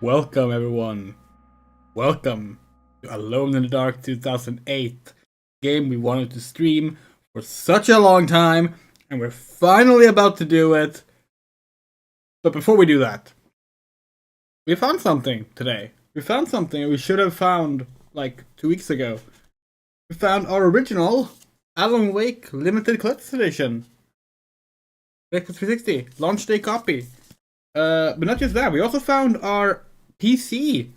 Welcome, everyone. Welcome to Alone in the Dark 2008. Game we wanted to stream for such a long time, and we're finally about to do it. But before we do that, we found something today. We found something we should have found like 2 weeks ago. We found our original Alan Wake Limited Collector's Edition. Xbox 360 launch day copy. But not just that, we also found our PC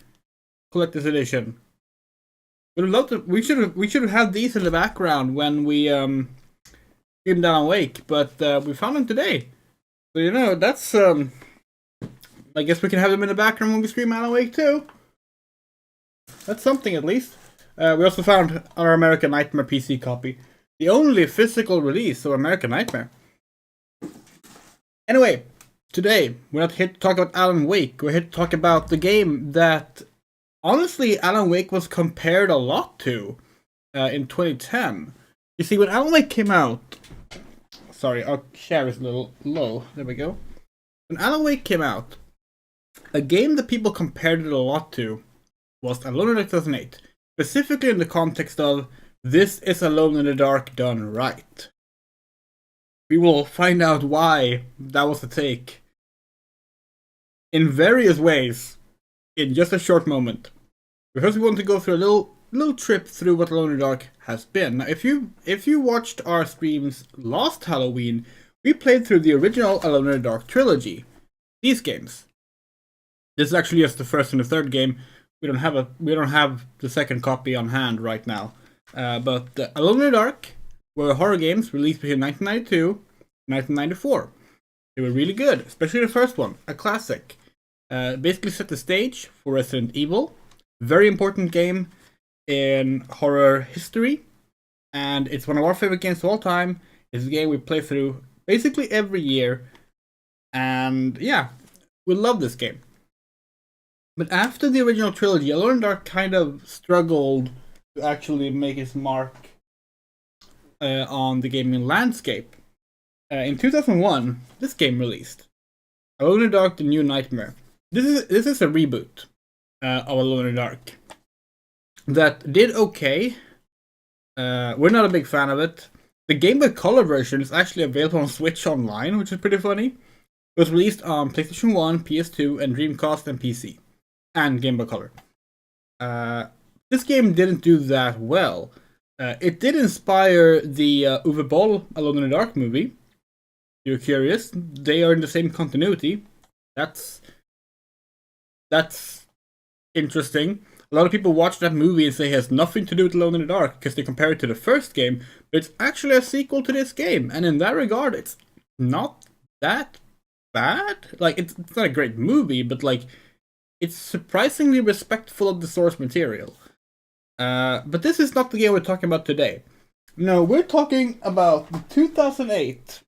Collector's Edition. Would have loved to. We should have had these in the background when we streamed Alan Wake, but we found them today. So that's I guess we can have them in the background when we stream Alan Wake too. That's something at least. We also found our American Nightmare PC copy, the only physical release of American Nightmare. Anyway, today we're not here to talk about Alan Wake. We're here to talk about the game that, honestly, Alan Wake was compared a lot to in 2010. You see, when Alan Wake came out... Sorry, our share is a little low. There we go. When Alan Wake came out, a game that people compared it a lot to was Alone in the Dark 2008. Specifically in the context of, this is Alone in the Dark done right. We will find out why that was the take in various ways in just a short moment. Because we want to go through a little trip through what Alone in the Dark has been. Now, if you watched our streams last Halloween, we played through the original Alone in the Dark trilogy. These games. This is actually just the first and the third game. We don't have the second copy on hand right now. But Alone in the Dark were horror games released between 1992 and 1994. They were really good, especially the first one, a classic. Basically set the stage for Resident Evil. Very important game in horror history. And it's one of our favorite games of all time. It's a game we play through basically every year. And yeah, we love this game. But after the original trilogy, Alone in the Dark kind of struggled to actually make its mark on the gaming landscape. In 2001, this game released. Alone in the Dark: The New Nightmare. This is a reboot of Alone in the Dark that did okay. We're not a big fan of it. The Game Boy Color version is actually available on Switch Online, which is pretty funny. It was released on PlayStation 1, PS2, and Dreamcast and PC. And Game Boy Color. This game didn't do that well. It did inspire the Uwe Boll Alone in the Dark movie. You're curious? They are in the same continuity. That's interesting. A lot of people watch that movie and say it has nothing to do with Alone in the Dark because they compare it to the first game, but it's actually a sequel to this game, and in that regard, it's not that bad. Like, it's not a great movie, but like, it's surprisingly respectful of the source material. But this is not the game we're talking about today. No, we're talking about the 2008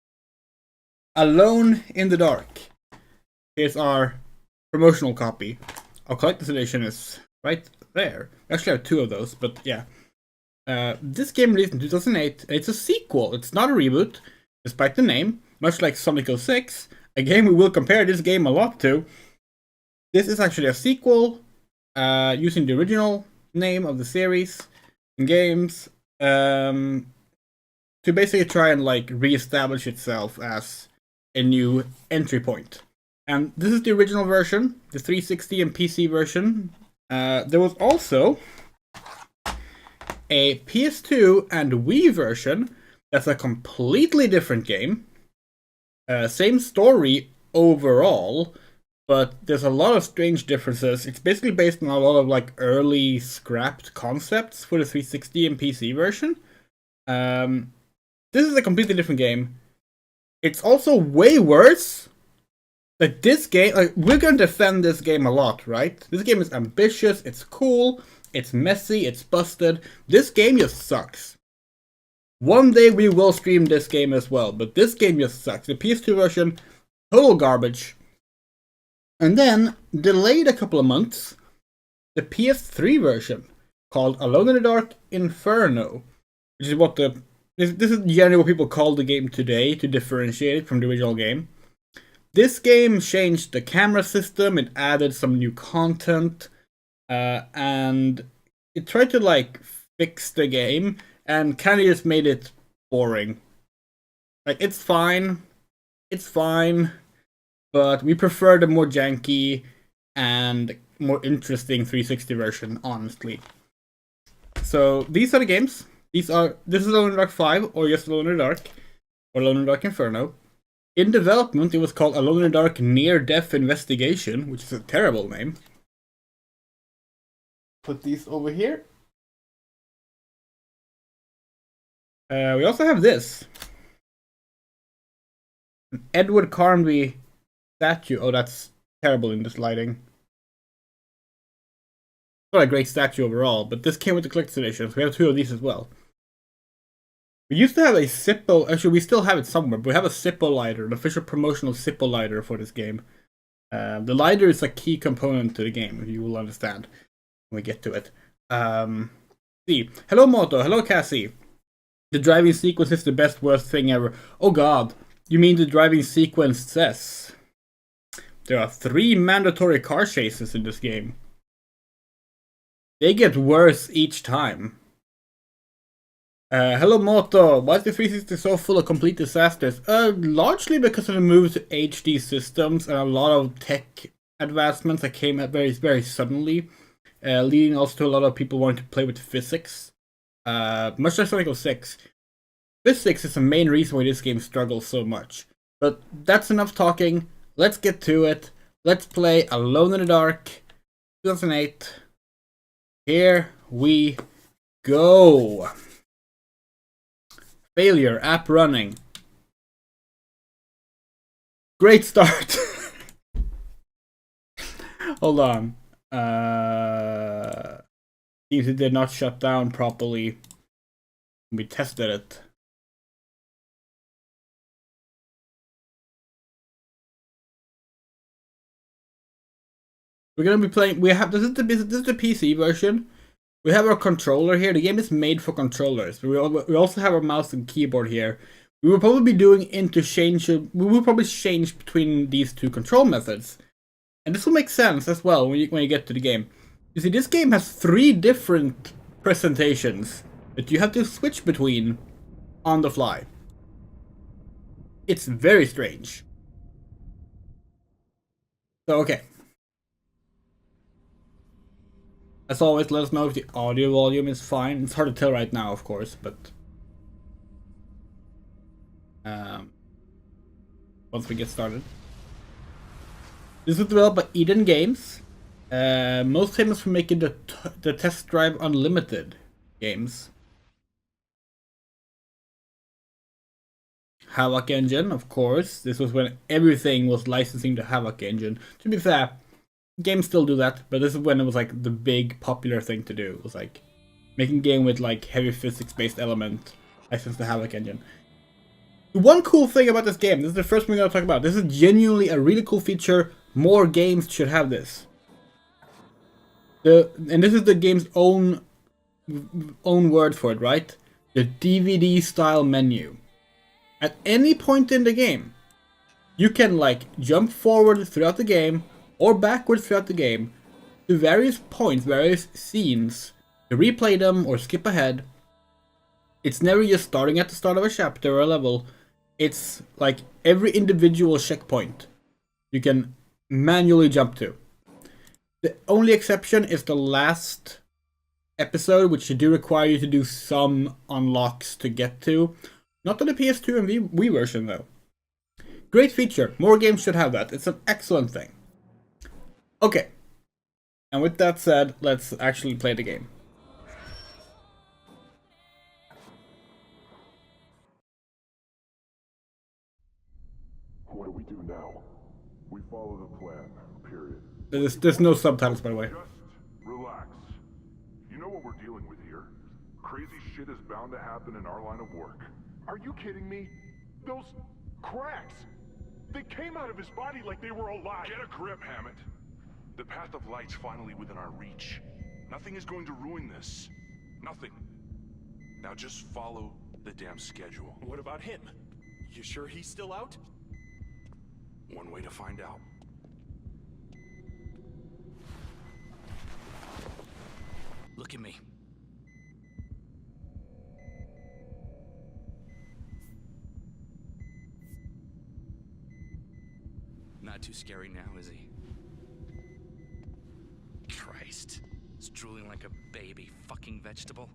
Alone in the Dark. Here's our promotional copy. Our collector's edition is right there. We actually have two of those, but yeah. This game released in 2008. It's a sequel. It's not a reboot, despite the name. Much like Sonic 06, a game we will compare this game a lot to. This is actually a sequel, using the original name of the series and games, to basically try and like reestablish itself as a new entry point. And this is the original version, the 360 and PC version. There was also a PS2 and Wii version that's a completely different game. Same story overall, but there's a lot of strange differences. It's basically based on a lot of like early scrapped concepts for the 360 and PC version. This is a completely different game. It's also way worse. Like this game, like we're gonna defend this game a lot, right? This game is ambitious, it's cool, it's messy, it's busted. This game just sucks. One day we will stream this game as well, but this game just sucks. The PS2 version, total garbage. And then, delayed a couple of months, the PS3 version, called Alone in the Dark Inferno, which is what this is generally what people call the game today to differentiate it from the original game. This game changed the camera system, it added some new content, and it tried to like fix the game and kind of just made it boring. Like, it's fine, but we prefer the more janky and more interesting 360 version, honestly. So these are the games. This is Alone in the Dark 5, or just Alone in the Dark, or Alone in the Dark Inferno. In development, it was called Alone in the Dark Near-Death Investigation, which is a terrible name. Put these over here. We also have this. An Edward Carnby statue. Oh, that's terrible in this lighting. Not a great statue overall, but this came with the collector's edition, so we have 2 of these as well. We used to have a Zippo, actually we still have it somewhere, but we have a Zippo lighter, an official promotional Zippo lighter for this game. The lighter is a key component to the game, you will understand when we get to it. See. Hello Moto, hello Cassie. The driving sequence is the best worst thing ever. Oh god, you mean the driving sequence says? There are 3 mandatory car chases in this game. They get worse each time. Hello Moto, why is the 360 so full of complete disasters? Largely because of the move to HD systems and a lot of tech advancements that came at very, very suddenly, leading also to a lot of people wanting to play with physics. Much like Sonic 06. Physics is the main reason why this game struggles so much. But that's enough talking, let's get to it. Let's play Alone in the Dark, 2008. Here we go. Failure, app running. Great start. Hold on. Seems it did not shut down properly. We tested it. We're gonna be playing. This is the PC version. We have our controller here. The game is made for controllers. We also have our mouse and keyboard here. We will probably be doing interchange. We will probably change between these 2 control methods, and this will make sense as well when you get to the game. You see, this game has 3 different presentations that you have to switch between on the fly. It's very strange. So okay. As always, let us know if the audio volume is fine. It's hard to tell right now, of course, but once we get started. This was developed by Eden Games, most famous for making the Test Drive Unlimited games. Havoc Engine, of course. This was when everything was licensing the Havoc Engine. To be fair, games still do that, but this is when it was like the big popular thing to do. It was like making a game with like heavy physics-based element, license the Havoc Engine. One cool thing about this game, this is the first thing I'm gonna talk about. This is genuinely a really cool feature. More games should have this. And this is the game's own word for it, right? The DVD style menu. At any point in the game, you can like jump forward throughout the game or backwards throughout the game to various points, various scenes, to replay them or skip ahead. It's never just starting at the start of a chapter or a level. It's like every individual checkpoint you can manually jump to. The only exception is the last episode, which do require you to do some unlocks to get to. Not on the PS2 and Wii version though. Great feature. More games should have that. It's an excellent thing. Okay. And with that said, let's actually play the game. What do we do now? We follow the plan, period. There's no subtitles, by the way. Just relax. You know what we're dealing with here. Crazy shit is bound to happen in our line of work. Are you kidding me? Those cracks! They came out of his body like they were alive! Get a grip, Hammett. The path of light's finally within our reach. Nothing is going to ruin this. Nothing. Now just follow the damn schedule. What about him? You sure he's still out? One way to find out. Look at me. Not too scary now, is he? Christ. He's drooling like a baby fucking vegetable.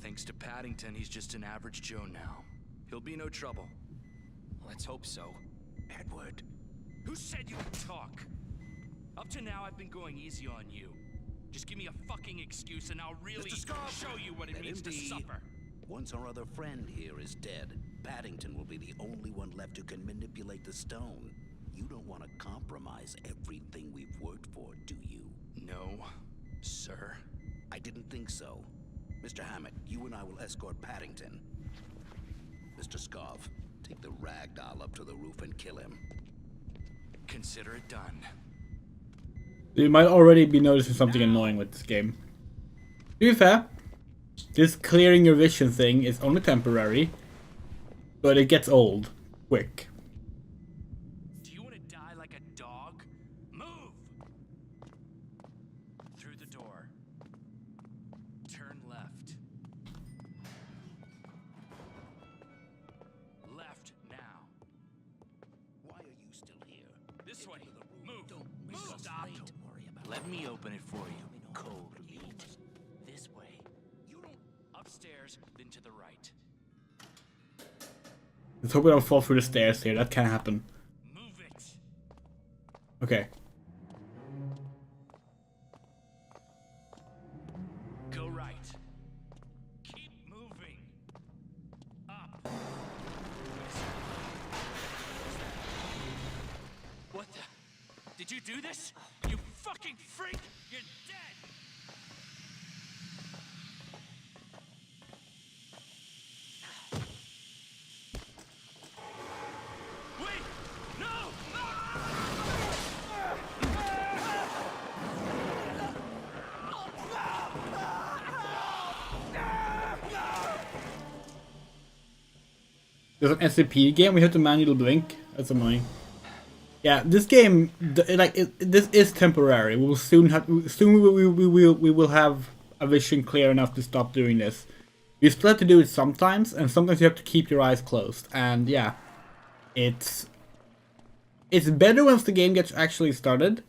Thanks to Paddington, he's just an average Joe now. He'll be no trouble. Let's hope so. Edward. Who said you could talk? Up to now, I've been going easy on you. Just give me a fucking excuse and I'll really show you what it means to suffer. Once our other friend here is dead, Paddington will be the only one left who can manipulate the stone. You don't want to compromise everything we've worked for, do you? No, sir. I didn't think so. Mr. Hammett, you and I will escort Paddington. Mr. Scarf, take the ragdoll up to the roof and kill him. Consider it done. You might already be noticing something annoying with this game. To be fair, this clearing your vision thing is only temporary, but it gets old quick. Do you want to die like a dog? Move! Through the door. Turn left. Left now. Why are you still here? This way. Move. Don't Move. Stop. Don't worry about Let me open it for you. Cold You meat. just- This way. You don't... Upstairs, then to the right. Let's hope we don't fall through the stairs here. That can happen. Move it. Okay. Go right. Keep moving. Up. What the? Did you do this? You fucking freak! You're dead! Wait! No! There's an SCP game. We have to manually blink. That's annoying. Yeah, this game, this is temporary. We will soon have, we will have a vision clear enough to stop doing this. You still have to do it sometimes, and sometimes you have to keep your eyes closed. And yeah, it's better once the game gets actually started,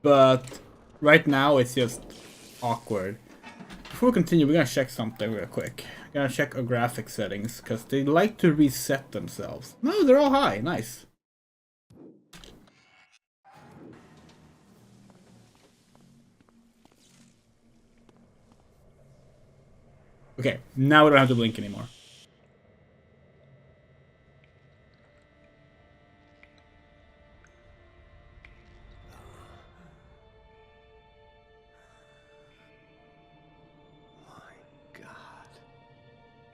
but right now it's just awkward. Before we continue, we're gonna check something real quick. We're gonna check our graphics settings because they like to reset themselves. No, they're all high. Nice. Okay, now we don't have to blink anymore. My God.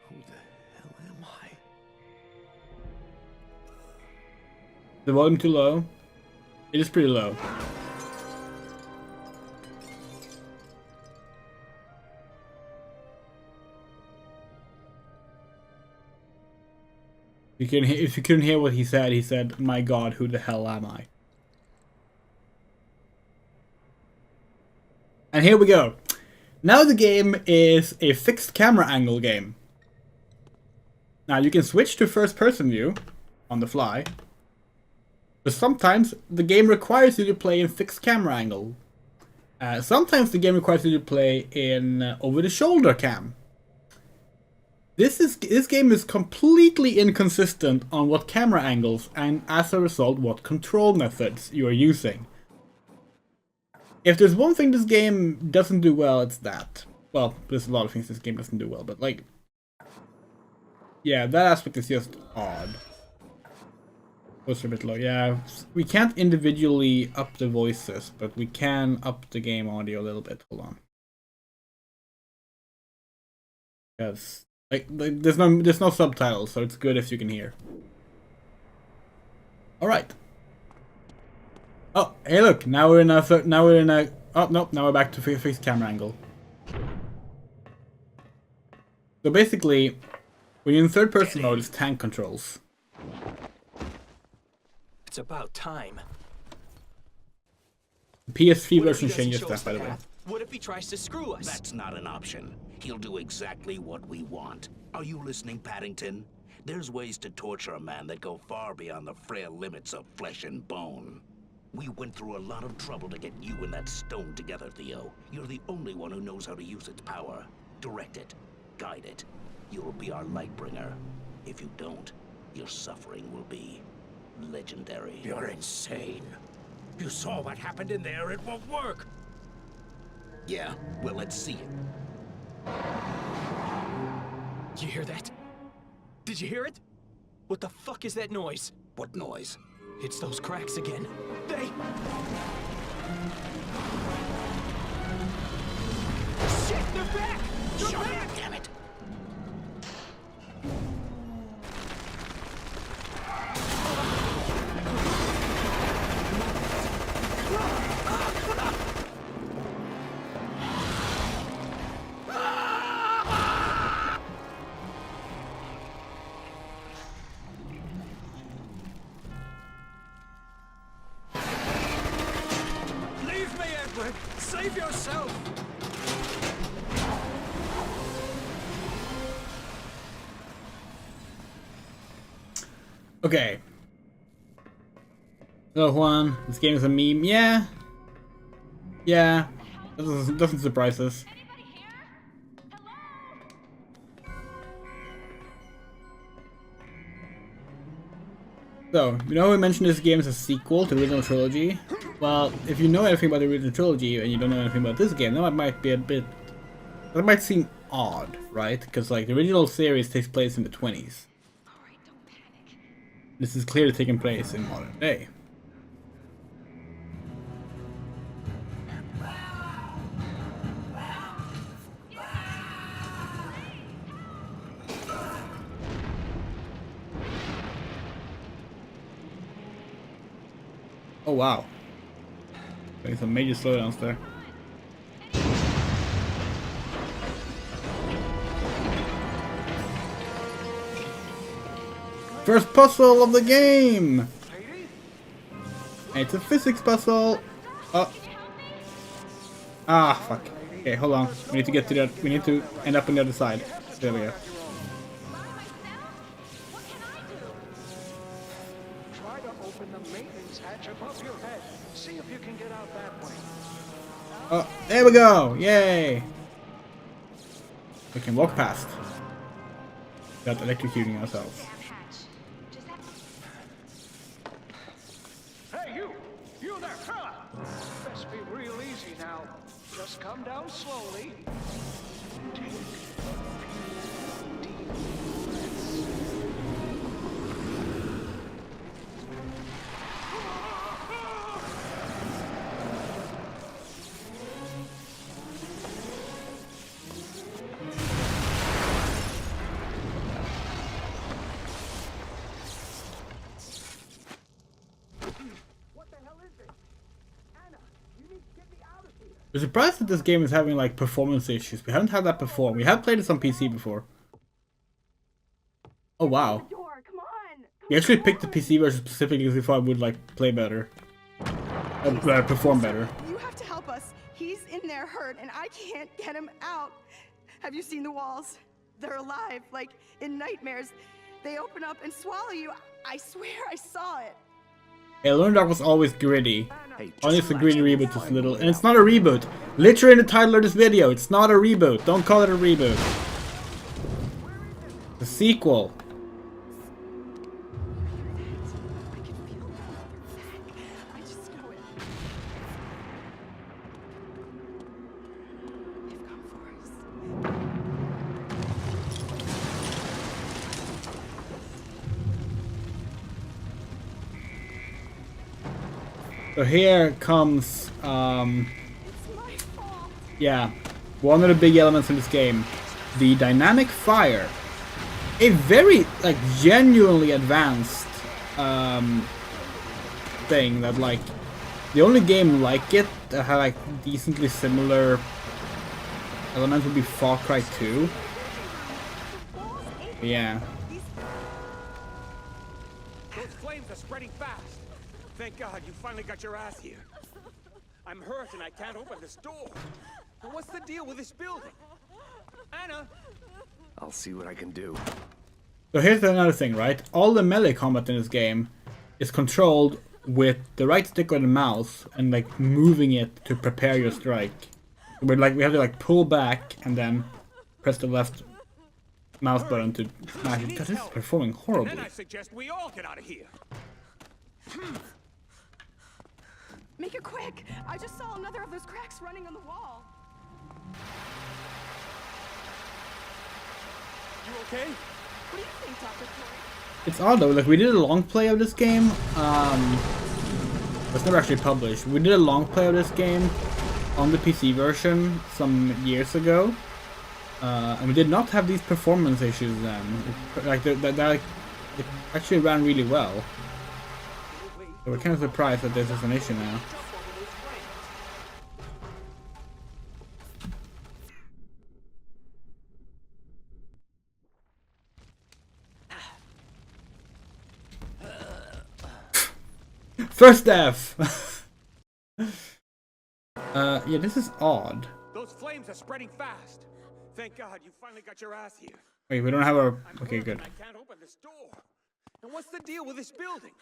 Who the hell am I? The volume too low? It is pretty low. If you couldn't hear what he said, "My God, who the hell am I?" And here we go. Now the game is a fixed camera angle game. Now you can switch to first person view on the fly, but sometimes the game requires you to play in fixed camera angle. Sometimes the game requires you to play in over the shoulder cam. This game is completely inconsistent on what camera angles and, as a result, what control methods you are using. If there's one thing this game doesn't do well, it's that. Well, there's a lot of things this game doesn't do well, but like... yeah, that aspect is just odd. Voices are a bit low. Yeah, we can't individually up the voices, but we can up the game audio a little bit. Hold on. Yes. Like there's no subtitles, so it's good if you can hear. All right. Oh, hey, look! Now we're in a. Oh no! Now we're back to fixed camera angle. So basically, when you're in third-person mode, it's tank controls. It's about time. The PS3 What if he version doesn't changes show that, us by the the way. path? What if he tries to screw us? That's not an option. He'll do exactly what we want. Are you listening, Paddington? There's ways to torture a man that go far beyond the frail limits of flesh and bone. We went through a lot of trouble to get you and that stone together, Theo. You're the only one who knows how to use its power. Direct it. Guide it. You'll be our light bringer. If you don't, your suffering will be legendary. You're insane. You saw what happened in there. It won't work. Yeah, well, let's see it. Did you hear that? Did you hear it? What the fuck is that noise? What noise? It's those cracks again. They... Shit, they're back! They're Shut back! up, damn it! Leave me, Edward! Save yourself! Okay. Hello, Juan. This game is a meme. Yeah. Yeah. Doesn't surprise us. So, you know we mentioned this game as a sequel to the original trilogy? Well, if you know anything about the original trilogy and you don't know anything about this game, that might be a bit... That might seem odd, right? Because, like, the original series takes place in the 20s. Alright, don't panic. This is clearly taking place in modern day. Oh wow. There's some major slowdowns there. First puzzle of the game! It's a physics puzzle! Oh. Ah, fuck. Okay, hold on. We need to get to that. We need to end up on the other side. There we go. Try to open the maintenance hatch above your head. See if you can get out that way. Oh, there we go! Yay! We can walk past. Without electrocuting ourselves. Hey, you there, fella! Best be real easy now. Just come down slowly. Take a few deep I'm surprised that this game is having like performance issues. We haven't had that before. We have played this on PC before. Oh wow. We actually picked the PC version specifically because we thought it would like play better. Perform better. You have to help us. He's in there hurt and I can't get him out. Have you seen the walls? They're alive, like in nightmares. They open up and swallow you. I swear I saw it. Yeah, Lone Dark was always gritty. Hey, Only the green reboot is I a little, will and it's not a reboot. Literally in the title of this video, it's not a reboot. Don't call it a reboot. The sequel. I can feel them. I just know it. They've come for us. So here comes, It's my fault. yeah, one of the big elements in this game, the dynamic fire. A very, like, genuinely advanced, thing that, like, the only game like it that had, like, decently similar elements would be Far Cry 2. Yeah. Those flames are spreading fast. Thank God you finally got your ass here. I'm hurt and I can't open this door. But what's the deal with this building? Anna! I'll see what I can do. So here's another thing, right? All the melee combat in this game is controlled with the right stick on the mouse and like moving it to prepare your strike. But like we have to like pull back and then press the left mouse button to smash it. God, this is performing horribly. Then I suggest we all get out of here. Make it quick! I just saw another of those cracks running on the wall. You okay? What do you think, Dr. Corey? It's odd though, like we did a long play of this game. It's never actually published. We did a long play of this game on the PC version some years ago. And we did not have these performance issues then. It actually ran really well. So we're kind of surprised that this is an issue now. First death! Yeah, this is odd. Those flames are spreading fast. Thank God you finally got your ass here. Wait, we don't have our... I'm Okay, hurt good. and I can't open this door. And what's the deal with this building?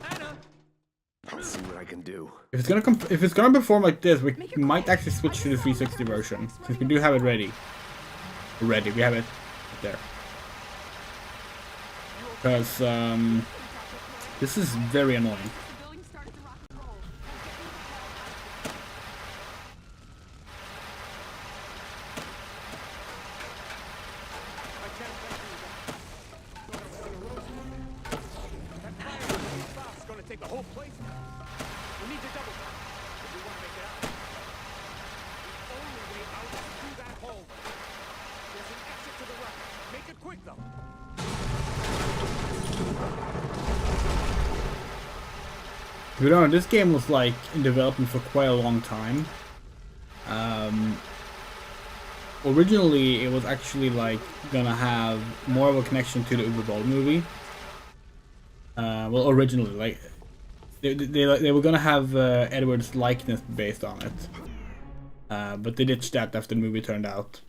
Anna! I'll see what I can do. If it's gonna perform like this, we might actually switch to the 360 version, since we do have it ready. We have it there. Because, this is very annoying. The building started to rock and roll. I can't let you. That fire is gonna take the whole place. We need to double tap if we want to make it out. The only way out is through that hole. There's an exit to the right. Make it quick though. You know, this game was like in development for quite a long time. Originally, it was actually like gonna have more of a connection to the Uwe Boll movie. Well, originally, like they were gonna have Edward's likeness based on it, but they ditched that after the movie turned out,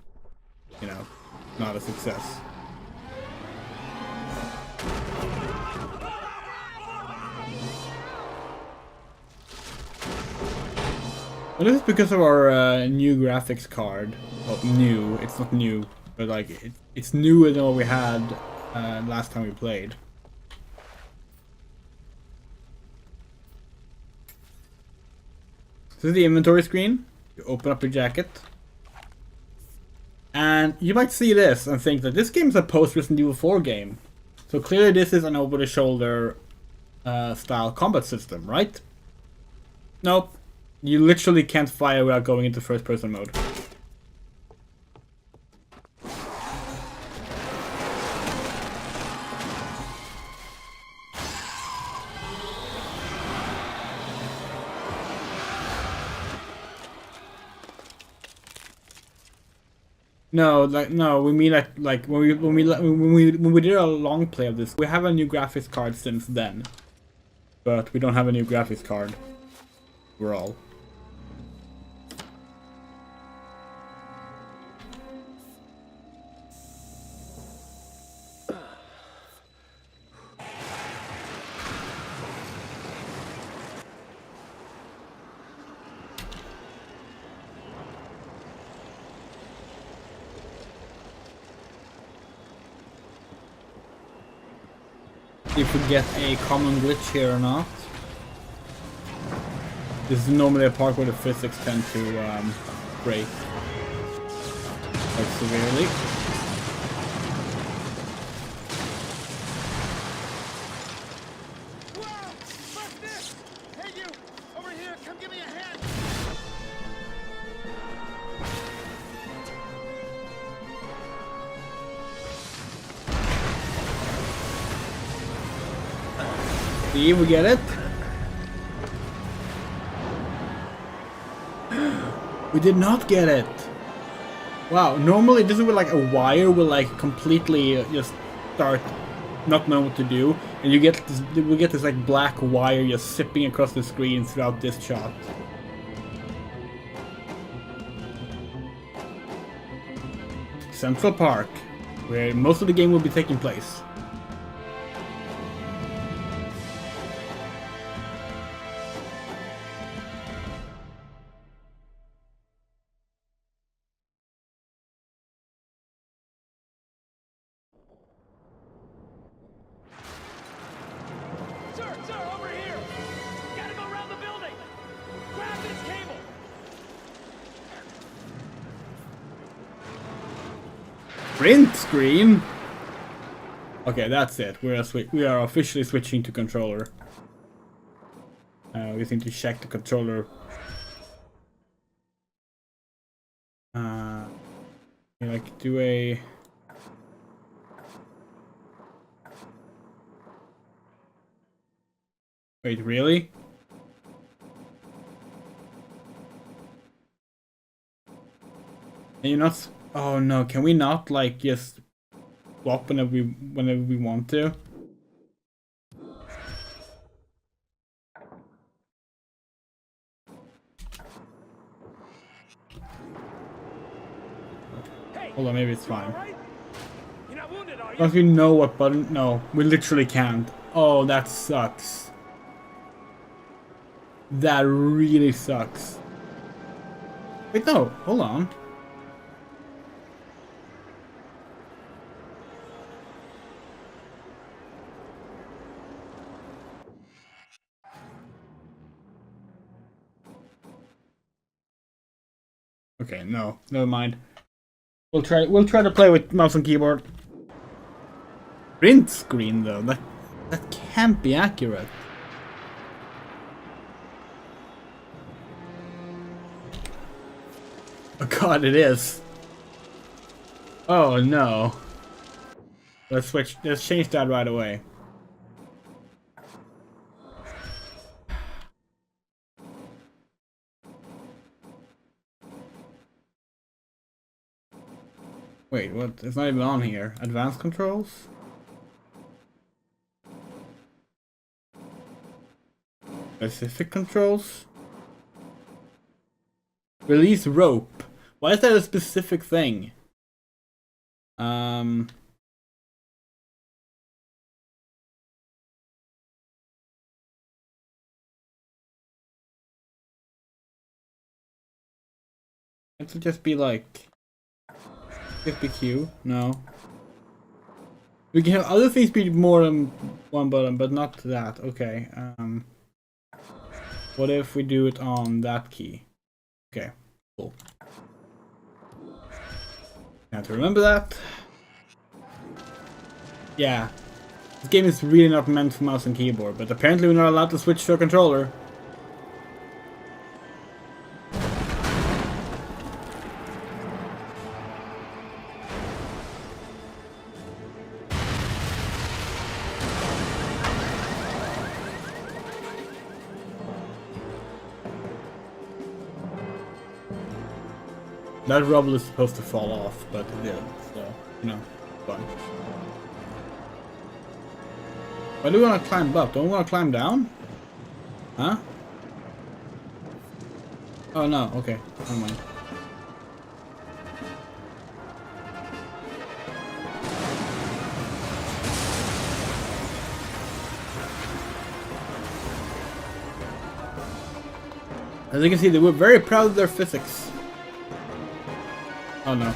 you know, not a success. Well, this is because of our new graphics card. Well, new. It's not new, but like it's newer than what we had last time we played. This is the inventory screen. You open up your jacket, and you might see this and think that this game is a post-Resident Evil 4 game. So clearly, this is an over-the-shoulder style combat system, right? Nope. You literally can't fire without going into first-person mode. No, we mean like when we did a long play of this, we have a new graphics card since then, but we don't have a new graphics card overall. If we get a common glitch here or not. This is normally a part where the physics tend to break quite severely. Whoa! Fuck this! Hey you! Over here! Come give me a hand! See, we get it. We did not get it. Wow, normally this is where like a wire will like completely just start not knowing what to do. And you get this, we get this like black wire just zipping across the screen throughout this shot. Central Park, where most of the game will be taking place. Sir, over here! Gotta go around the building! Grab this cable! Print screen? Okay, that's it. We are officially switching to controller. We just need to check the controller. Like do a. Wait, really? Can you not? Oh no! Can we not like just swap whenever we want to? Hey, Hold on, maybe it's you all fine. right? You're not wounded, are you? Don't we know what button? No, we literally can't. Oh, that sucks. That really sucks. Wait, no, hold on. Okay, no, never mind. We'll try to play with mouse and keyboard. Print screen though, that can't be accurate. Oh god, it is. Oh no. Let's change that right away. Wait, what? It's not even on here. Advanced controls? Specific controls? Release rope. Why is that a specific thing? It would just be like just be Q. No. We can have other things be more than one button, but not that. Okay. What if we do it on that key? Okay. Cool. Have to remember that. Yeah. This game is really not meant for mouse and keyboard, but apparently we're not allowed to switch to a controller. That rubble is supposed to fall off, but it didn't, so, you know, fun. Why do we want to climb up? Don't we want to climb down? Huh? Oh no, okay, never mind. As you can see, they were very proud of their physics. Oh no.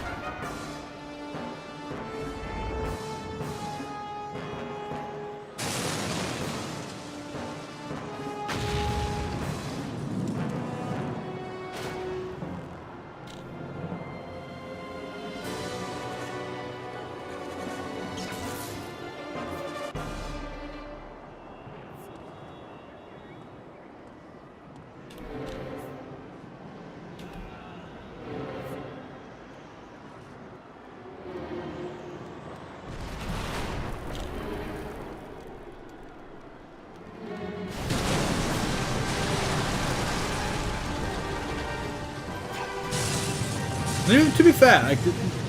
To be fair, like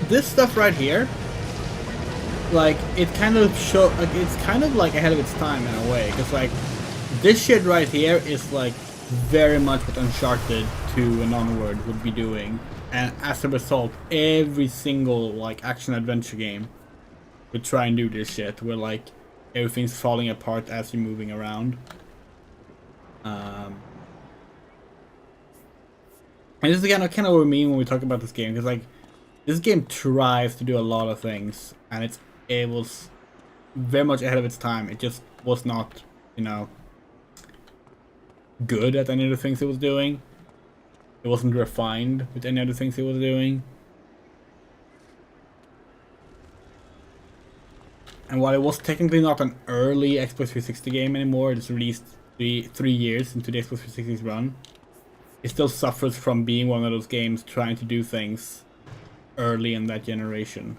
this stuff right here, like it kind of it's kind of like ahead of its time in a way, because like this shit right here is like very much what Uncharted 2 and onward would be doing, and as a result every single like action adventure game would try and do this shit where like everything's falling apart as you're moving around. And this is kind of what we mean when we talk about this game, because like this game tries to do a lot of things, and it was very much ahead of its time. It just was not, you know, good at any of the things it was doing. It wasn't refined with any of the things it was doing. And while it was technically not an early Xbox 360 game anymore, it's released three years into the Xbox 360's run, it still suffers from being one of those games trying to do things early in that generation.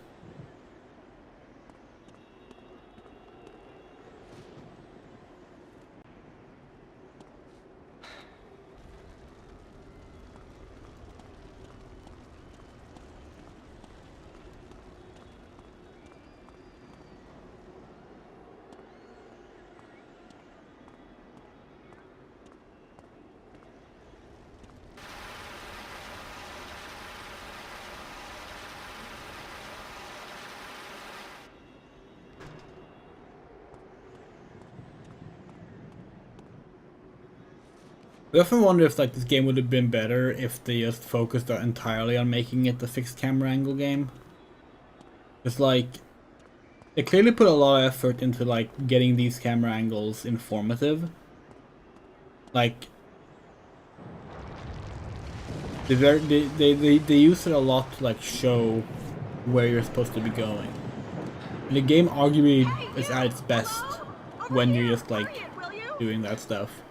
I often wonder if like this game would have been better if they just focused entirely on making it a fixed camera angle game. It's like they clearly put a lot of effort into like getting these camera angles informative. Like they use it a lot to like show where you're supposed to be going. And the game arguably is at its best when you're just like doing that stuff.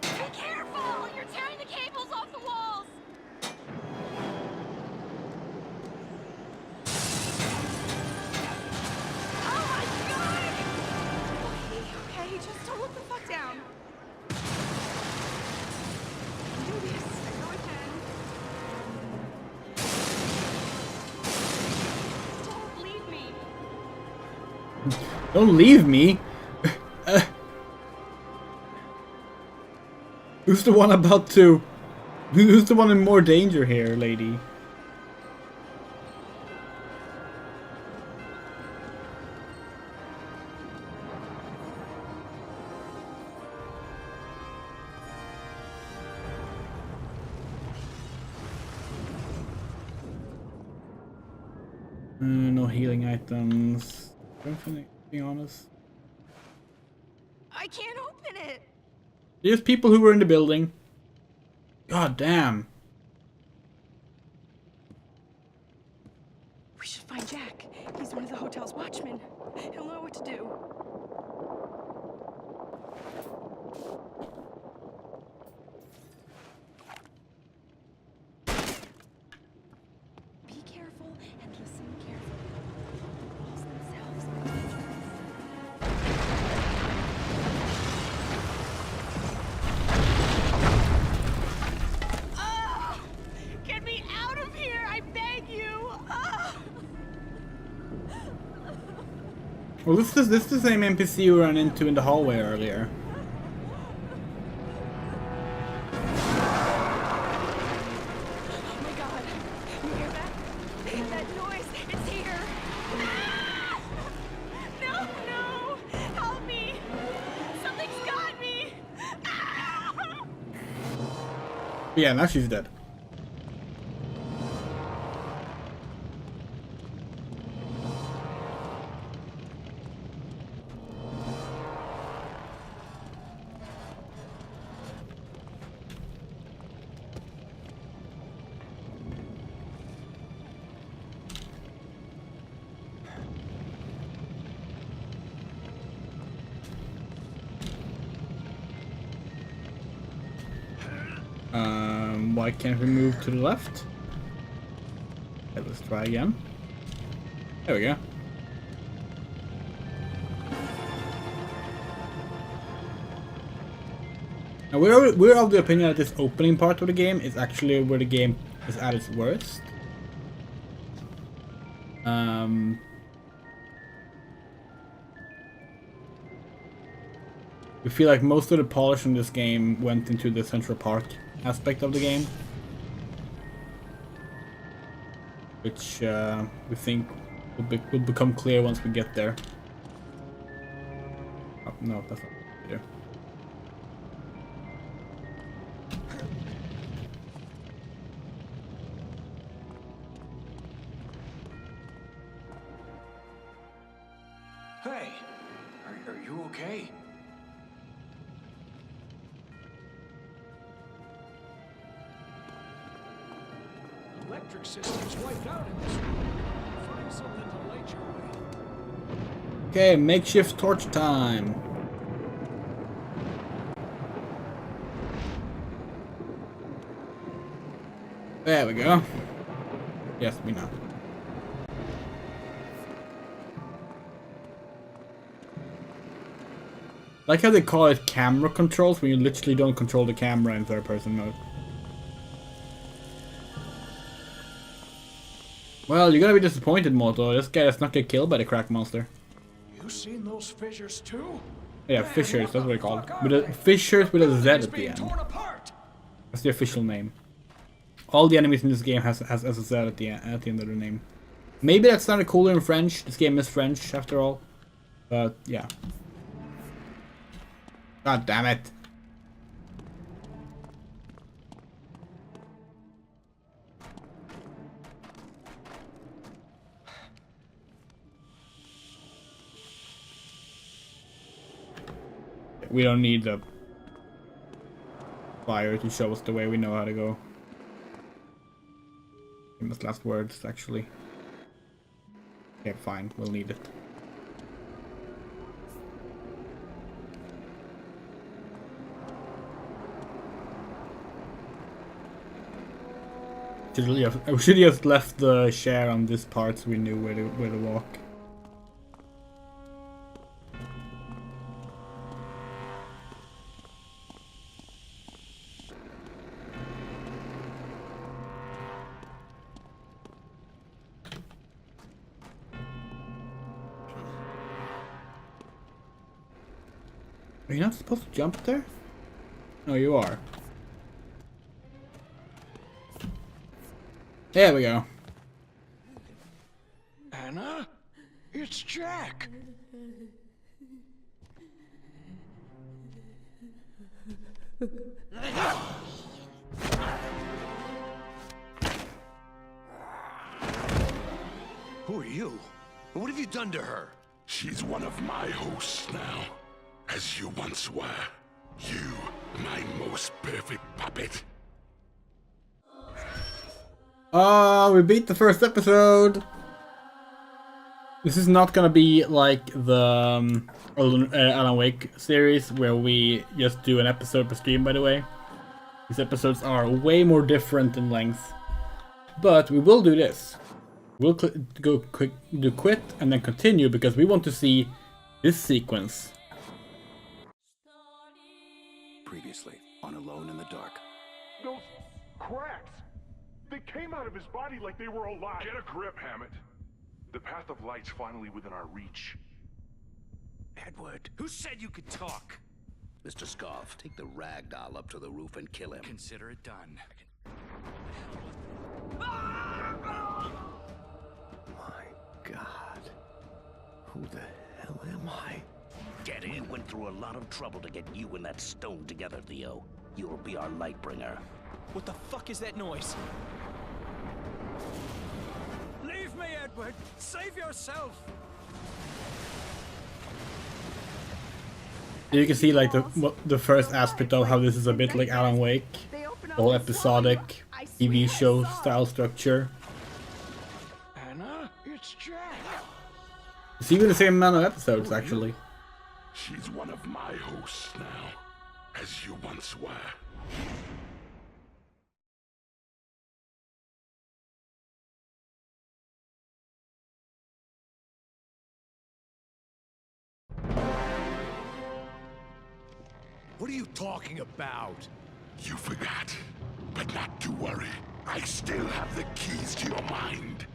Don't leave me! Who's the one about to... Who's the one in more danger here, lady? No healing items. To be honest, I can't open it. There's people who were in the building. God damn. We should find Jack. He's one of the hotel's watchmen. He'll know what to do. Be careful and listen carefully. The walls themselves are dangerous. Get me out of here, I beg you! Well, this is the same NPC you ran into in the hallway earlier. Oh my god! You hear that? That noise! It's here! Ah! No, no! Help me! Something's got me! Ah! Yeah, now she's dead. Why can't we move to the left? Okay, let's try again. There we go. Now we're of the opinion that this opening part of the game is actually where the game is at its worst. We feel like most of the polish in this game went into the Central Park aspect of the game, which we think will become clear once we get there. Oh, no, that's not there. Hey, are you okay? Electric system's wiped out in this room. Find something to light your way. Okay, makeshift torch time. There we go. Yes, we know. Like how they call it camera controls when you literally don't control the camera in third person mode. Well, you're gonna be disappointed, Moto. This guy does not get killed by the crack monster. You seen those fissures too? Yeah, Man, fissures, that's what they're the called. fuck With are a they? fissures with a Z It's at the being end. torn apart. That's the official name. All the enemies in this game has a Z at the end of their name. Maybe that sounded cooler in French. This game is French after all. But yeah. God damn it. We don't need the fire to show us the way. We know how to go. Famous last words, actually. Okay, fine. We'll need it. We should have just left the share on this part so we knew where to walk. Are you not supposed to jump there? No, you are. There we go. Anna? It's Jack. Who are you? What have you done to her? She's one of my hosts now, as you once were. You, my most perfect puppet. We beat the first episode! This is not gonna be like the Alan Wake series, where we just do an episode per stream, by the way. These episodes are way more different in length. But we will do this. We'll do quit and then continue, because we want to see this sequence. Previously, on Alone in the Dark. Those cracks! They came out of his body like they were alive. Get a grip, Hammett. The path of light's finally within our reach. Edward. Who said you could talk? Mr. Scarf, take the rag doll up to the roof and kill him. Consider it done. My God. Who the hell am I? Get in. We went through a lot of trouble to get you and that stone together, Theo. You'll be our light bringer. What the fuck is that noise? Leave me, Edward! Save yourself! You can see like the first aspect of how this is a bit like Alan Wake. They open up The whole and episodic swallow you. I TV swear I show saw it. style structure. Anna, it's Jack. It's even the same amount of episodes, actually. She's one of my hosts now, as you once were. What are you talking about? You forgot, but not to worry. I still have the keys to your mind.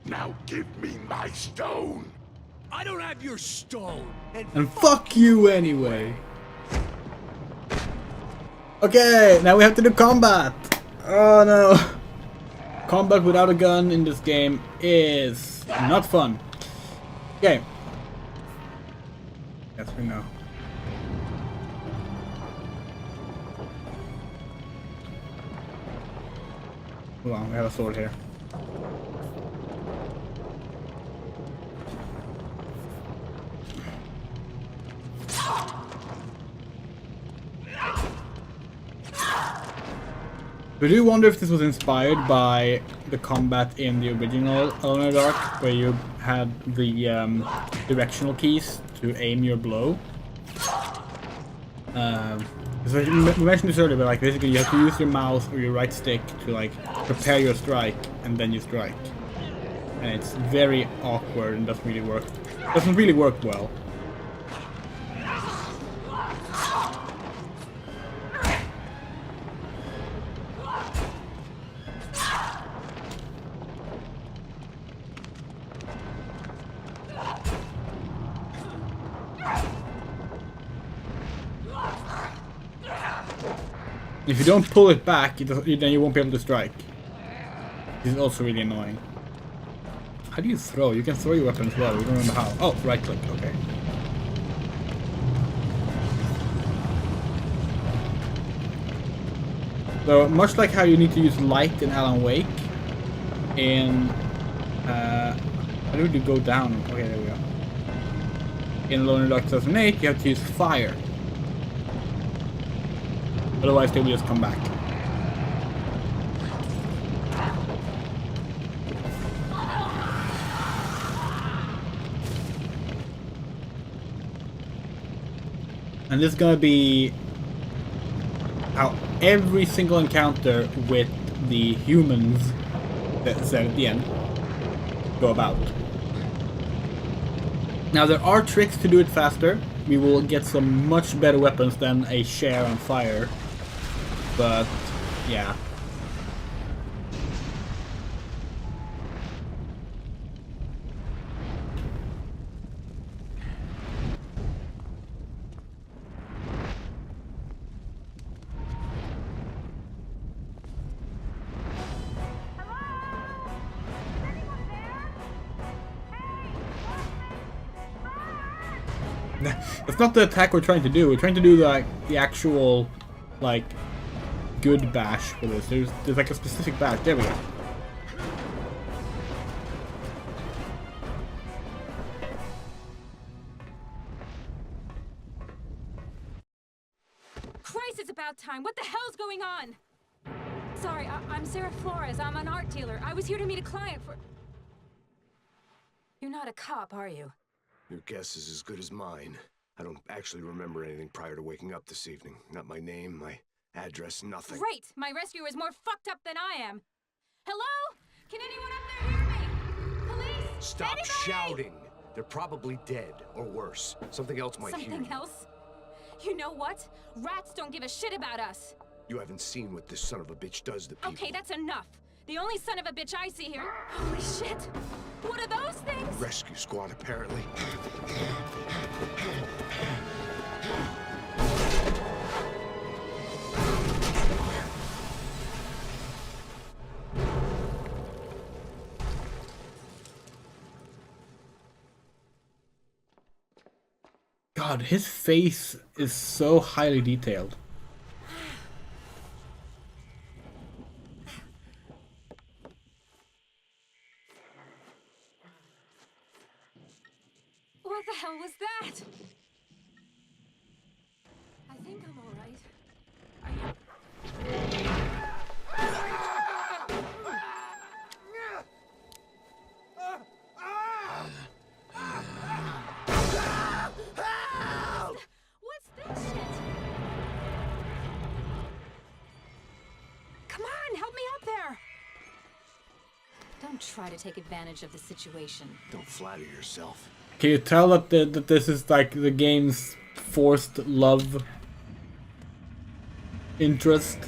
Now give me my stone. I don't have your stone. And fuck you anyway. Okay, now we have to do combat. Oh no. Combat without a gun in this game is not fun. Okay. Yes, we know. Hold on, we have a sword here. I do wonder if this was inspired by the combat in the original Alone in the Dark, where you had the directional keys to aim your blow. So we mentioned this earlier, but like basically you have to use your mouse or your right stick to like prepare your strike, and then you strike. And it's very awkward and doesn't really work. Doesn't really work well. If you don't pull it back, then you won't be able to strike. This is also really annoying. How do you throw? You can throw your weapon as well. We don't remember how. Oh, right click. Okay. So much like how you need to use light in Alan Wake, in how do you go down? Okay, there we go. In Alone in the Dark 2008, you have to use fire. Otherwise, they will just come back. And this is gonna be how every single encounter with the humans that said at the end go about. Now there are tricks to do it faster. We will get some much better weapons than a share on fire. But yeah. That's not the attack we're trying to do. We're trying to do like the actual like good bash for this. There's like a specific bash. There we go. Christ, it's about time. What the hell's going on? Sorry, I'm Sarah Flores. I'm an art dealer. I was here to meet a client for... You're not a cop, are you? Your guess is as good as mine. I don't actually remember anything prior to waking up this evening. Not my name, my address, nothing. Great! My rescuer is more fucked up than I am. Hello? Can anyone up there hear me? Police? Stop Anybody? shouting! They're probably dead, or worse. Something else might hear Something you. else? You know what? Rats don't give a shit about us. You haven't seen what this son of a bitch does to people. Okay, that's enough. The only son of a bitch I see here... Holy shit! What are those things? Rescue squad, apparently. God, his face is so highly detailed. What the hell was that? I think I'm all right. Are you... What's this shit? Come on, help me up there. Don't try to take advantage of the situation. Don't flatter yourself. Can you tell that that this is like the game's forced love interest?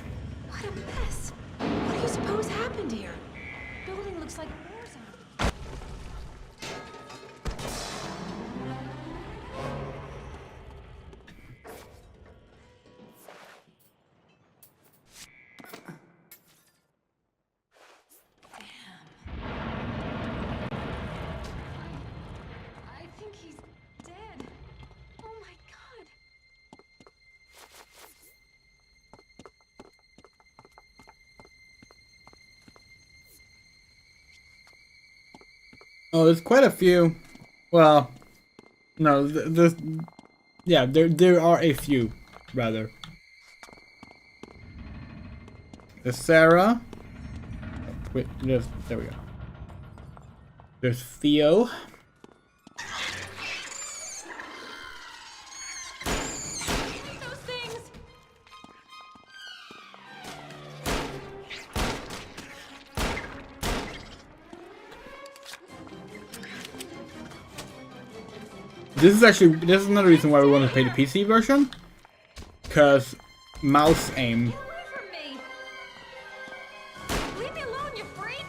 What a mess. What do you suppose happened here? Building looks like a war zone. Oh, there's quite a few. Well, no, yeah, there are a few, rather. There's Sarah. Wait, there we go. There's Theo. Those things! This is another reason why we want to play the PC version. Because mouse aim. Get away from me! Leave me alone, you freak!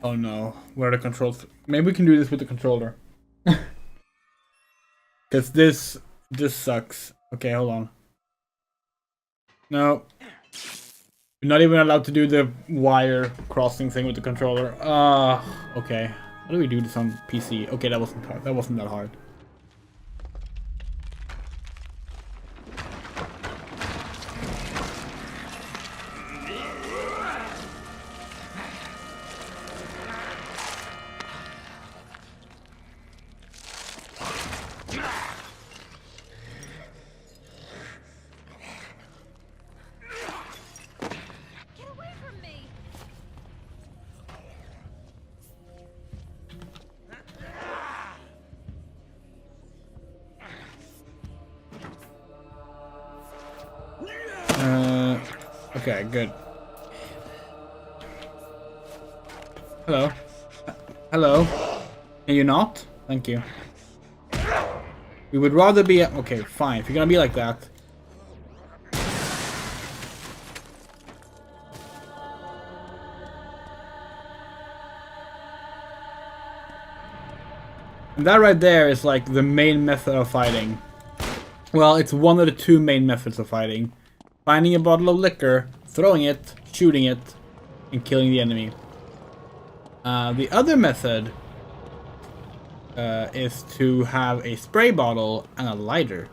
Oh no, where are the controls? Maybe we can do this with the controller. Because this sucks. Okay, hold on. No. You're not even allowed to do the wire crossing thing with the controller. Okay. How do we do this on PC? Okay, that wasn't hard. That wasn't that hard. Get away from me! Okay, good. Hello. Hello. Can you not? Thank you. We would rather be... Okay, fine. If you're gonna be like that. And that right there is like the main method of fighting. Well, it's one of the two main methods of fighting. Finding a bottle of liquor, throwing it, shooting it, and killing the enemy. The other method is to have a spray bottle and a lighter.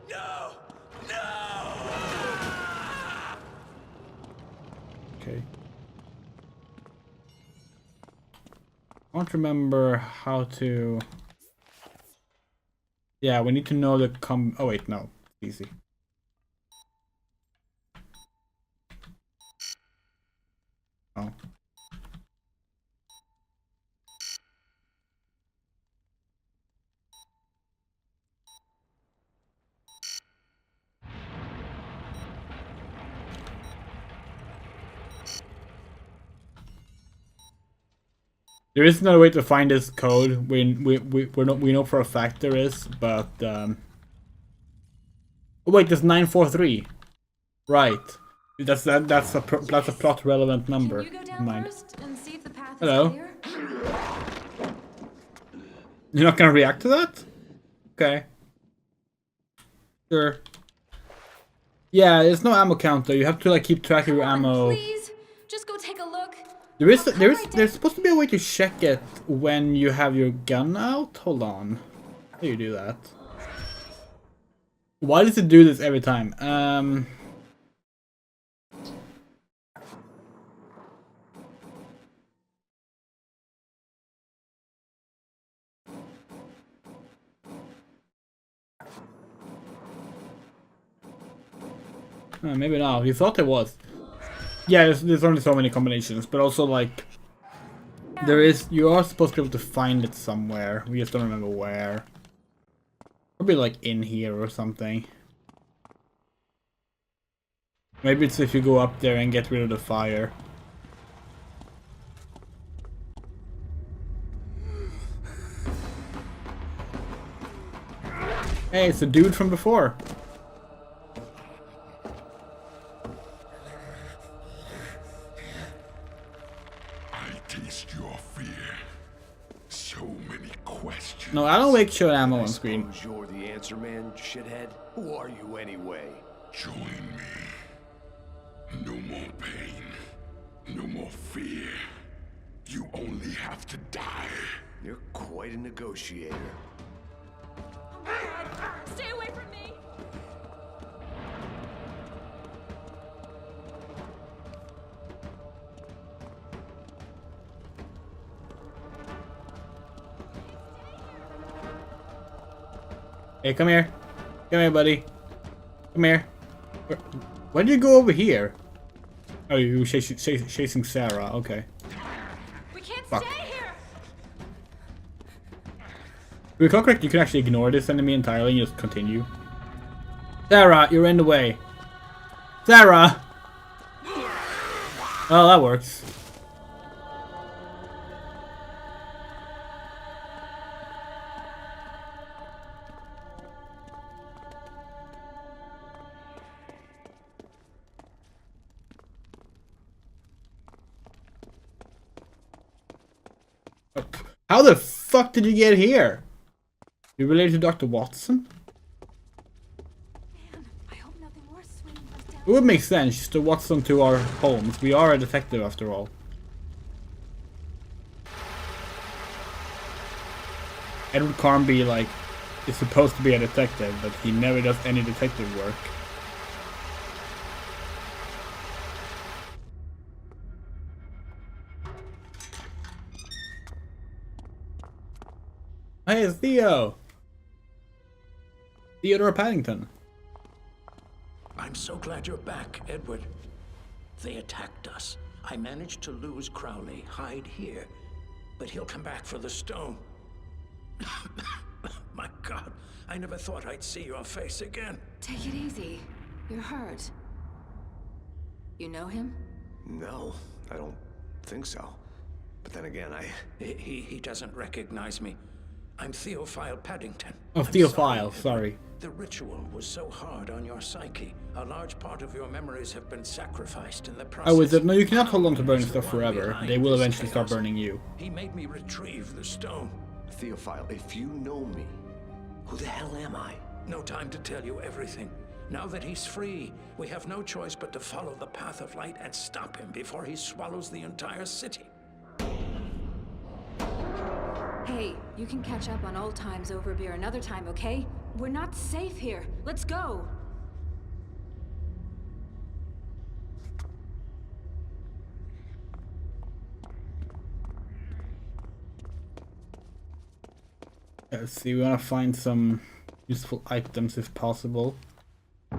No! No! Okay. I don't remember how to... Yeah, we need to know the oh wait, no. It's easy. Oh. There is another way to find this code. We know for a fact there is, but oh wait, there's 943. Right. That's a plot relevant number. Can you go down Mind. first and see if the path is Hello. clear? You're not gonna react to that? Okay. Sure. Yeah, there's no ammo counter. You have to like keep track of your Come on, ammo. please, just go take a look. There's supposed to be a way to check it when you have your gun out. Hold on. How do you do that? Why does it do this every time? Maybe not. You thought there was. Yeah, there's only so many combinations, but also like you are supposed to be able to find it somewhere. We just don't remember where. Probably like in here or something. Maybe it's if you go up there and get rid of the fire. Hey, it's the dude from before. I taste your fear. So many questions. No, Alan Wake showed ammo on screen. Suppose you're the answer man, shithead? Who are you anyway? Join me. No more pain. No more fear. You only have to die. You're quite a negotiator. Stay away from me! Hey, come here. Come here, buddy. Come here. Why did you go over here? Oh, you were chasing Sarah. Okay. We can't Fuck. stay here! If you recall correct, you can actually ignore this enemy entirely and just continue. Sarah, you're in the way. Sarah! Oh, that works. How the fuck did you get here? You related to Dr. Watson? Man, I hope nothing worse swinging us down. It would make sense just to Watson to our homes. We are a detective after all. Edward Carnby, like, is supposed to be a detective, but he never does any detective work. Hey, it's Theo! Theodore Paddington. I'm so glad you're back, Edward. They attacked us. I managed to lose Crowley, hide here. But he'll come back for the stone. My God, I never thought I'd see your face again. Take it easy. You're hurt. You know him? No, I don't think so. But then again, He doesn't recognize me. I'm Theophile Paddington. Oh, I'm Theophile, sorry. The ritual was so hard on your psyche. A large part of your memories have been sacrificed in the process. Oh, is it? No, you cannot hold on to burning He's the stuff one forever. behind They will this eventually start chaos. burning you. He made me retrieve the stone. Theophile, if you know me, who the hell am I? No time to tell you everything. Now that he's free, we have no choice but to follow the path of light and stop him before he swallows the entire city. Hey, you can catch up on old times over beer another time, okay? We're not safe here. Let's go. Let's see, we want to find some useful items if possible.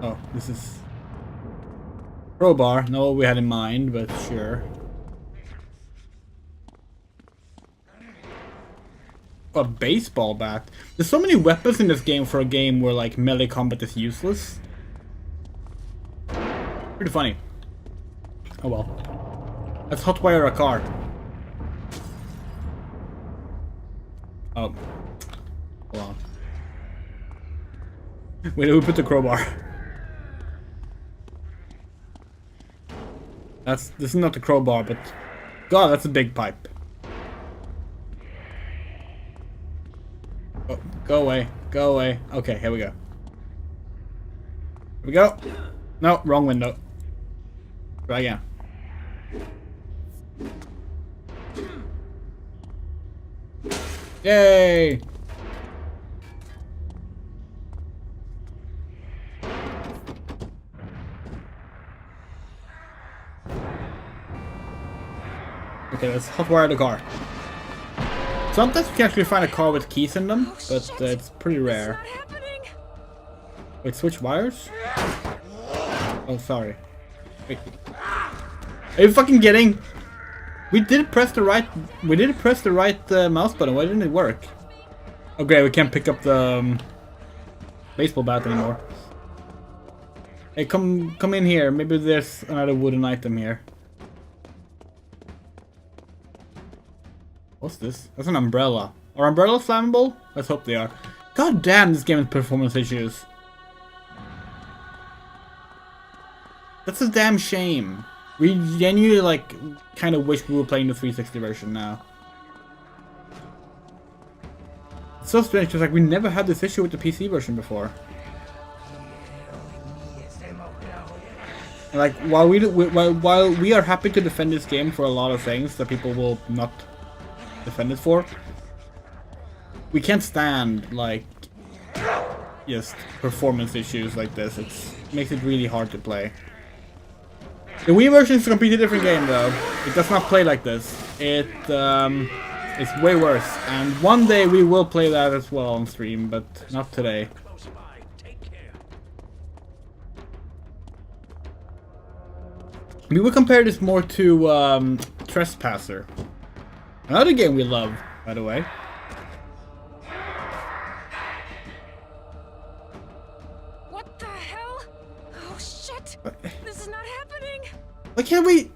Oh, this is... crowbar. Not what we had in mind, but sure. A baseball bat. There's so many weapons in this game for a game where like melee combat is useless. Pretty funny. Oh well. Let's hotwire a car. Oh. Hold on. Where did we put the crowbar? This is not the crowbar, but God, that's a big pipe. Oh, go away. Go away. Okay, here we go. Here we go. No, wrong window. Try again. Yay! Okay, let's hotwire the car. Sometimes you can actually find a car with keys in them, but it's pretty rare. It's not happening! Wait, switch wires? Oh, sorry. Wait. Are you fucking kidding? We did press the right mouse button. Why didn't it work? Oh great, we can't pick up the baseball bat anymore. Hey, come in here. Maybe there's another wooden item here. What's this? That's an umbrella. Are umbrellas flammable? Let's hope they are. God damn, this game has performance issues. That's a damn shame. We genuinely, like, kind of wish we were playing the 360 version now. so strange because like we never had this issue with the PC version before. And, like while we are happy to defend this game for a lot of things that people will not defend it for, we can't stand like just performance issues like this. It makes it really hard to play. The Wii version is a completely different game though. It does not play like this. It's way worse. And one day we will play that as well on stream, but not today. We will compare this more to Trespasser. Another game we love, by the way. What the hell? Oh shit! This is not happening! Why can't we?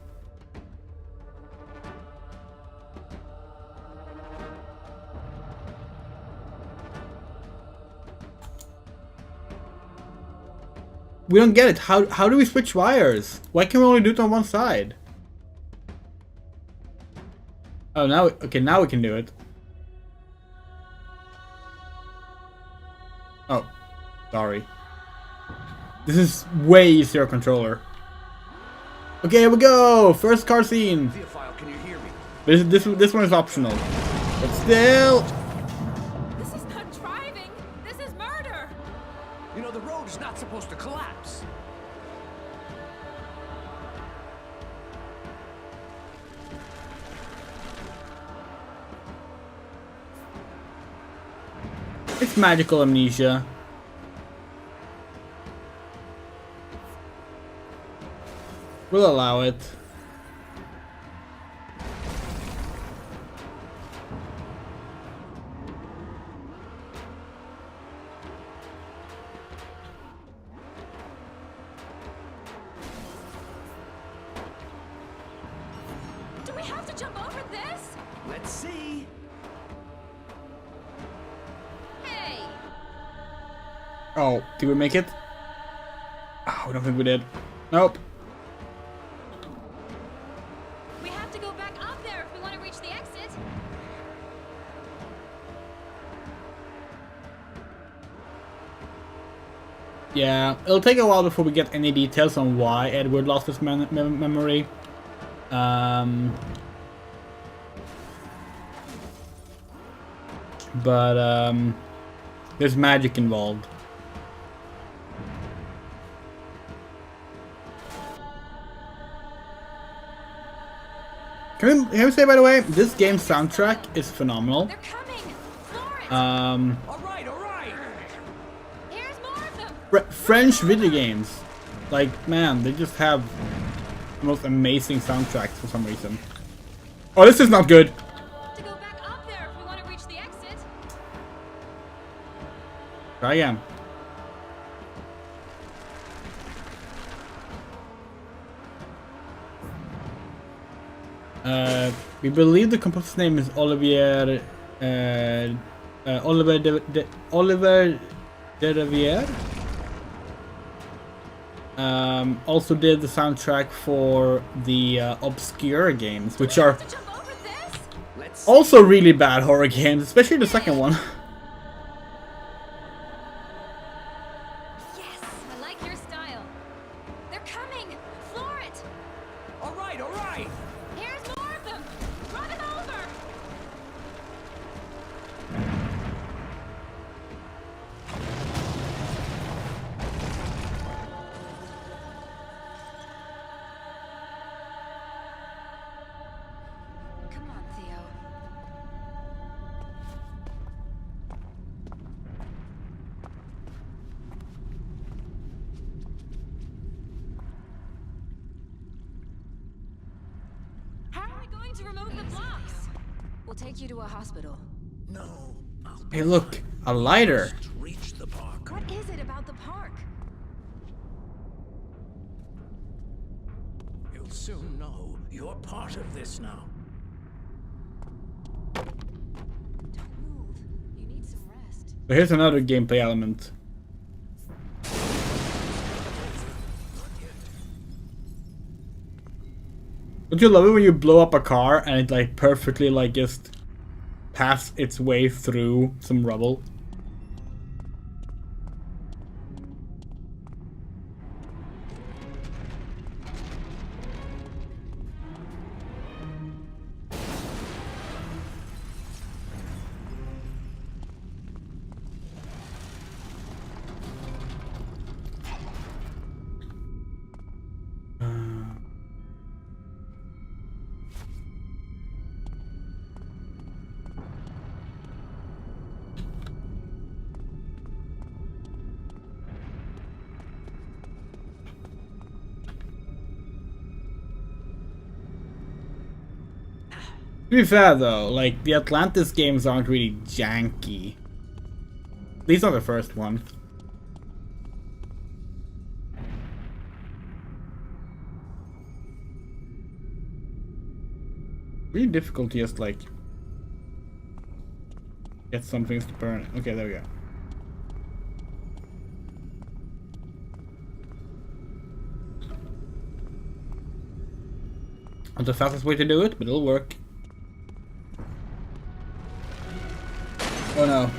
We don't get it. How do we switch wires? Why can we only do it on one side? Oh, now okay, now we can do it. Oh, sorry. This is way easier controller. Okay, here we go. First car scene. Can you hear me? This one is optional, but still. This is not driving. This is murder. You know, the road is not supposed to collapse. It's magical amnesia. We'll allow it. Do we have to jump over this? Let's see. Hey! Oh, did we make it? Oh, I don't think we did. Nope. We have to go back up there if we want to reach the exit. Yeah, it'll take a while before we get any details on why Edward lost his memory. But there's magic involved. Can we say, by the way, this game's soundtrack is phenomenal. They're coming! Florence! All right, all right. Here's more of them! French video games, like, man, they just have the most amazing soundtracks for some reason. Oh, this is not good. To go back up there if we want to reach the exit. Try again. We believe the composer's name is Olivier Oliver de Rivière. Also did the soundtrack for the Obscure games, which are also really bad horror games, especially the second one. Yes, I like your style. They're coming! Floor it! All right, all right. Here's more of them! Run it over! Come on, Theo. How are we going to remove the blocks? We'll take you to a hospital. No. Hey, look, a lighter. Reach the park. What is it about the park? You'll soon know. You're part of this now. Don't move. You need some rest. So here's another gameplay element. Don't you love it when you blow up a car and it like perfectly like just pass its way through some rubble. To be fair though, like, the Atlantis games aren't really janky. At least not the first one. Really difficult to just, like, get some things to burn. Okay, there we go. Not the fastest way to do it, but it'll work. Oh no.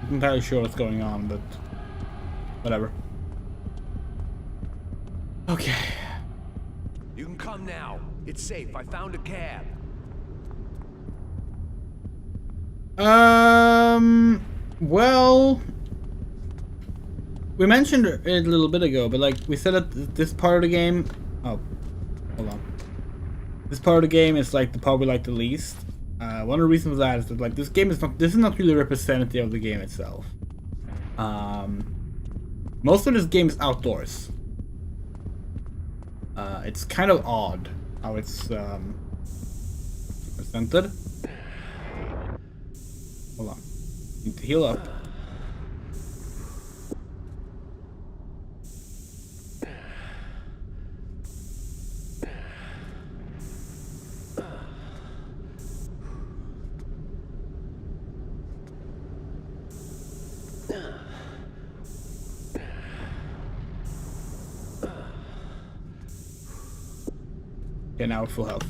I'm not entirely sure what's going on, but whatever. Okay. You can come now. It's safe. I found a cab. Well, we mentioned it a little bit ago, but like we said that this part of the game, oh, hold on. This part of the game is like the part we like the least. One of the reasons for that is that like this is not really representative of the game itself. Most of this game is outdoors. It's kind of odd how it's presented. Hold on. Need to heal up. Okay, now we're full health.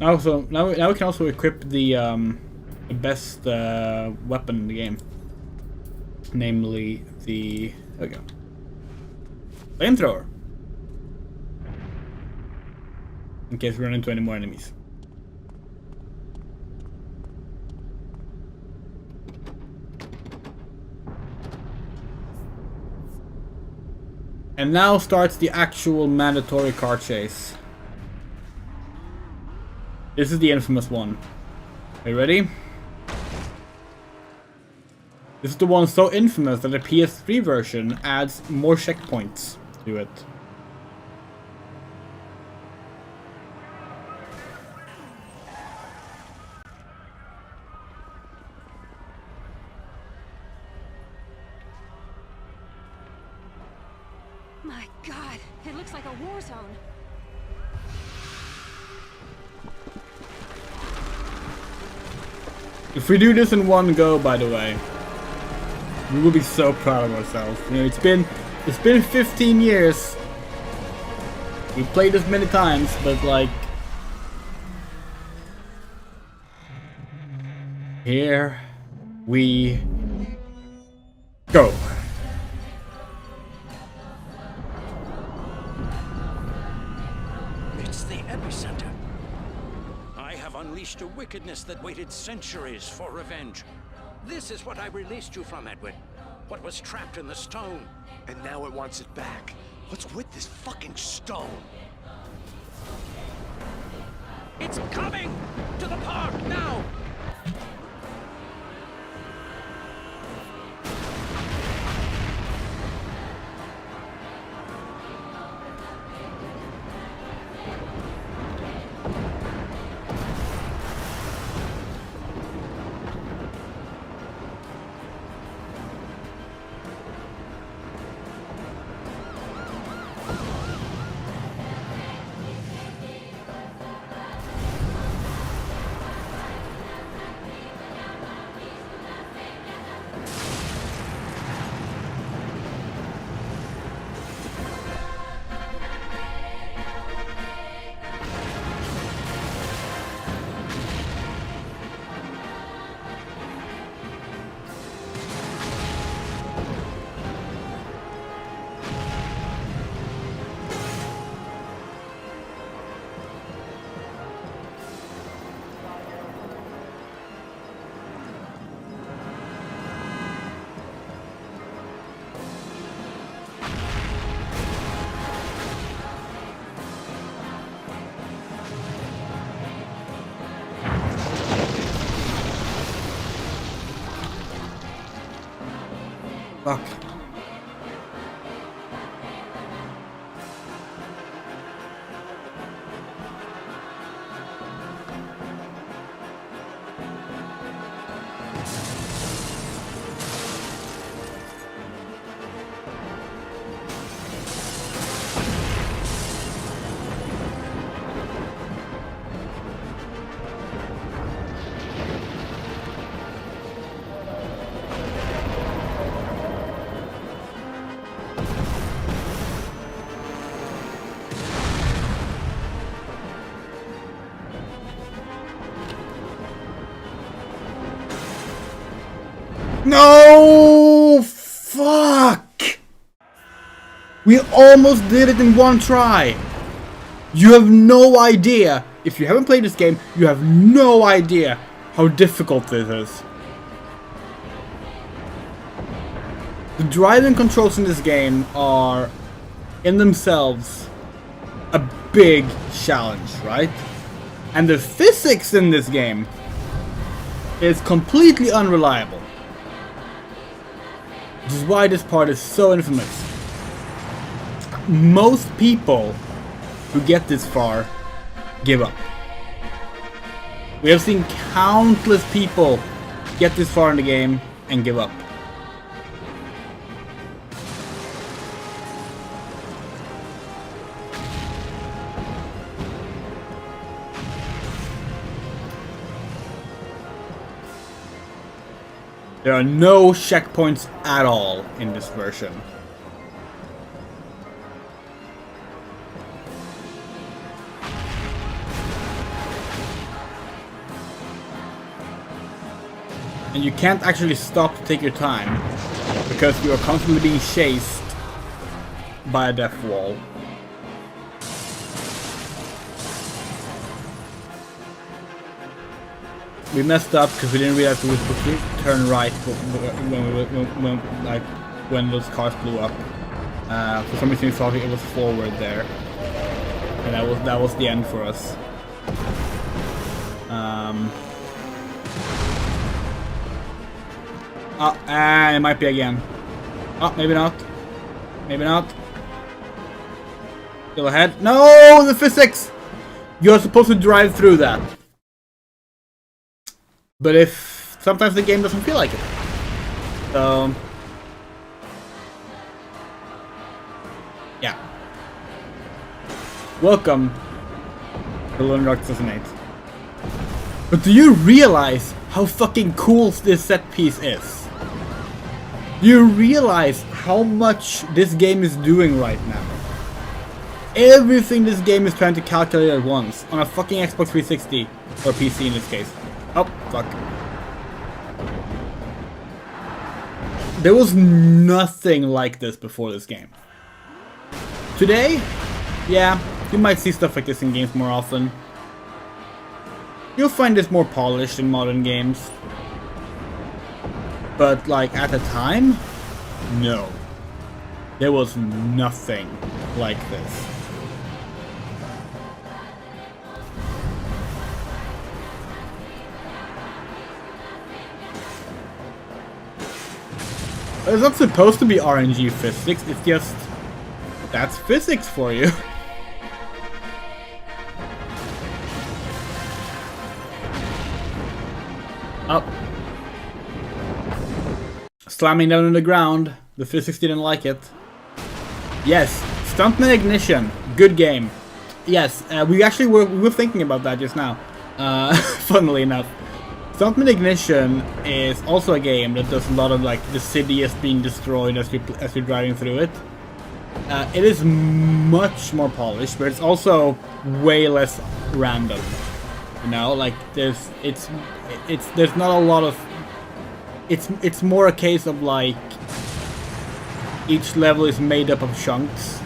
Now we can also equip the best weapon in the game, namely the there we go, flamethrower. In case we run into any more enemies. And now starts the actual mandatory car chase. This is the infamous one. Are you ready? This is the one so infamous that the PS3 version adds more checkpoints to it. My God, it looks like a war zone. If we do this in one go, by the way, we will be so proud of ourselves. You know, it's been 15 years. We've played this many times, but like, here we go. It's the epicenter. I have unleashed a wickedness that waited centuries for revenge. This is what I released you from, Edward. What was trapped in the stone. And now it wants it back. What's with this fucking stone? It's coming! To the park, now! Fuck. No! Fuck! We almost did it in one try! You have no idea, if you haven't played this game, you have no idea how difficult this is. The driving controls in this game are, in themselves, a big challenge, right? And the physics in this game is completely unreliable. Which is why this part is so infamous. Most people who get this far give up. We have seen countless people get this far in the game and give up. There are no checkpoints at all in this version. And you can't actually stop to take your time because you are constantly being chased by a death wall. We messed up because we didn't realize we were supposed to turn right when those cars blew up. For some reason we thought it was forward there, and that was the end for us. And it might be again. Oh, maybe not. Maybe not. Still ahead. No, the physics. You're supposed to drive through that. But if sometimes the game doesn't feel like it. So yeah. Welcome to Lone Rock 2008. But do you realize how fucking cool this set piece is? Do you realize how much this game is doing right now? Everything this game is trying to calculate at once on a fucking Xbox 360 or PC in this case. Oh, fuck. There was nothing like this before this game. Today, yeah, you might see stuff like this in games more often. You'll find this more polished in modern games. But, like, at the time, no. There was nothing like this. It's not supposed to be RNG physics, it's just... that's physics for you. Up. Slamming down on the ground. The physics didn't like it. Yes, Stuntman Ignition. Good game. Yes, we were thinking about that just now. Funnily enough. Stuntman Ignition is also a game that does a lot of like the city is being destroyed as you're driving through it. It is much more polished, but it's also way less random. You know, like there's not a lot of. It's more a case of like each level is made up of chunks,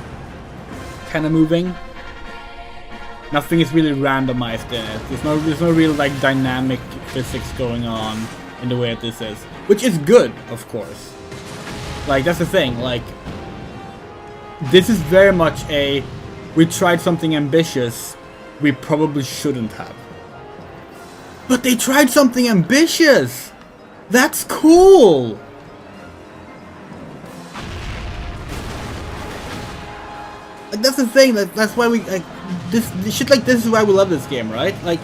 kind of moving. Nothing is really randomized in it. There's no real like dynamic physics going on in the way that this is, which is good, of course. Like that's the thing. Like this is very much a we tried something ambitious we probably shouldn't have. But they tried something ambitious. That's cool. that's the thing. That's why we like this shit like this is why we love this game, right? Like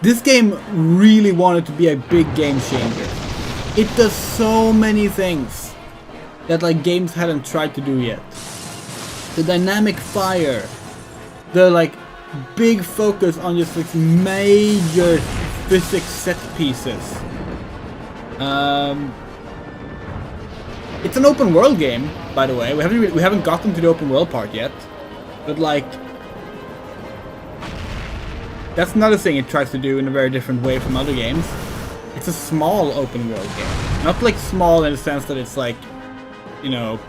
this game really wanted to be a big game changer. It does so many things that like games hadn't tried to do yet. The dynamic fire, the like big focus on just like major physics set pieces. It's an open world game, by the way. We haven't gotten to the open world part yet, but like that's another thing it tries to do in a very different way from other games. It's a small open world game, not like small in the sense that it's like, you know,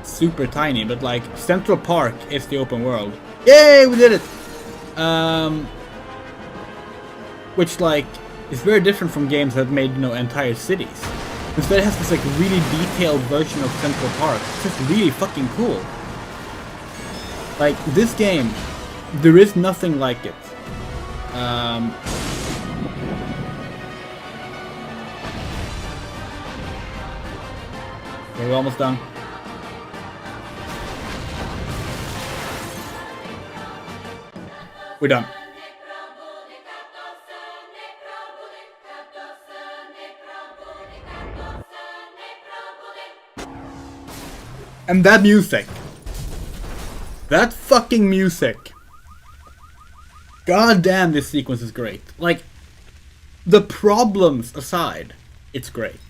super tiny, but like Central Park is the open world. Yay, we did it! Which like is very different from games that made, you know, entire cities. Instead it has this like really detailed version of Central Park. It's just really fucking cool. Like this game, there is nothing like it. We're almost done. We're done. And that music. That fucking music. God damn, this sequence is great. Like, the problems aside, it's great.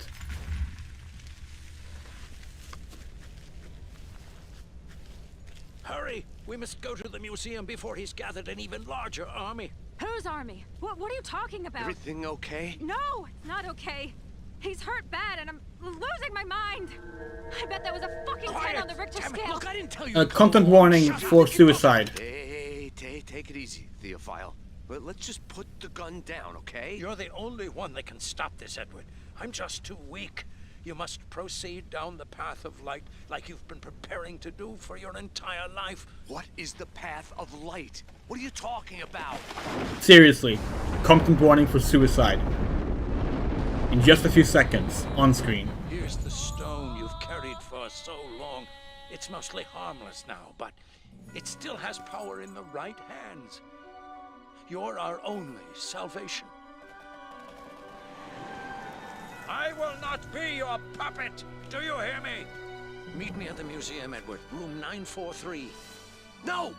Hurry! We must go to the museum before he's gathered an even larger army. Whose army? What are you talking about? Everything okay? No, it's not okay. He's hurt bad and I'm losing my mind. I bet that was a fucking 10 on the Richter Damn it. scale. Look, I didn't tell you. Content warning for suicide. Hey, take it easy, Theophile. But let's just put the gun down, okay? You're the only one that can stop this, Edward. I'm just too weak. You must proceed down the path of light like you've been preparing to do for your entire life. What is the path of light? What are you talking about? Seriously, content warning for suicide. In just a few seconds, on screen. Here's the stone you've carried for so long. It's mostly harmless now, but it still has power in the right hands. You're our only salvation. I will not be your puppet! Do you hear me? Meet me at the museum, Edward. Room 943. No!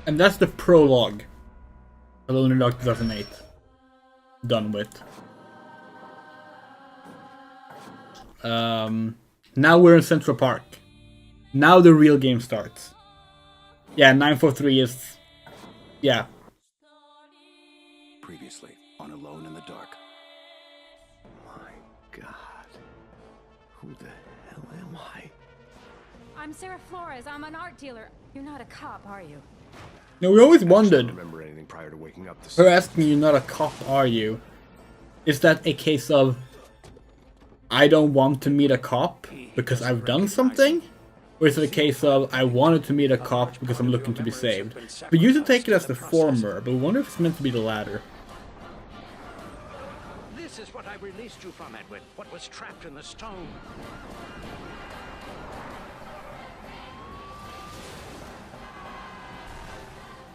And that's the prologue. Alone in the Dark 2008. Done with. Now we're in Central Park. Now the real game starts. Yeah, 943 is... Yeah. Previously on Alone in the Dark. My God. Who the hell am I? I'm Sarah Flores. I'm an art dealer. You're not a cop, are you? Now we always I wondered, don't remember anything prior to waking up this her asking you not a cop, are you? Is that a case of I don't want to meet a cop because I've done something? Or is it a case of I wanted to meet a cop because I'm looking to be saved? We usually take it as the former, but we wonder if it's meant to be the latter. This is what I released you from, Edward. What was trapped in the stone.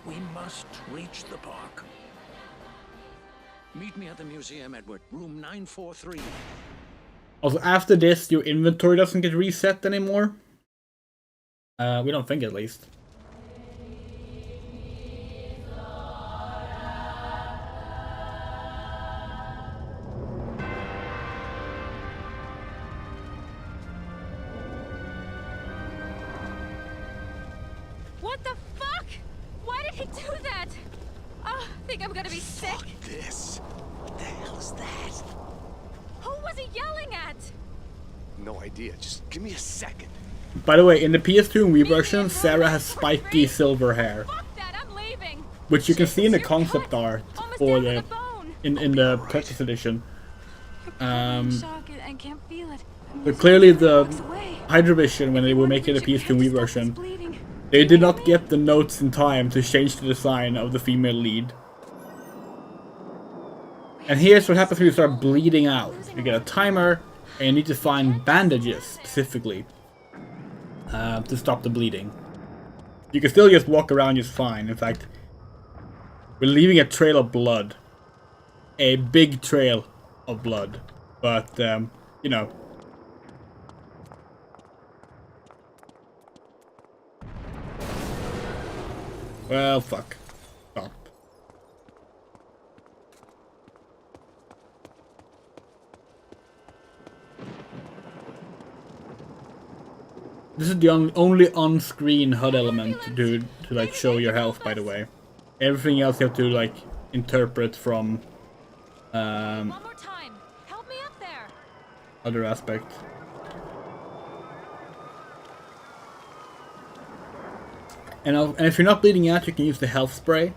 We must reach the park. Meet me at the museum, Edward. Room 943. Also, after this, your inventory doesn't get reset anymore. We don't think, at least. What the fuck? Why did he do that? Oh, I think I'm gonna be sick. Fuck this. What the hell is that? Who was he yelling at? No idea. Just give me a second. By the way, in the PS2 and Wii version, Sarah has spiky silver hair, Fuck that, I'm leaving. which you can see in the You're concept cut. art Almost for down to the bone. in the purchase edition. I'm in shock and can't feel it. But clearly the Walks away. Hydrovision, when they were making the PS2 version, they did not get the notes in time to change the design of the female lead. And here's what happens when you start bleeding out. You get a timer, and you need to find bandages, specifically, to stop the bleeding. You can still just walk around just fine. In fact, we're leaving a trail of blood. A big trail of blood. But, you know. Well, fuck. Stop. This is the only on-screen HUD element to like show your health, by the way. Everything else you have to like interpret from One more time. Help me up there. other aspects. And if you're not bleeding out, you can use the health spray,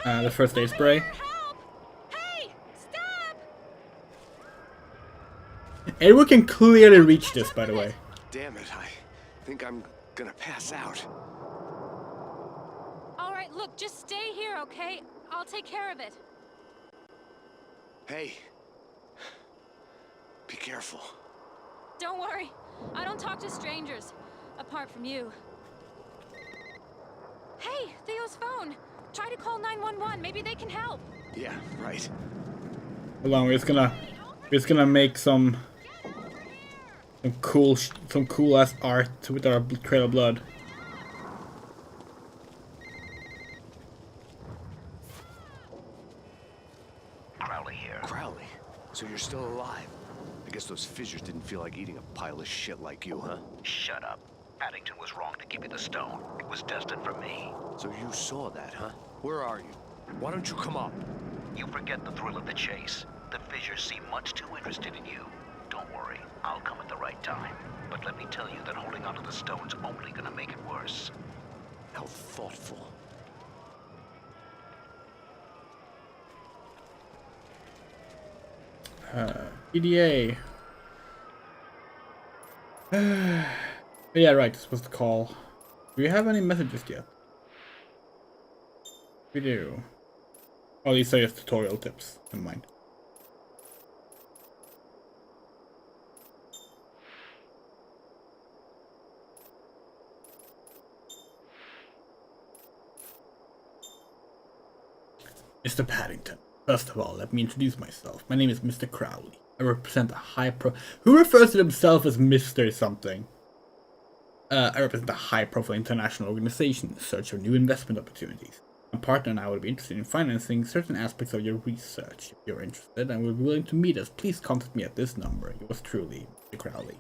the first aid spray. Help! Hey! Stop! Edward can clearly reach this, by the way. Damn it, I think I'm gonna pass out. All right, look, just stay here, okay? I'll take care of it. Hey. Be careful. Don't worry. I don't talk to strangers, apart from you. Hey, Theo's phone. Try to call 911. Maybe they can help. Yeah, right. Hold on, we're just gonna make some cool ass art with our trail of blood. Crowley here. Crowley? So you're still alive? I guess those fissures didn't feel like eating a pile of shit like you, huh? Shut up. Paddington was wrong to give you the stone. It was destined for me. So you saw that, huh? Where are you? Why don't you come up? You forget the thrill of the chase. The fissures seem much too interested in you. Don't worry, I'll come at the right time. But let me tell you that holding onto the stone's only gonna make it worse. How thoughtful. PDA. Yeah, right, it's supposed to call. Do we have any messages yet? We do. Oh, these are just tutorial tips. Never mind. Mr. Paddington. First of all, let me introduce myself. My name is Mr. Crowley. I represent a who refers to himself as Mr. something? I represent a high-profile international organization in search of new investment opportunities. My partner and I would be interested in financing certain aspects of your research. If you're interested and would be willing to meet us, please contact me at this number. Yours truly, Mr. Crowley.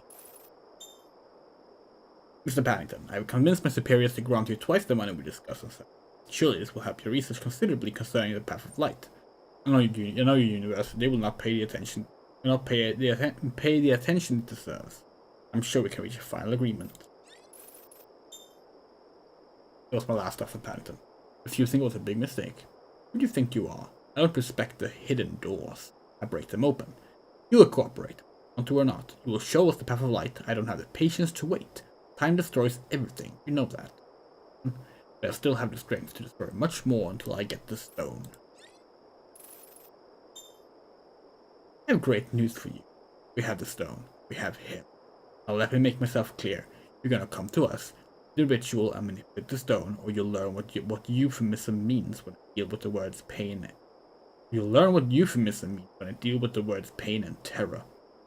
Mr. Paddington, I have convinced my superiors to grant you twice the money we discussed on Saturday. Surely this will help your research considerably concerning the path of light. I know your universe. They will not pay the attention. Will not pay the attention it deserves. I'm sure we can reach a final agreement. That was my last offer, Paddington. Refusing was a big mistake. Who do you think you are? I don't respect the hidden doors. I break them open. You will cooperate. Want to or not. You will show us the path of light. I don't have the patience to wait. Time destroys everything. You know that. But I still have the strength to destroy much more until I get the stone. I have great news for you. We have the stone. We have him. Now let me make myself clear. You're gonna come to us, do the ritual and manipulate the stone, or you'll learn what euphemism means when I deal with the words pain. You'll learn what euphemism means when I deal with the words pain and terror.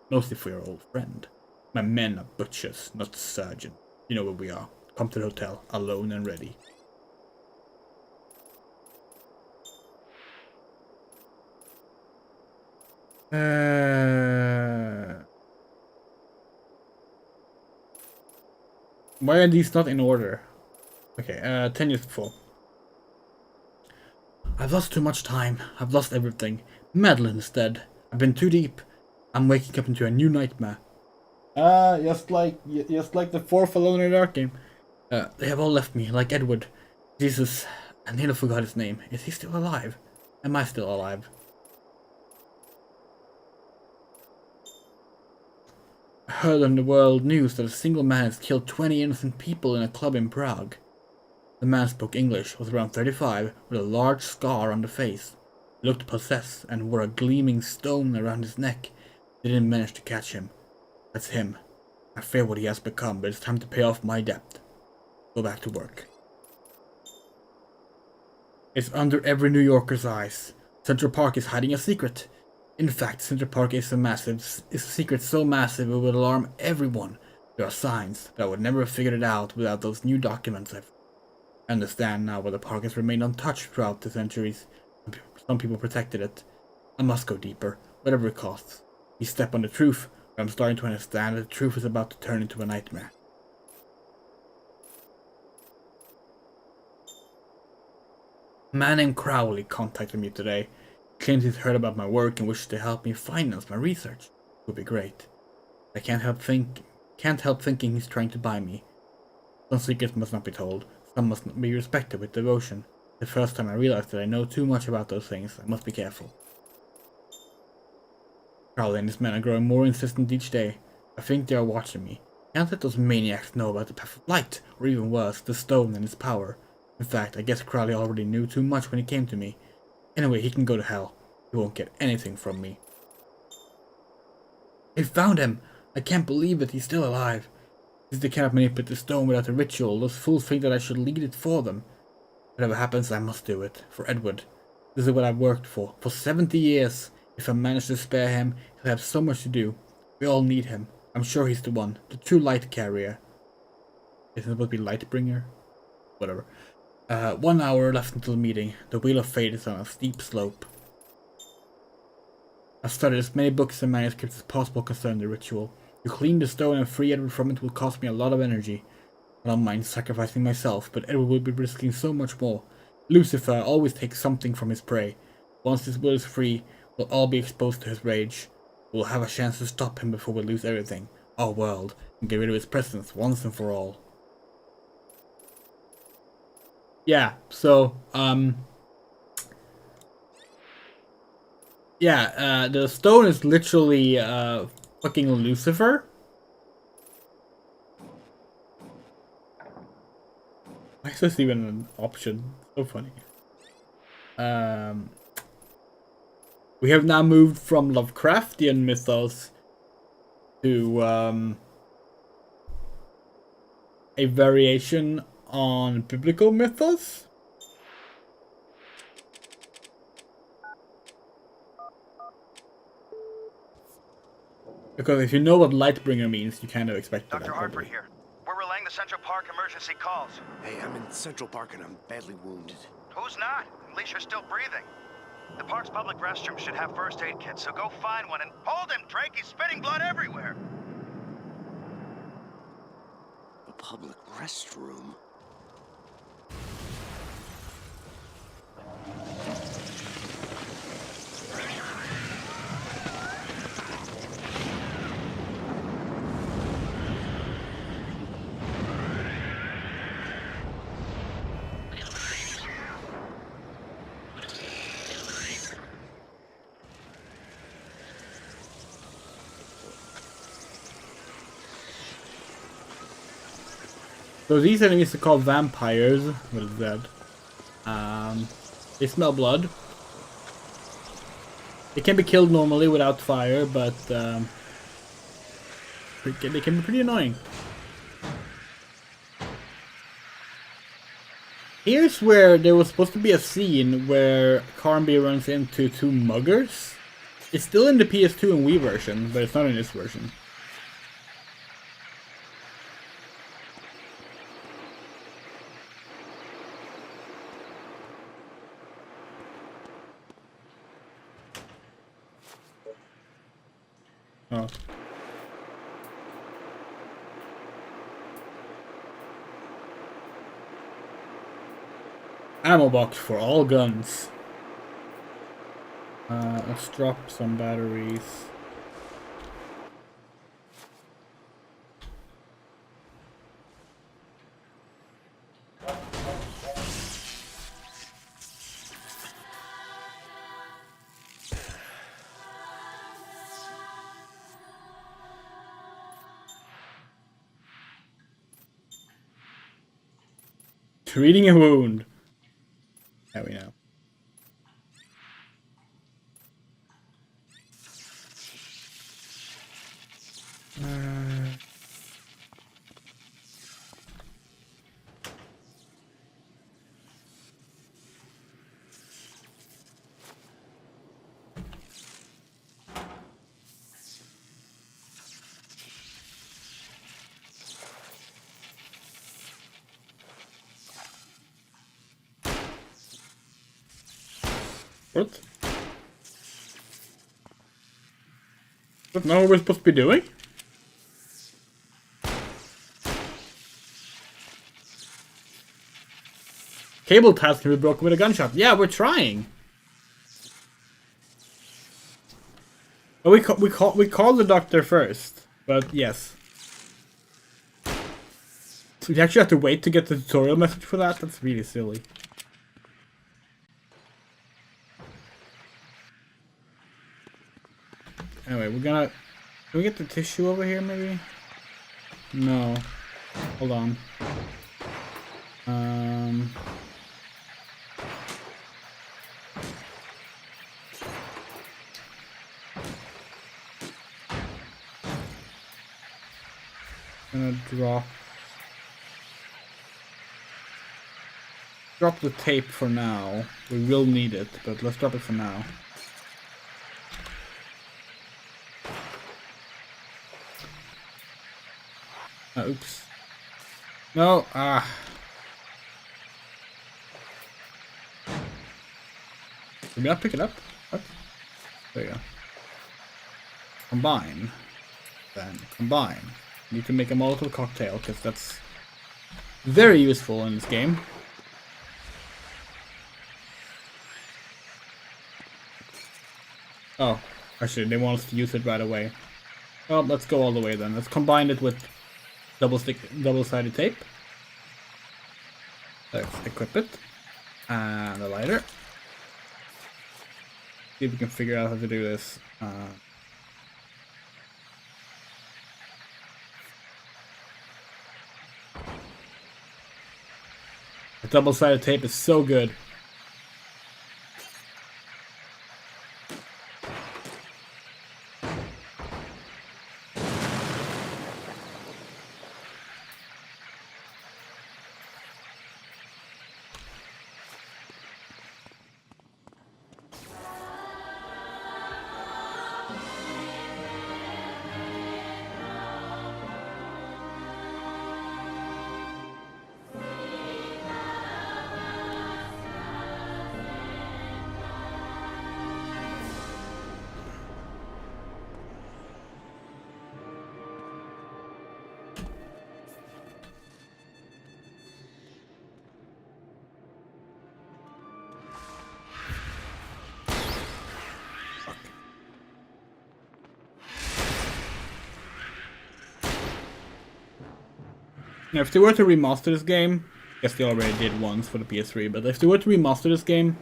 Mostly for your old friend. My men are butchers, not surgeons. You know where we are. Come to the hotel, alone and ready. Why are these not in order? Okay, 10 years before. I've lost too much time. I've lost everything. Madeline is dead. I've been too deep. I'm waking up into a new nightmare. Just like the fourth Alone in the Dark game. They have all left me, like Edward. Jesus, I nearly forgot his name. Is he still alive? Am I still alive? I heard on the world news that a single man has killed 20 innocent people in a club in Prague. The man spoke English, was around 35, with a large scar on the face. He looked possessed and wore a gleaming stone around his neck. They didn't manage to catch him. That's him. I fear what he has become, but it's time to pay off my debt. Go back to work. It's under every New Yorker's eyes. Central Park is hiding a secret. In fact, Central Park is a secret so massive it would alarm everyone. There are signs, but I would never have figured it out without those new documents I understand now why the park has remained untouched throughout the centuries. Some people protected it. I must go deeper, whatever it costs. We step on the truth, but I'm starting to understand that the truth is about to turn into a nightmare. A man named Crowley contacted me today. He claims he's heard about my work and wishes to help me finance my research. It would be great. I can't help thinking he's trying to buy me. Some secrets must not be told. Some must be respected with devotion. The first time I realized that I know too much about those things, I must be careful. Crowley and his men are growing more insistent each day. I think they are watching me. Can't let those maniacs know about the path of light, or even worse, the stone and its power. In fact, I guess Crowley already knew too much when he came to me. Anyway, he can go to hell. He won't get anything from me. They found him! I can't believe it, he's still alive. Since they cannot manipulate the stone without a ritual, those fools think that I should lead it for them. Whatever happens, I must do it. For Edward. This is what I've worked for 70 years. If I manage to spare him, he'll have so much to do. We all need him. I'm sure he's the one. The true light carrier. Isn't it supposed to be Lightbringer? Whatever. 1 hour left until the meeting. The Wheel of Fate is on a steep slope. I've studied as many books and manuscripts as possible concerning the ritual. To clean the stone and free Edward from it will cost me a lot of energy. I don't mind sacrificing myself, but Edward will be risking so much more. Lucifer always takes something from his prey. Once his will is free, we'll all be exposed to his rage. We'll have a chance to stop him before we lose everything, our world, and get rid of his presence once and for all. Yeah, so, the stone is literally, fucking Lucifer. Why is this even an option? So funny. We have now moved from Lovecraftian mythos to a variation on biblical mythos. Because if you know what Lightbringer means, you kind of expect that. Dr. Hartford here. We're relaying the Central Park emergency calls. Hey, I'm in Central Park and I'm badly wounded. Who's not? At least you're still breathing. The park's public restroom should have first aid kits, so go find one and hold him, Drake. He's spitting blood everywhere. A public restroom? So these enemies are called vampires. What is that? They smell blood. They can be killed normally without fire, but they can be pretty annoying. Here's where there was supposed to be a scene where Carnby runs into two muggers. It's still in the PS2 and Wii version, but it's not in this version. Oh. Ammo box for all guns. Let's drop some batteries. Treating a wound. There we know. What? That's not what we're supposed to be doing? Cable ties can be broken with a gunshot. Yeah, we're trying. But we called the doctor first. But yes. So we actually have to wait to get the tutorial message for that? That's really silly. Anyway, we're gonna... Can we get the tissue over here, maybe? No. Hold on. Gonna drop the tape for now. We will need it, but let's drop it for now. Oops. No, Did we not pick it up? What? There you go. Combine. Then combine. You can make a Molotov cocktail, because that's very useful in this game. Oh, actually, they want us to use it right away. Well, let's go all the way then. Let's combine it with double-sided tape. Let's equip it. And a lighter. See if we can figure out how to do this. The double-sided tape is so good. Now, if they were to remaster this game, I guess they already did once for the PS3, but if they were to remaster this game,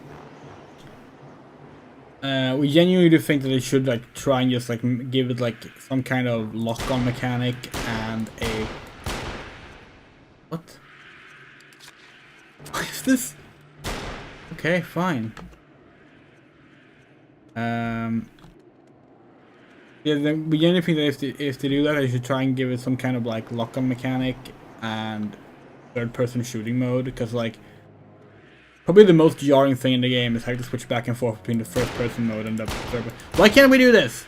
we genuinely do think that they should like try and just like give it like some kind of lock-on mechanic and a... What? What is this? Okay, fine. Yeah, we genuinely think that if they do that, they should try and give it some kind of like lock-on mechanic and third-person shooting mode, because like probably the most jarring thing in the game is having to switch back and forth between the first-person mode and the third. Why can't we do this?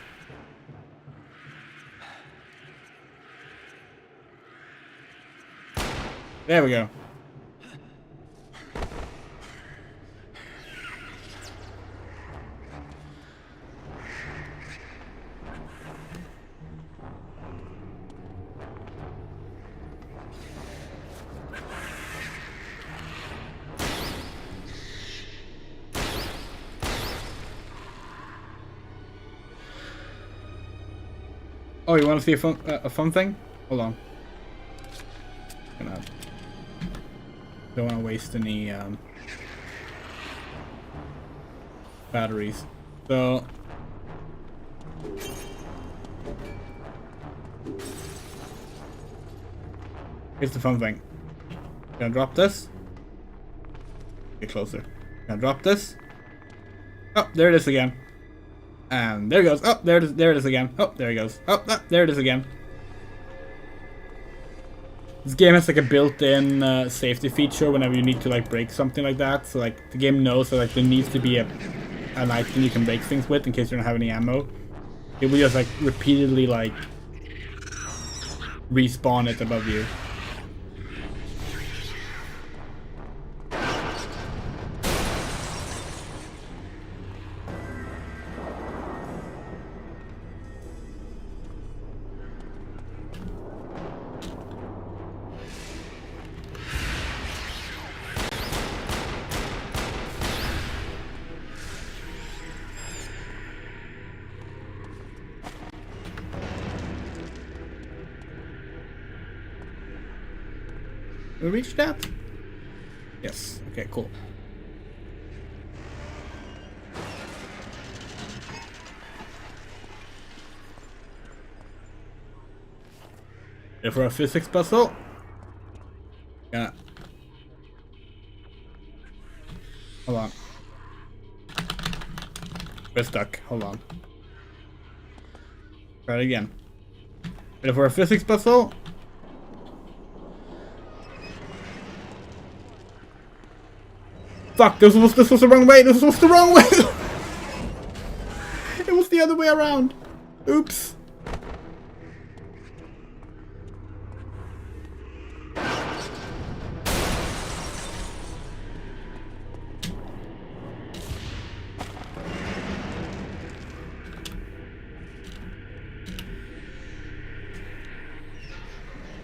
There we go. Oh, you want to see a fun thing? Hold on. Don't want to waste any batteries. So here's the fun thing. Gonna drop this. Get closer. Now drop this. Oh, there it is again. And there it goes. Oh, there it is again. Oh, there it goes. Oh, there it is again. This game has like a built-in safety feature whenever you need to like break something like that. So like the game knows that like there needs to be an item you can break things with in case you don't have any ammo. It will just like repeatedly like respawn it above you. We reached that? Yes. Okay, cool. Ready for a physics puzzle? Yeah. Hold on. We're stuck. Hold on. Try it again. Ready for a physics puzzle? Fuck, this was the wrong way! This was the wrong way! It was the other way around! Oops.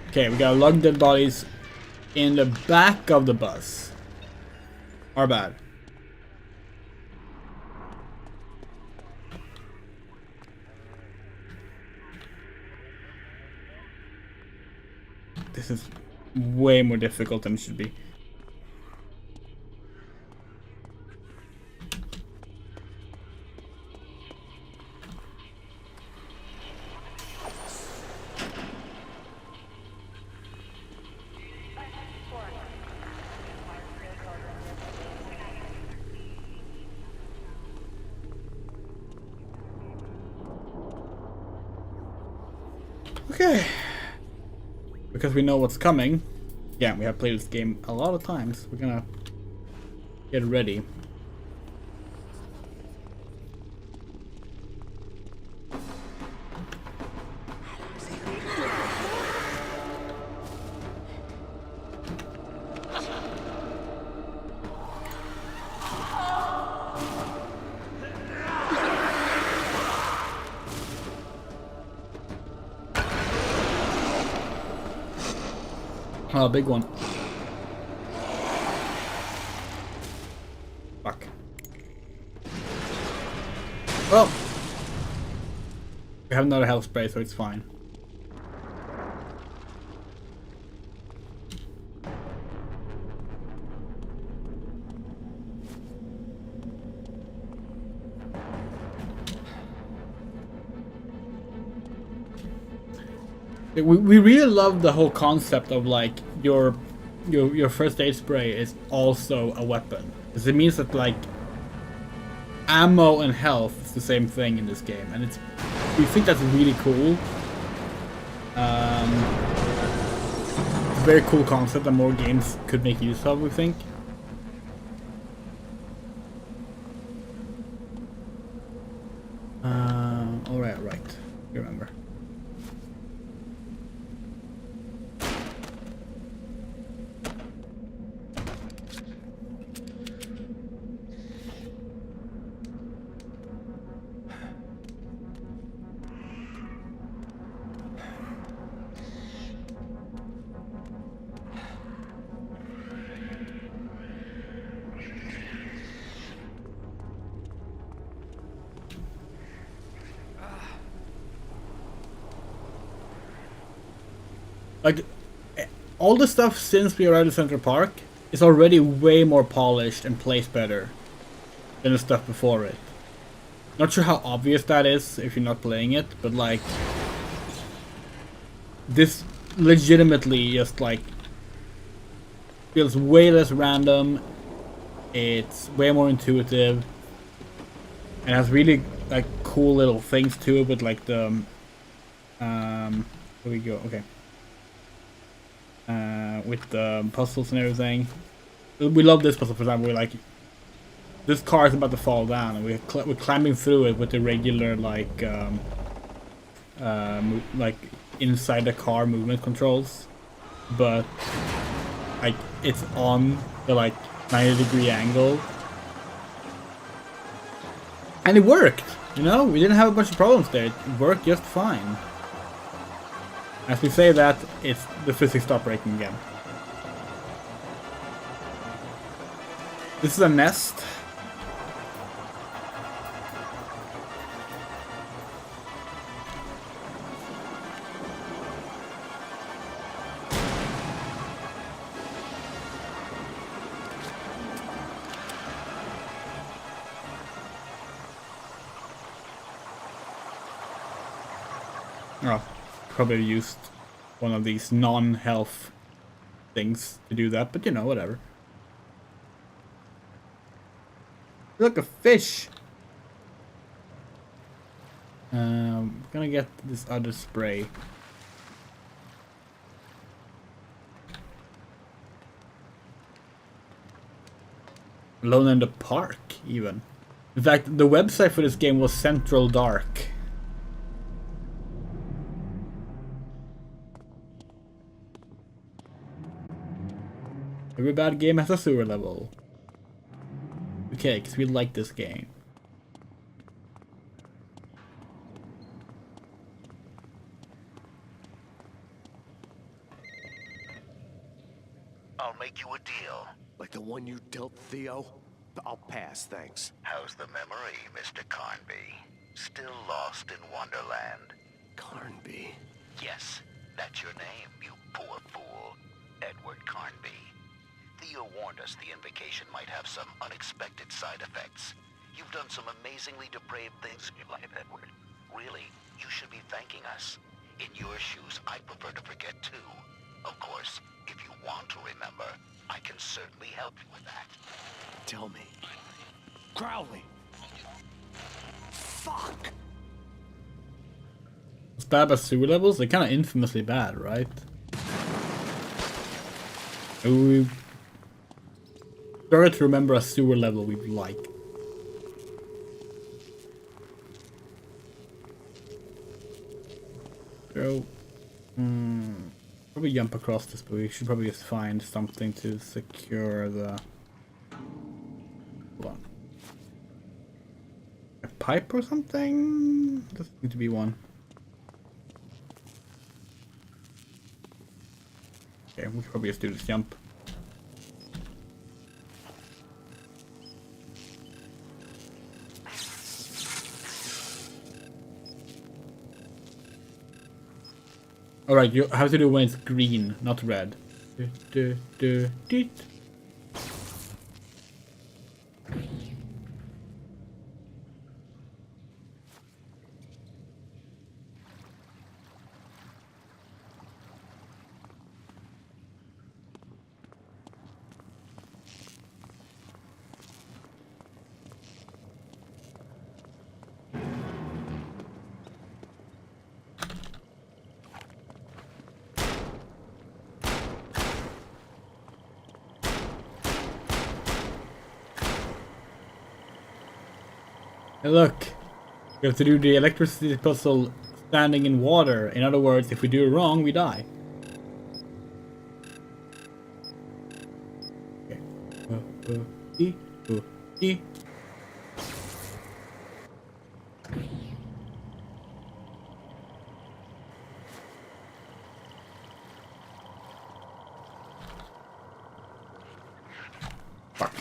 Okay, we got a lot of dead bodies in the back of the bus. Our bad. This is way more difficult than it should be. Okay. Because we know what's coming. Yeah, we have played this game a lot of times. We're gonna get ready. Oh, big one. Fuck. Well, we have another health spray, so it's fine. We really love the whole concept of like your first aid spray is also a weapon, because it means that like ammo and health is the same thing in this game, and we think that's really cool. It's a very cool concept that more games could make use of, we think. Alright, right. Remember. Like, all the stuff since we arrived at Central Park is already way more polished and placed better than the stuff before it. Not sure how obvious that is if you're not playing it, but like, this legitimately just like feels way less random. It's way more intuitive. It has really like cool little things to it with like the here we go. Okay. With the puzzles and everything. We love this puzzle, for example. We're like, this car is about to fall down, and we're climbing through it with the regular like inside the car movement controls, but like it's on the like 90-degree angle, and it worked. You know, we didn't have a bunch of problems there. It worked just fine. As we say that, it's the physics stop breaking again. This is a nest. Oh, probably used one of these non-health things to do that, but you know, whatever. Look, a fish! Gonna get this other spray. Alone in the park, even. In fact, the website for this game was Central Dark. Every bad game has a sewer level. Okay, because we like this game. I'll make you a deal. Like the one you dealt Theo? I'll pass, thanks. How's the memory, Mr. Carnby? Still lost in Wonderland? Carnby. Yes, that's your name, you poor fool. Edward Carnby. Theo warned us the invocation might have some unexpected side effects. You've done some amazingly depraved things in your life, Edward. Really, you should be thanking us. In your shoes, I'd prefer to forget too. Of course, if you want to remember, I can certainly help you with that. Tell me. Crowley! Fuck! As bad as sewer levels? They're kind of infamously bad, right? We started to remember a sewer level we like. So, probably jump across this, but we should probably just find something to secure the... Hold on. A pipe or something? Doesn't need to be one. Okay, we should probably just do this jump. Alright, you have to do it when it's green, not red. Hey, look, we have to do the electricity puzzle standing in water. In other words, if we do it wrong, we die. Okay. Fuck.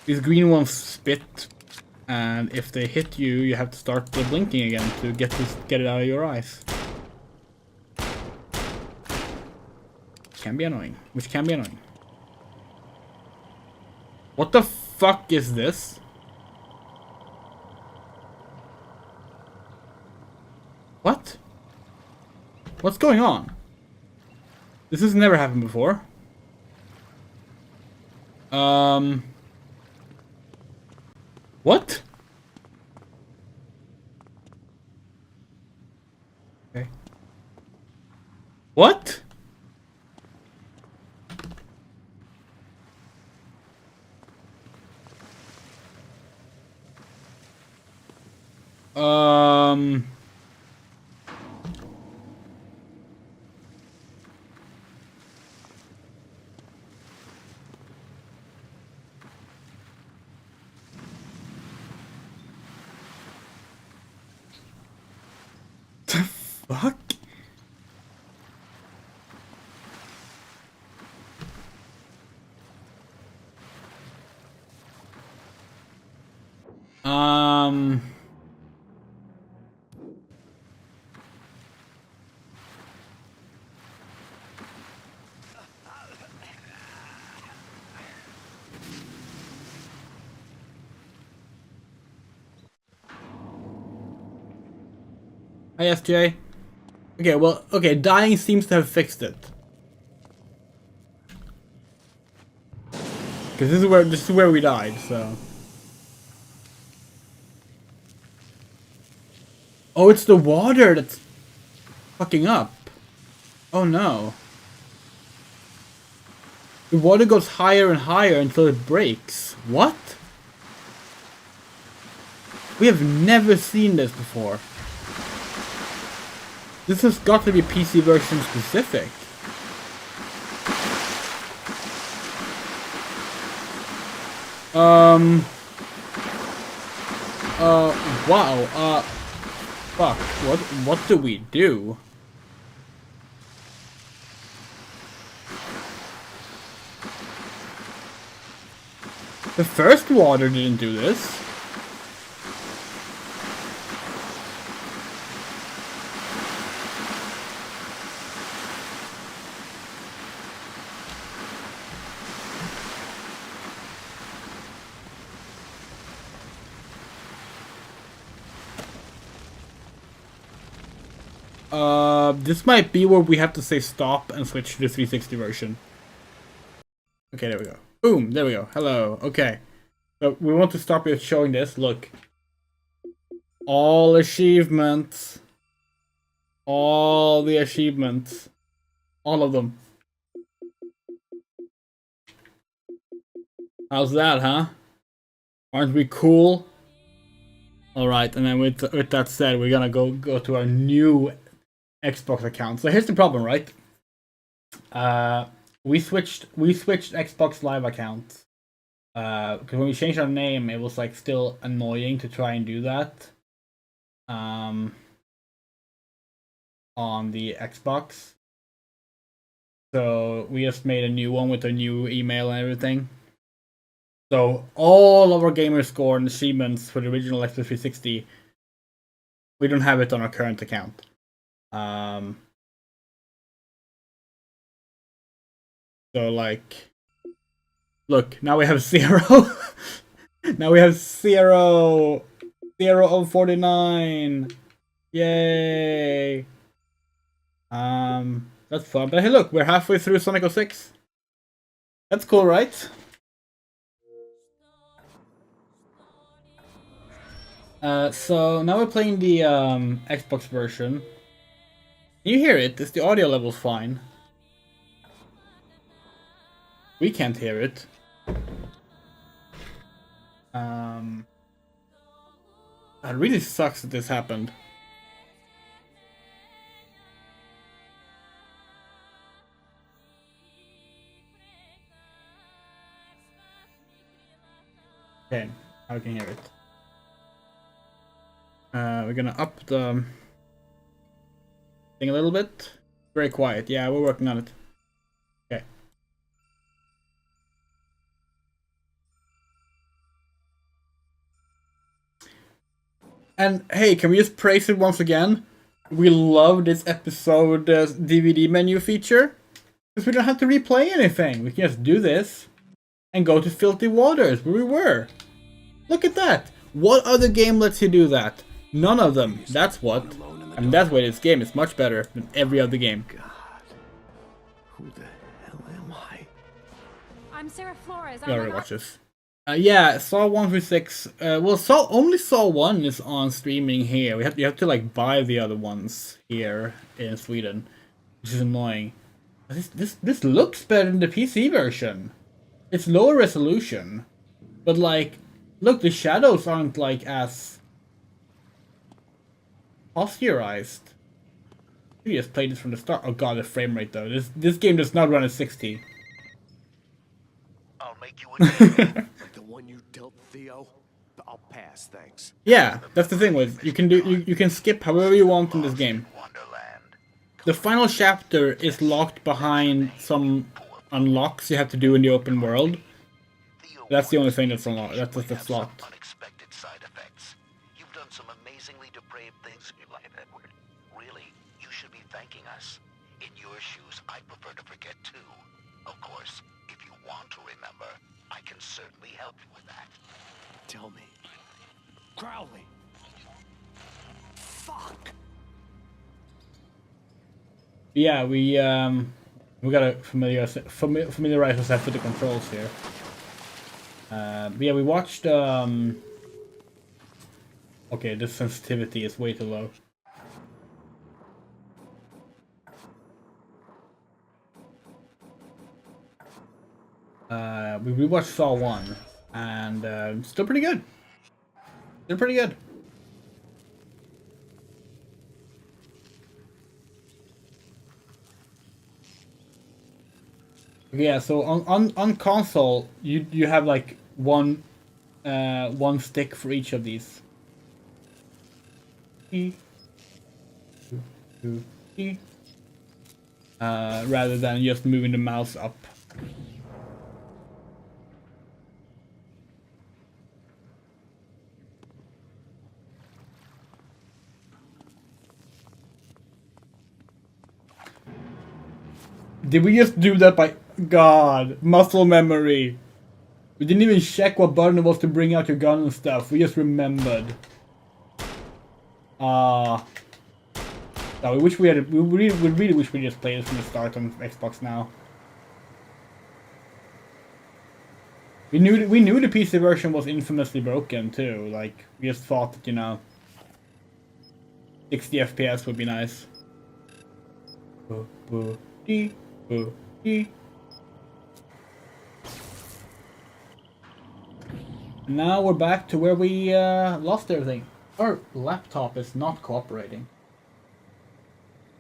These green ones spit. And if they hit you, you have to start blinking again to get it out of your eyes. Can be annoying. Which can be annoying. What the fuck is this? What? What's going on? This has never happened before. What? Okay. What? The fuck? Um. Hi, SJ. Okay, well, okay, dying seems to have fixed it. Because this is where we died, so. Oh, it's the water that's fucking up. Oh no. The water goes higher and higher until it breaks. What? We have never seen this before. This has got to be PC version specific. Wow. Fuck. What do we do? The first water didn't do this. This might be where we have to say stop and switch to the 360 version. Okay, there we go. Boom, there we go. Hello. Okay. So we want to stop with showing this. Look. All achievements. All the achievements. All of them. How's that, huh? Aren't we cool? Alright, and then with that said, we're gonna go to our new Xbox account. So here's the problem, right? We switched Xbox Live accounts. Because when we changed our name, it was like still annoying to try and do that. On the Xbox. So we just made a new one with a new email and everything. So all of our gamer score and achievements for the original Xbox 360, we don't have it on our current account. So like, look, now we have 0. Now we have 0 of 49. Yay! That's fun. But hey, look, we're halfway through Sonic 06. That's cool, right? So now we're playing the Xbox version. Can you hear it? Is the audio levels fine? We can't hear it. It really sucks that this happened. Okay, I can hear it. We're gonna up the thing a little bit. Very quiet. Yeah, we're working on it. Okay. And hey, can we just praise it once again? We love this episode DVD menu feature. Because we don't have to replay anything. We can just do this and go to Filthy Waters, where we were. Look at that. What other game lets you do that? None of them. That's what. And that's why this game is much better than every other game. God. Who the hell am I? I'm Sarah Flores. You already watched this. Yeah, Saw 1 through 6. Well, only Saw 1 is on streaming here. You have to like buy the other ones here in Sweden, which is annoying. This looks better than the PC version. It's lower resolution, but like, look, the shadows aren't like as posterized. You just played this from the start. Oh god, the frame rate though. This game does not run at 60. I'll make you a deal. Like the one you dealt Theo? I'll pass, thanks. Yeah, that's the thing with you can skip however you want in this game. The final chapter is locked behind some unlocks you have to do in the open world. That's the only thing that's unlocked. That's locked. Unexpected side effects. You've done some amazingly depraved things in your life, Edward. Really, you should be thanking us. In your shoes, I prefer to forget too. Of course, if you want to remember, I can certainly help you with that. Tell me. Crowley! Fuck! Yeah, we gotta familiarize ourselves with the controls here. But yeah, we watched. Okay, this sensitivity is way too low. We rewatched Saw 1, and still pretty good. Still pretty good. Yeah, so on console, you have like one stick for each of these. Rather than just moving the mouse up. Did we just do that by God? Muscle memory. We didn't even check what button it was to bring out your gun and stuff. We just remembered. No, we wish we had. We really wish we just played this from the start on Xbox Now. We knew the PC version was infamously broken too. Like we just thought that 60 FPS would be nice. Now we're back to where we lost everything. Our laptop is not cooperating.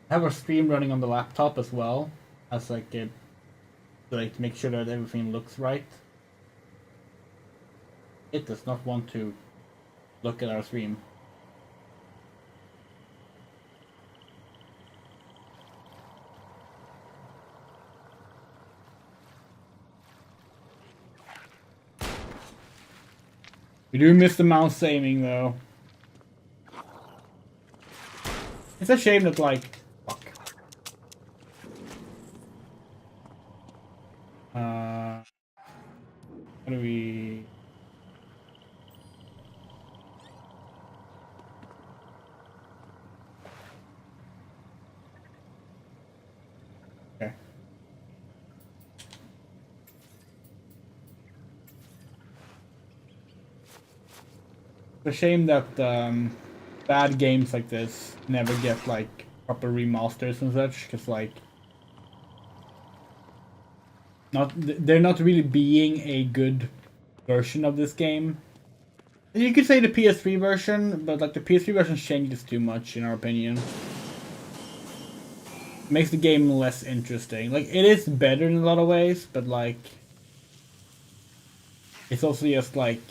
I have our stream running on the laptop as well, as like to make sure that everything looks right. It does not want to look at our stream. We do miss the mouse aiming though. It's a shame that fuck. How do we? Okay. It's a shame that bad games like this never get like proper remasters and such, because they're not really being a good version of this game. You could say the PS3 version, but like the PS3 version changes too much in our opinion. Makes the game less interesting. Like it is better in a lot of ways, but like it's also just like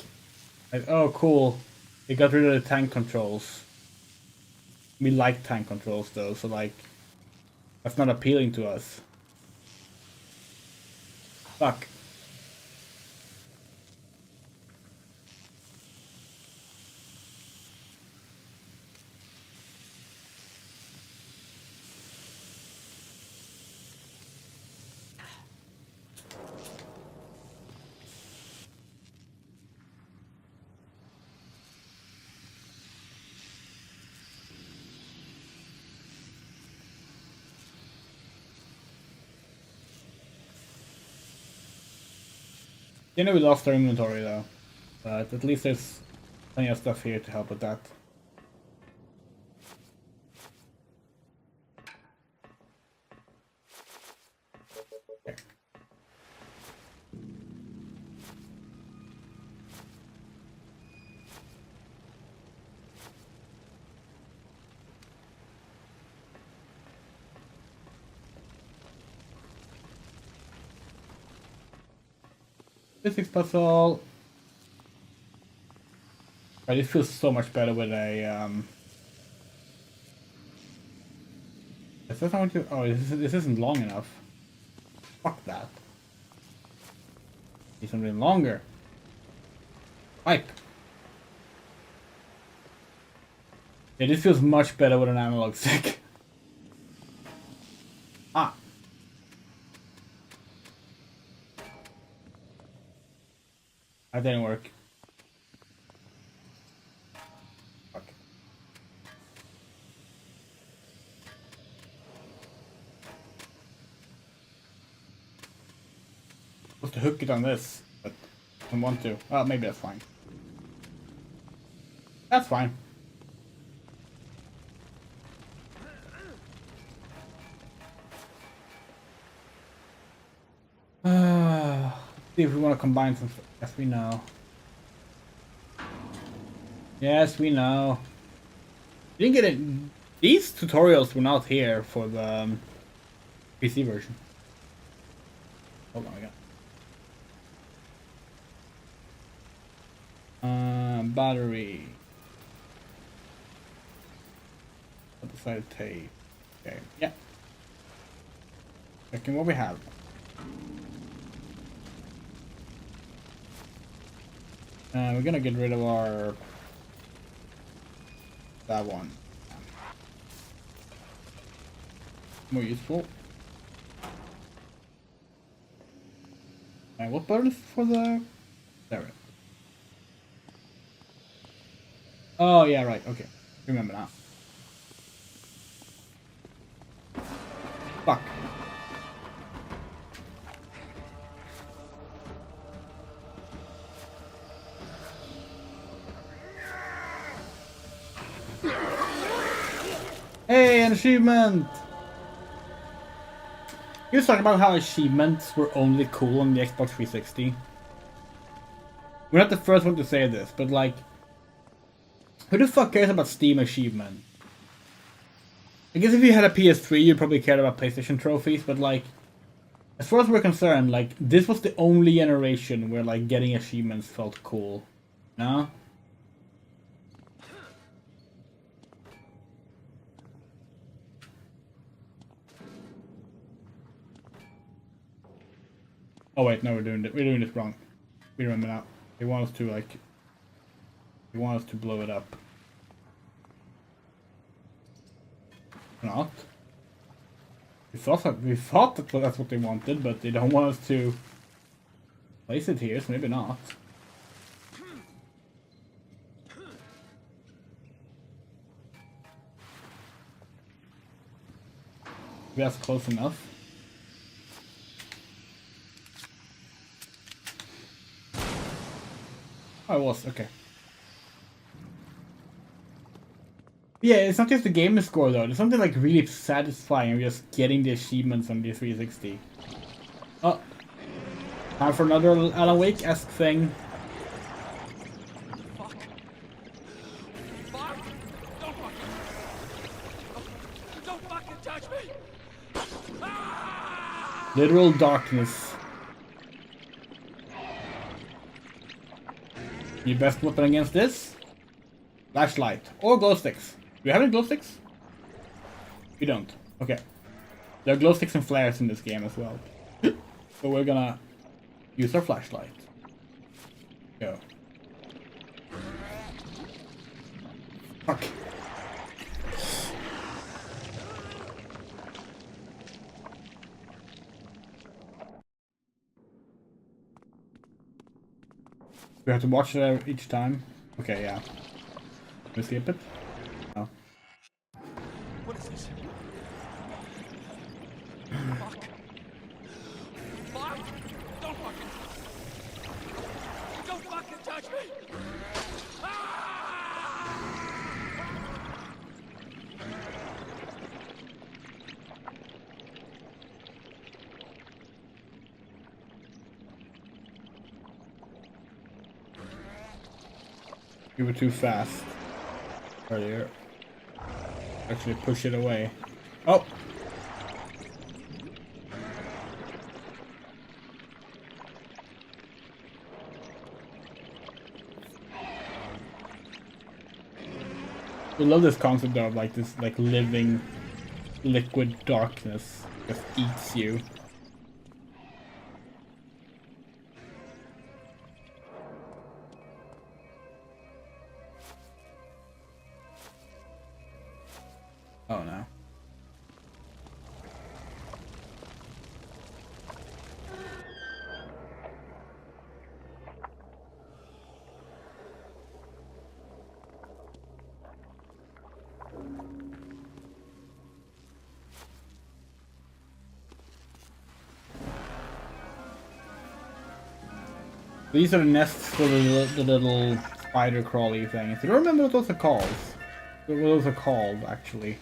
oh cool, they got rid of the tank controls. We like tank controls though, so like that's not appealing to us. Fuck. You know we lost our inventory though, but at least there's plenty of stuff here to help with that. Okay. Physics puzzle. Right, this feels so much better with a Is that how to? Oh, this isn't long enough. Fuck that. Need something longer. Pipe. Yeah, this feels much better with an analog stick. Ah. That didn't work. Fuck. Supposed to hook it on this, but I don't want to. Oh, maybe that's fine. That's fine. See if we want to combine some stuff. Yes, we know. Yes, we know. You didn't get it. These tutorials were not here for the PC version. Hold on, I got. Battery. Other side tape. Okay, yeah. Checking what we have. We're gonna get rid of our that one. More useful. And what button is for the? There. Oh yeah, right. Okay, remember now. Fuck. Hey, an achievement! He was talking about how achievements were only cool on the Xbox 360. We're not the first one to say this, but like, who the fuck cares about Steam achievement? I guess if you had a PS3, you probably cared about PlayStation trophies, but like, as far as we're concerned, like, this was the only generation where like getting achievements felt cool. No? Oh wait, no, we're doing this wrong. We remember now. They want us to like. They want us to blow it up. Not. We thought that that's what they wanted, but they don't want us to place it here, so maybe not. Maybe that's close enough. Oh, it was, okay. Yeah, it's not just the game score though, there's something like really satisfying of just getting the achievements on the 360. Oh. Time for another Alan Wake-esque thing. Fuck. Fuck! Don't fucking touch me! Ah! Literal darkness. Your best weapon against this? Flashlight. Or glow sticks. Do we have any glow sticks? We don't. Okay. There are glow sticks and flares in this game as well. So we're gonna use our flashlight. Go. Fuck. We have to watch it each time. Okay, yeah. Can we skip it? No. What is this? Fuck. Fuck! Don't fucking... You were too fast earlier. Actually push it away. Oh! I love this concept of like this like living liquid darkness just eats you. Oh no. These are the nests for the little spider crawly things. I don't remember what those are called. What those are called, actually.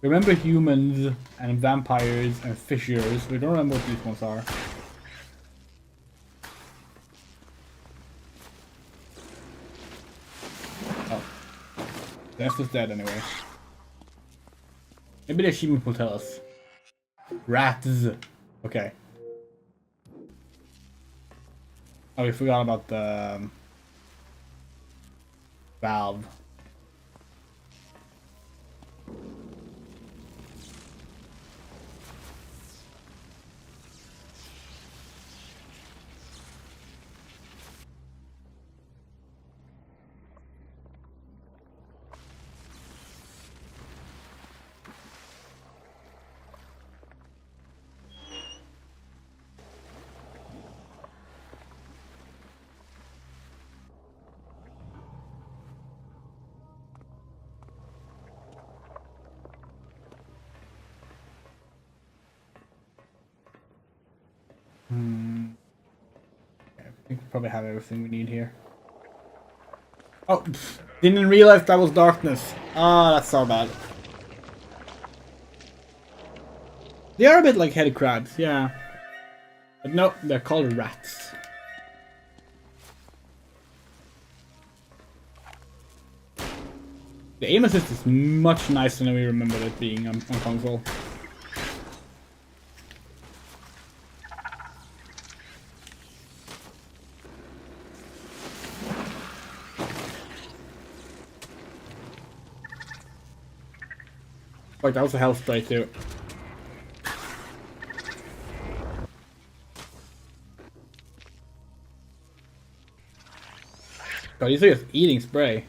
Remember humans and vampires and fissures. We don't remember what these ones are. Oh. The nest is dead anyway. Maybe the achievement will tell us. Rats. Okay. Oh, we forgot about the valve. Okay, I think we probably have everything we need here. Oh, pff, didn't realize that was darkness. Ah, that's so bad. They are a bit like headed crabs, yeah. But no, they're called rats. The aim assist is much nicer than we remembered it being on console. Like, that was a health spray too. God, these are just eating spray.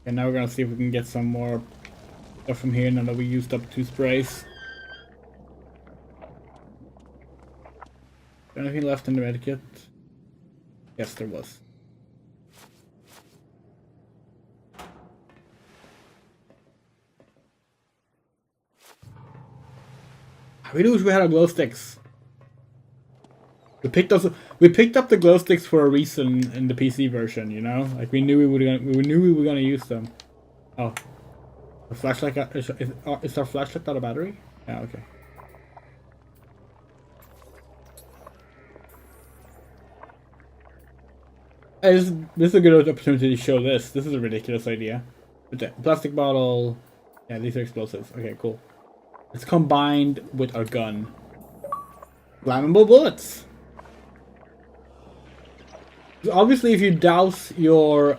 And now we're gonna see if we can get some more stuff from here now that we used up 2 sprays. Is there anything left in the medikit? Yes, there was. I really wish we had our glow sticks. We picked up the glow sticks for a reason in the PC version, you know? Like we knew we were gonna use them. Oh. The flashlight got, is our flashlight got a battery? Yeah, okay. Hey, this is a good opportunity to show this. This is a ridiculous idea. Plastic bottle. Yeah, these are explosives. Okay, cool. It's combined with our gun. Flammable bullets. Obviously, if you douse your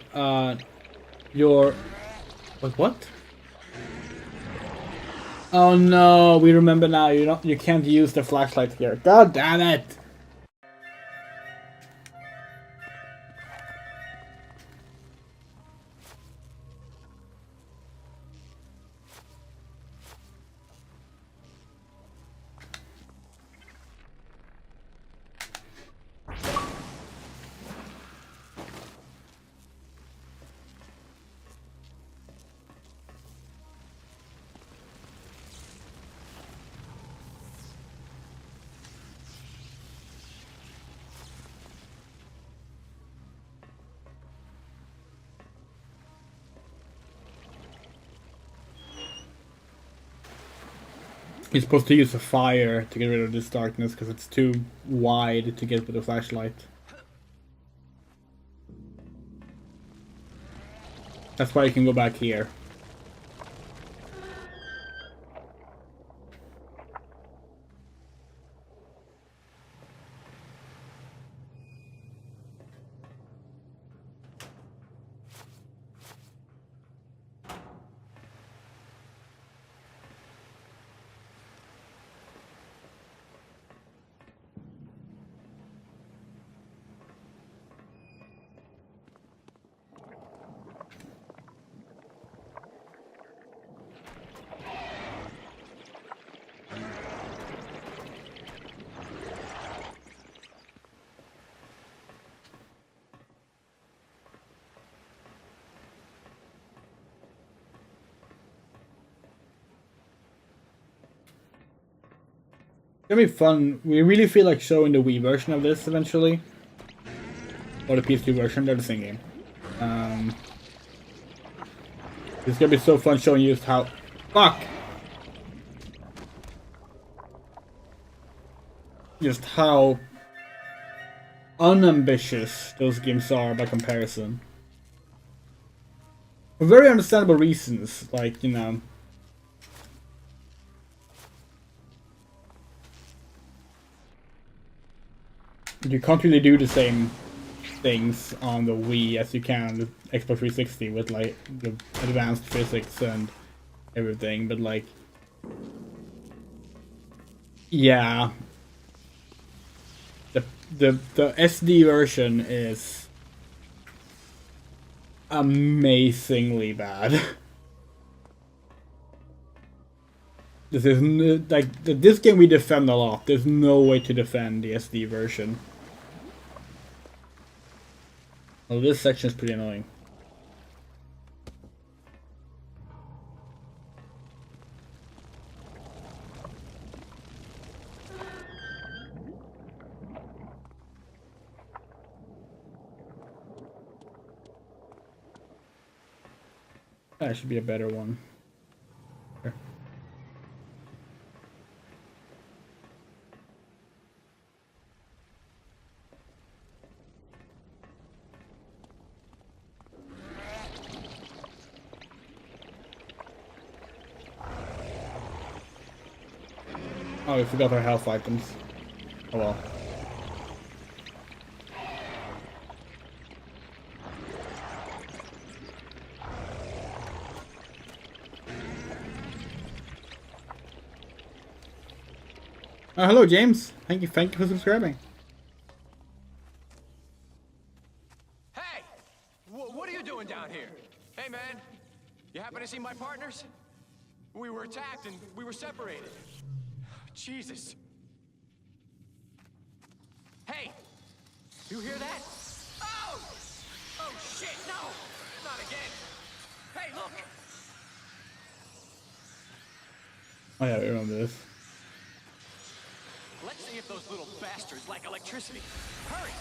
what? Oh no, we remember now. You can't use the flashlight here. God damn it! You're supposed to use a fire to get rid of this darkness because it's too wide to get with a flashlight. That's why you can go back here. It's gonna be fun. We really feel like showing the Wii version of this eventually. Or the PS2 version, they're the same game. It's gonna be so fun showing you how... Fuck! Just how unambitious those games are by comparison. For very understandable reasons, like, you know... You can't really do the same things on the Wii as you can on the Xbox 360 with like the advanced physics and everything, but like, yeah, the SD version is amazingly bad. This is like this game we defend a lot. There's no way to defend the SD version. Well, this section is pretty annoying. That should be a better one. Here. Oh, we forgot our health items. Oh well. Hello, James. Thank you for subscribing. Hey! What are you doing down here? Hey, man. You happen to see my partners? We were attacked and we were separated. Jesus. Hey! You hear that? Oh! Oh, shit, no! Not again! Hey, look! Oh yeah, we remember this. Let's see if those little bastards like electricity. Hurry!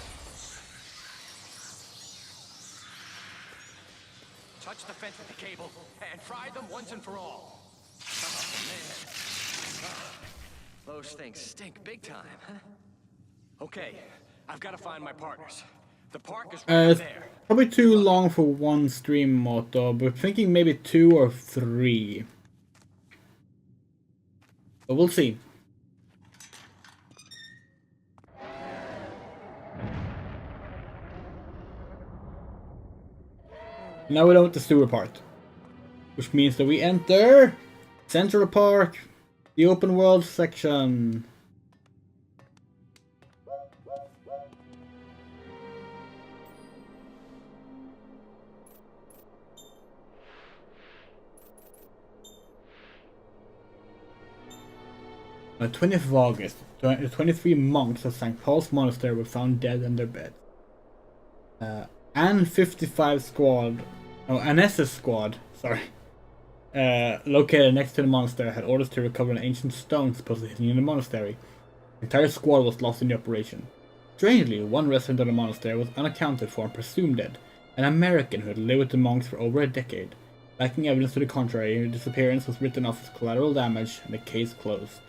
Touch the fence with the cable and fry them once and for all. Oh, man. Oh, those things stink big time, huh? Okay, I've got to find my partners. The park is right It's there. probably too long for one stream mode though, but thinking maybe 2 or 3. But we'll see. Now we're done with the sewer part, which means that we enter Central Park, the open world section. On the 20th of August, the 23 monks of St. Paul's Monastery were found dead in their bed. An 55 squad, an SS squad, sorry, located next to the monastery had orders to recover an ancient stone supposedly hidden in the monastery. The entire squad was lost in the operation. Strangely, one resident of the monastery was unaccounted for and presumed dead, an American who had lived with the monks for over a decade. Lacking evidence to the contrary, her disappearance was written off as collateral damage and the case closed.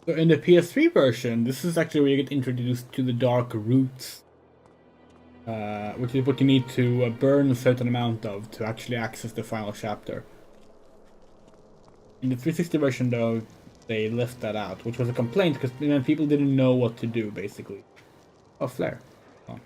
So in the PS3 version, this is actually where you get introduced to the dark roots, which is what you need to burn a certain amount of to actually access the final chapter. In the 360 version, though, they left that out, which was a complaint because people didn't know what to do, basically. Oh, flare. Oh.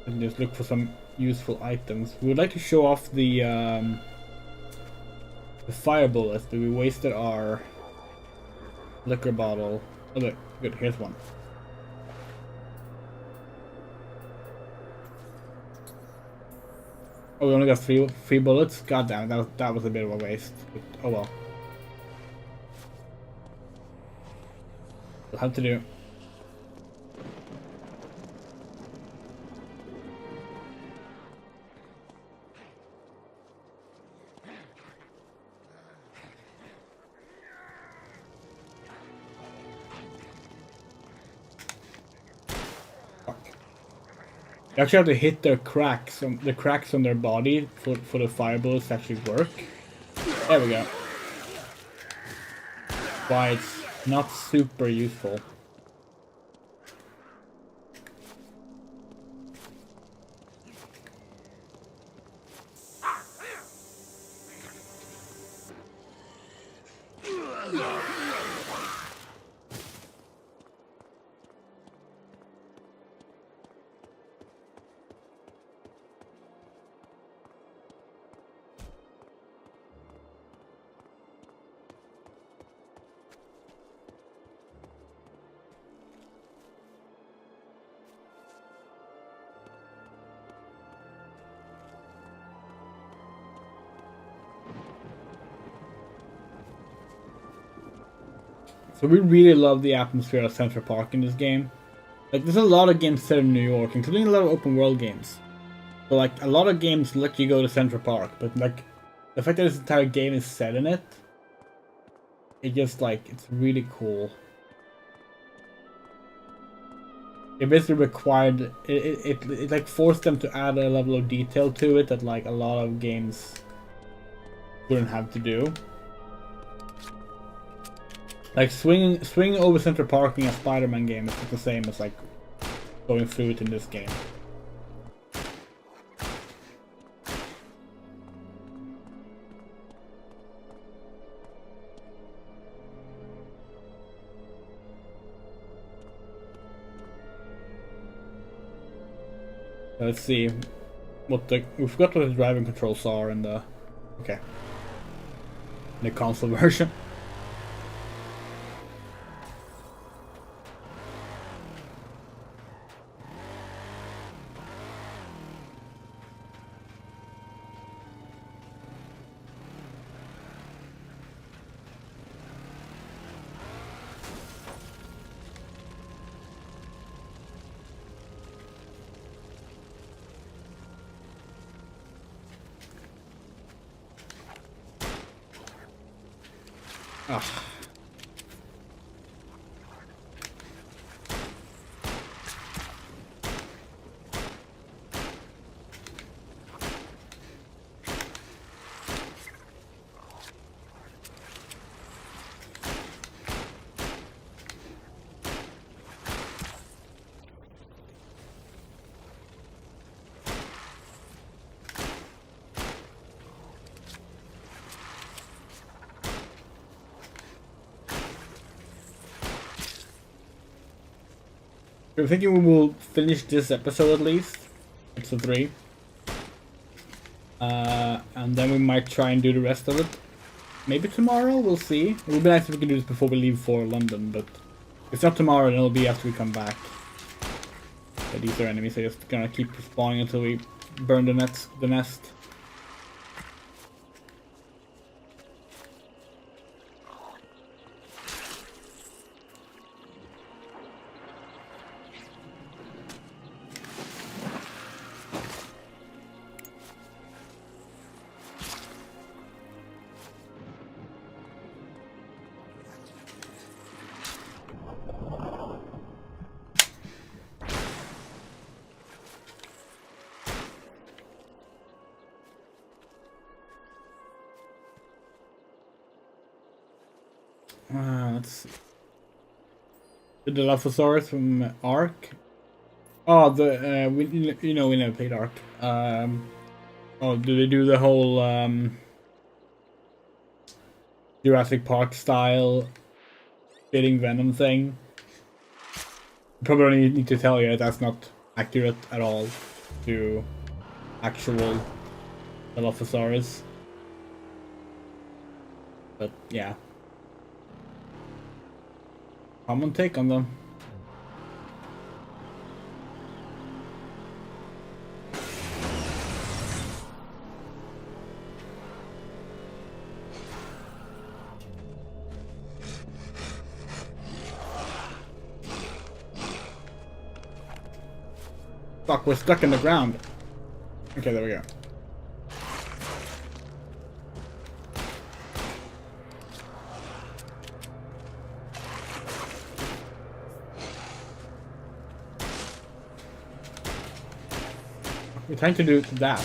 And just look for some useful items. We would like to show off the fire bullets, but we wasted our liquor bottle. Oh look, good, here's one. Oh, we only got three bullets? God damn it, that was a bit of a waste. But, oh well. We'll have to do. You actually have to hit the cracks on their body for the fire bullets to actually work. There we go. Why it's not super useful. So we really love the atmosphere of Central Park in this game. Like, there's a lot of games set in New York, including a lot of open world games. So like, a lot of games let you go to Central Park, but like, the fact that this entire game is set in it, it just like, it's really cool. It basically required, it like forced them to add a level of detail to it that like a lot of games wouldn't have to do. Like swinging over Central Park in a Spider-Man game is not the same as like going through it in this game. Let's see what we forgot what the driving controls are in the the console version. Ah. I'm thinking we will finish this episode at least. Episode 3. And then we might try and do the rest of it. Maybe tomorrow, we'll see. It would be nice if we could do this before we leave for London, but if it's not tomorrow, then it'll be after we come back. But these are enemies, so just gonna keep spawning until we burn the nest. Let's see. The Dilophosaurus from Ark. Oh, we never played Ark. Oh, do they do the whole Jurassic Park style spitting venom thing? Probably don't need to tell you that's not accurate at all to actual Dilophosaurus. But yeah. Common take on them. Fuck, we're stuck in the ground. Okay, there we go. We're trying to do that.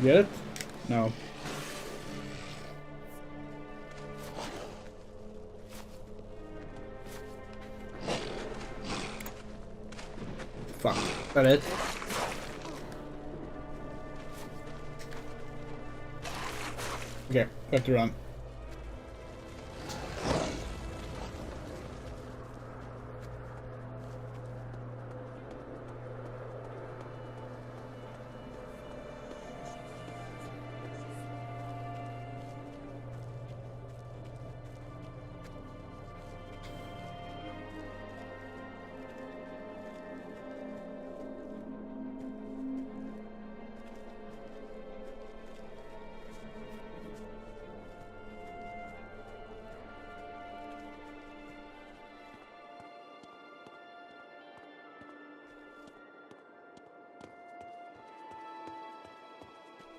Get it? No. Fuck. Is that it? Okay, got to run.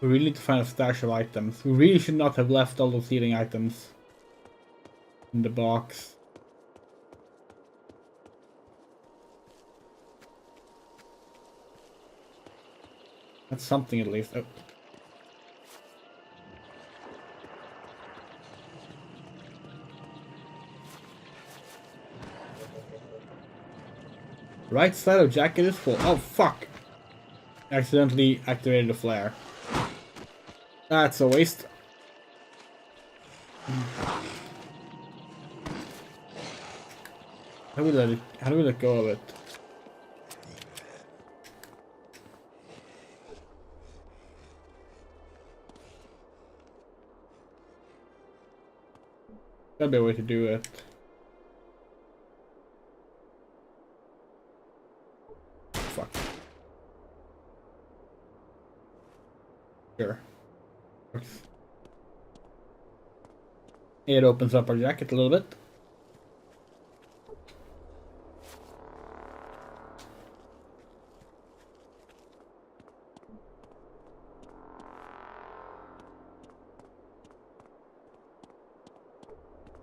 We really need to find a stash of items. We really should not have left all those healing items in the box. That's something at least. Oh. Right side of jacket is full. Oh fuck! Accidentally activated the flare. That's a waste. How do we let go of it? Gotta be a way to do it. Fuck. Sure. It opens up our jacket a little bit.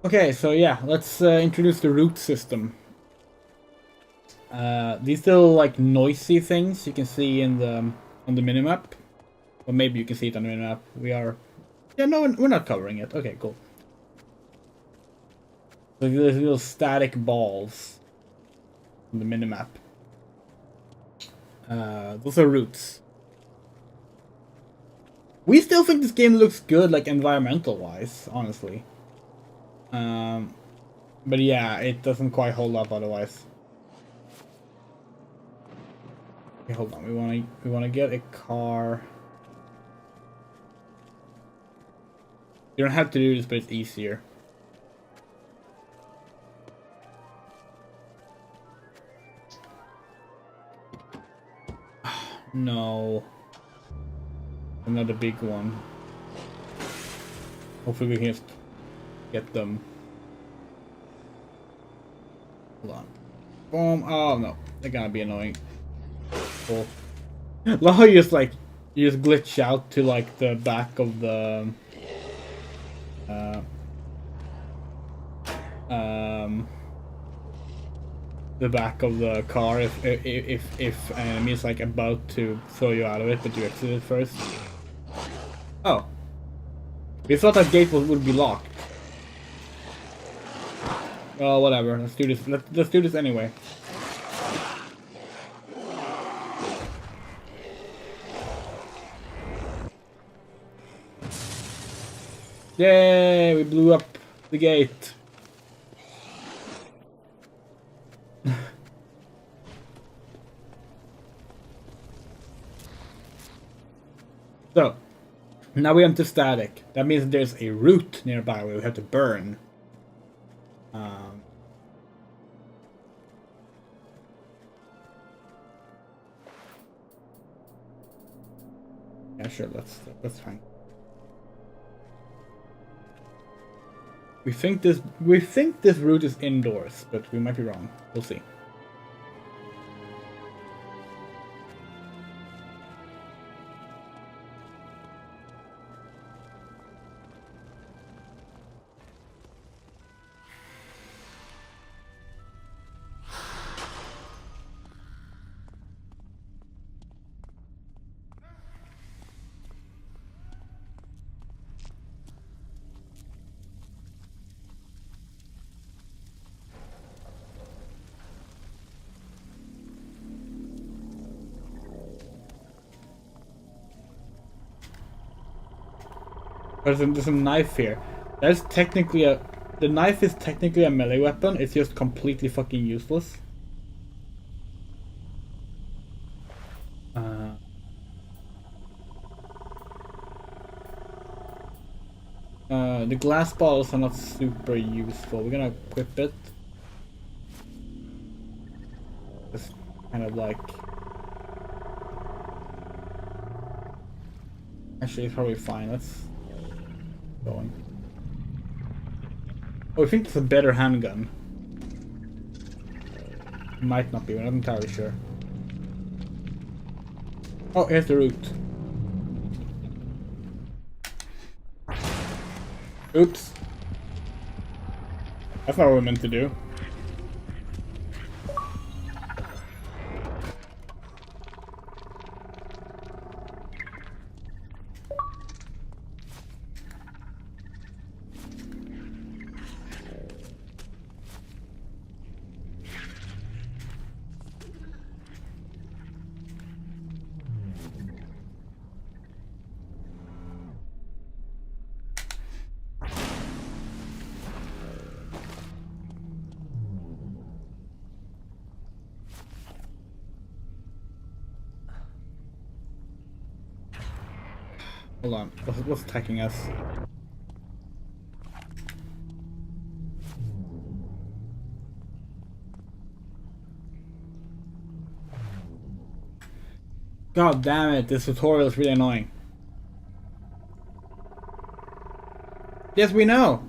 Okay, so yeah, let's introduce the root system. These little like noisy things you can see in the on the minimap, or maybe you can see it on the minimap. No, we're not covering it. Okay, cool. So these little static balls on the minimap. Those are roots. We still think this game looks good, like environmental wise, honestly. But yeah, it doesn't quite hold up otherwise. Okay, hold on. We wanna get a car. You don't have to do this, but it's easier. No. Another big one. Hopefully we can just get them. Hold on. Boom. Oh no. They're gonna be annoying. Cool. Love how you just glitch out to like the back of the the back of the car if an enemy is like about to throw you out of it, but you exit it first. Oh, we thought that gate would be locked. Well, whatever. Let's do this. Let's do this anyway. Yay! We blew up the gate. So, now we enter static. That means there's a root nearby where we have to burn. Yeah, sure. That's fine. We think this route is indoors, but we might be wrong. We'll see. There's a knife here. That's technically the knife is technically a melee weapon. It's just completely fucking useless. The glass bottles are not super useful. We're gonna equip it. Just kind of like. Actually, it's probably fine. Let's. Going. Oh, I think it's a better handgun. Might not be, we're not entirely sure. Oh, here's the route. Oops. That's not what we're meant to do. Hold on, what's attacking us? God damn it, this tutorial is really annoying. Yes, we know!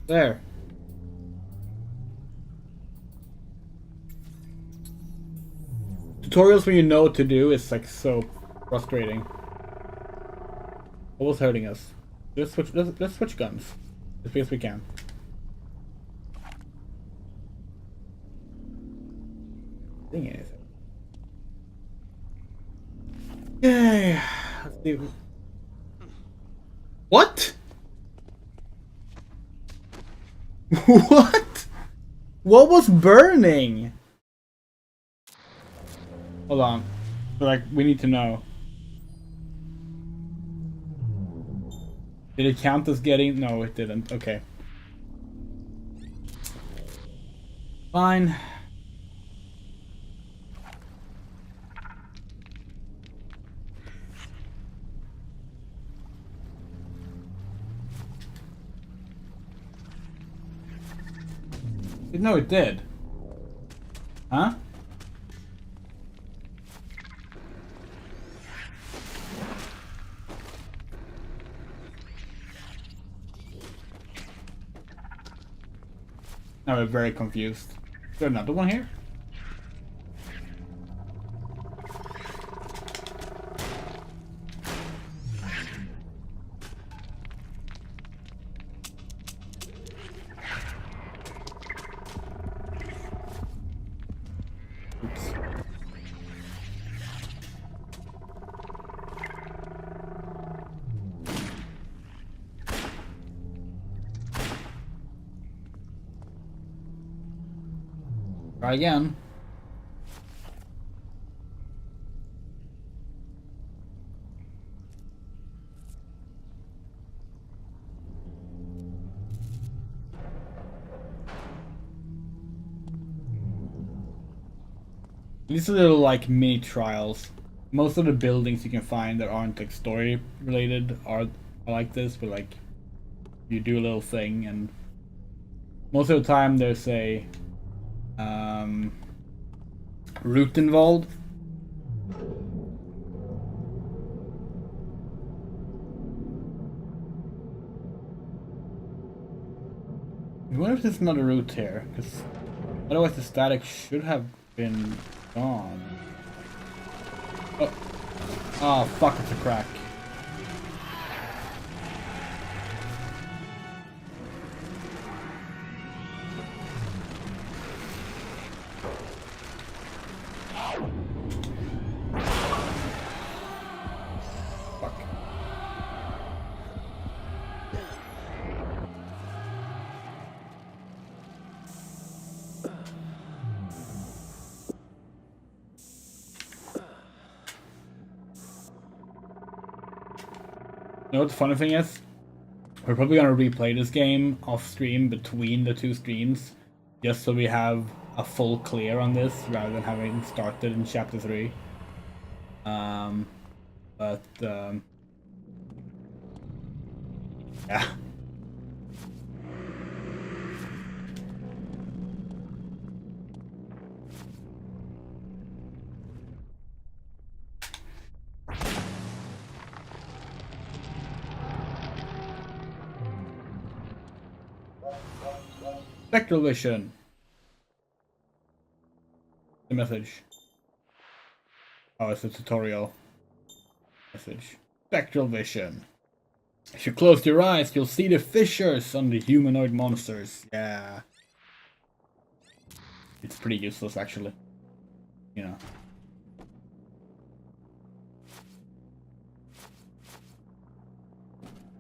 There. Tutorials when you know what to do is like so frustrating. What was hurting us? Let's switch guns. As best we can. Thing is. Okay. Let's see. What? What? What was burning? Hold on. Like, we need to know. Did it count as getting? No, it didn't. Okay. Fine. No, it did. Huh? Now we're very confused. Is there another one here? Oops. Try again. These are little like mini trials. Most of the buildings you can find that aren't like story related are like this, but like you do a little thing, and most of the time there's a route involved. I wonder if there's another route here, because otherwise the static should have been gone. Oh, oh fuck! It's a crack. Fuck. You know what the funny thing is? We're probably gonna replay this game off stream between the two streams, just so we have a full clear on this rather than having started in chapter 3. Yeah. Spectral vision. The message. Oh, it's a tutorial message. Spectral vision. If you close your eyes, you'll see the fissures on the humanoid monsters. Yeah. It's pretty useless, actually. You know.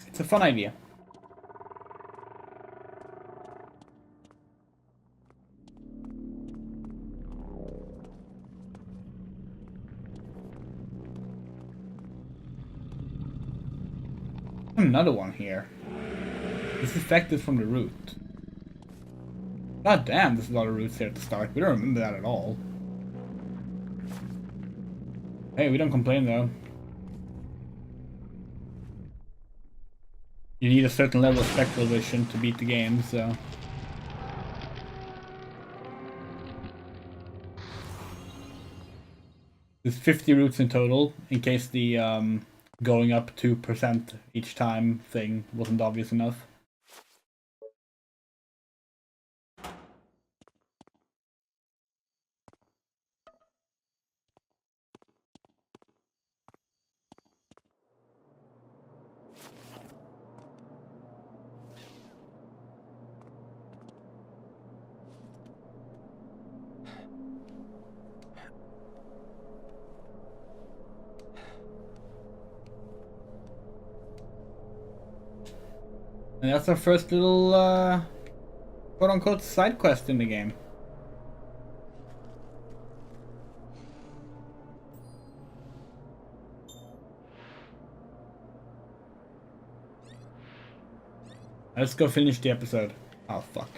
It's a fun idea. Another one here. This effect is from the root. God damn, there's a lot of roots here to start. We don't remember that at all. Hey, we don't complain though. You need a certain level of spectral vision to beat the game, so... There's 50 routes in total, in case the going up 2% each time thing wasn't obvious enough. And that's our first little, quote-unquote side quest in the game. Let's go finish the episode. Oh, fuck.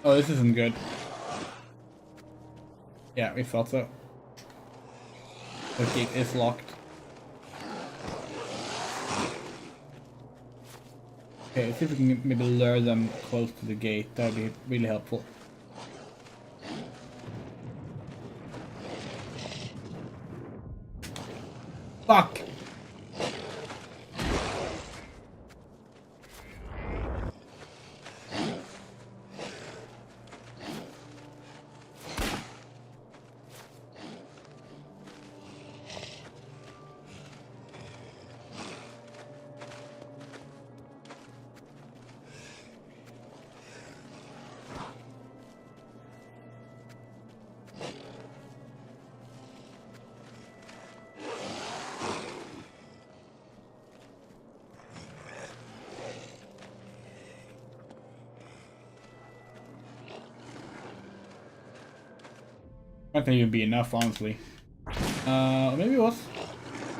Oh, this isn't good. Yeah, we thought so. The gate is locked. Okay, let's see if we can maybe lure them close to the gate. That would be really helpful. Fuck! Not gonna even be enough, honestly. Maybe it was.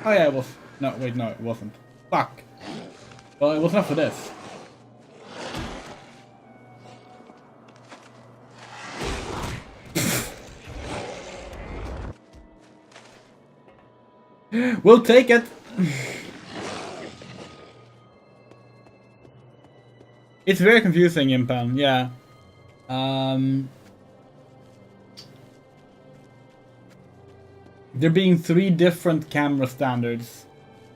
Oh yeah, it was. No, wait, no, it wasn't. Fuck. Well, it was enough for this. We'll take it. It's very confusing, Impan. Yeah. There being 3 different camera standards.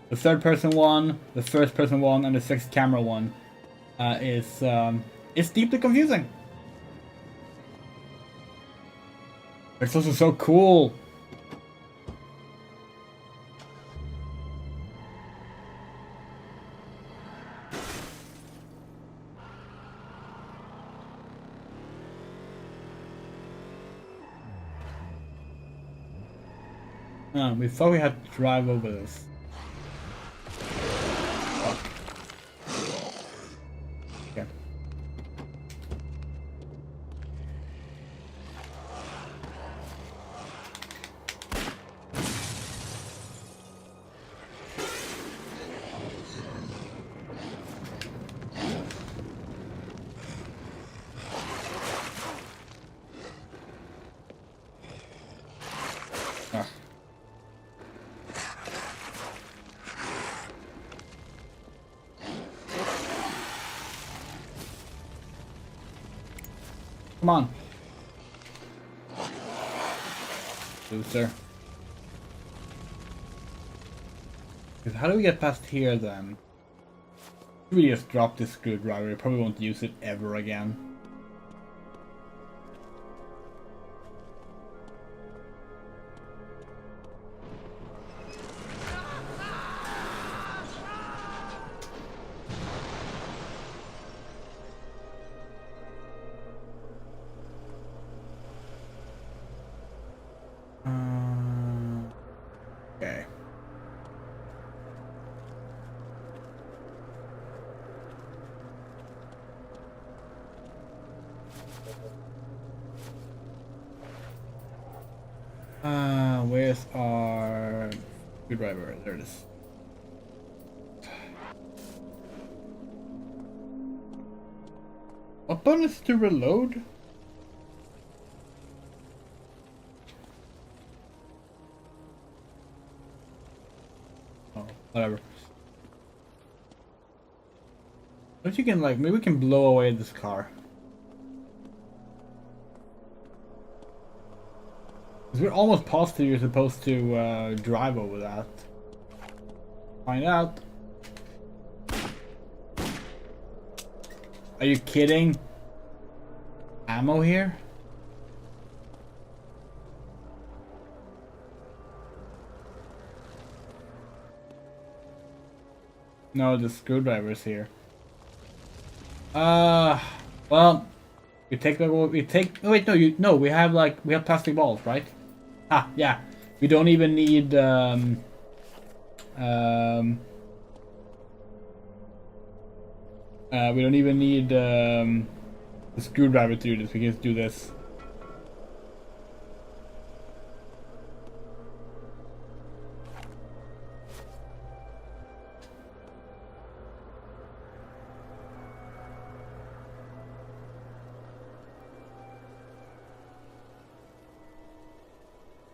The third person one, the first person one, and the sixth camera one is deeply confusing. It's also so cool. We thought we had to drive over this. Okay. Ah. Come on. Loser. Because how do we get past here then? If we just drop this screwdriver, we probably won't use it ever again. Okay. Where's our screwdriver? There it is. What button is to reload? Oh, whatever. What if you can, like, maybe we can blow away this car. Because we're almost positive you're supposed to drive over that. Find out. Are you kidding? Ammo here? No, the screwdriver's here. Well, we take the, oh, wait, no, we have plastic balls, right? Ah, yeah. We don't even need We don't even need the screwdriver to do this. We can just do this.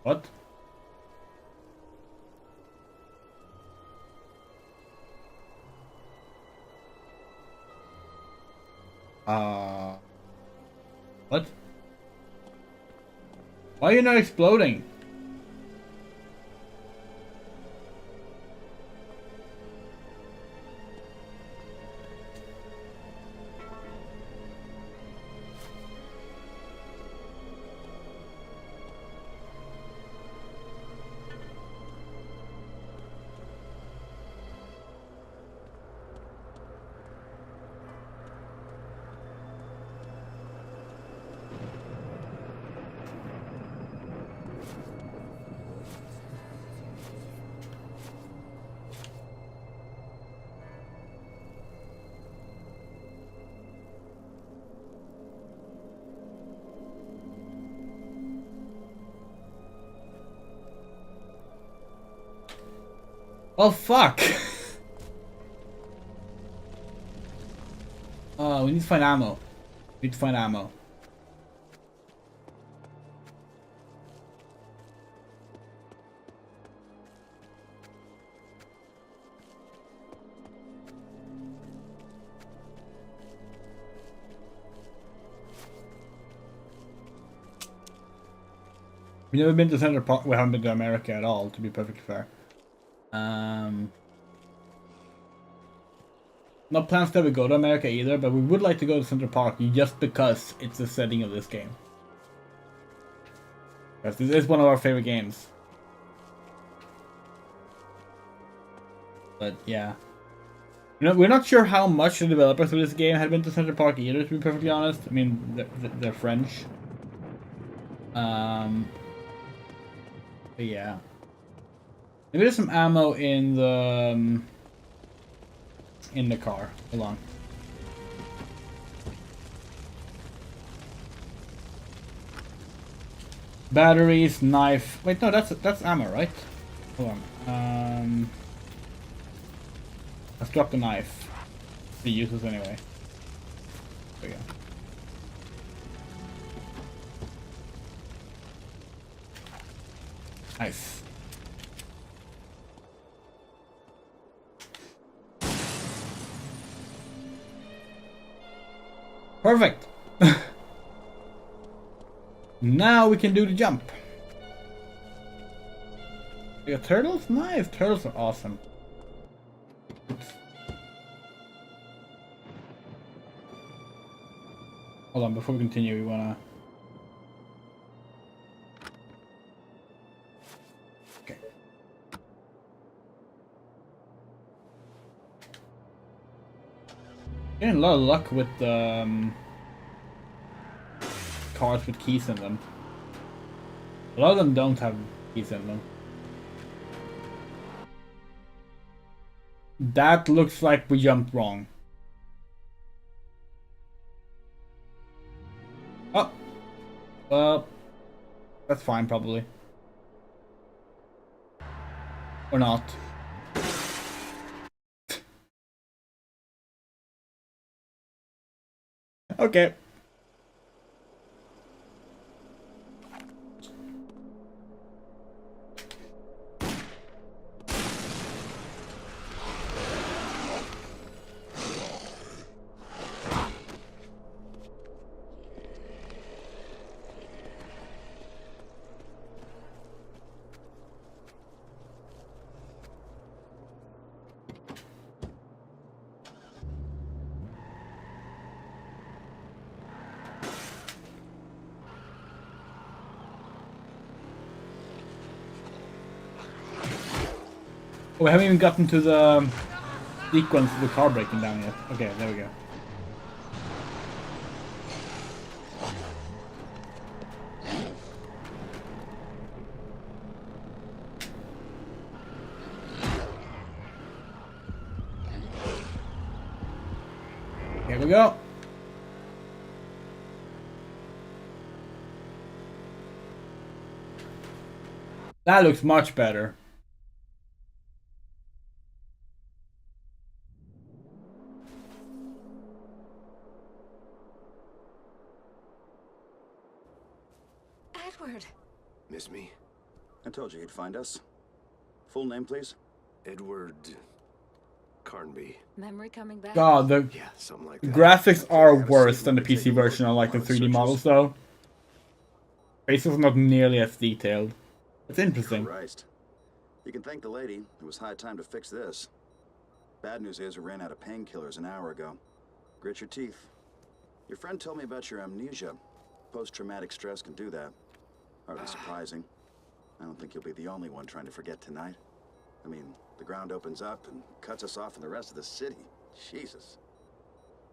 What? What? Why are you not exploding? Oh fuck! Oh, we need to find ammo. We need to find ammo. We've never been to Central Park. We haven't been to America at all, to be perfectly fair. No plans to ever go to America either, but we would like to go to Central Park just because it's the setting of this game. Because this is one of our favorite games. But yeah. You know, we're not sure how much the developers of this game had been to Central Park either, to be perfectly honest. I mean, they're French. But yeah. Maybe there's some ammo in the car. Hold on. Batteries, knife. Wait, no, that's ammo, right? Hold on. Let's drop the knife. Be useless anyway. There we go. Nice. Perfect. Now we can do the jump. We got turtles? Nice. Turtles are awesome. Oops. Hold on, before we continue, we wanna... Okay. Getting a lot of luck with cars with keys in them. A lot of them don't have keys in them. That looks like we jumped wrong. Oh! Well, that's fine probably. Or not. Okay. Oh, we haven't even gotten to the sequence of the car breaking down yet. Okay, there we go. go. That looks much better. Edward. Miss me? I told you he'd find us. Full name, please? Edward Carnby. Memory coming back? God, the Yeah, something like that. graphics are Have a worse seat than the and take PC a version look. of like the Lot of 3D searches. models though. Faces not nearly as detailed. It's interesting. Christ. You can thank the lady. It was high time to fix this. Bad news is we ran out of painkillers an hour ago. Grit your teeth. Your friend told me about your amnesia. Post-traumatic stress can do that. Hardly surprising. I don't think you'll be the only one trying to forget tonight. I mean, the ground opens up and cuts us off from the rest of the city. Jesus.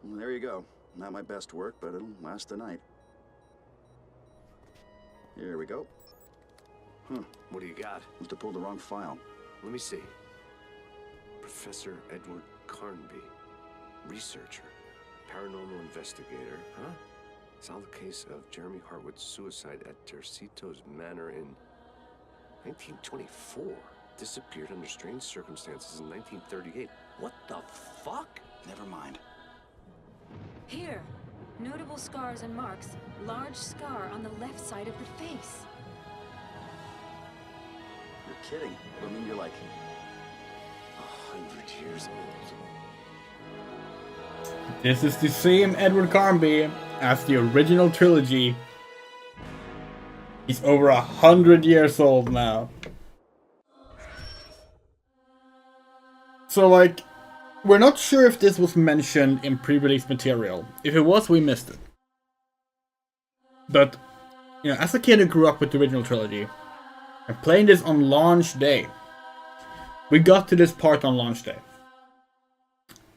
Well, there you go. Not my best work, but it'll last the night. Here we go. What do you got? Must have pulled the wrong file. Let me see. Professor Edward Carnby. Researcher. Paranormal investigator. Huh? Solved the case of Jeremy Hartwood's suicide at Tercitos Manor in 1924. Disappeared under strange circumstances in 1938. What the fuck? Never mind. Here. Notable scars and marks. Large scar on the left side of the face. You're kidding. I mean, you're like 100 years old. This is the same Edward Carnby as the original trilogy. He's over 100 years old now. So like, we're not sure if this was mentioned in pre-release material. If it was, we missed it. But, you know, as a kid who grew up with the original trilogy, and playing this on launch day, we got to this part on launch day.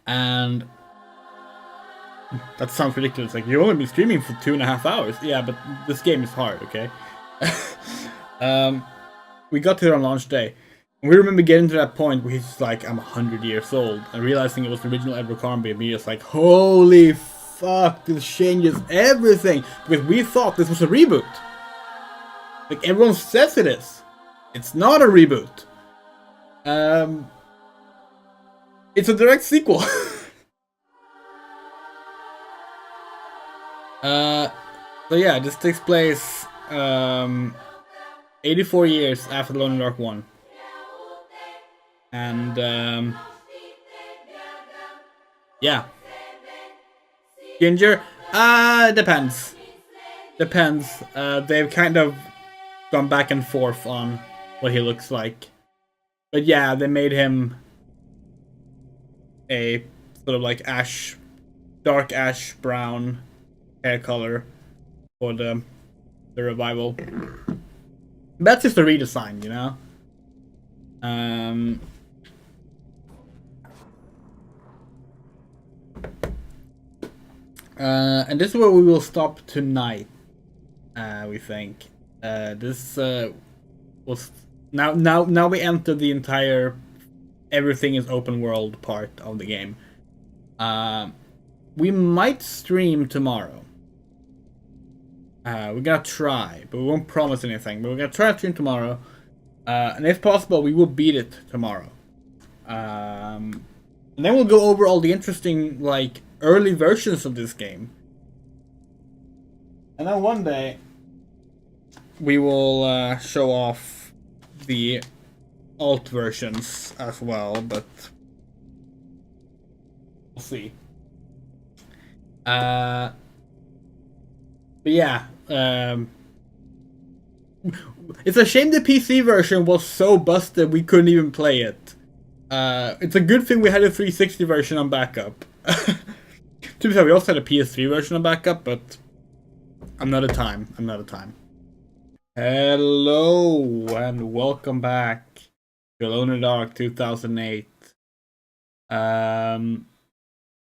And that sounds ridiculous. Like, you've only been streaming for 2.5 hours. Yeah, but this game is hard, okay? We got to it on launch day. And we remember getting to that point where he's like, I'm 100 years old. And realizing it was the original Edward Carnby. And me just like, holy fuck, this changes everything. Because we thought this was a reboot. Like, everyone says it is. It's not a reboot. It's a direct sequel. So yeah, this takes place 84 years after the Lone Dark 1. And yeah. Ginger? Depends. Depends. They've kind of gone back and forth on what he looks like. But yeah, they made him a sort of like dark ash brown hair color for the revival. That's just a redesign, you know? And this is where we will stop tonight, we think. This was now we enter the entire everything is open world part of the game. We might stream tomorrow. We're gonna try, but we won't promise anything. But we're gonna try to stream tomorrow, and if possible, we will beat it tomorrow. And then we'll go over all the interesting, like, early versions of this game. And then one day, we will show off the alt versions as well, but we'll see. But yeah, it's a shame the PC version was so busted we couldn't even play it. It's a good thing we had a 360 version on backup. To be fair, we also had a PS3 version on backup, but I'm not a time. Hello and welcome back to Alone in the Dark 2008.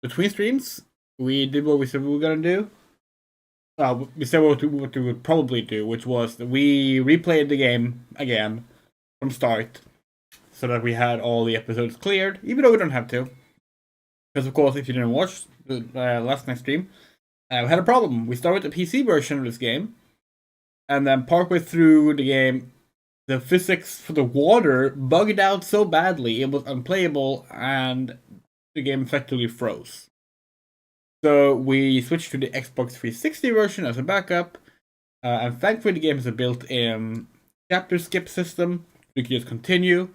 Between streams, we did what we said we were gonna do. We said what we would probably do, which was that we replayed the game again from start, so that we had all the episodes cleared, even though we don't have to. Because of course, if you didn't watch last night's stream, we had a problem. We started with the PC version of this game, and then partway through the game, the physics for the water bugged out so badly it was unplayable, and the game effectively froze. So we switched to the Xbox 360 version as a backup, and thankfully the game has a built-in chapter skip system. We can just continue,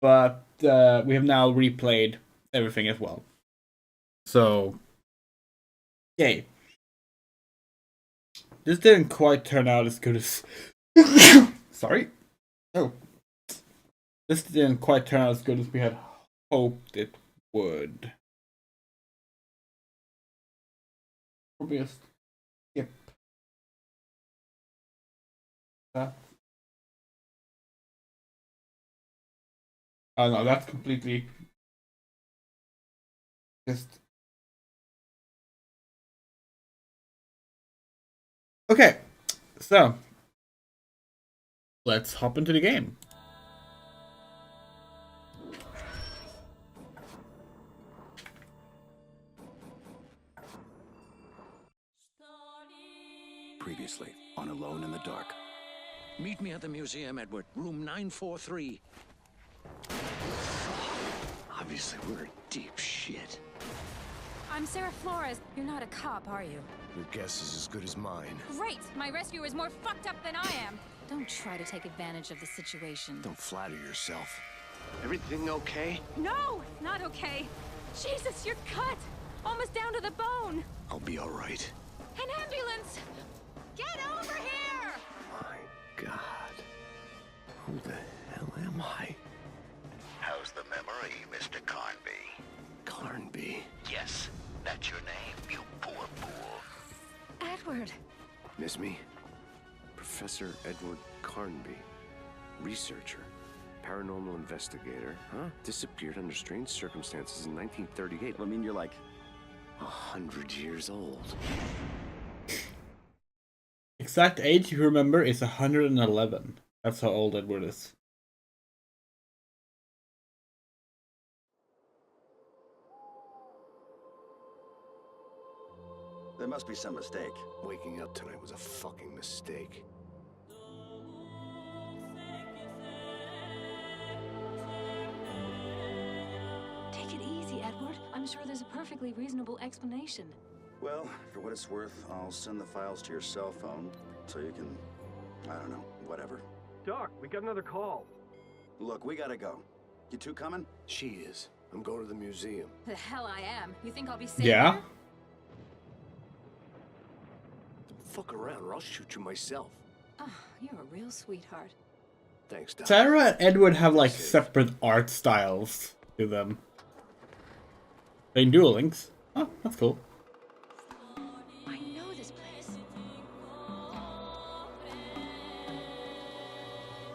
but we have now replayed everything as well. So, yay. This didn't quite turn out as good as... Sorry. Oh. This didn't quite turn out as good as we had hoped it would. Probably a skip. That. Oh no, that's completely... Just... Okay, so... Let's hop into the game. Previously, on Alone in the Dark. Meet me at the museum, Edward. Room 943. Obviously, we're in deep shit. I'm Sarah Flores. You're not a cop, are you? Your guess is as good as mine. Great! My rescuer is more fucked up than I am. Don't try to take advantage of the situation. Don't flatter yourself. Everything okay? No! Not okay. Jesus, you're cut! Almost down to the bone! I'll be all right. An ambulance! Get over here! My God. Who the hell am I? How's the memory, Mr. Carnby? Carnby. Yes, that's your name, you poor fool. Edward. Miss me? Professor Edward Carnby. Researcher. Paranormal investigator. Huh? Disappeared under strange circumstances in 1938. I mean, you're like 100 years old. Exact age you remember is 111. That's how old Edward is. there must be some mistake. Waking up tonight was a fucking mistake. Take it easy, Edward. I'm sure there's a perfectly reasonable explanation. Well, for what it's worth, I'll send the files to your cell phone so you can, I don't know, whatever. Doc, we got another call. Look, we gotta go. You two coming? She is. I'm going to the museum. The hell I am. You think I'll be safe? Yeah? Here? Don't fuck around or I'll shoot you myself. Oh, you're a real sweetheart. Thanks, Doc. Sarah and Edward have like separate art styles to them. They dual links. Oh, that's cool. I know this place.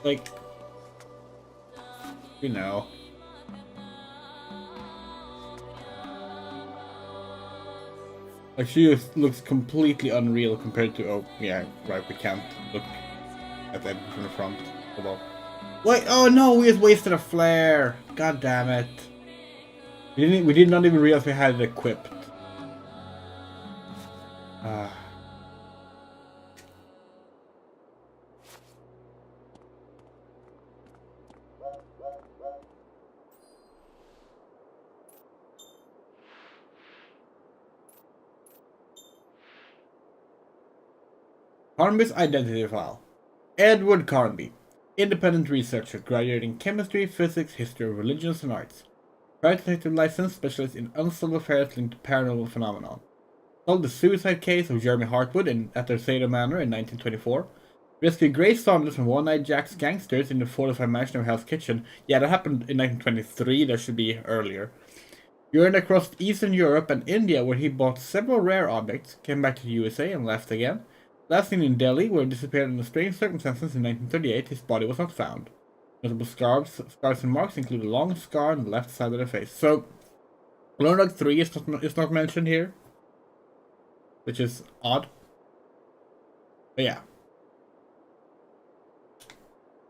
Like, you know. Like, she just looks completely unreal compared to, oh, yeah, right, we can't look at that from the front. Wait, oh no, we just wasted a flare! God damn it. We did not even realize we had it equipped. Carnby's identity file. Edward Carnby. Independent researcher, graduating in chemistry, physics, history of religions and arts. Private detective license, specialist in unsolved affairs linked to paranormal phenomenon. Solved the suicide case of Jeremy Hartwood at their Salem Manor in 1924. Rescued Grace Saunders from One-Eyed Jack's gangsters in the fortified mansion of Hell's Kitchen. Yeah, that happened in 1923, that should be earlier. Journeyed across Eastern Europe and India where he bought several rare objects, came back to the USA and left again. Last seen in Delhi, where he disappeared under strange circumstances in 1938, his body was not found. Notable scars and marks include a long scar on the left side of the face. So, Lone Dog 3 is not mentioned here, which is odd. But yeah.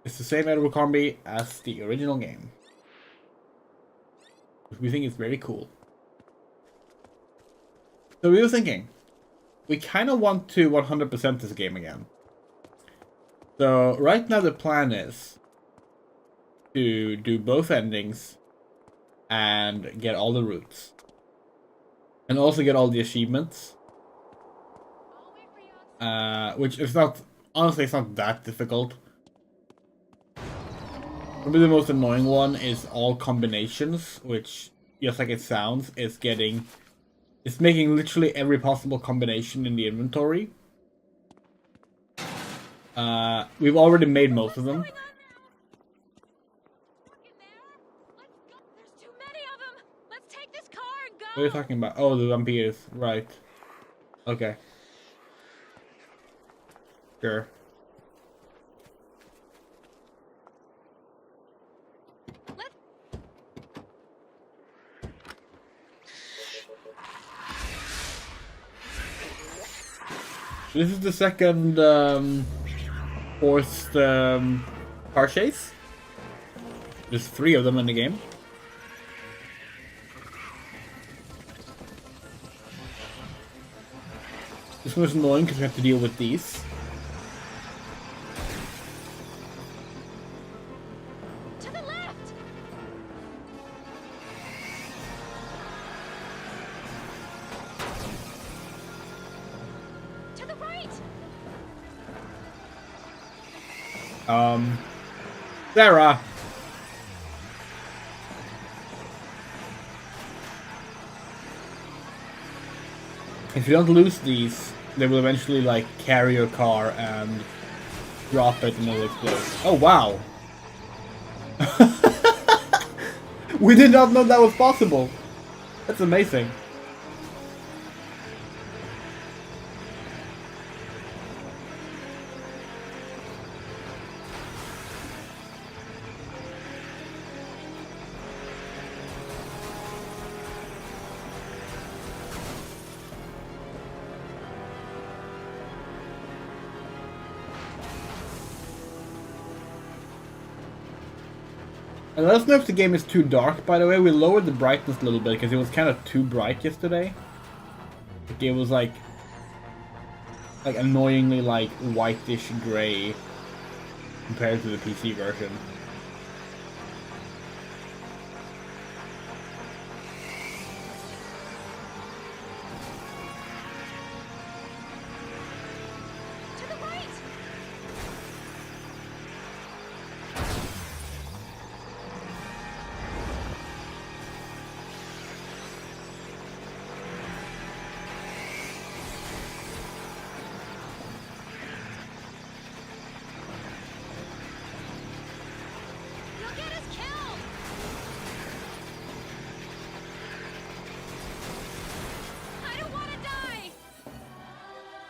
It's the same Edward Carnby as the original game. We think it's very cool. So we were thinking, we kind of want to 100% this game again. So right now the plan is to do both endings and get all the routes. And also get all the achievements. Which is not, honestly, it's not that difficult. Probably the most annoying one is all combinations, which, just like it sounds, is making literally every possible combination in the inventory. We've already made most of them. What are you talking about? Oh, the vampires, right. Okay. Sure. This is the second forced car chase. There's 3 of them in the game. This was annoying because we have to deal with these. To the left! To the right! Sarah! If you don't lose these, they will eventually, like, carry your car and drop it and it'll explode. Oh, wow! We did not know that was possible! That's amazing. And let us know if the game is too dark, by the way. We lowered the brightness a little bit because it was kind of too bright yesterday. Like, it was like annoyingly like whitish gray compared to the PC version.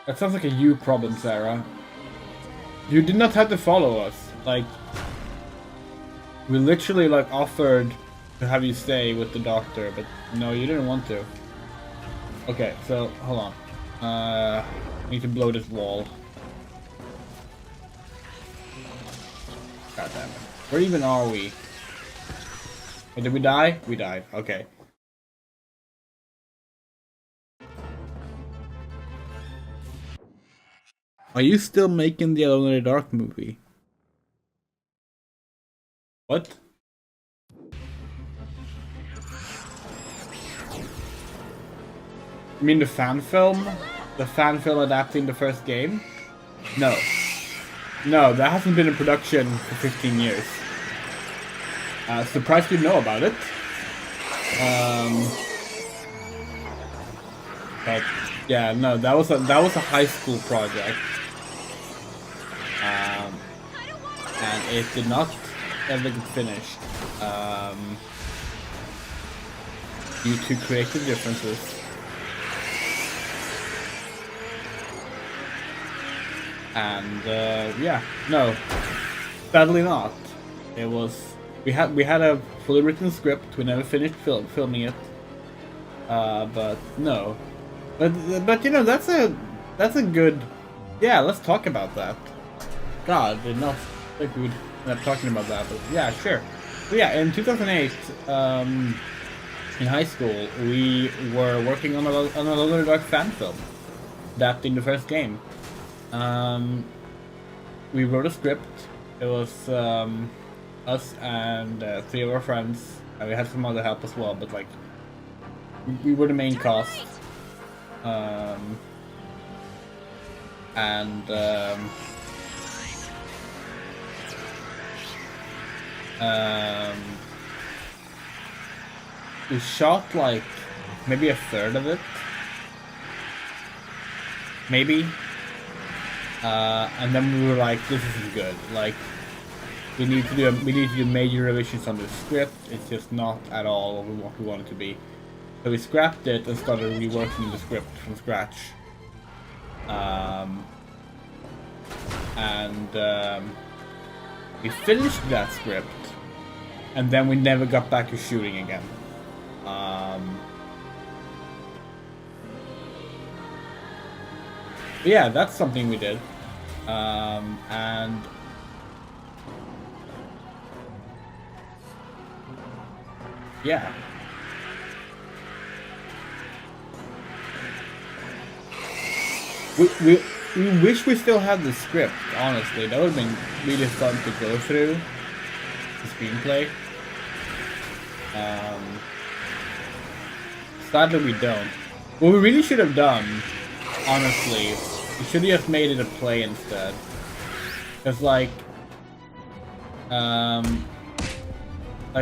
That sounds like a you problem, Sarah. You did not have to follow us. Like, we literally, like, offered to have you stay with the doctor, but no, you didn't want to. Okay, so, hold on. I need to blow this wall. God damn it. Where even are we? Oh, did we die? We died. Okay. Are you still making the Alone in the Dark movie? What? You mean the fan film? The fan film adapting the first game? No. No, that hasn't been in production for 15 years. Surprised you know about it. But yeah, no, that was a high school project. And it did not ever get finished. Due to creative differences. And yeah, no, sadly not. It was we had a fully written script. We never finished filming it. But no, but you know that's a good. Yeah, let's talk about that. God, did not think we would end up talking about that, but yeah, sure. But yeah, in 2008, in high school, we were working on a Loner Dark fan film. That in the first game. We wrote a script. It was us and 3 of our friends. And we had some other help as well, but like we were the main cast. We shot like maybe a third of it, maybe, and then we were like, this isn't good. Like, we need to do major revisions on the script. It's just not at all what we want it to be. So we scrapped it and started reworking the script from scratch. We finished that script, and then we never got back to shooting again. But yeah, that's something we did. And yeah. We wish we still had the script, honestly. That would have been really fun to go through the screenplay. Sadly we don't. What we really should have done, honestly, we should have just made it a play instead. Cause like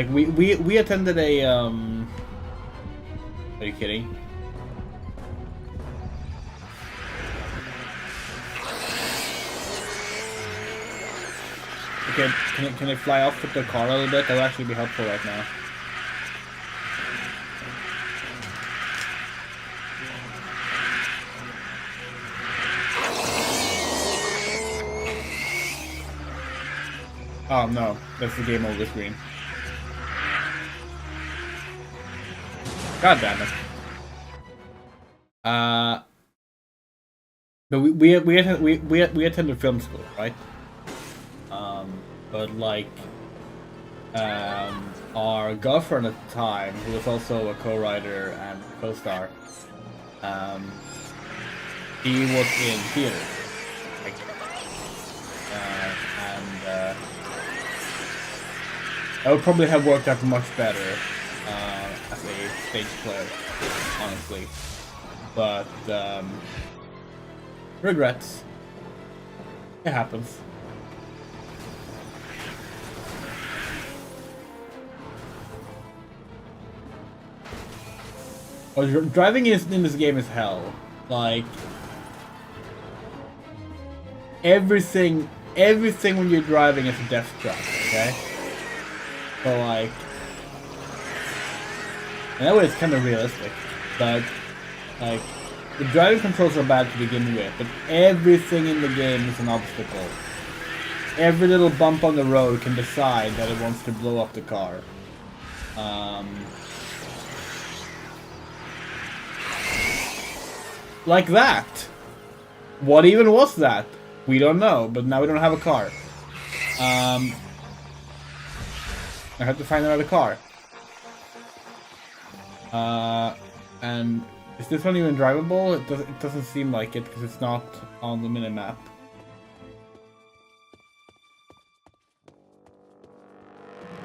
we attended a are you kidding? Okay, can I fly off with the car a little bit? That would actually be helpful right now. Oh no, that's the game over screen. God damn it. But we attended film school, right? But like, our girlfriend at the time, who was also a co-writer and co-star, he was in theater, like, I would probably have worked out much better as a stage player, honestly. But regrets. It happens. Oh, driving in this game is hell. Like everything when you're driving is a death trap. Okay. So like, in that way it's kind of realistic, but like the driving controls are bad to begin with, but everything in the game is an obstacle. Every little bump on the road can decide that it wants to blow up the car. Like that. What even was that? We don't know, but now we don't have a car. I have to find another car. And is this one even drivable? It doesn't seem like it because it's not on the minimap.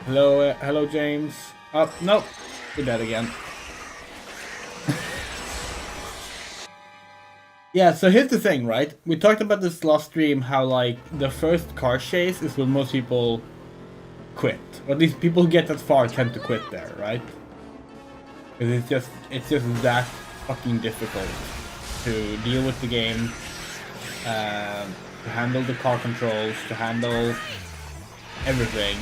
Hello, hello, James. Oh, nope. We're dead again. Yeah, so here's the thing, right? We talked about this last stream, how like the first car chase is when most people quit. Or at least people who get that far tend to quit there, right? Because it's just that fucking difficult to deal with the game, to handle the car controls, to handle everything.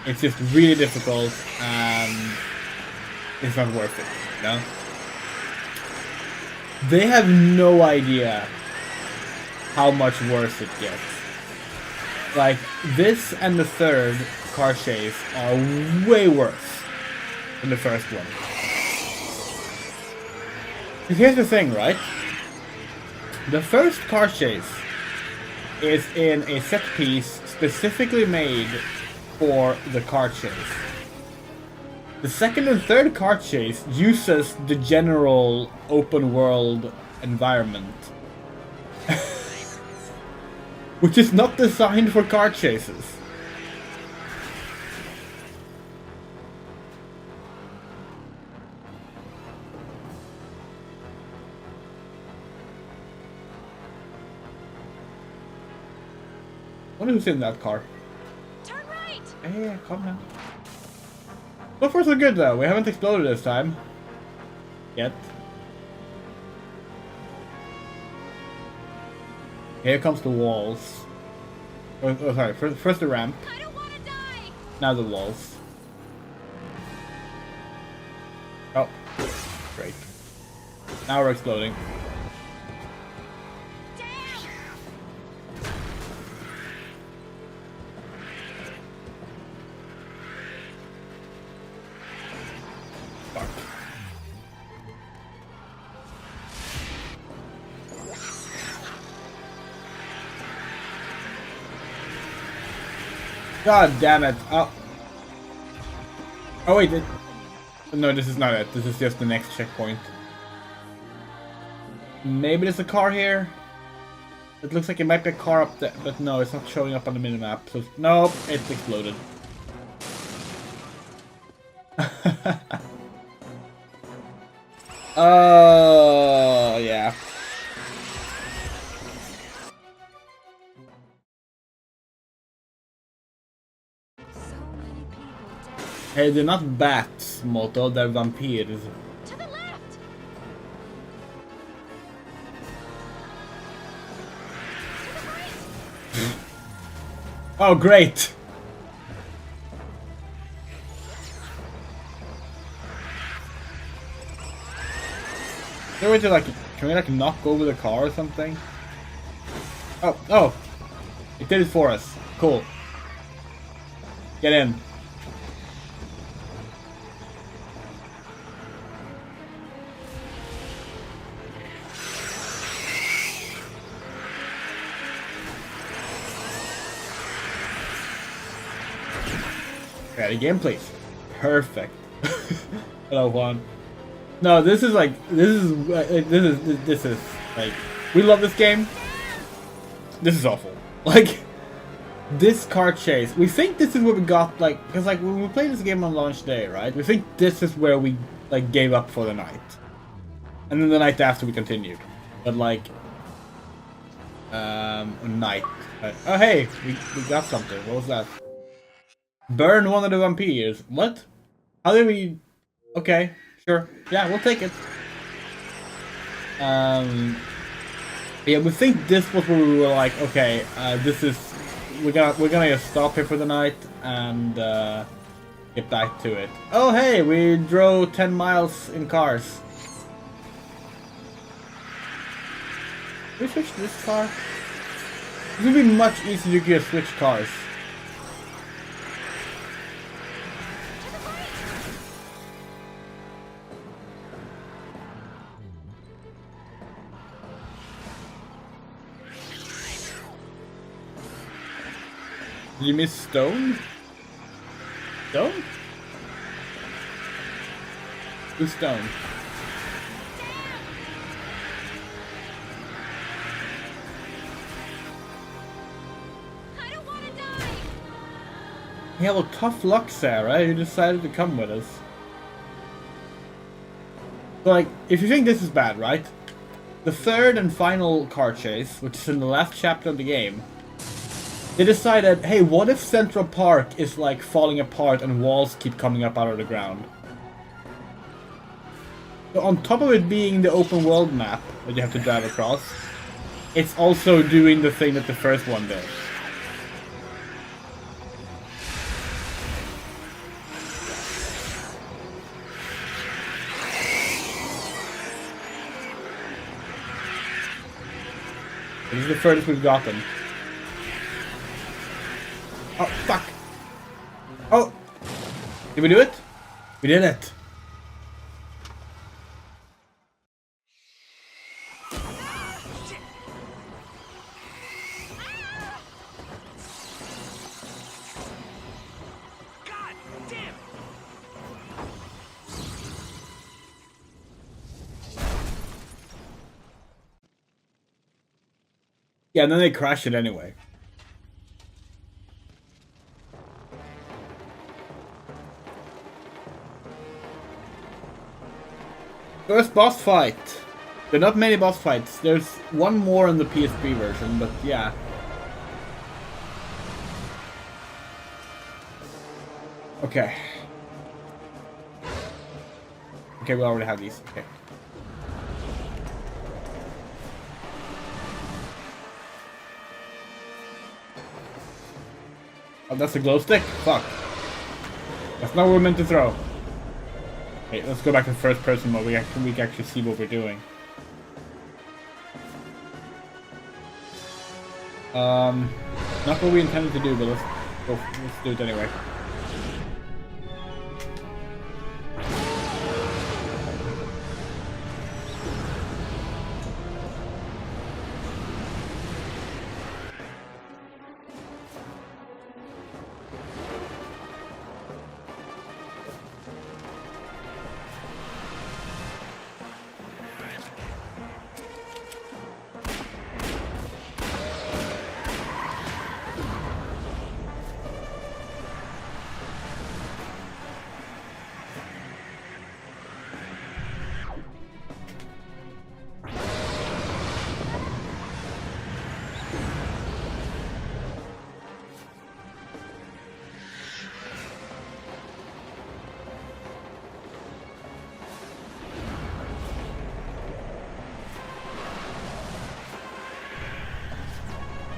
It's just really difficult, and it's not worth it, you know? They have no idea how much worse it gets. Like, this and the third car chase are way worse than the first one. Here's the thing, right? The first car chase is in a set piece specifically made for the car chase. The second and third car chase uses the general open world environment. Which is not designed for car chases. I wonder who's in that car. Turn right! Hey, calm down. So far so good though, we haven't exploded this time. Yet. Here comes the walls. Oh sorry, first the ramp. I don't want to die! Now the walls. Oh, great. Now we're exploding. Fuck. God damn it. Oh. Oh wait, no, this is not it. This is just the next checkpoint. Maybe there's a car here? It looks like it might be a car up there, but no, it's not showing up on the minimap. So, nope, it's exploded. Oh, yeah. Hey, they're not bats, Moto, they're vampires. To the left! Oh, great! Is there a way to, like, can we, like, knock over the car or something? Oh! It did it for us. Cool. Get in. Ready, game, please. Perfect. Hello, Juan. No, this is like this is like we love this game. This is awful. Like this car chase. We think this is what we got like because like when we played this game on launch day, right? We think this is where we like gave up for the night, and then the night after we continued. But like night. Oh hey, we got something. What was that? Burn one of the vampires. What? How did we... Okay, sure. Yeah, we'll take it. Yeah, we think this was where we were like, okay, this is... We're gonna just stop here for the night and get back to it. Oh hey, we drove 10 miles in cars. Can we switch this car? It would be much easier to just switch cars. Did you miss Stone? Stone? Who's Stone? I don't want to die. Yeah, well, tough luck, Sarah. You decided to come with us. So, like, if you think this is bad, right? The third and final car chase, which is in the last chapter of the game, they decided, hey, what if Central Park is like falling apart and walls keep coming up out of the ground? So on top of it being the open world map that you have to drive across, it's also doing the thing that the first one did. This is the furthest we've gotten. Oh, fuck! Oh! Did we do it? We did it! God damn! Yeah, and then they crash it anyway. First boss fight. There are not many boss fights. There's one more in the PSP version, but yeah. Okay. Okay, we already have these. Okay. Oh, that's a glow stick? Fuck. That's not what we're meant to throw. Okay, let's go back to first person mode. We can actually see what we're doing. Not what we intended to do, but let's do it anyway.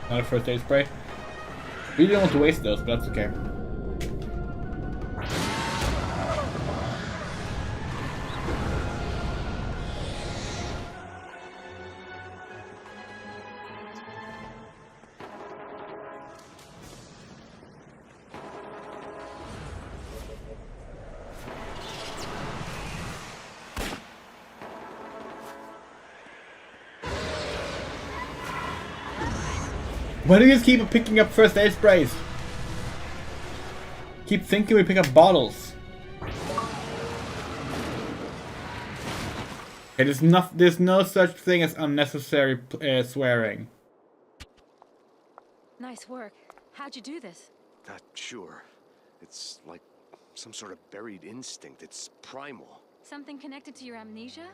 Not a first aid spray. We didn't want to waste those, but that's okay. Why do you guys keep picking up first aid sprays? Keep thinking we pick up bottles. Okay, there's no such thing as unnecessary swearing. Nice work. How'd you do this? Not sure. It's like some sort of buried instinct. It's primal. Something connected to your amnesia?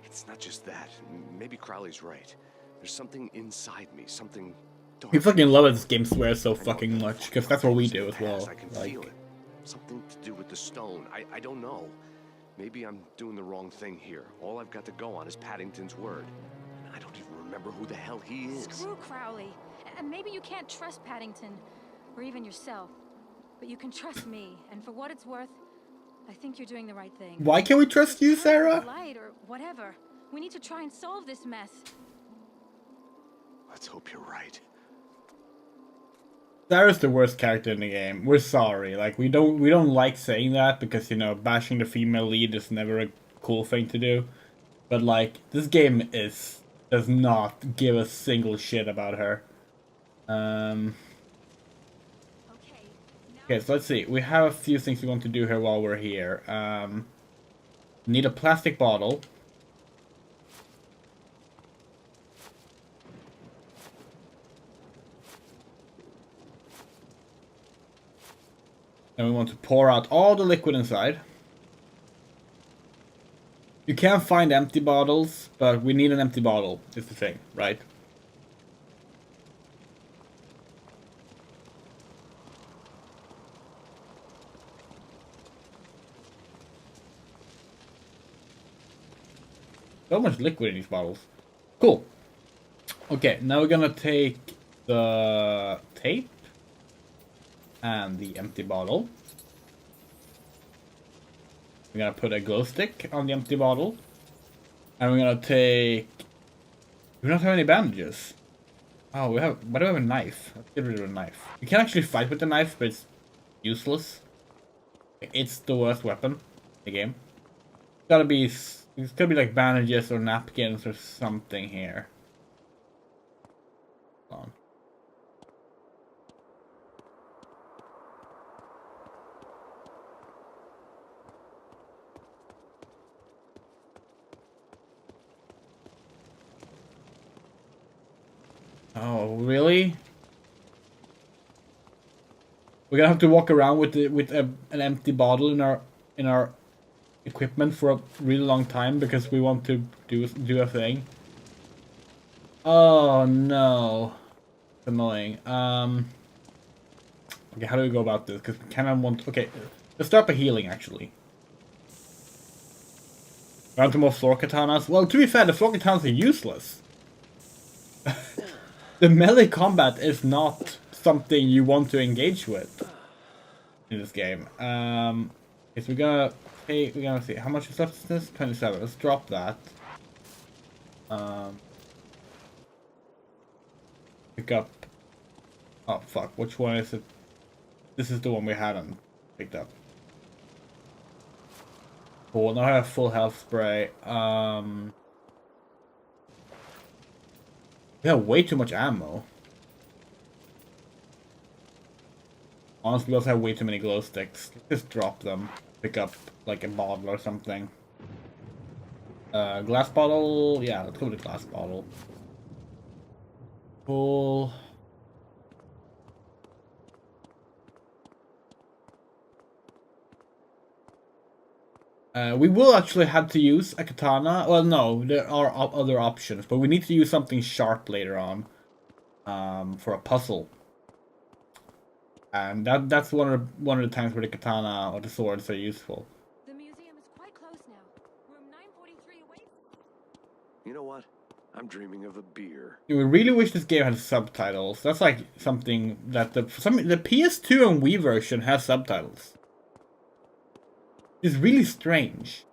It's not just that. Maybe Crowley's right. There's something inside me, something dark. We fucking love it this game swears so fucking much, because that's what we do as well. I can feel it. Something to do with the stone. I don't know. Maybe I'm doing the wrong thing here. All I've got to go on is Paddington's word. And I don't even remember who the hell he is. Screw Crowley. And maybe you can't trust Paddington, or even yourself. But you can trust me, and for what it's worth, I think you're doing the right thing. Why can't we trust you, Sarah? Light or whatever. We need to try and solve this mess. Let's hope you're right. Sarah's the worst character in the game. We're sorry. Like we don't like saying that because, you know, bashing the female lead is never a cool thing to do. But like this game does not give a single shit about her. Okay, so let's see. We have a few things we want to do here while we're here. Need a plastic bottle. And we want to pour out all the liquid inside. You can find empty bottles, but we need an empty bottle, is the thing, right? So much liquid in these bottles. Cool. Okay, now we're gonna take the tape and the empty bottle. We're gonna put a glow stick on the empty bottle. And we're gonna take... We don't have any bandages. Oh, we have... Why do we have a knife? Let's get rid of a knife. We can actually fight with the knife, but it's useless. It's the worst weapon in the game. It's gotta be like bandages or napkins or something here. Hold on. Oh, really? We're gonna have to walk around with an empty bottle in our equipment for a really long time because we want to do a thing. Oh no, it's annoying. Okay, how do we go about this? Because we kind of want. Okay, let's start by healing actually. Round to more floor katanas. Well, to be fair, the floor katanas are useless. The melee combat is not something you want to engage with in this game. Okay, so we're gonna see how much is left. Is this 27? Let's drop that. Pick up. Oh fuck! Which one is it? This is the one we hadn't picked up. Cool. Now I have full health spray. We have way too much ammo. Honestly, we also have way too many glow sticks. Let's just drop them. Pick up like a bottle or something. Glass bottle. Yeah, let's go with the glass bottle. Cool. We will actually have to use a katana. Well, no, there are other options, but we need to use something sharp later on for a puzzle. And that's one of the times where the katana or the swords are useful. The museum is quite close now. Room 943 away. You know what? I'm dreaming of a beer. We really wish this game had subtitles. That's like something that the PS2 and Wii version has subtitles. It's really strange.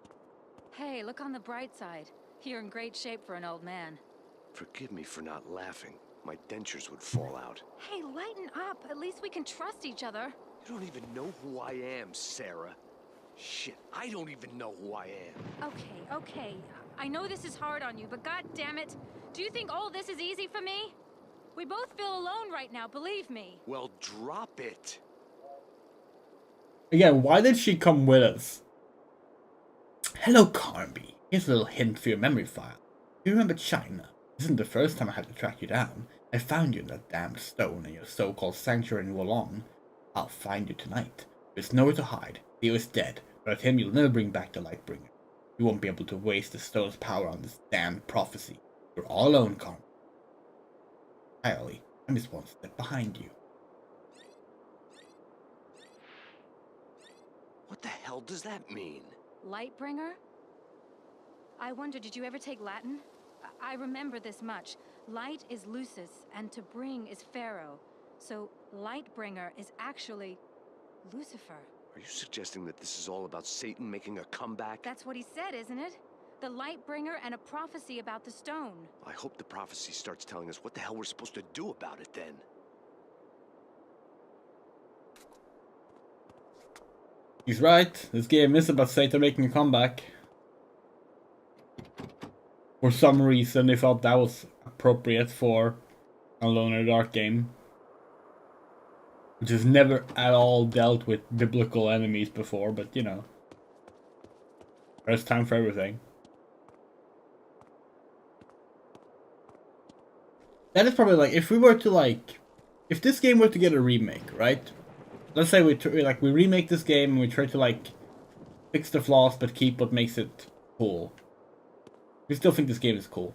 Hey, look on the bright side. You're in great shape for an old man. Forgive me for not laughing. My dentures would fall out. Hey, lighten up. At least we can trust each other. You don't even know who I am, Sarah. Shit, I don't even know who I am. Okay. I know this is hard on you, but god damn it. Do you think all this is easy for me? We both feel alone right now, believe me. Well, drop it. Again, why did she come with us? Hello, Carnby. Here's a little hint for your memory file. You remember China? This isn't the first time I had to track you down. I found you in that damned stone in your so-called sanctuary in Wolong. I'll find you tonight. There's nowhere to hide. Theo is dead, but with him you'll never bring back the Lightbringer. You won't be able to waste the stone's power on this damned prophecy. You're all alone, Carnby. Hi, Ollie. I'm just one step behind you. What the hell does that mean? Lightbringer? I wonder, did you ever take Latin? I remember this much. Light is Lucis, and to bring is Pharaoh. So, Lightbringer is actually Lucifer. Are you suggesting that this is all about Satan making a comeback? That's what he said, isn't it? The Lightbringer and a prophecy about the stone. I hope the prophecy starts telling us what the hell we're supposed to do about it then. He's right. This game is about Satan making a comeback. For some reason, they thought that was appropriate for a Alone in the Dark game. Which has never at all dealt with biblical enemies before, but you know. There's time for everything. That is probably like, if we were to like... If this game were to get a remake, right? Let's say we remake this game and we try to like fix the flaws but keep what makes it cool. We still think this game is cool.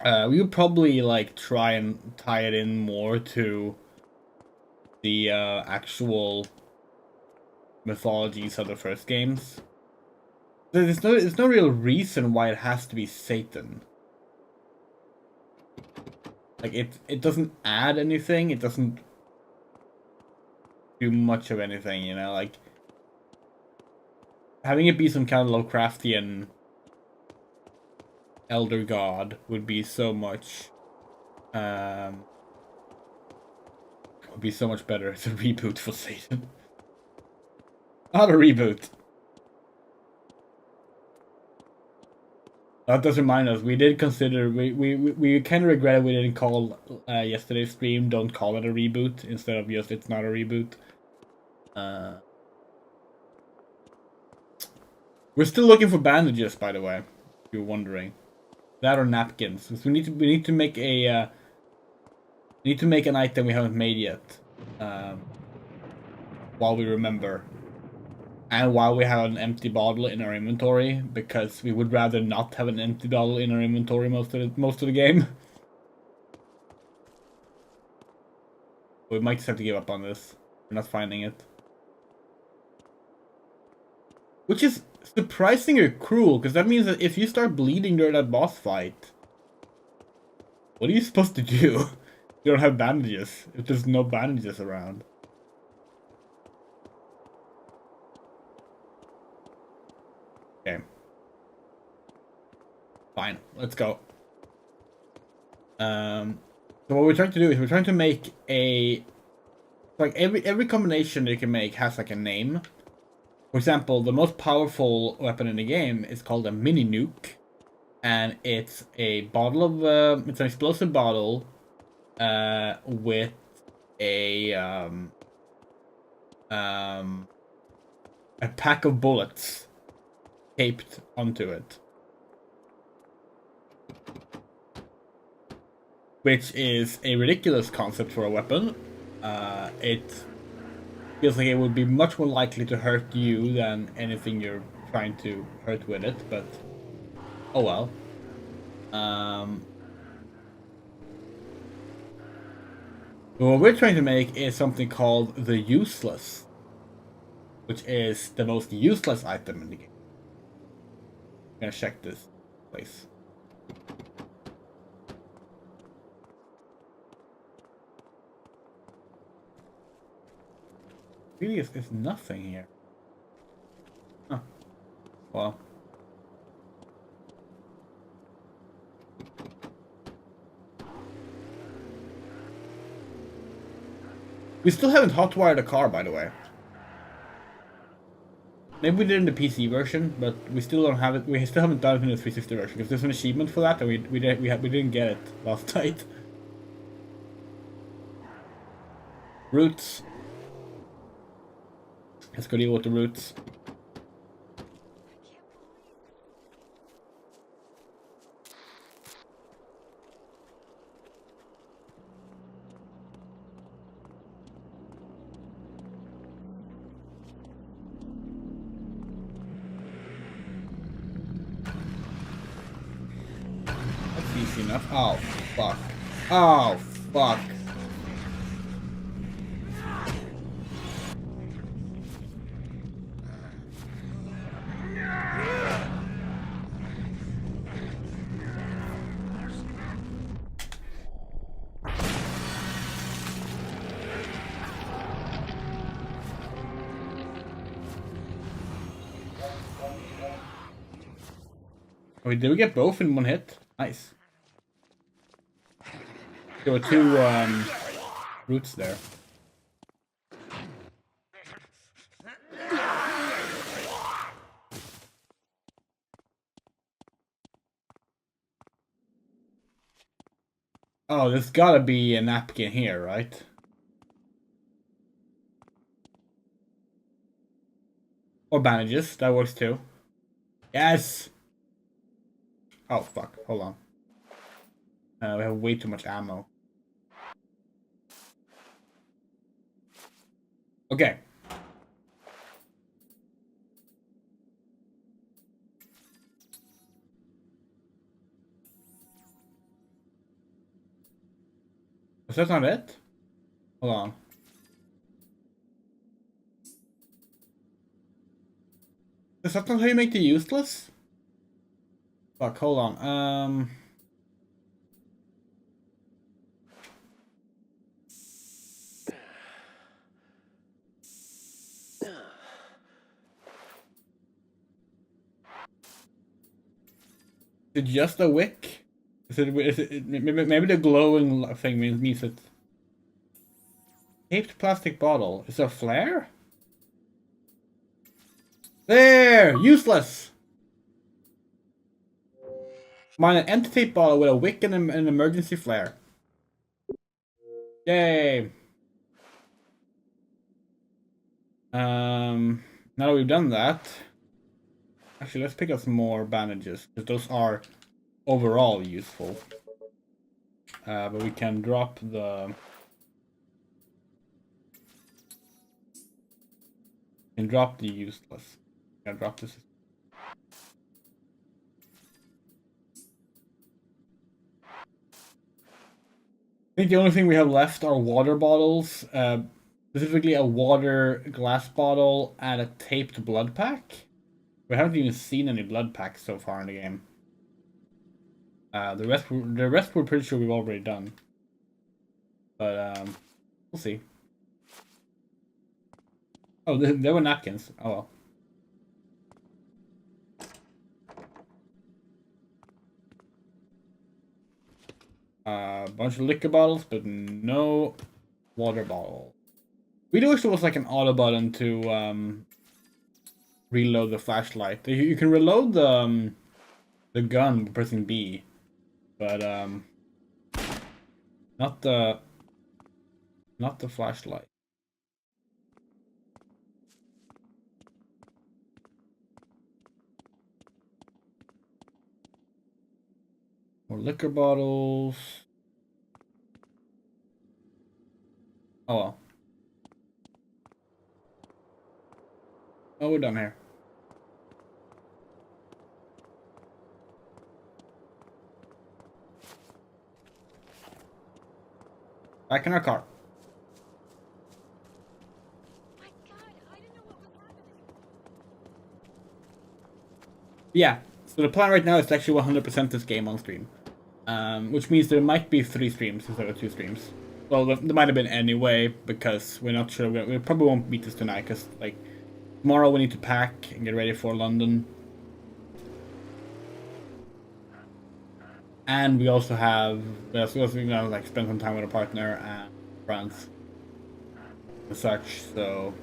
We would probably like try and tie it in more to the actual mythologies of the first games. There's no real reason why it has to be Satan. Like it doesn't add anything. It doesn't do much of anything, you know, like having it be some kind of Lovecraftian elder god would be so much would be so much better as a reboot for Satan. Not a reboot. That does remind us, we did consider, we kind of regretted we didn't call yesterday's stream Don't Call It a Reboot instead of just It's Not a Reboot. We're still looking for bandages, by the way, if you're wondering. That or napkins. So we need to make a We need to make an item we haven't made yet. While we remember. And while we have an empty bottle in our inventory, because we would rather not have an empty bottle in our inventory most of the game. We might just have to give up on this. We're not finding it. Which is surprisingly cruel, because that means that if you start bleeding during that boss fight, what are you supposed to do? You don't have bandages, if there's no bandages around. Okay. Fine, let's go. So what we're trying to do is we're trying to make a... Like, every combination that you can make has, like, a name. For example, the most powerful weapon in the game is called a mini nuke. And it's a bottle of... it's an explosive bottle with a pack of bullets taped onto it. Which is a ridiculous concept for a weapon. It feels like it would be much more likely to hurt you than anything you're trying to hurt with it, but oh well. What we're trying to make is something called the Useless, which is the most useless item in the game. I'm gonna check this place. Really, is nothing here. Huh. Well. We still haven't hotwired a car, by the way. Maybe we did in the PC version, but we still don't have it. We still haven't done it in the 360 version because there's an achievement for that, and we didn't get it last night. Roots. Let's go deal with the roots. That's easy enough. Oh, fuck. Oh, fuck. Wait, did we get both in one hit? Nice. There were two roots there. Oh, there's gotta be a napkin here, right? Or bandages, that works too. Yes! Oh, fuck. Hold on. We have way too much ammo. Okay. Is that not it? Hold on. Is that not how you make the useless? Fuck, hold on. Is it just a wick? Maybe the glowing thing means it. Taped plastic bottle. Is there a flare? There! Useless! Mine an empty tape bottle with a wick and an emergency flare. Yay! Now that we've done that, actually let's pick up some more bandages because those are overall useful. but we can drop the... Can drop the useless. Can drop this. I think the only thing we have left are water bottles, specifically a water glass bottle and a taped blood pack. We haven't even seen any blood packs so far in the game. The rest we're pretty sure we've already done, but we'll see. Oh, there were napkins. Oh well. A bunch of liquor bottles, but no water bottle. We do wish there was like an auto button to reload the flashlight. You can reload the gun by pressing B, but not the flashlight. More liquor bottles. Oh well. Oh, we're done here. Back in our car. My God, I didn't know what was happening. Yeah. So the plan right now is to actually 100% this game on stream. Which means there might be 3 streams instead of 2 streams. Well, there might have been anyway, because we're not sure. We probably won't beat this tonight, because, like, tomorrow we need to pack and get ready for London. And we also have, like, spend some time with a partner and friends and such, so...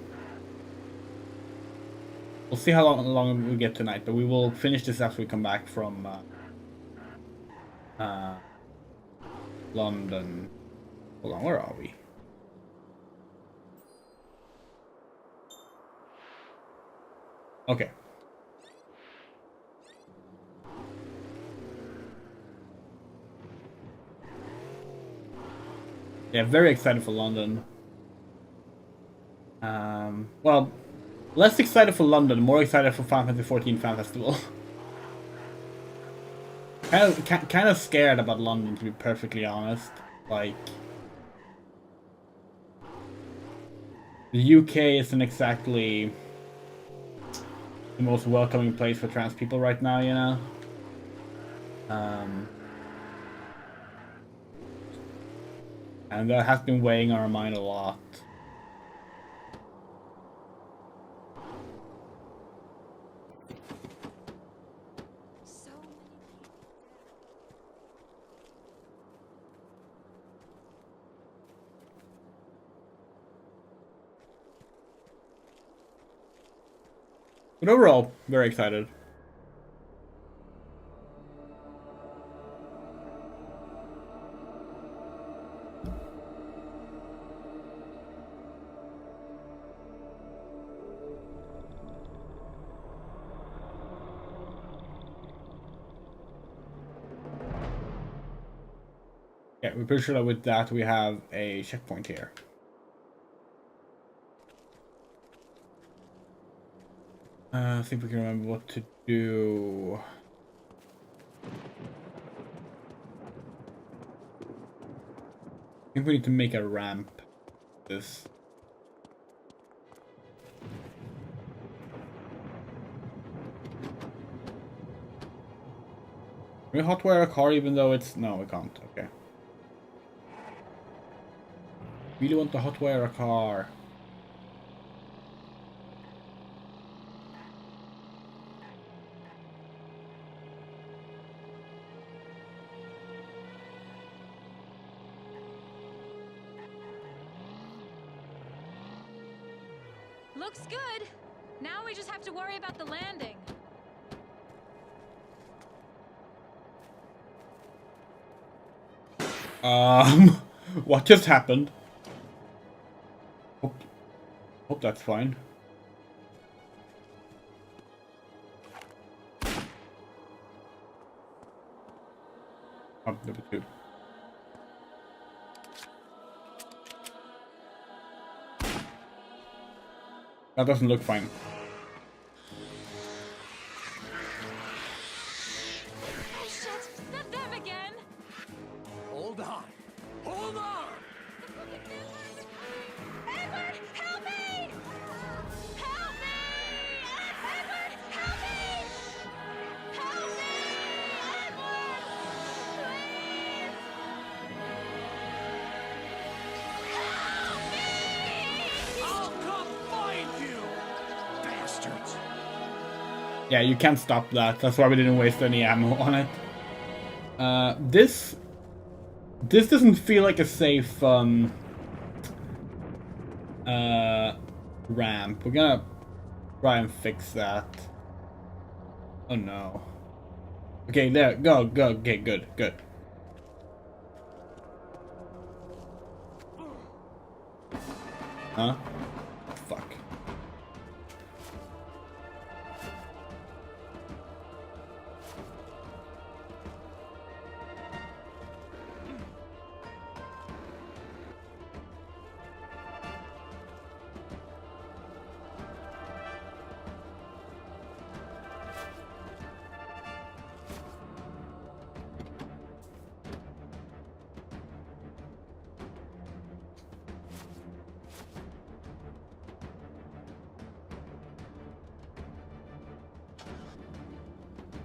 We'll see how long we get tonight, but we will finish this after we come back from London. Hold on, where are we? Okay. Yeah, very excited for London. Well, less excited for London, more excited for Final Fantasy 14 Fan Festival. kind of scared about London, to be perfectly honest. Like, the UK isn't exactly the most welcoming place for trans people right now, you know? And that has been weighing on our mind a lot. So many people But overall, very excited. Yeah, we're pretty sure that with that we have a checkpoint here. I think we can remember what to do. I think we need to make a ramp. This. Can we hotwire a car even though it's... No, we can't. Okay. Really want to hotwire a car. Looks good. Now we just have to worry about the landing. What just happened? Hope that's fine. Number 2. That doesn't look fine. Oh shit! Not them again! Hold on. Hold on! Edward, help me! Help me! Edward, help me! Help me! Edward! Please! Help me! I'll come find you! Bastards! Yeah, you can't stop that. That's why we didn't waste any ammo on it. This doesn't feel like a safe ramp. We're gonna try and fix that. Oh no. Okay, there, go. Okay, good. Huh? Fuck.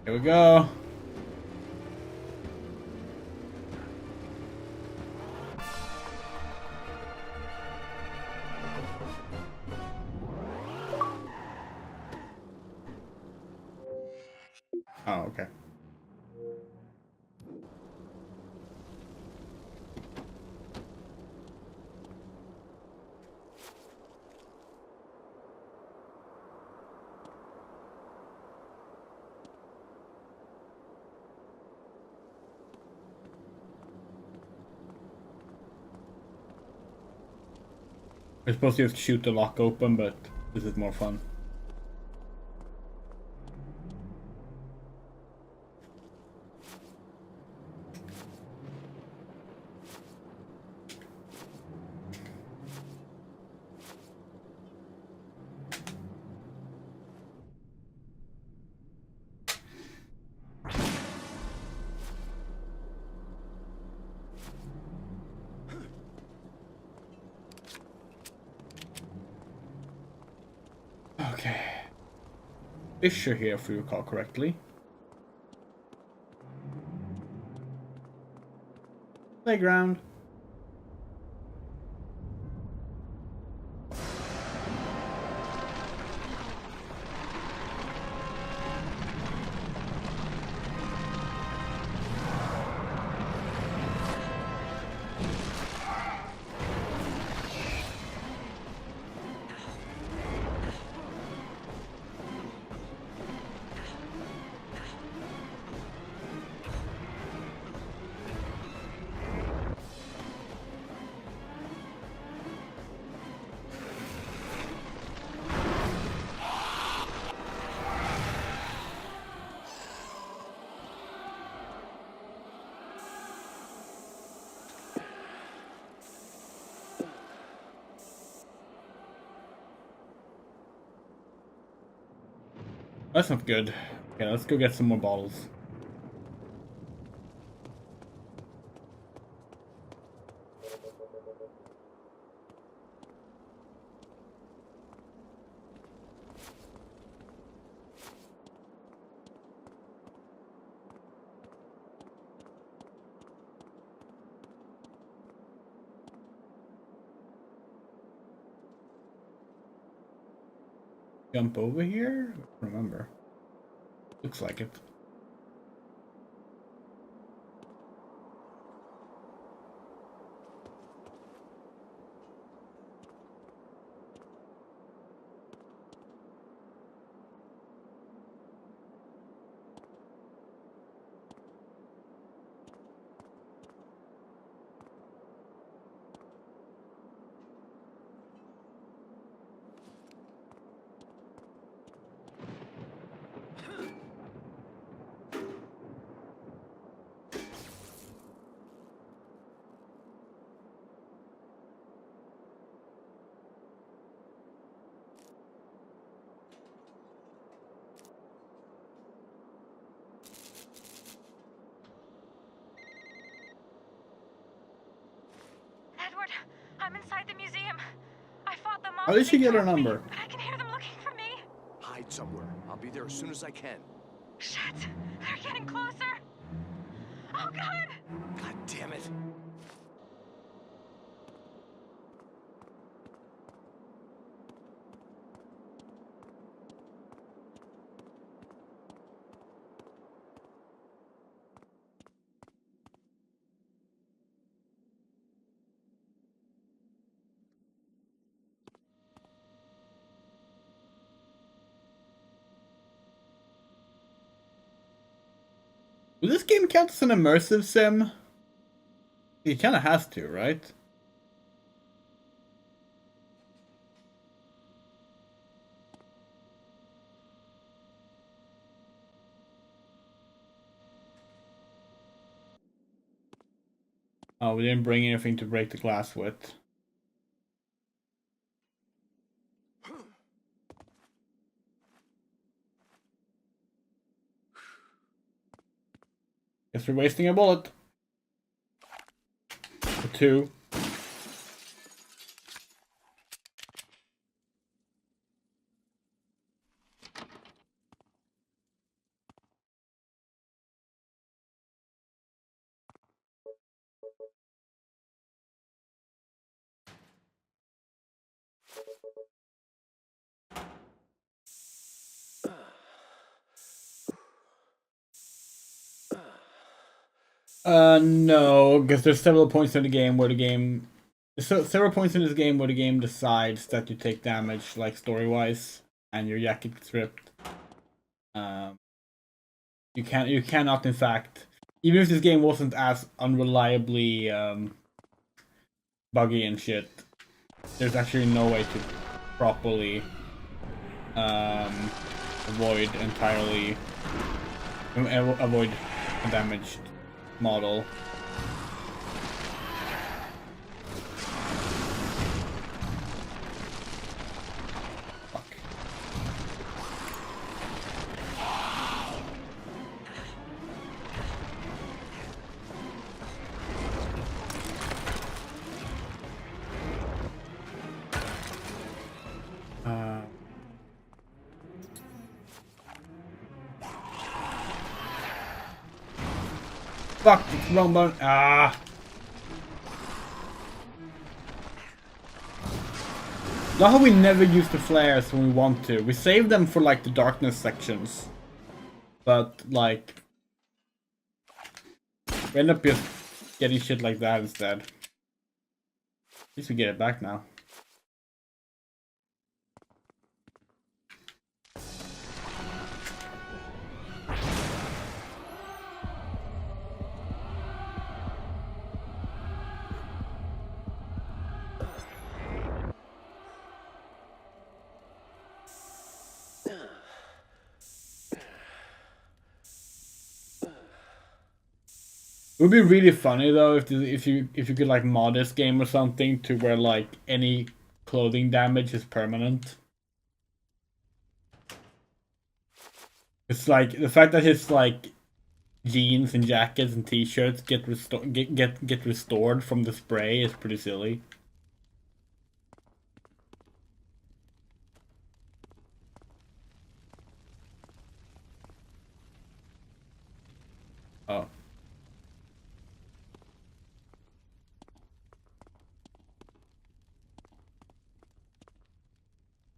Here we go. Oh, okay. We're supposed to just shoot the lock open, but this is more fun. Okay. Fisher here, if we recall correctly. Playground. That's not good. Okay, let's go get some more bottles. Jump over here? I don't remember. Looks like it. Edward, I'm inside the museum. I fought them off. How did she get her They trapped me, number? but I can hear them looking for me. Hide somewhere. I'll be there as soon as I can. Shit, they're getting closer. Oh God! God damn it. Will this game count as an immersive sim? It kinda has to, right? Oh, we didn't bring anything to break the glass with. Guess we're wasting a bullet. Or two. No, because there's several points in the game where the game... several points in this game where the game decides that you take damage, like story-wise, and your jacket gets ripped. You cannot, in fact... Even if this game wasn't as unreliably buggy and shit, there's actually no way to properly avoid a damaged model. Fuck. Fuck, it's wrong button. Ah. Not how we never use the flares when we want to. We save them for like the darkness sections. But like we end up just getting shit like that instead. At least we get it back now. It would be really funny though if you could like mod this game or something to where like any clothing damage is permanent. It's like the fact that his like jeans and jackets and t-shirts get restored from the spray is pretty silly. Oh.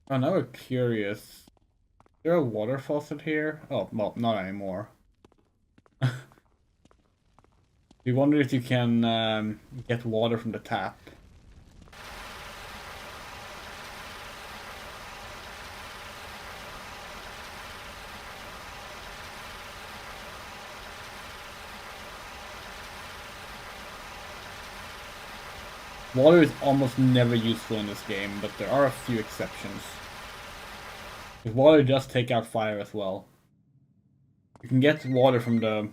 Oh, now we're curious. Is there a water faucet here? Oh, well, not anymore. We wonder if you can get water from the tap. Water is almost never useful in this game, but there are a few exceptions. Because water does take out fire as well. You can get water from the... Edward?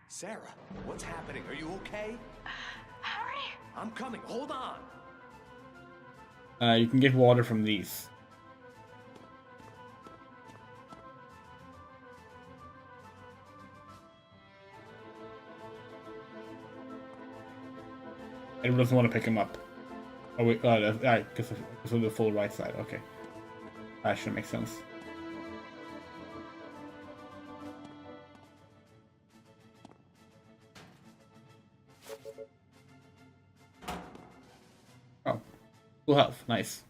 Sarah, what's happening? Are you okay? Hurry! I'm coming. Hold on. You can get water from these. Edward doesn't want to pick him up. Oh wait, right, because of the full right side. Okay, that should make sense. Oh, full health, nice.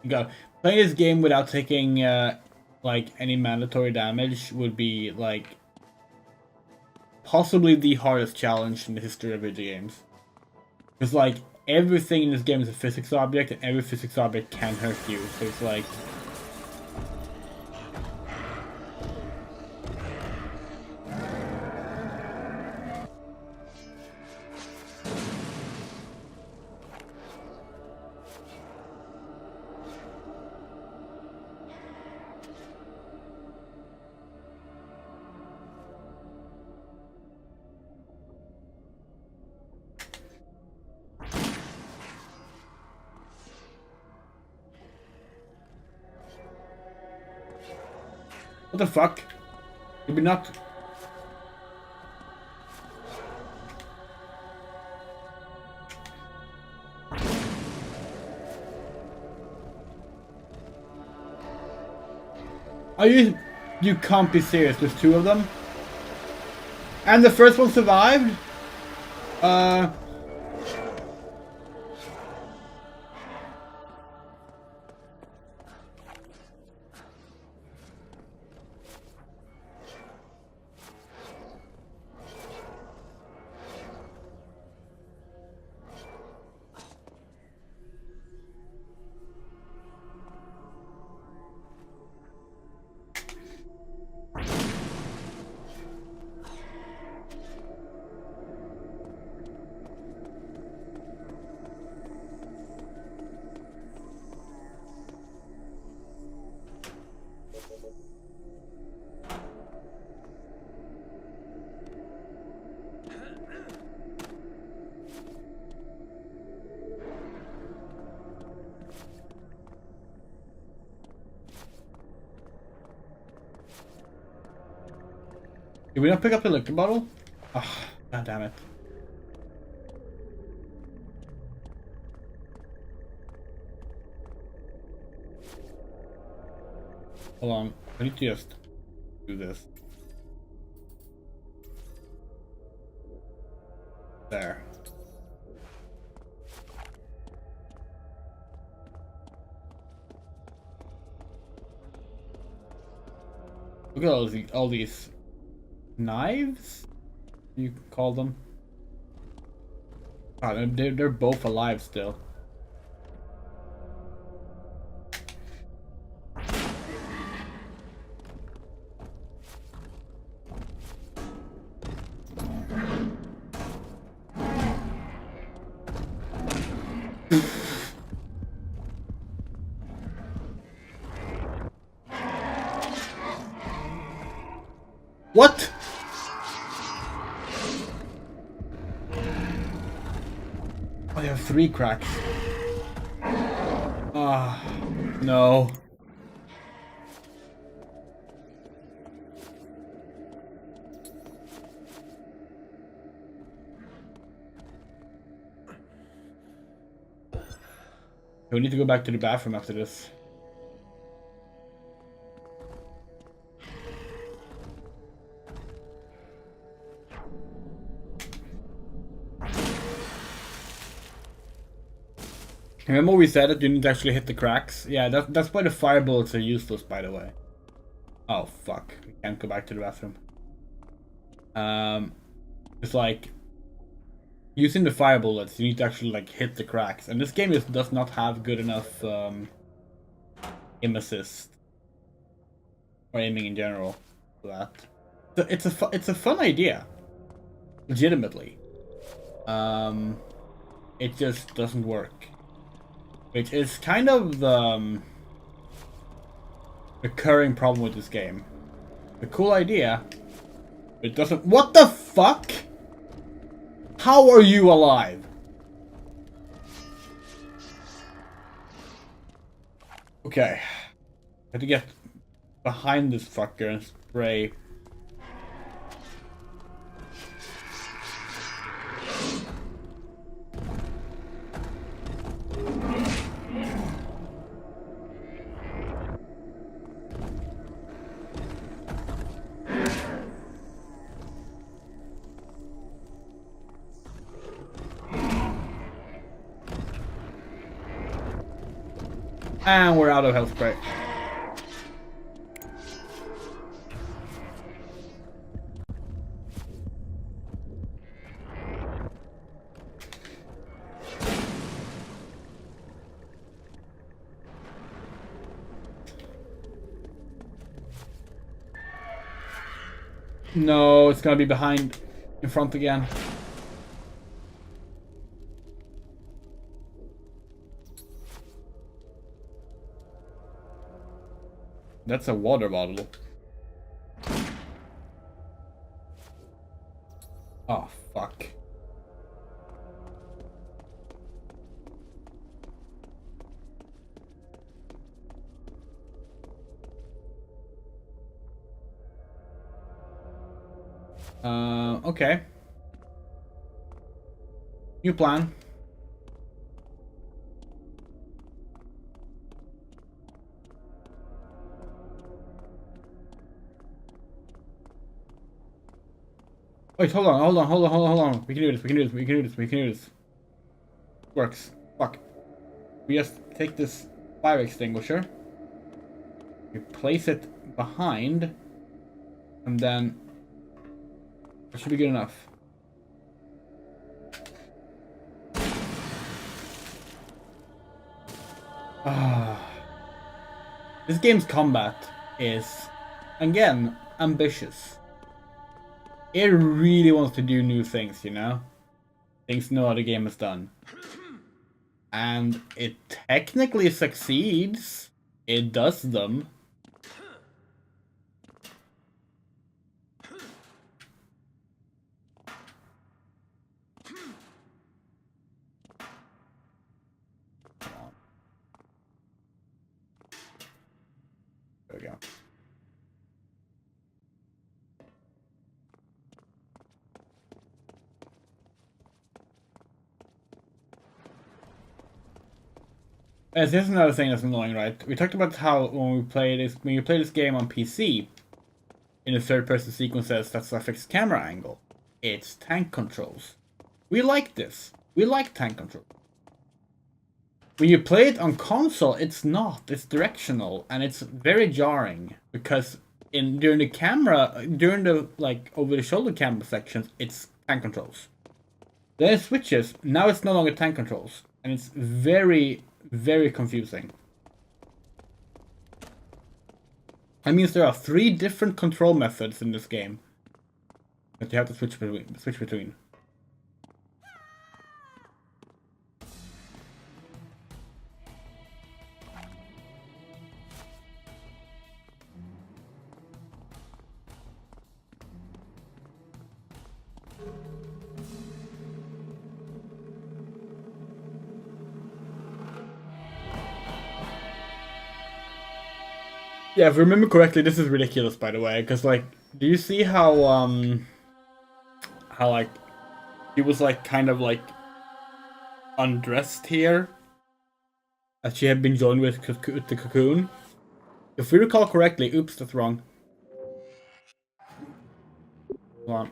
God, playing this game without taking like any mandatory damage would be like possibly the hardest challenge in the history of video games. Because like everything in this game is a physics object, and every physics object can hurt you. So it's like what the fuck? Maybe not. Are you? You can't be serious. There's two of them, and the first one survived. Did we not pick up the liquor bottle? Oh, god damn it. Hold on. I need to just do this. There. Look at all these knives, you can call them. Oh, they're both alive still. What? I have 3 cracks. Ah, no. We need to go back to the bathroom after this. Remember we said that you need to actually hit the cracks? Yeah, that's why the fire bullets are useless, by the way. Oh, fuck. We can't go back to the bathroom. It's like... using the fire bullets, you need to actually, like, hit the cracks. And this game does not have good enough, aim assist. Or aiming in general for that. So it's a fun idea. Legitimately. It just doesn't work. Which is kind of the recurring problem with this game. A cool idea, but it doesn't. What the fuck? How are you alive? Okay. I have to get behind this fucker and spray. And we're out of health spray. No, it's gonna be behind, in front again. That's a water bottle. Oh, fuck. Okay. New plan. Wait, hold on. We can do this, we can do this. Works. Fuck. We just take this fire extinguisher. We place it behind. And then... That should be good enough. This game's combat is, again, ambitious. It really wants to do new things, you know? Things no other game has done. And it technically succeeds. It does them. There we go. Yes, here's another thing that's annoying, right? We talked about how when you play this game on PC, in the third-person sequences, that's a fixed camera angle. It's tank controls. We like this. We like tank control. When you play it on console, it's not. It's directional, and it's very jarring because during the like over-the-shoulder camera sections, it's tank controls. Then it switches. Now it's no longer tank controls, and it's very, very confusing. That means there are 3 different control methods in this game that you have to switch between. Yeah, if I remember correctly, this is ridiculous, by the way, because, like, do you see how, like, he was, like, kind of, like, undressed here? As she had been joined with the cocoon? If we recall correctly, oops, that's wrong. Hold on.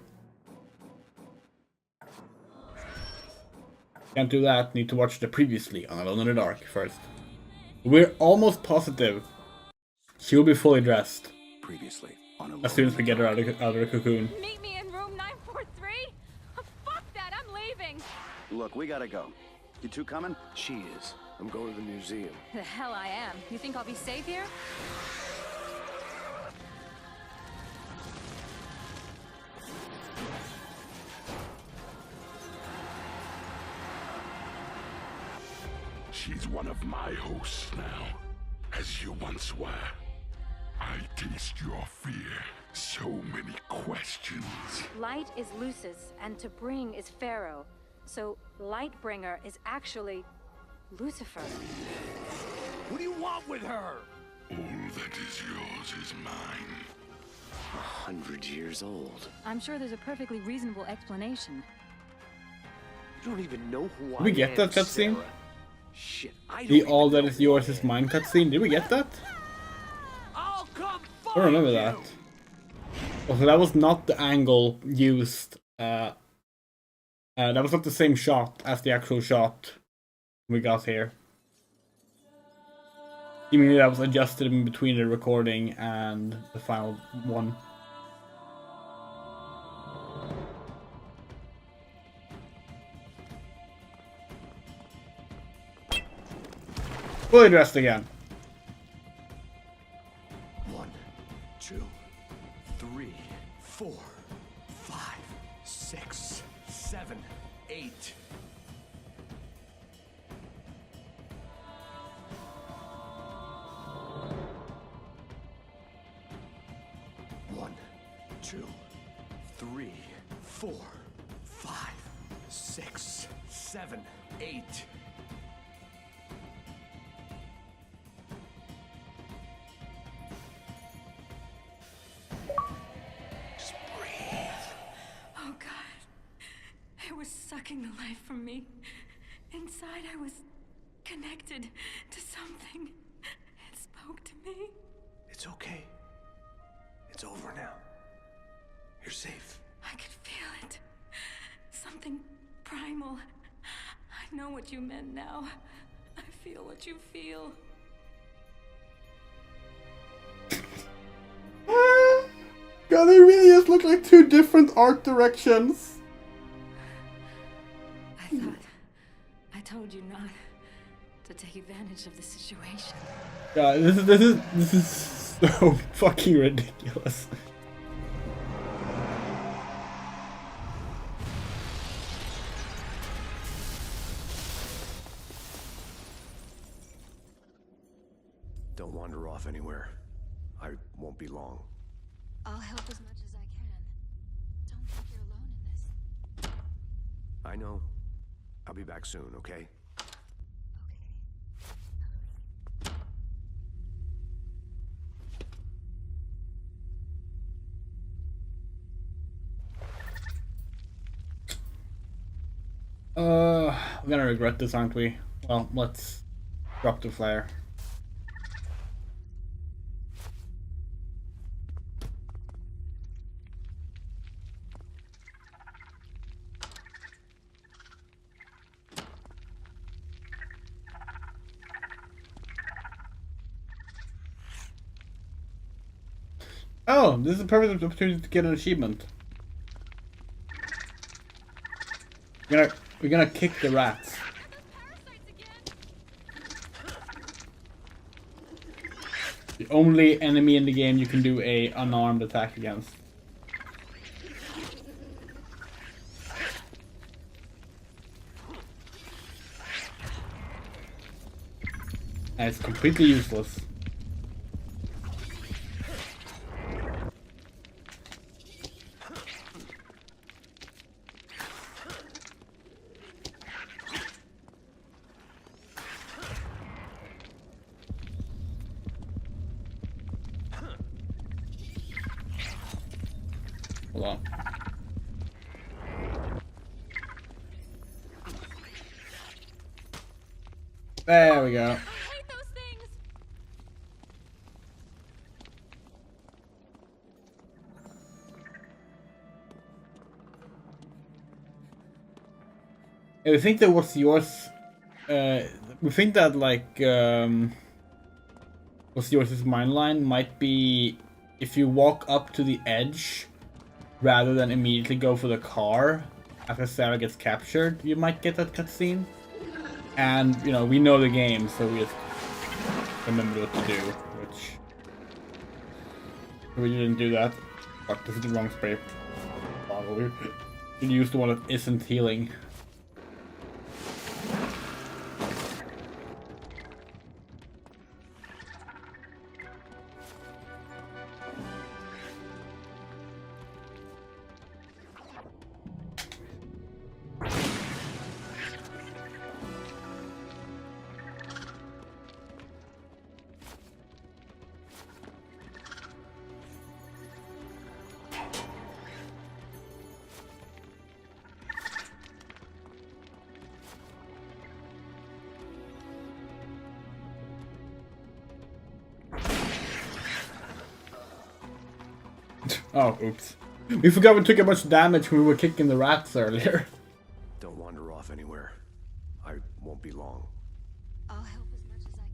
Can't do that, need to watch the previously on Alone in the Dark first. We're almost positive she will be fully dressed. Previously on as soon as we get her out of the cocoon. Meet me in room 943? Oh, fuck that, I'm leaving. Look, we gotta go. You two coming? She is. I'm going to the museum. The hell I am. You think I'll be safe here? She's one of my hosts now, as you once were. I taste your fear. So many questions. Light is Lucis, and to bring is Pharaoh. So Lightbringer is actually Lucifer. What do you want with her? All that is yours is mine. 100 years old. I'm sure there's a perfectly reasonable explanation. You don't even know who Did we I get am, that cutscene? Sarah. Shit, I The don't all even that know is who yours I is am. mine cutscene. Did we get that? I'll come I don't remember that. Also, that was not the angle used. That was not the same shot as the actual shot we got here. You mean that was adjusted in between the recording and the final one? Fully dressed again. 1, 2, 3, 4, 5, 6, 7, 8. One, 2, 3, 4, 5, 6, 7, 8. Just breathe. Oh, God. It was sucking the life from me. Inside, I was connected to something. It spoke to me. It's okay. It's over now. You're safe. I could feel it. Something primal. I know what you meant now. I feel what you feel. God, they really just look like two different art directions. I thought I told you not to take advantage of the situation. God, this is so fucking ridiculous. Don't wander off anywhere. I won't be long. I'll help as much as I can. Don't think you're alone in this. I know. I'll be back soon, okay? We're gonna regret this, aren't we? Well, let's drop the flare. Oh, this is a perfect opportunity to get an achievement. We're gonna kick the rats. The only enemy in the game you can do a unarmed attack against. And it's completely useless. Hold on. There we go. I hate those things. We think that what's yours. We think that like what's yours is mine line might be if you walk up to the edge rather than immediately go for the car after Sarah gets captured. You might get that cutscene, and you know we know the game, so we just remember what to do. Which we didn't do that. Fuck, this is the wrong spray bottle. We should use the one that isn't healing. Oh, oops. We forgot we took a bunch of damage when we were kicking the rats earlier. Don't wander off anywhere. I won't be long. I'll help as much as I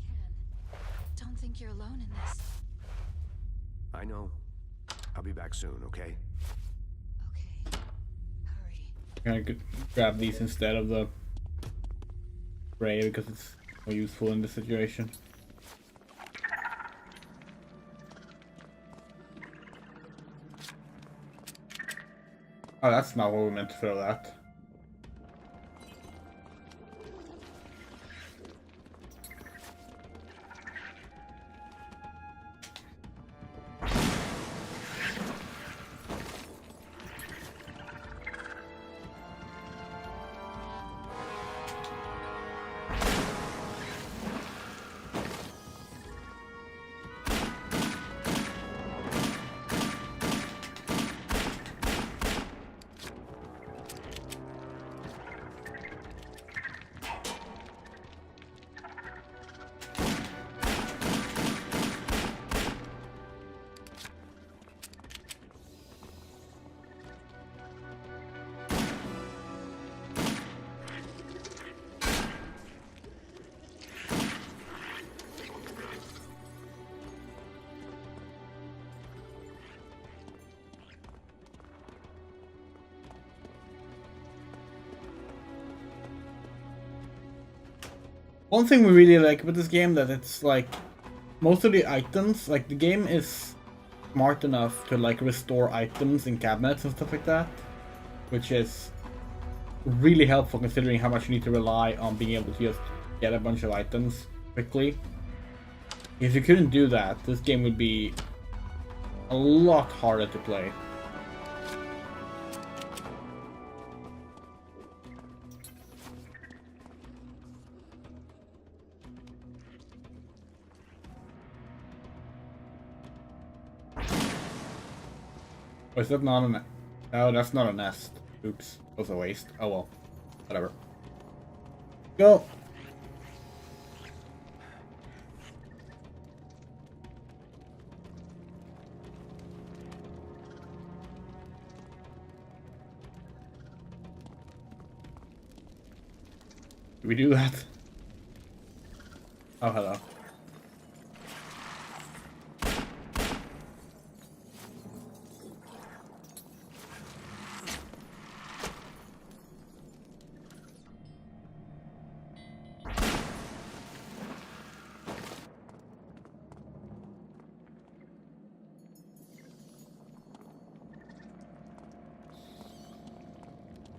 can. Don't think you're alone in this. I know. I'll be back soon, okay? Okay. Hurry. I could grab these instead of the spray because it's more useful in this situation. Oh, that's not where we meant to throw that. One thing we really like about this game that it's like most of the items, like the game is smart enough to like restore items in cabinets and stuff like that, which is really helpful considering how much you need to rely on being able to just get a bunch of items quickly. If you couldn't do that, this game would be a lot harder to play. Oh, is that not a nest? No, that's not a nest. Oops, that was a waste. Oh well, whatever. Go! Did we do that? Oh, hello.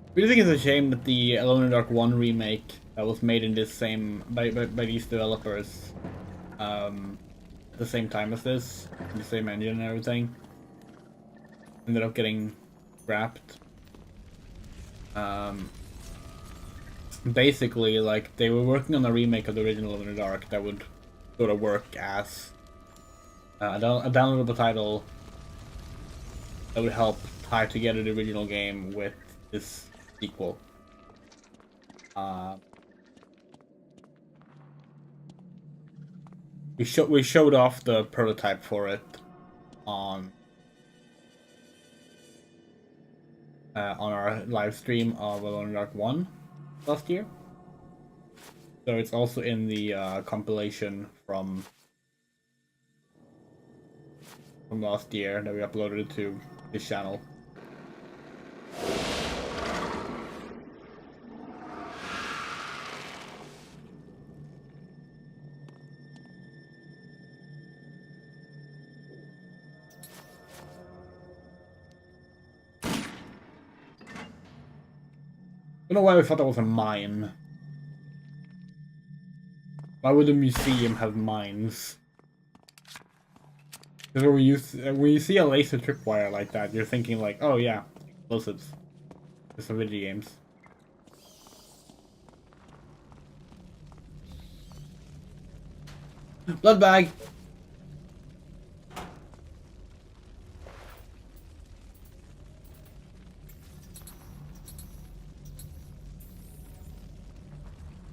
I really think it's a shame that the Alone in the Dark 1 remake that was made in this same by these developers at the same time as this, the same engine and everything, ended up getting scrapped. Basically, like they were working on a remake of the original Alone in the Dark that would sort of work as a downloadable title that would help tie together the original game with this sequel. We showed off the prototype for it on our live stream of Alone in the Dark 1 last year. So it's also in the compilation from last year that we uploaded to this channel. I don't know why we thought that was a mine. Why would a museum have mines? Because when you see a laser tripwire like that, you're thinking like, oh yeah, explosives. It's for video games. Blood bag!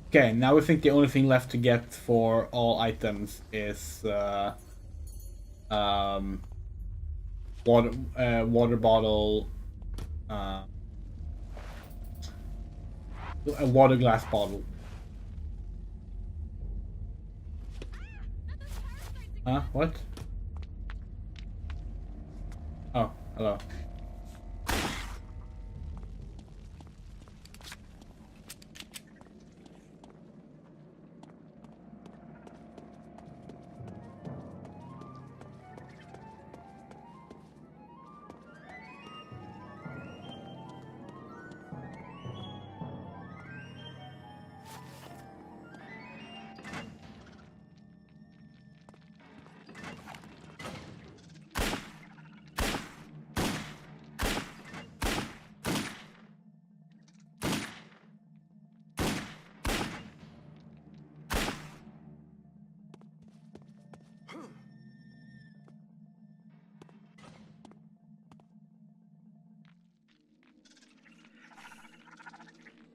Okay, now we think the only thing left to get for all items is water bottle, a water glass bottle. Huh? What? Oh, hello.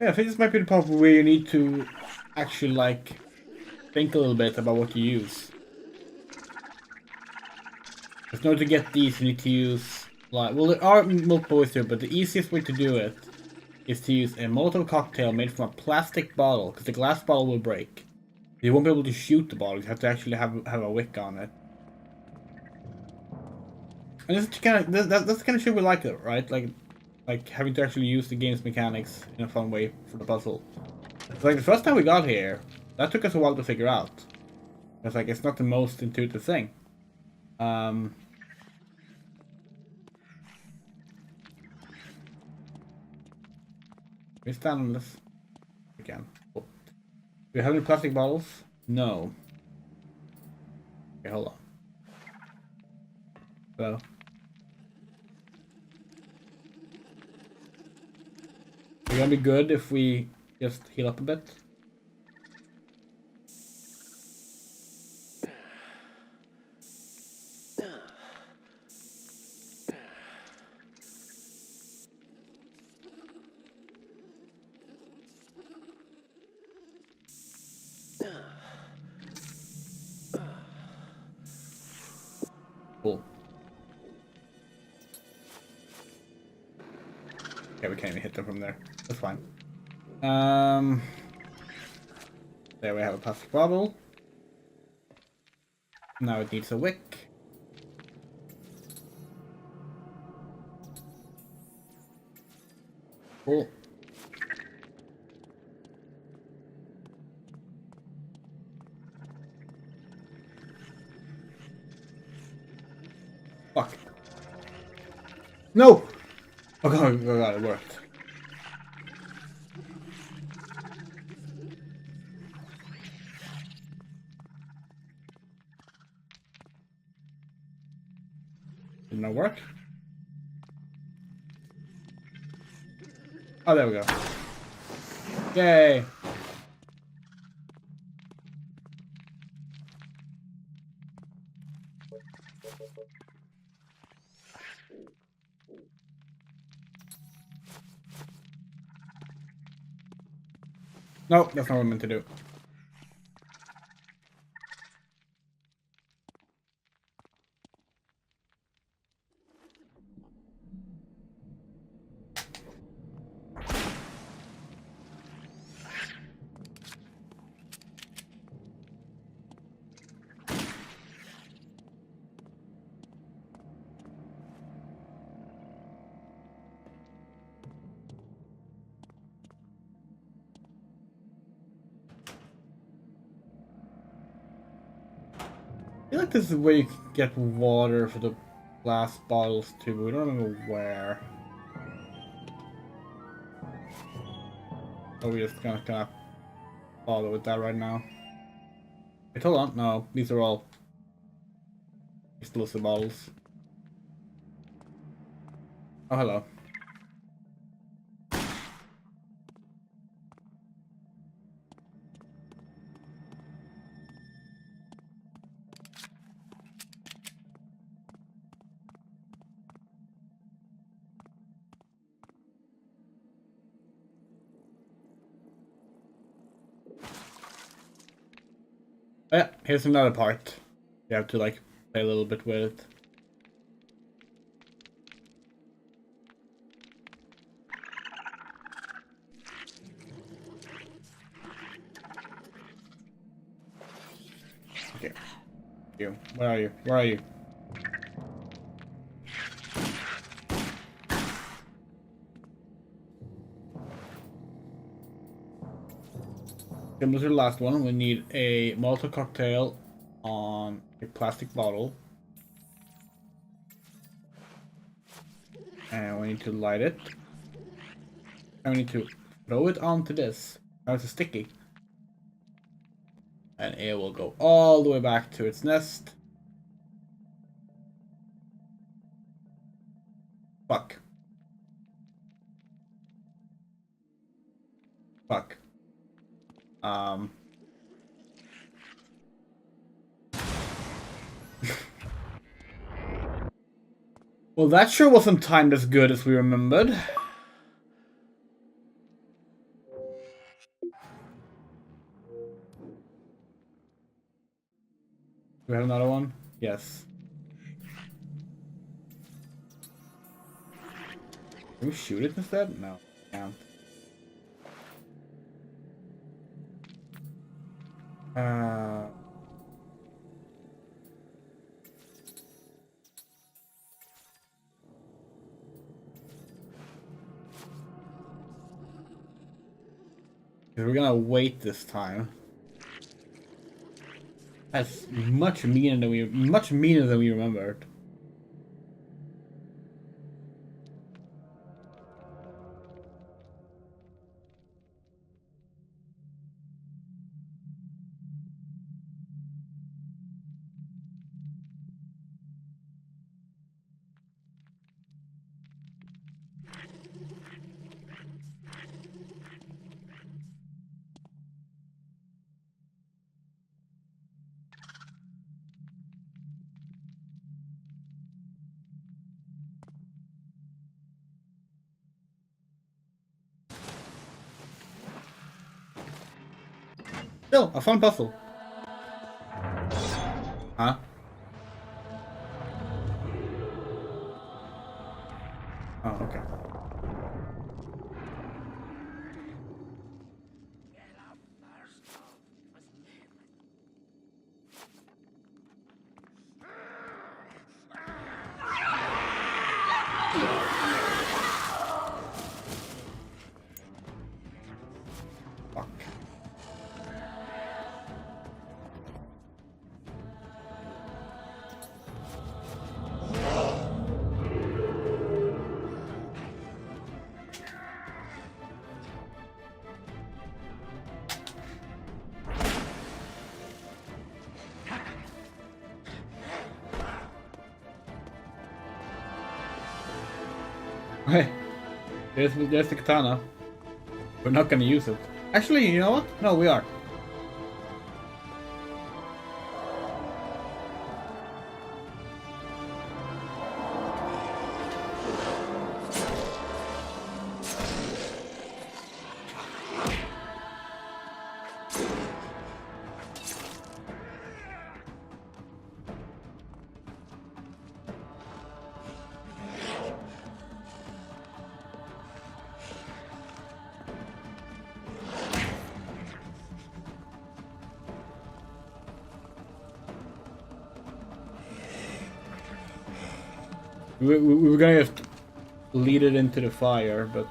Yeah, I think this might be the part where you need to actually, like, think a little bit about what you use. Because in order to get these, you need to use, like, well, there are multiple ways to do it, but the easiest way to do it is to use a Molotov cocktail made from a plastic bottle, because the glass bottle will break. You won't be able to shoot the bottle, you have to actually have a wick on it. And this is kind of, that's the kind of shit we like, though, right? Like having to actually use the game's mechanics in a fun way for the puzzle. It's like the first time we got here, that took us a while to figure out. It's like, it's not the most intuitive thing. We stand on this again. Oh. Do we have any plastic bottles? No. Okay, hold on. So. We're gonna be good if we just heal up a bit. Cool. Okay, we can't even hit them from there. That's fine. There we have a plastic bottle. Now it needs a wick. Cool. Fuck. No! Oh god, it worked. Did not work? Oh, there we go. Yay! No, that's not what I meant to do. I feel like this is where you can get water for the glass bottles too, but we don't know where. So we're just gonna follow with that right now. Wait, hold on. No, these are all exclusive bottles. Oh, hello. Oh, yeah, here's another part. You have to like play a little bit with it. You. Where are you? Where are you? Similar to the last one, we need a Molotov cocktail on a plastic bottle. And we need to light it. And we need to throw it onto this. Now it's sticky. And it will go all the way back to its nest. Fuck. Fuck. Well, that sure wasn't timed as good as we remembered. Do we have another one? Yes. Can we shoot it instead? No, can't. We're gonna wait this time. That's much meaner than we remembered. Still, a fun puzzle. Huh? Oh, okay. Fuck. Hey, there's the katana. We're not gonna use it. Actually, you know what? No, we are. We were gonna just lead it into the fire, but...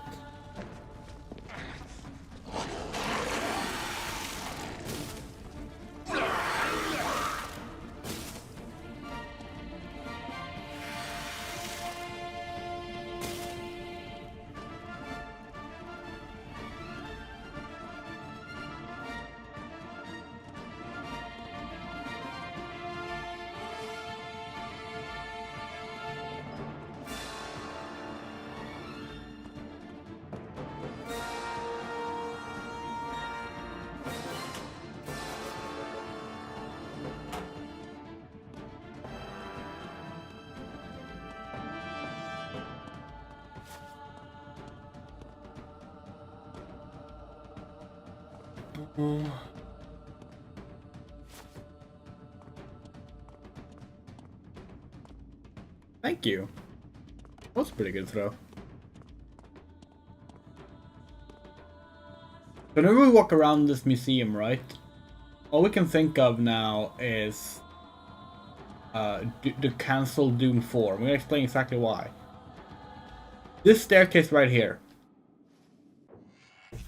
Thank you. That was a pretty good throw. Whenever we walk around this museum, right? All we can think of now is to cancel Doom 4. I'm gonna explain exactly why. This staircase right here. I'm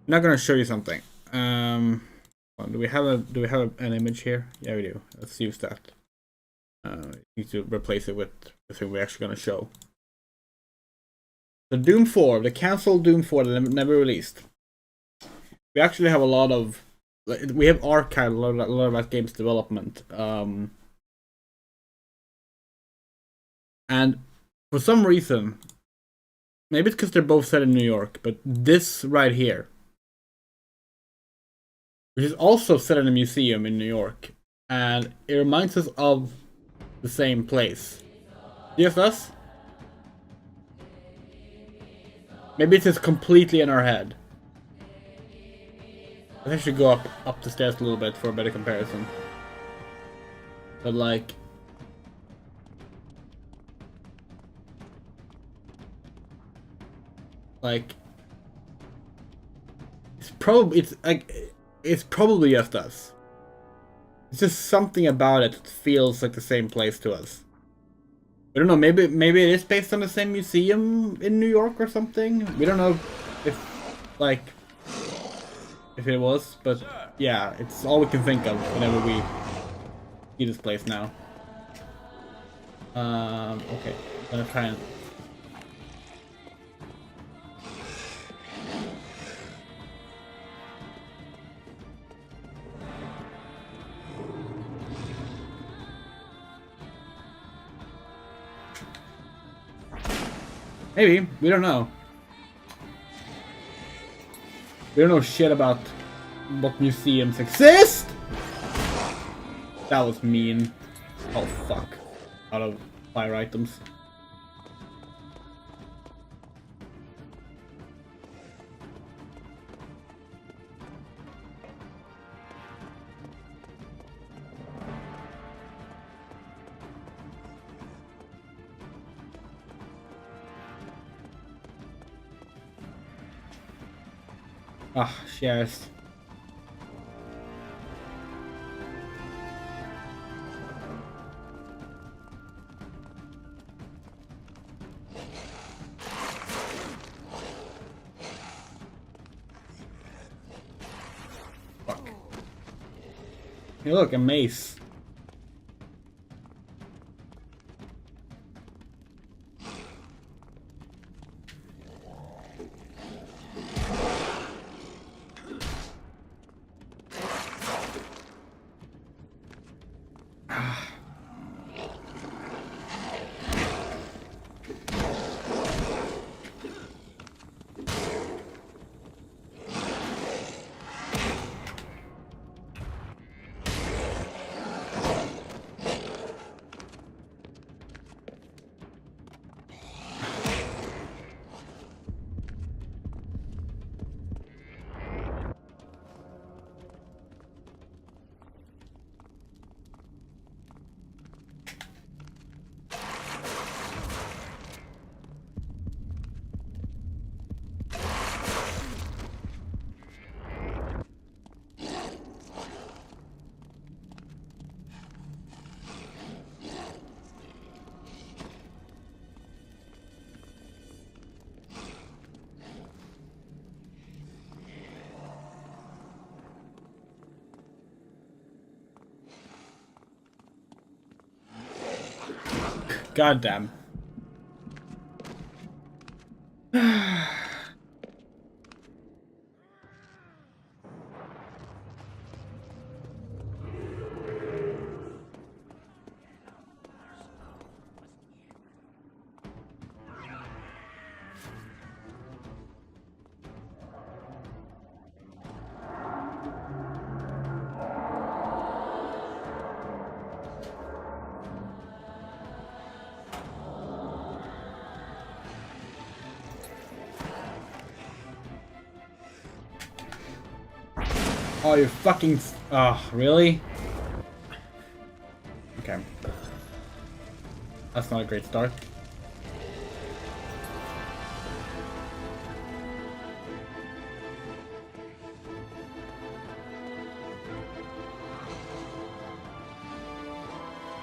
not gonna show you something. Do we have an image here? Yeah, we do. Let's use that. Need to replace it with the thing we're actually gonna show. The Doom 4, the canceled Doom 4 that never released. We actually have a lot of, we have archived a lot of that game's development. And for some reason, maybe it's because they're both set in New York, but this right here, which is also set in a museum in New York, and it reminds us of the same place. Yes, us? Maybe it's just completely in our head. I think I should go up the stairs a little bit for a better comparison. But like, it's probably just us. It's just something about it that feels like the same place to us. I don't know, maybe it is based on the same museum in New York or something. We don't know if it was, but yeah, it's all we can think of whenever we see this place now. Okay, I'm gonna try and... Maybe, we don't know. We don't know shit about what museums exist! That was mean. Oh fuck. Out of fire items. Ah, shares. Fuck. Hey look, a mace. God damn. Oh, you fucking... Oh, really? Okay. That's not a great start.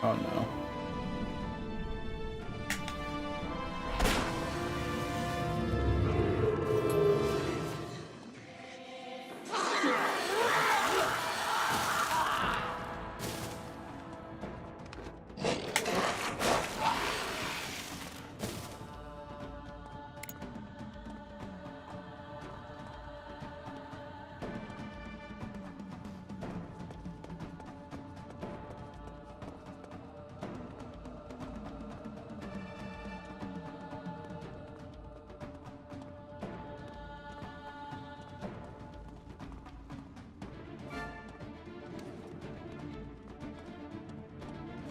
Oh no.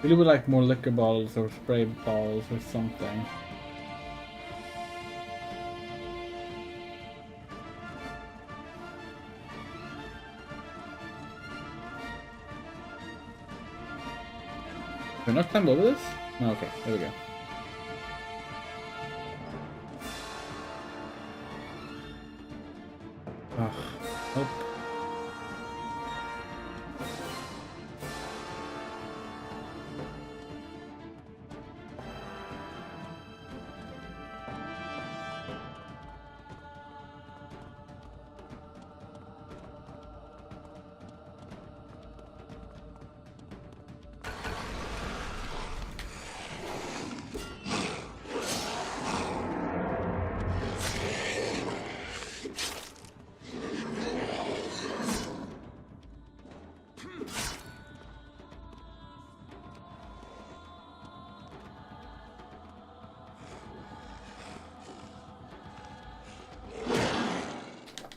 Really would like more liquor bottles or spray bottles or something. Is there enough time over this? No, okay, there we go. Ugh, nope.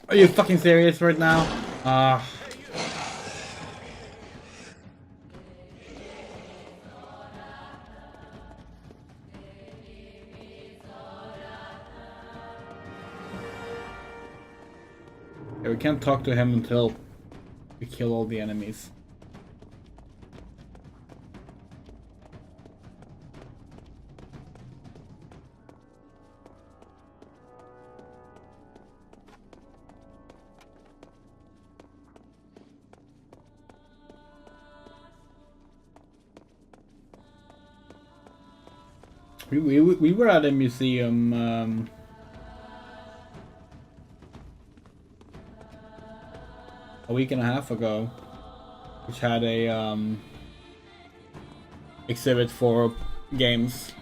Are you fucking serious right now? Yeah, we can't talk to him until we kill all the enemies. We were at a museum a week and a half ago, which had a exhibit for games.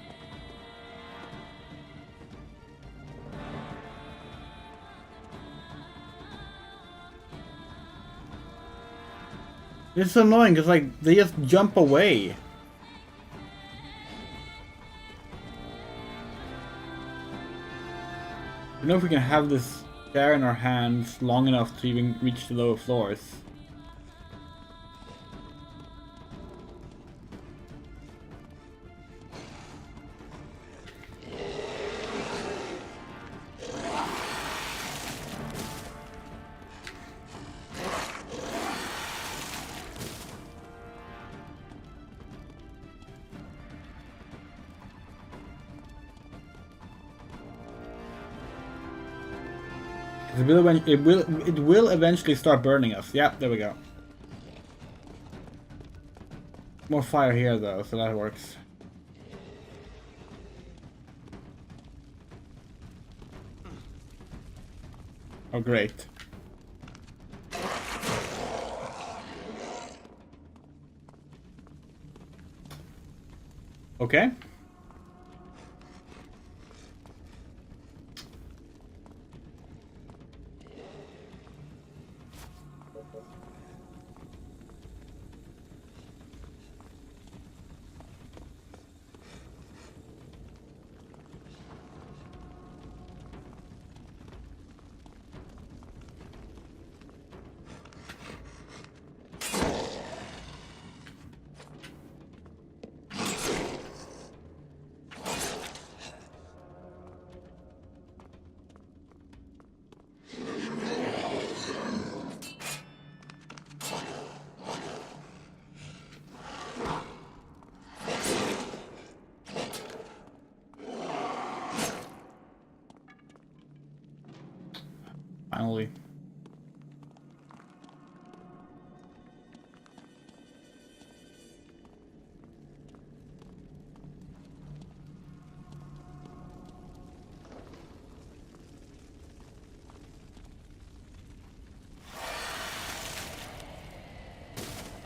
It's annoying because like they just jump away. I don't know if we can have this chair in our hands long enough to even reach the lower floors. It will eventually start burning us. Yeah, there we go. More fire here though, so that works. Oh great. Okay. Finally.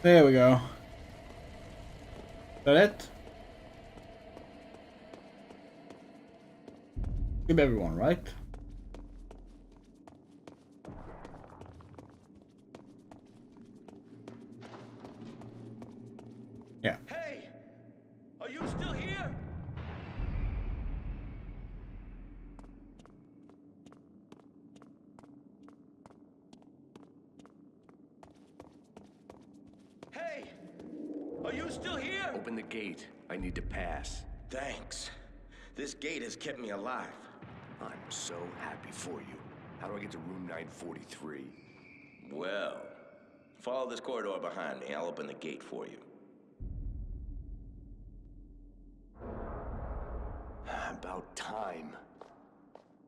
There we go. Is that it? Give everyone, right? Yeah. Hey! Are you still here? Hey! Are you still here? Open the gate. I need to pass. Thanks. This gate has kept me alive. I'm so happy for you. How do I get to room 943? Well, follow this corridor behind me. I'll open the gate for you. About time.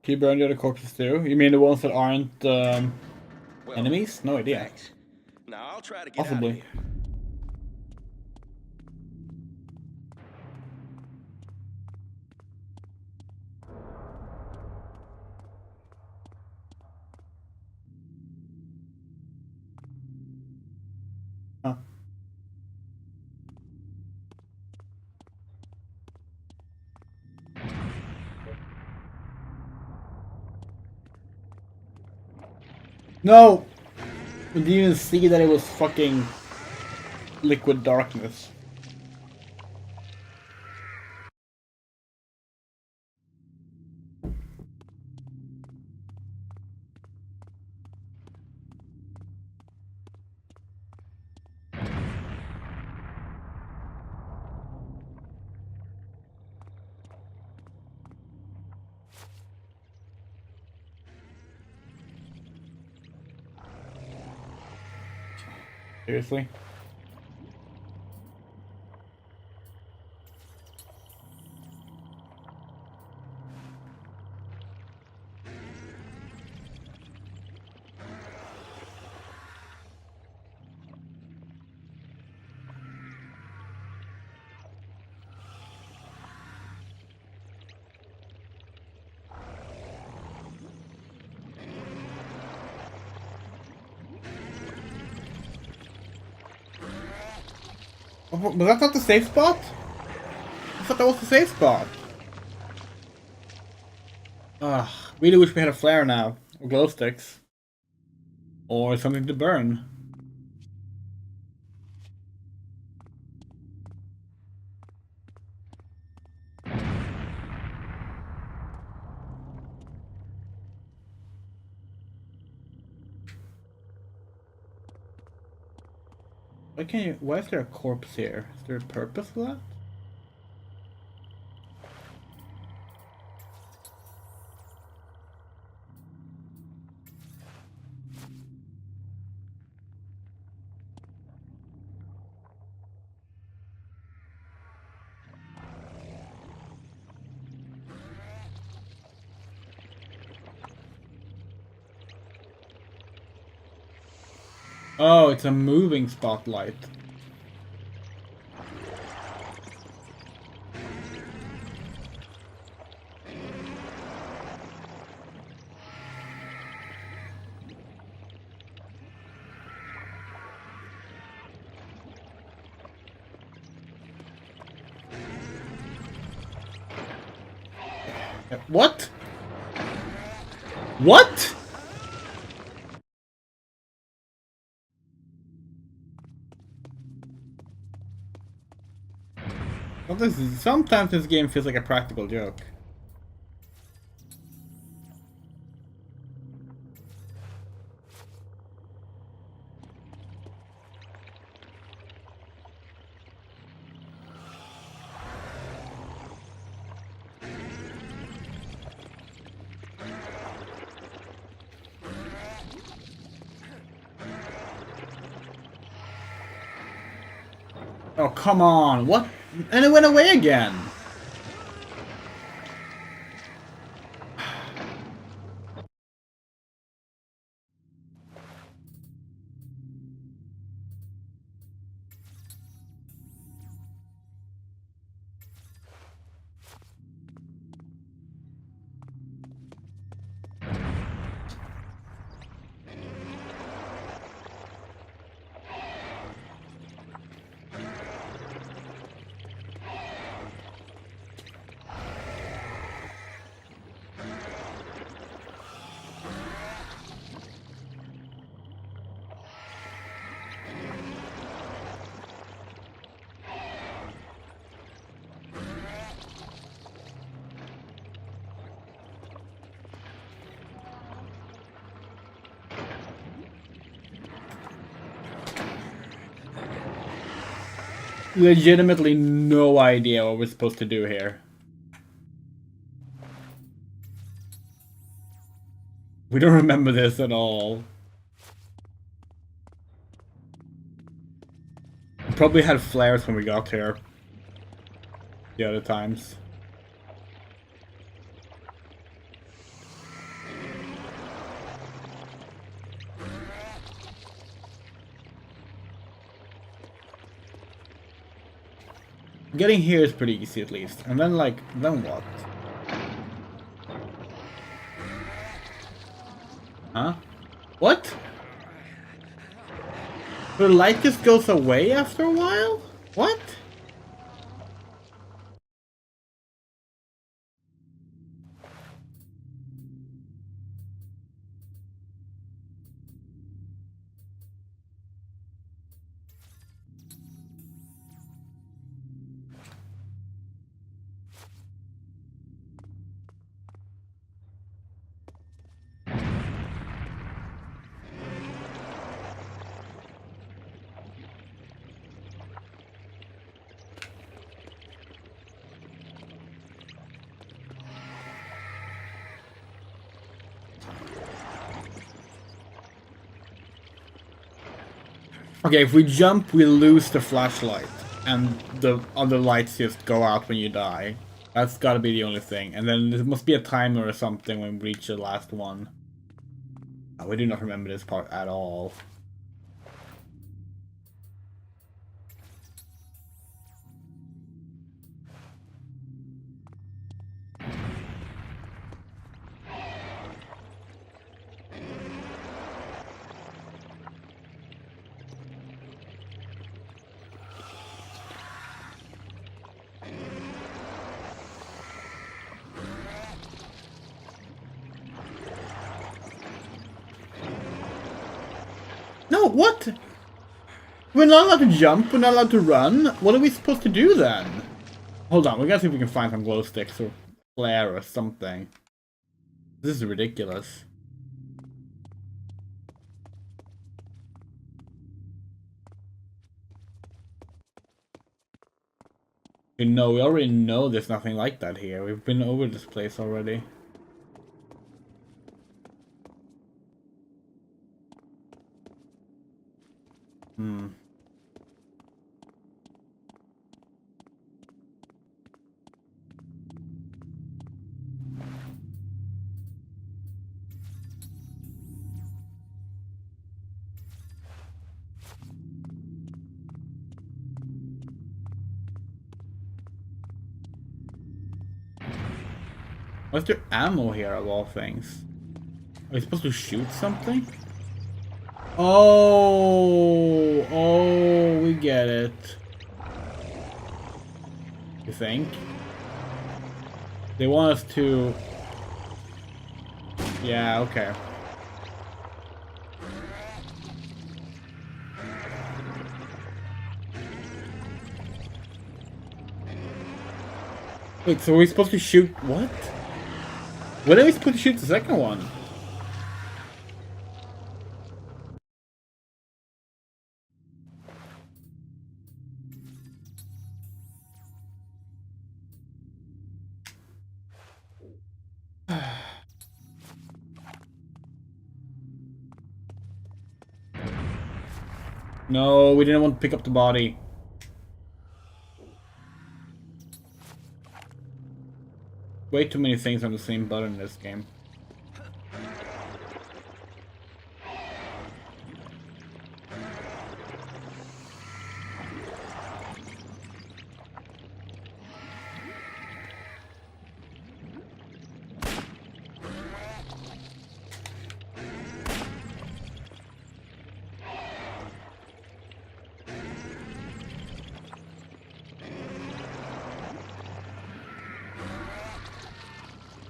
Can you burn the other corpses too? You mean the ones that aren't Well, enemies? No idea. Thanks. Now I'll try to get out of Possibly. here. Huh. No! We didn't even see that it was fucking liquid darkness. Seriously? Was that not the safe spot? I thought that was the safe spot. Ugh, really wish we had a flare now. Or glow sticks. Or something to burn. Why is there a corpse here? Is there a purpose for that? Oh, it's a moving spotlight. What? What? Sometimes this game feels like a practical joke. Oh, come on. What? And it went away again. legitimately no idea what we're supposed to do here. We don't remember this at all. We probably had flares when we got here. The other times. Getting here is pretty easy at least. And then like, then what? Huh? What? The light just goes away after a while? What? Okay, if we jump, we lose the flashlight. And the other lights just go out when you die. That's gotta be the only thing. And then there must be a timer or something when we reach the last one. Oh, we do not remember this part at all. No, what? We're not allowed to jump, we're not allowed to run. What are we supposed to do then? Hold on, we gotta see if we can find some glow sticks or flare or something. This is ridiculous. You know, we already know there's nothing like that here. We've been over this place already. What's there ammo here of all things? Are we supposed to shoot something? Oh, oh, we get it. You think? They want us to... Yeah, okay. Wait, so are we supposed to shoot... What? When are we supposed to shoot the second one? No, we didn't want to pick up the body. Way too many things on the same button in this game.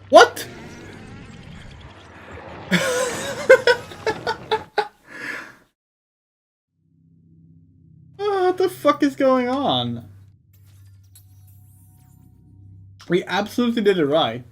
What? What the fuck is going on? We absolutely did it right.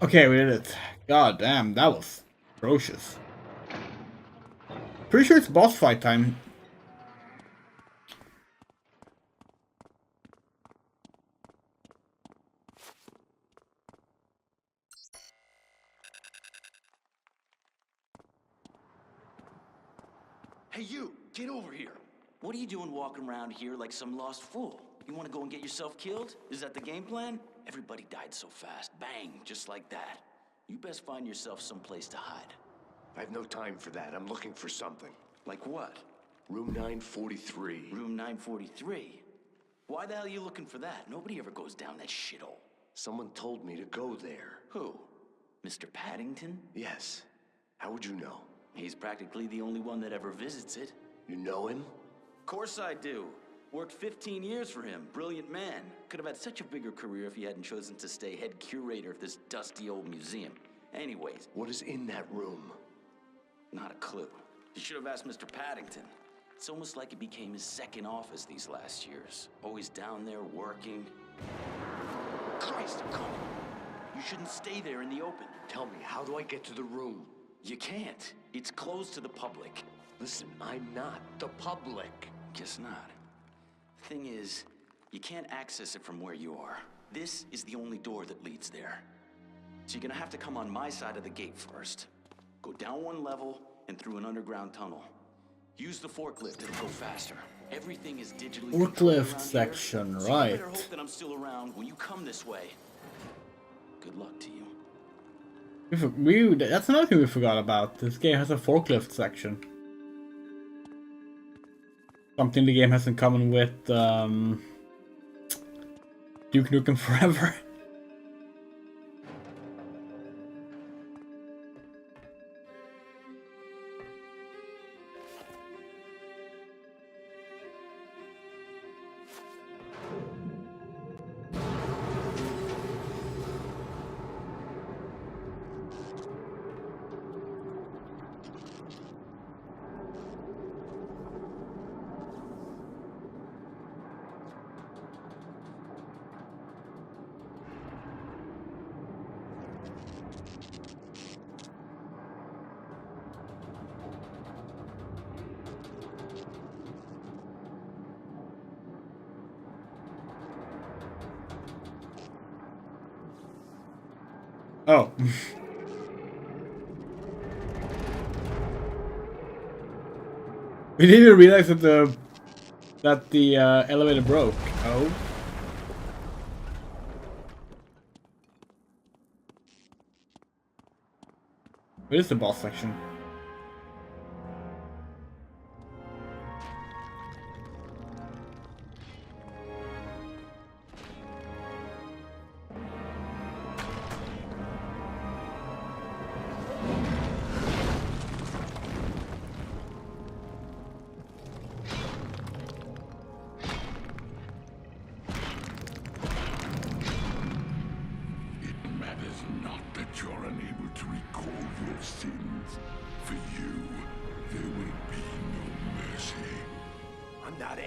Okay, we did it. God damn, that was atrocious. Pretty sure it's boss fight time. Hey, you! Get over here! What are you doing walking around here like some lost fool? You want to go and get yourself killed? Is that the game plan? Everybody died so fast. Bang! Just like that. You best find yourself someplace to hide. I have no time for that. I'm looking for something. Like what? Room 943. Room 943? Why the hell are you looking for that? Nobody ever goes down that shithole. Someone told me to go there. Who? Mr. Paddington? Yes. How would you know? He's practically the only one that ever visits it. You know him? Of course I do. Worked 15 years for him. Brilliant man. Could have had such a bigger career if he hadn't chosen to stay head curator of this dusty old museum. Anyways. What is in that room? Not a clue. You should have asked Mr. Paddington. It's almost like it became his second office these last years. Always down there working. Christ, come on. You shouldn't stay there in the open. Tell me, how do I get to the room? You can't. It's closed to the public. Listen, I'm not the public. Guess not. Thing is, you can't access it from where you are. This is the only door that leads there. So you're gonna have to come on my side of the gate first. Go down one level and through an underground tunnel. Use the forklift, it'll go faster. Everything is digitally forklift section, so right. you better hope that I'm still around when you come this way. Good luck to you. That's another thing we forgot about. This game has a forklift section. Something the game has in common with Duke Nukem Forever. Oh. We didn't even realize that the elevator broke. Oh. Where is the boss section?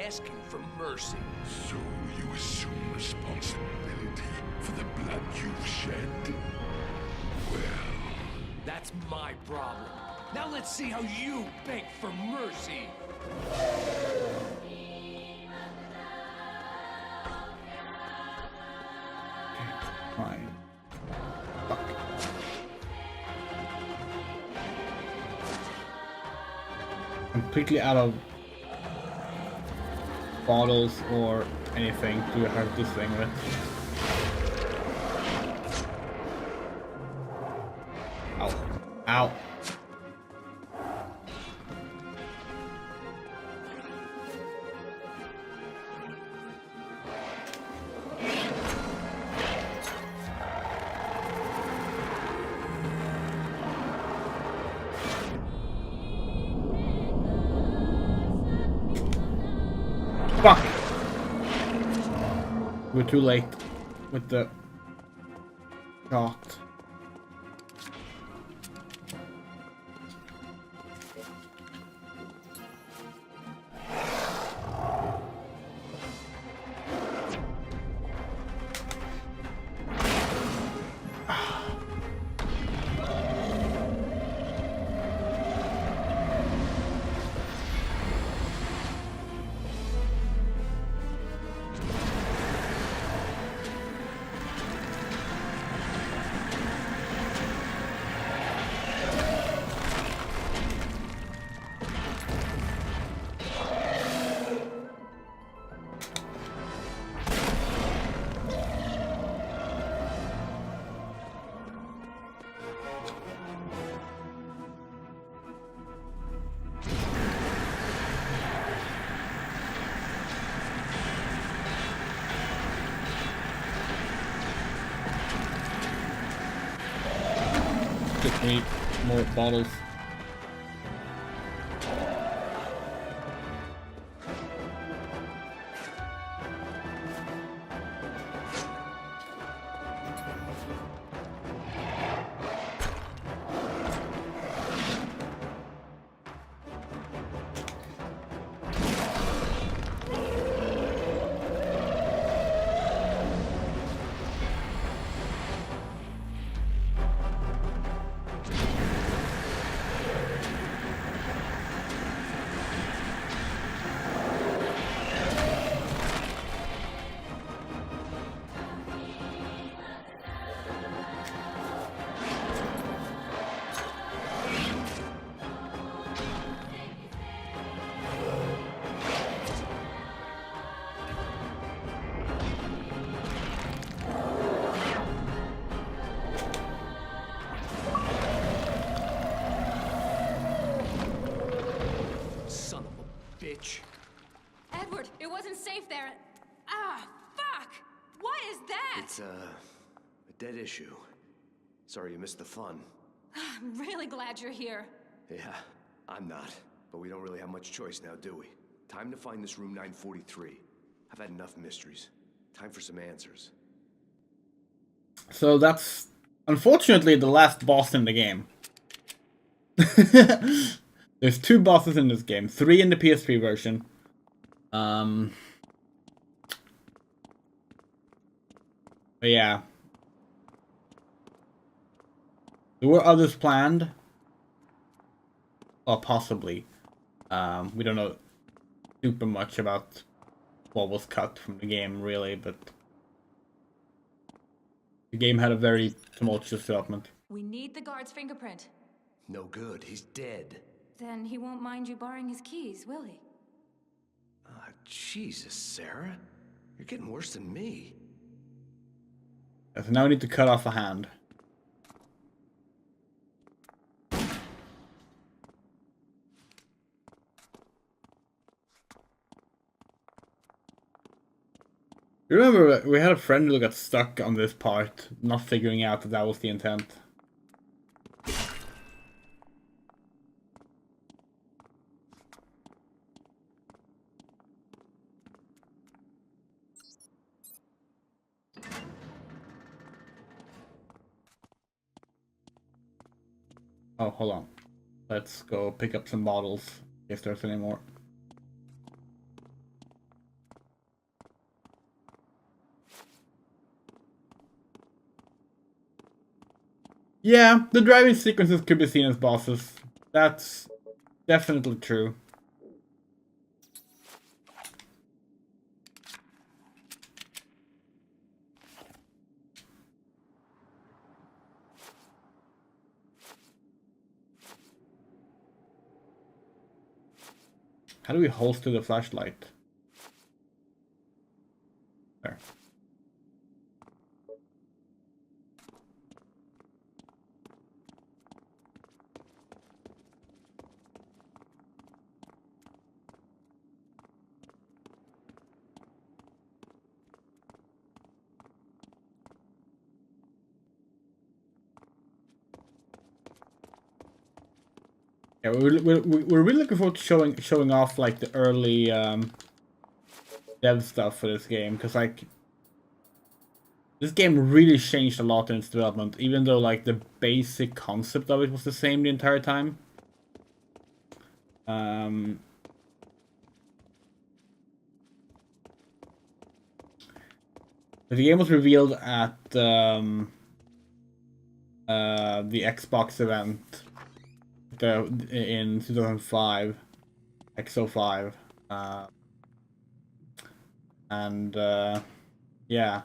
Asking for mercy. So you assume responsibility for the blood you've shed? Well, that's my problem. Now let's see how you beg for mercy. Fine. Completely out of bottles or anything to hurt this thing with. Ow. Ow. Fuck! We're too late with the shot. We need more bottles. Bitch. Edward, it wasn't safe there. Ah, fuck! What is that? It's a dead issue. Sorry you missed the fun. I'm really glad you're here. Yeah, I'm not. But we don't really have much choice now, do we? Time to find this room 943. I've had enough mysteries. Time for some answers. So that's unfortunately the last boss in the game. There's 2 bosses in this game, 3 in the PS3 version. But yeah. There were others planned. Or possibly. We don't know super much about what was cut from the game, really, but the game had a very tumultuous development. We need the guard's fingerprint. No good, he's dead. Then he won't mind you borrowing his keys, will he? Ah, Jesus, Sarah. You're getting worse than me. So now we need to cut off a hand. You remember we had a friend who got stuck on this part, not figuring out that that was the intent. Oh, hold on. Let's go pick up some bottles, if there's any more. Yeah, the driving sequences could be seen as bosses. That's definitely true. How do we holster the flashlight? There. Yeah, we're really looking forward to showing off like the early dev stuff for this game, because like this game really changed a lot in its development, even though like the basic concept of it was the same the entire time. The game was revealed at the Xbox event in 2005, XO5, and yeah.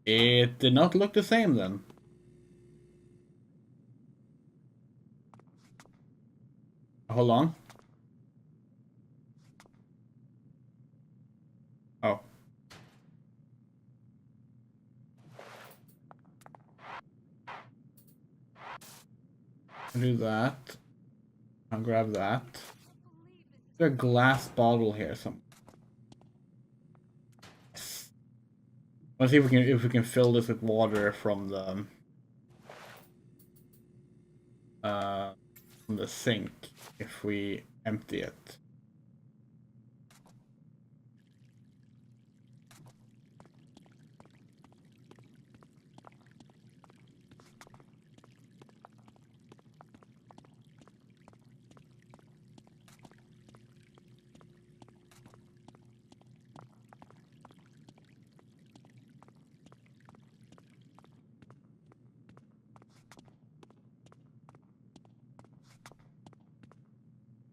It did not look the same then. Hold on. Oh. I'll do that. I'll grab that. There's a glass bottle here somewhere. Let's see if we can fill this with water from the sink if we empty it.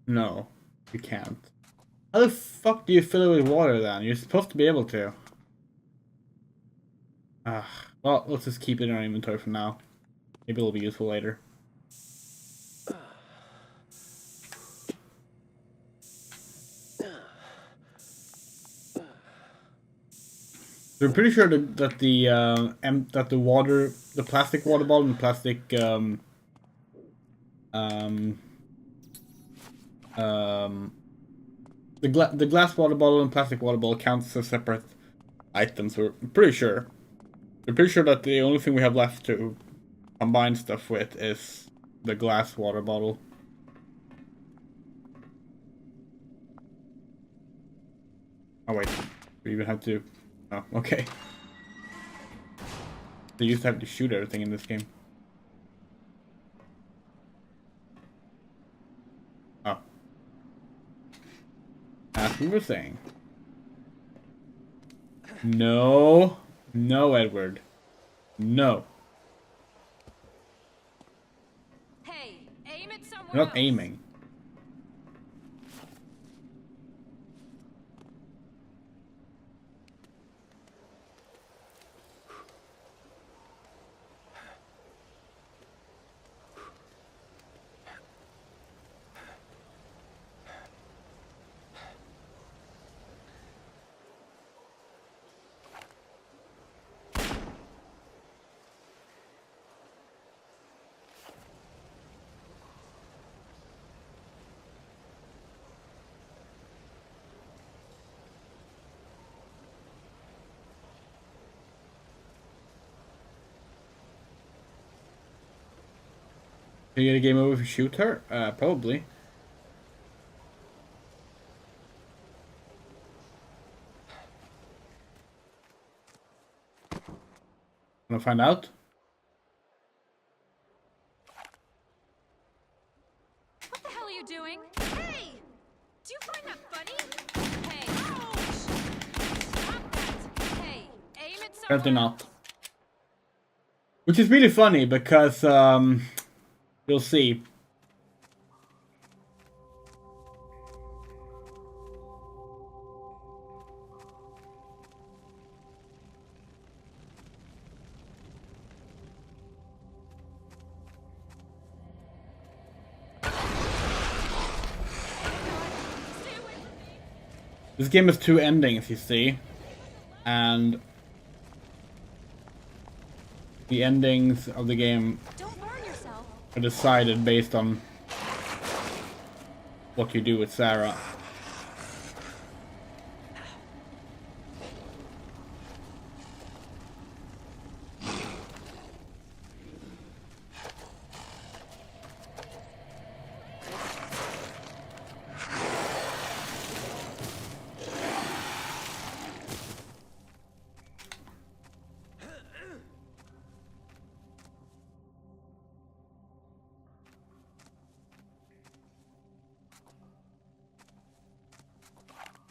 No, you can't. How the fuck do you fill it with water then? You're supposed to be able to. Well, let's just keep it in our inventory for now. Maybe it'll be useful later. So I'm pretty sure that the water, the plastic water bottle and plastic the glass water bottle and plastic water bottle counts as separate items. We're pretty sure. We're pretty sure that the only thing we have left to combine stuff with is the glass water bottle. Oh wait, we even have to. Oh, okay. They used to have to shoot everything in this game. Oh. As we were saying. No. No, Edward. No. Hey, aim it somewhere You're not else. aiming. Can you get a game over if you shoot her? Probably. Wanna find out? What the hell are you doing? Hey! Do you find that funny? Hey! Ouch! Stop that! Hey, aim it somewhere. Apparently not. Which is really funny because you'll see. This game has two endings, you see, and the endings of the game are decided based on what you do with Sarah.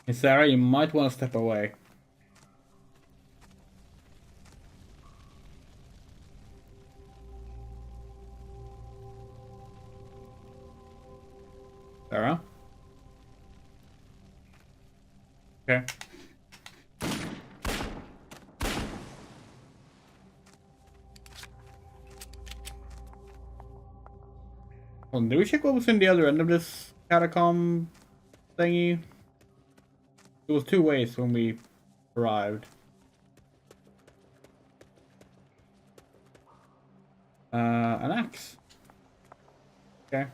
Hey Sarah, you might want to step away. Sarah? Okay. Well, did we check what was in the other end of this catacomb thingy? There was two ways when we arrived. An axe. Okay.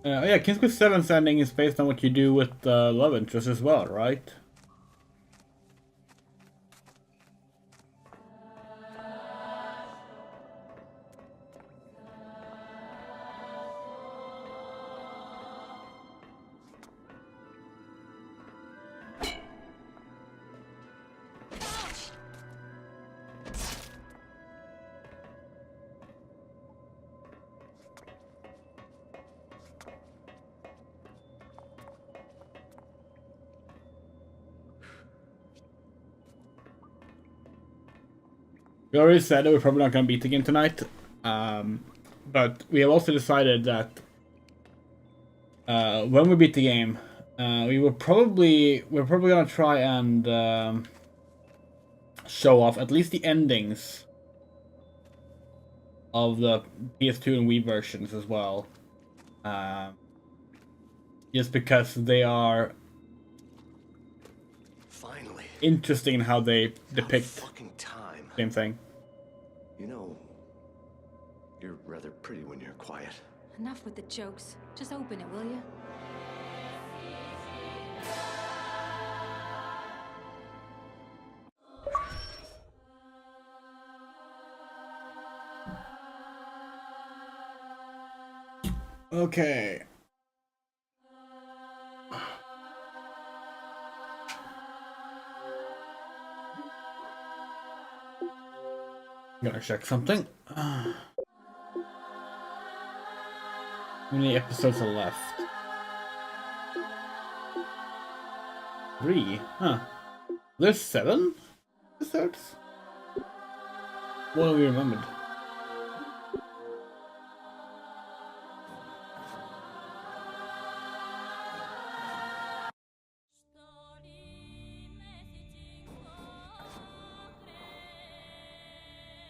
Yeah, King's Quest 7's ending is based on what you do with the love interest as well, right? We already said that we're probably not going to beat the game tonight, but we have also decided that when we beat the game, we're probably going to try and show off at least the endings of the PS2 and Wii versions as well, just because they are Finally. Interesting in how they depict fucking time. same thing. You know, you're rather pretty when you're quiet. Enough with the jokes. Just open it, will you? Okay. I'm gonna check something. How many episodes are left? 3? Huh. There's 7 episodes? What have we remembered?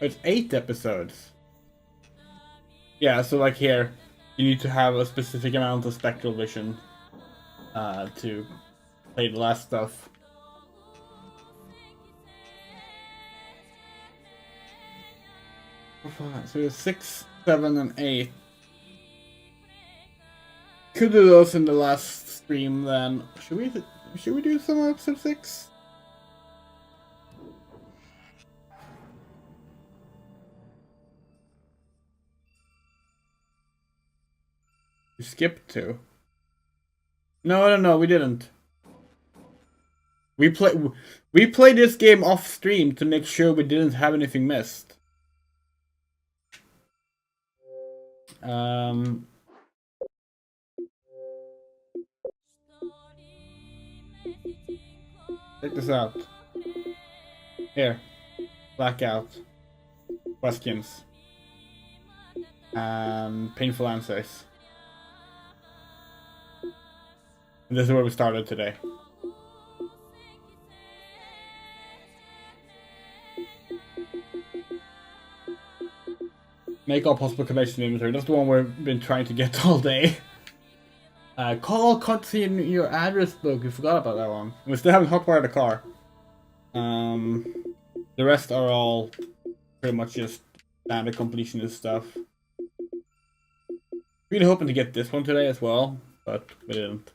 It's 8 episodes. Yeah, so like here, you need to have a specific amount of spectral vision to play the last stuff. So there's 6, 7, and 8. Could do those in the last stream then. Should we do some of episode 6? You skipped 2. No, we didn't. We played this game off stream to make sure we didn't have anything missed. Check this out. Here. Blackout. Questions. And painful answers. And this is where we started today. Make all possible connection inventory. That's the one we've been trying to get all day. Call cutscene in your address book. We forgot about that one. We still haven't hotwired the car. The rest are all pretty much just standard completionist stuff. Really hoping to get this one today as well, but we didn't.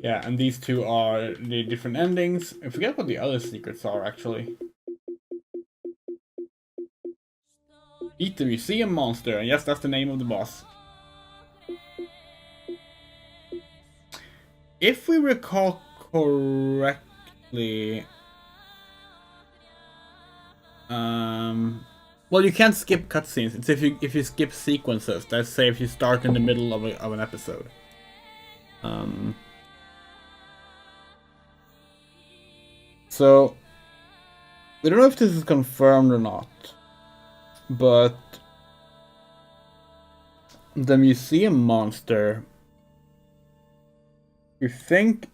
Yeah, and these two are the different endings. I forget what the other secrets are, actually. Eat the museum monster, and yes, that's the name of the boss. If we recall correctly... well, you can't skip cutscenes. It's if you skip sequences. Let's say if you start in the middle of an episode. So, we don't know if this is confirmed or not, but the museum monster, we think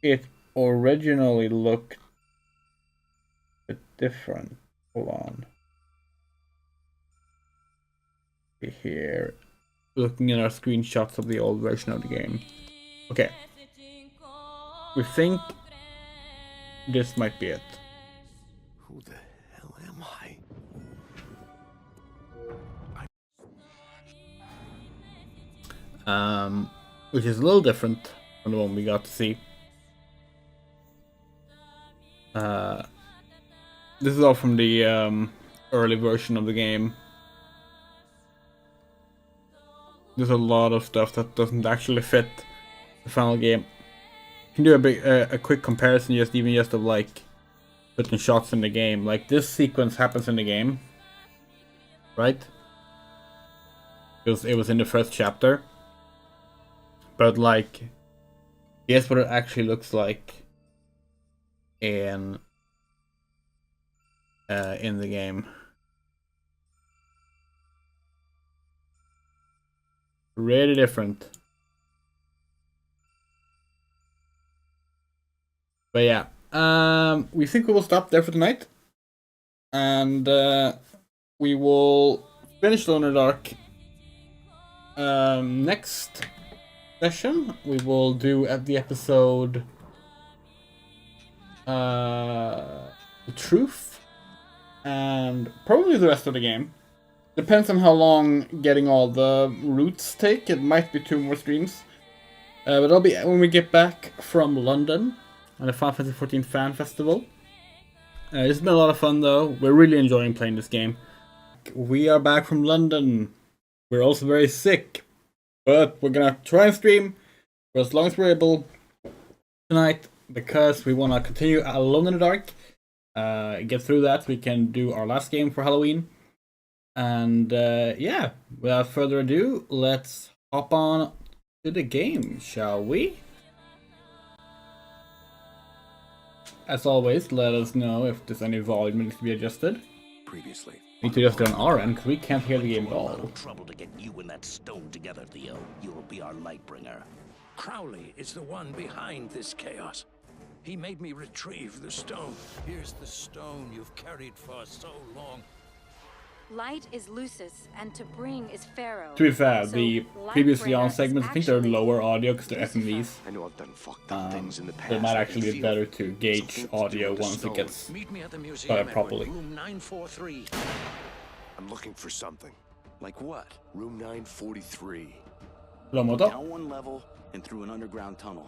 it originally looked a bit different. Hold on. Here, looking at our screenshots of the old version of the game. Okay. We think this might be it. Who the hell am I? which is a little different from the one we got to see. This is all from the early version of the game. There's a lot of stuff that doesn't actually fit the final game. You can do a quick comparison, just of like putting shots in the game. Like this sequence happens in the game, right? It was in the first chapter, but like, guess what it actually looks like in the game. Really different. But yeah, we think we will stop there for tonight, and we will finish Alone in the Dark. Next session we will do at the episode The Truth, and probably the rest of the game. Depends on how long getting all the routes take. It might be 2 more streams. But it'll be when we get back from London on the Final Fantasy XIV Fan Festival. It's been a lot of fun though. We're really enjoying playing this game. We are back from London. We're also very sick. But we're gonna try and stream for as long as we're able tonight, because we want to continue Alone in the Dark. Get through that. We can do our last game for Halloween. And yeah, without further ado, let's hop on to the game, shall we? As always, let us know if there's any volume that needs to be adjusted. Previously. We need to adjust it on our end, because we can't hear the game at all. Trouble to get you and that stone together, Theo. You'll be our light bringer. Crowley is the one behind this chaos. He made me retrieve the stone. Here's the stone you've carried for so long. Light is Lucis, and to bring is Pharaoh. To be fair, So the previously on Lightbringer segments, is I think they're actually lower audio because they're Lucifer. FMVs. I know I've done fucked up things in the past. It might I actually can be feel better it. to gauge Something to do audio with the once it stone. gets Meet me at the museum, started Edward, properly. room 943. I'm looking for something. Like what? Room 943. Lomoto. Down one level and through an underground tunnel.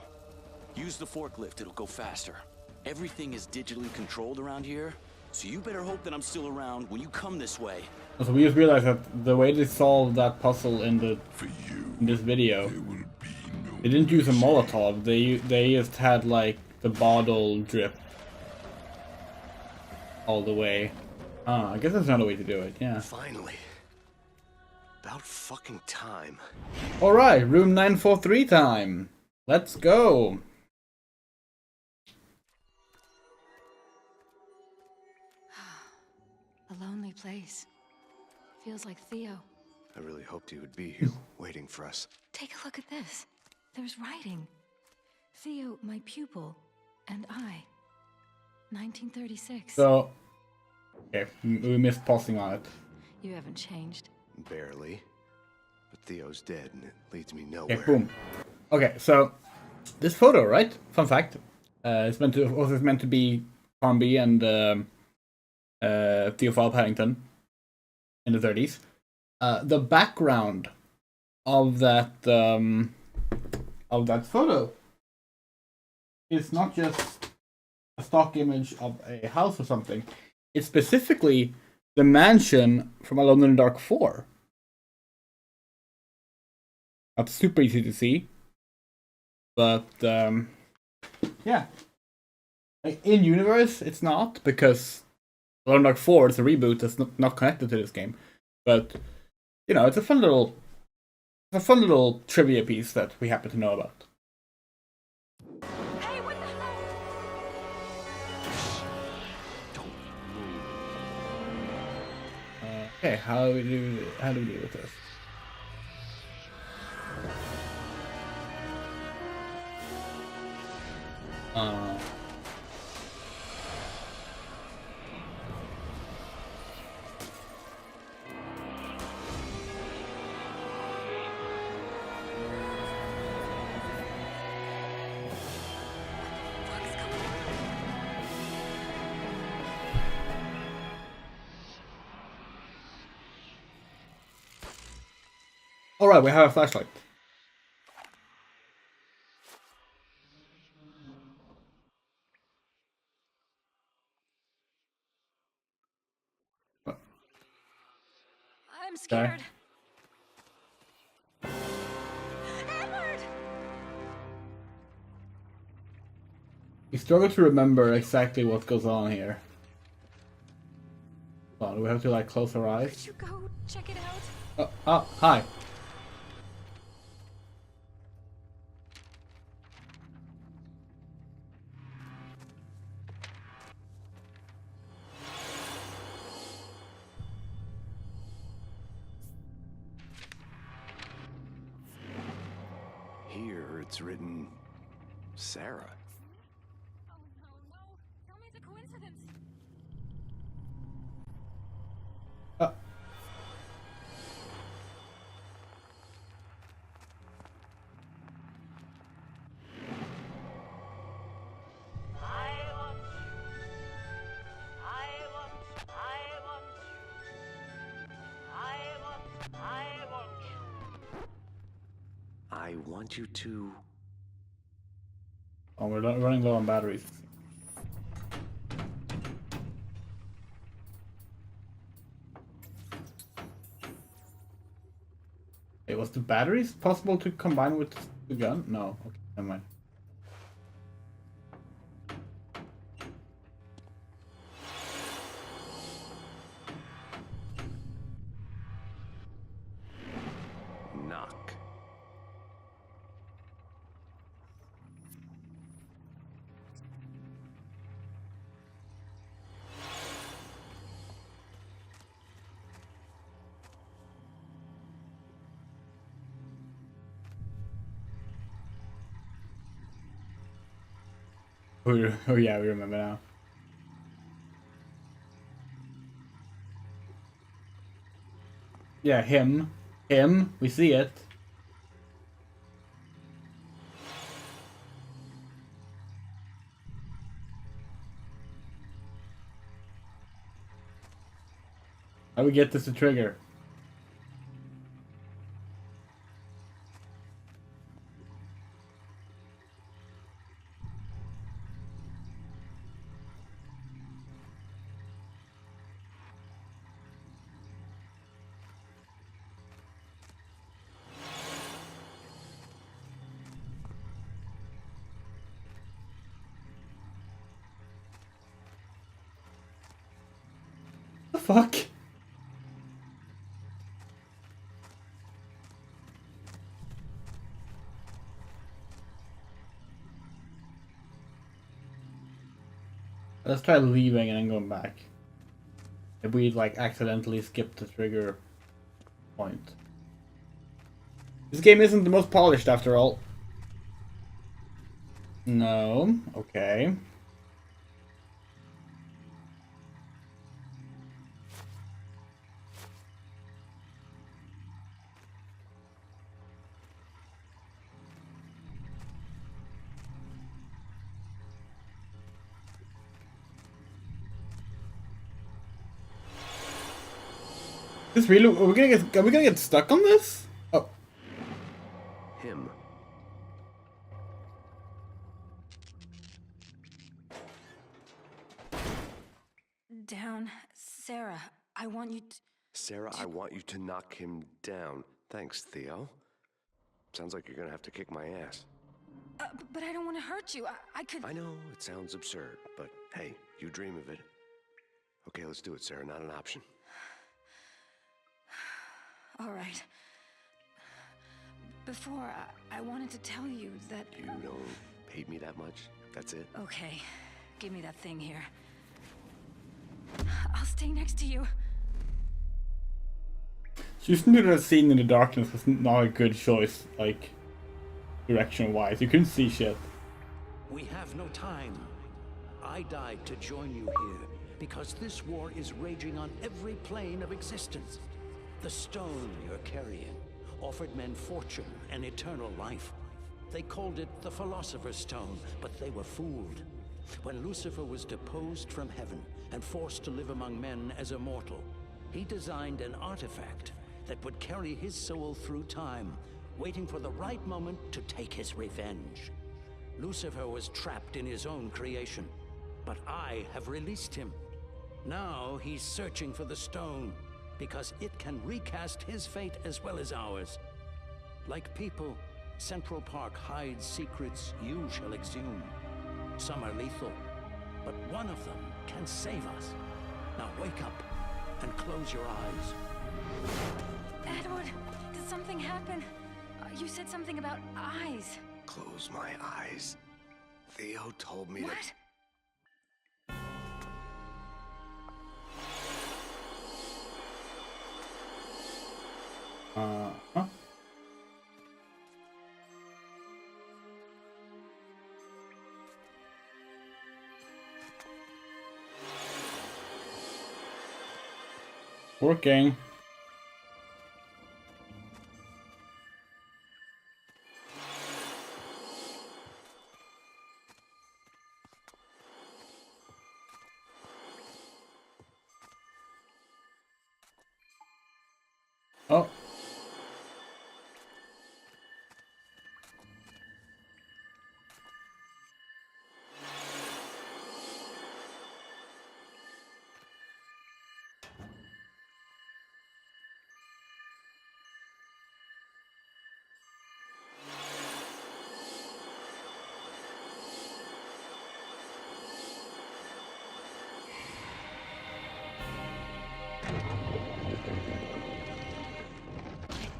Use the forklift, it'll go faster. Everything is digitally controlled around here, so you better hope that I'm still around when you come this way. So we just realized that the way they solved that puzzle in this video, they didn't use a Molotov. They just had like the bottle drip all the way. I guess that's another way to do it. Yeah. Finally. About fucking time. All right, room 943 time. Let's go. A lonely place. Feels like Theo. I really hoped he would be here, waiting for us. Take a look at this. There's writing. Theo, my pupil, and I. 1936. So, okay, we missed pausing on it. You haven't changed. Barely. But Theo's dead, and it leads me nowhere. Okay, boom. Okay, so this photo, right? Fun fact. It's meant to be Carnby and Theophile Paddington in the 30s. The background of that photo is not just a stock image of a house or something. It's specifically the mansion from Alone in the Dark 4. That's super easy to see. But, yeah. In universe, it's not, because Alone in the Dark 4 is a reboot that's not connected to this game. But, you know, it's a fun little trivia piece that we happen to know about. Hey, what the hell? Okay, how do we deal with this? Alright, we have a flashlight. scared. Edward! We struggle to remember exactly what goes on here. Oh, do we have to like close our eyes? Could you go check it out? Hi. Here it's written Sarah. Oh no. Tell me it's a coincidence. I want you to... Oh, we're running low on batteries. Hey, was the batteries possible to combine with the gun? No. Okay, never mind. knock. Oh yeah, we remember now. Yeah, him. We see it. How do we get this to trigger? The fuck? Let's try leaving and then going back. If we like accidentally skip the trigger point. This game isn't the most polished after all. No. Okay. This really? Are we gonna get stuck on this? Oh. Him. Down. Sarah, I want you to... Sarah, I want you to knock him down. Thanks, Theo. Sounds like you're gonna have to kick my ass. But I don't want to hurt you. I could... I know, it sounds absurd, but hey, you dream of it. Okay, let's do it, Sarah. Not an option. All right. Before, I wanted to tell you that... You don't hate me that much? That's it? Okay. Give me that thing here. I'll stay next to you. Choosing to that scene in the darkness was not a good choice, like, direction-wise. You couldn't see shit. We have no time. I died to join you here, because this war is raging on every plane of existence. The stone you're carrying offered men fortune and eternal life. They called it the Philosopher's Stone, but they were fooled. When Lucifer was deposed from heaven and forced to live among men as a mortal, he designed an artifact that would carry his soul through time, waiting for the right moment to take his revenge. Lucifer was trapped in his own creation, but I have released him. Now he's searching for the stone. because it can recast his fate as well as ours. Like people, Central Park hides secrets you shall exhume. Some are lethal, but one of them can save us. Now wake up and close your eyes. Edward, did something happen? You said something about eyes. Close my eyes. Theo told me What? Huh? Working. Oh.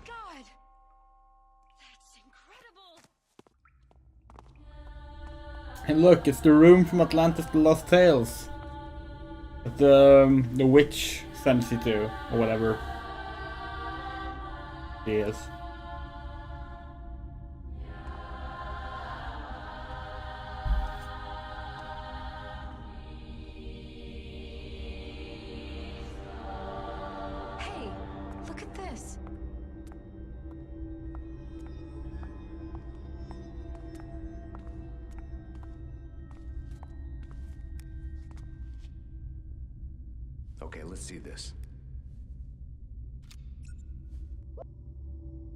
God! That's incredible! And look, it's the room from Atlantis the Lost Tales. That the witch sends you to, or whatever she is. Hey, look at this. Okay, let's see this.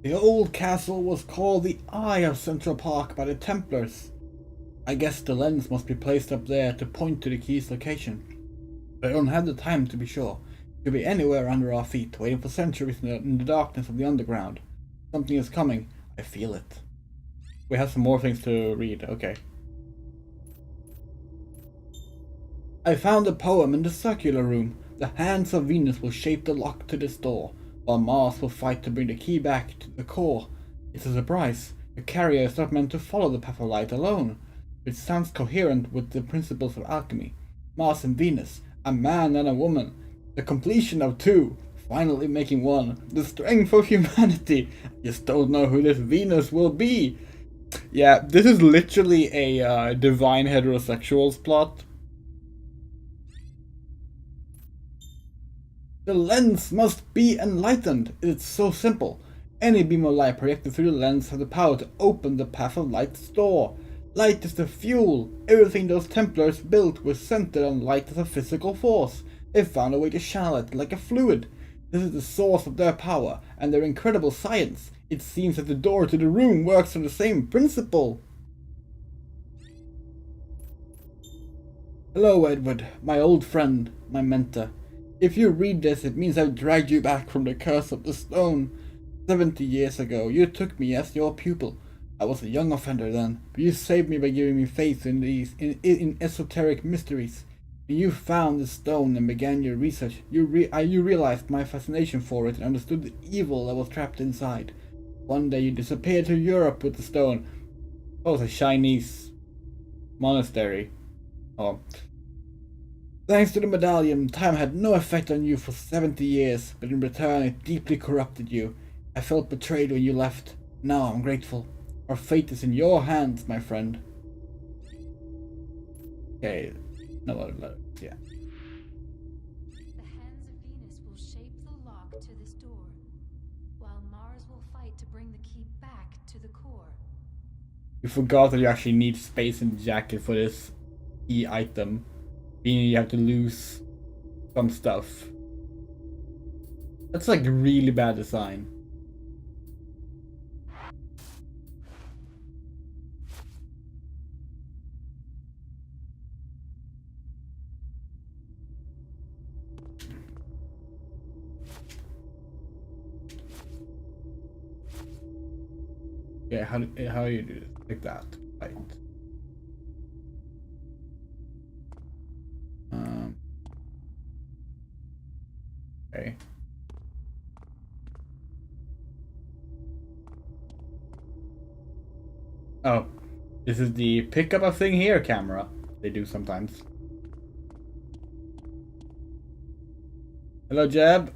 The old castle was called the Eye of Central Park by the Templars. I guess the lens must be placed up there to point to the key's location. But I don't have the time to be sure. It could be anywhere under our feet, waiting for centuries in the darkness of the underground. Something is coming. I feel it. We have some more things to read. Okay. I found a poem in the circular room. The hands of Venus will shape the lock to this door, while Mars will fight to bring the key back to the core. It's a surprise. The carrier is not meant to follow the path of light alone. It sounds coherent with the principles of alchemy. Mars and Venus, a man and a woman. The completion of two, finally making one. The strength of humanity. I just don't know who this Venus will be. Yeah, this is literally a divine heterosexuals plot. The lens must be enlightened. It's so simple. Any beam of light projected through the lens has the power to open the path of light's door. Light is the fuel. Everything those Templars built was centered on light as a physical force. They found a way to channel it like a fluid. This is the source of their power and their incredible science. It seems that the door to the room works on the same principle. Hello, Edward, my old friend, my mentor. If you read this, it means I've dragged you back from the curse of the stone. 70 years ago, you took me as your pupil. I was a young offender then, but you saved me by giving me faith in in esoteric mysteries. When you found the stone and began your research, you realized my fascination for it and understood the evil that was trapped inside. One day you disappeared to Europe with the stone. It was a Chinese monastery. Oh. Thanks to the medallion, time had no effect on you for 70 years, but in return it deeply corrupted you. I felt betrayed when you left. Now I'm grateful. Our fate is in your hands, my friend. Okay, no other letters, yeah. The hands of Venus will shape the lock to this door, while Mars will fight to bring the key back to the core. You forgot that you actually need space in the jacket for this key item. Meaning you have to lose some stuff. That's like really bad design. Yeah, how do you do this? Like that, right? Okay. Oh, this is the pick up a thing here camera. They do sometimes. Hello, Jeb.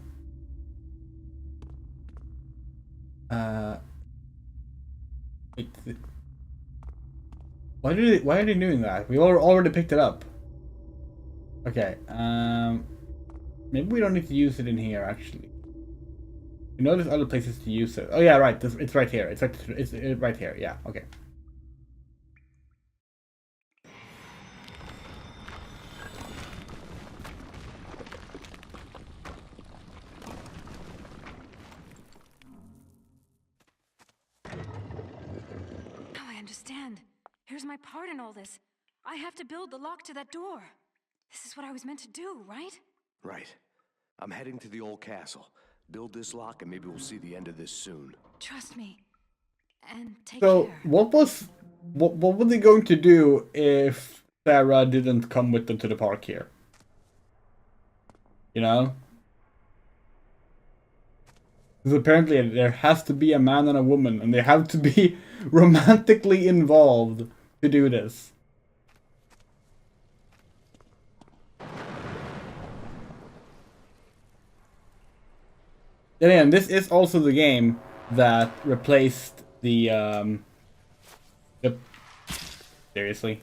Why are they doing that? We already picked it up. Okay. Maybe we don't need to use it in here actually. You know, there's other places to use it. Oh yeah, right. It's right here. It's right here. Yeah. Okay. Now I understand. Here's my part in all this. I have to build the lock to that door. This is what I was meant to do, right? Right. I'm heading to the old castle. Build this lock and maybe we'll see the end of this soon. Trust me. And take So care. what were they going to do if Sarah didn't come with them to the park here? You know? Because apparently there has to be a man and a woman, and they have to be romantically involved to do this. Then again, this is also the game that replaced the seriously.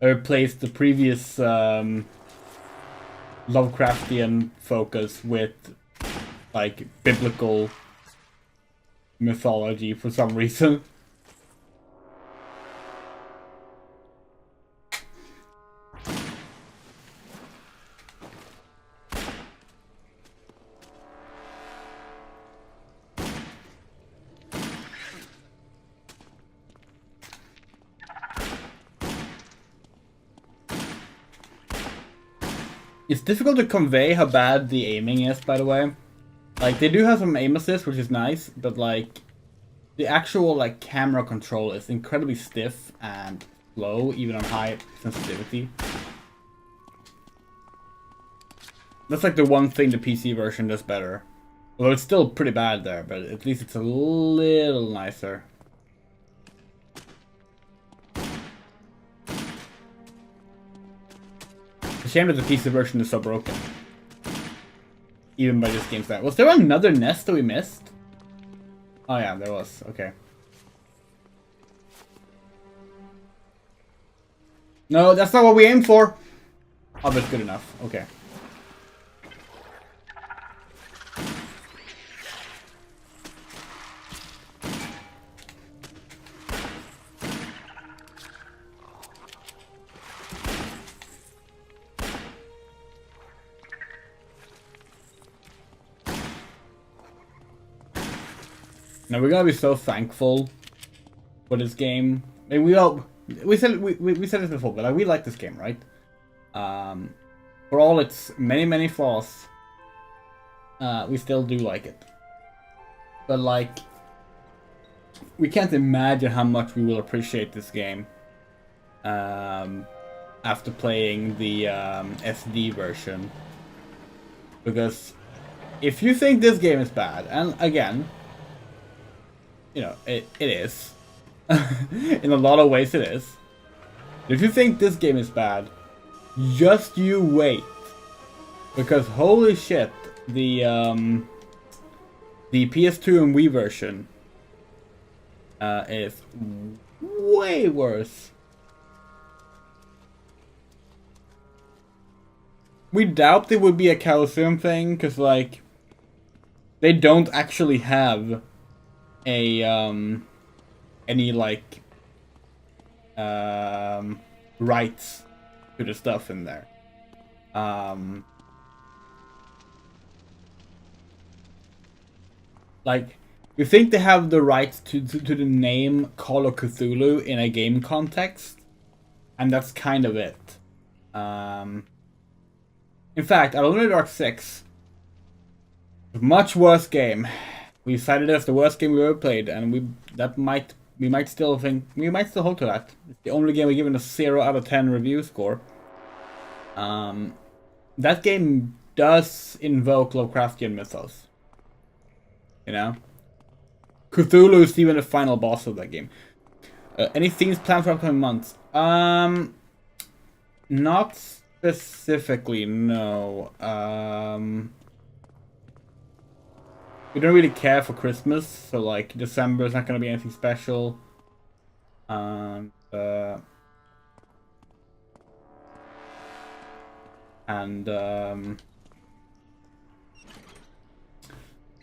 It replaced the previous Lovecraftian focus with like biblical mythology for some reason. It's difficult to convey how bad the aiming is, by the way. Like, they do have some aim assist, which is nice, but like, the actual like camera control is incredibly stiff and slow, even on high sensitivity. That's like the one thing the PC version does better. Although it's still pretty bad there, but at least it's a little nicer. It's a shame that the PC version is so broken. Even by this game's that. Was there another nest that we missed? Oh yeah, there was. Okay. No, that's not what we aimed for! Oh, but good enough. Okay. Now we're gonna be so thankful for this game. I mean, we said this before, but like, we like this game, right? For all its many flaws, we still do like it. But like, we can't imagine how much we will appreciate this game after playing the SD version. Because if you think this game is bad, and again, you know, it is. In a lot of ways it is. If you think this game is bad, just you wait. Because holy shit, the PS2 and Wii version is way worse. We doubt it would be a calcium thing, because like, they don't actually have a any like rights to the stuff in there. Like, you think they have the rights to the name Call of Cthulhu in a game context, and that's kind of it. In fact, Alone in the Dark 6, much worse game. We cited it as the worst game we ever played, and we might still hold to that. It's the only game we're given a 0 out of 10 review score. That game does invoke Lovecraftian mythos. You know? Cthulhu is even the final boss of that game. Any themes planned for upcoming months? Not specifically, no. We don't really care for Christmas, so like December is not gonna be anything special. And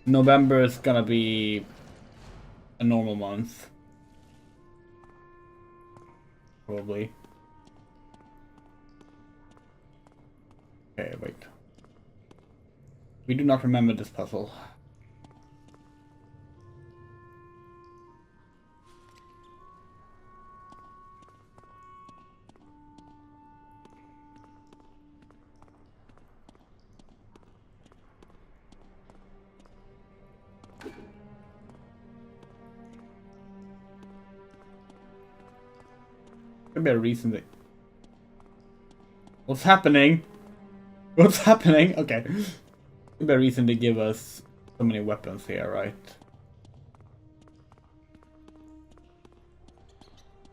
November is gonna be a normal month. Probably. Okay, wait. We do not remember this puzzle. Could be a reason that... What's happening? What's happening? Okay. Could be a reason to give us so many weapons here, right?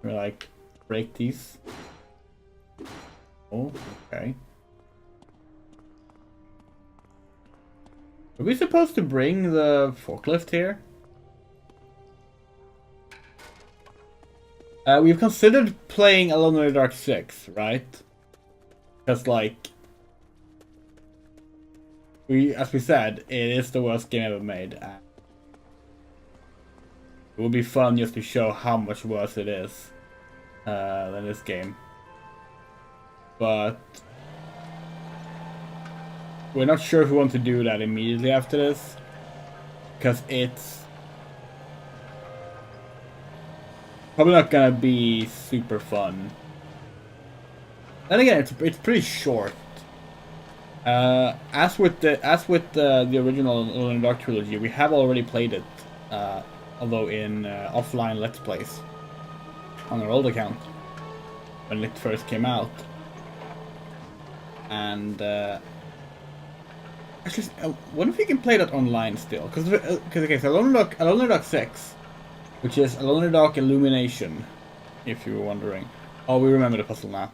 We like break these. Oh, okay. Are we supposed to bring the forklift here? We've considered playing Alone in the Dark 6, right? Because, like, as we said, it is the worst game ever made. It would be fun just to show how much worse it is than this game. But we're not sure if we want to do that immediately after this, because it's probably not gonna be super fun. Then again, it's pretty short. As with the original Alone in the Dark trilogy, we have already played it, although in offline Let's Plays on our old account when it first came out. And actually, what if we can play that online still? Because okay, so Alone in the Dark 6, which is Alone in the Dark Illumination, if you were wondering. Oh, we remember the puzzle now.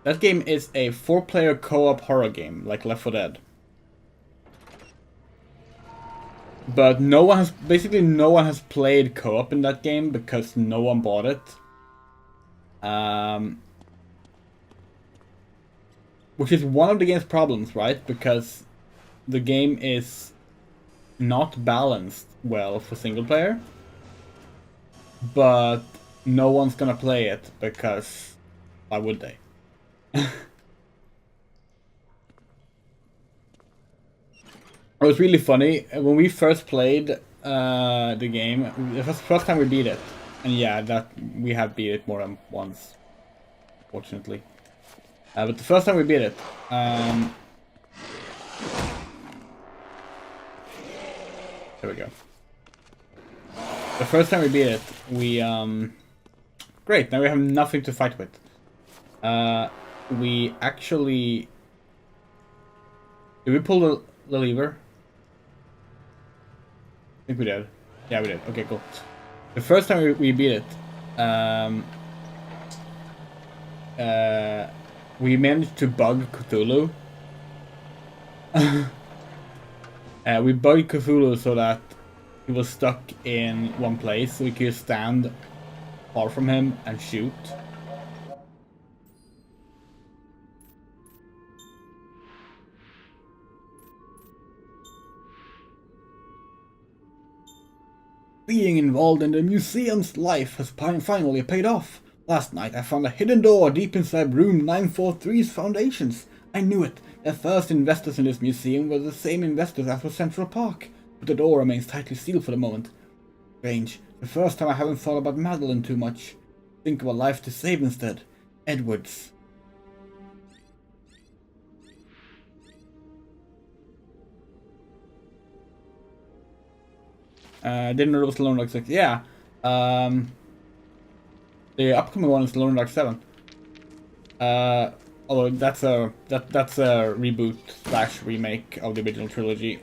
That game is a 4-player co-op horror game, like Left 4 Dead. But no one has played co-op in that game because no one bought it. Which is one of the game's problems, right? Because the game is not balanced well for single player. But no one's gonna play it because why would they? It was really funny when we first played the game. It was the first time we beat it, and yeah, that we have beat it more than once, fortunately. But the first time we beat it, there we go. The first time we beat it, we great. Now we have nothing to fight with. We actually... Did we pull the lever? I think we did. Yeah, we did. Okay, cool. The first time we beat it, we managed to bug Cthulhu. We bugged Cthulhu so that he was stuck in one place, so we could stand far from him and shoot. Being involved in the museum's life has finally paid off. Last night I found a hidden door deep inside room 943's foundations. I knew it. The first investors in this museum were the same investors as for Central Park, but the door remains tightly sealed for the moment. Strange. The first time I haven't thought about Madeline too much. Think of a life to save instead. Edwards. Didn't know it was Alone in the Dark 6. Yeah. The upcoming one is Alone in the Dark 7. Although that's a reboot slash remake of the original trilogy.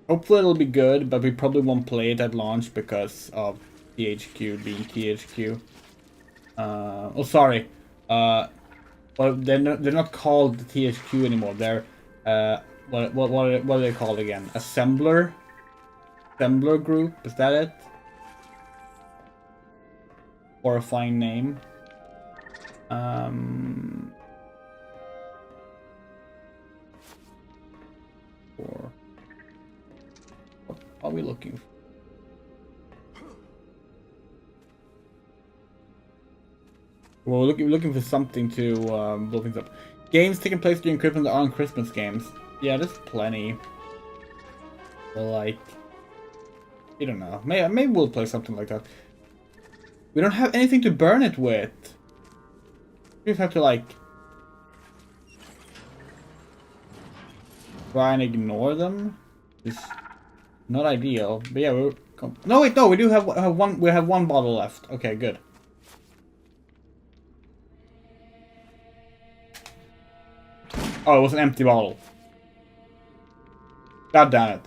Hopefully it'll be good, but we probably won't play it at launch because of THQ being THQ. Oh, sorry. Well, they're not called THQ anymore. They're what are they called again? Assembler Group. Is that it? Horrifying name. What are we looking for? We're looking for something to blow things up. Games taking place during Christmas that aren't Christmas games. Yeah, there's plenty. But like, I don't know. Maybe we'll play something like that. We don't have anything to burn it with. We just have to like try and ignore them. It's not ideal. But yeah, no wait, no, we do have one. We have one bottle left. Okay, good. Oh, it was an empty bottle. God damn it.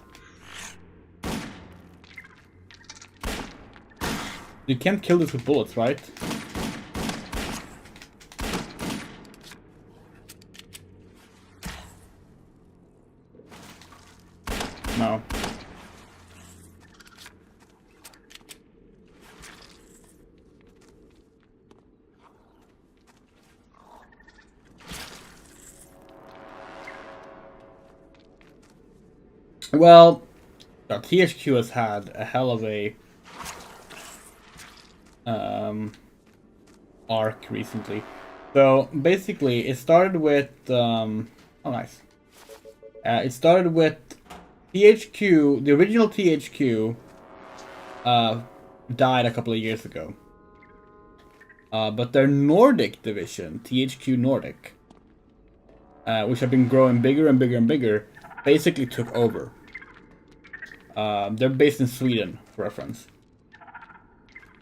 You can't kill this with bullets, right? No. Well, THQ has had a hell of a arc recently. So basically, it started with oh nice. It started with THQ. The original THQ died a couple of years ago. But their Nordic division, THQ Nordic, which have been growing bigger and bigger and bigger, basically took over. They're based in Sweden, for reference.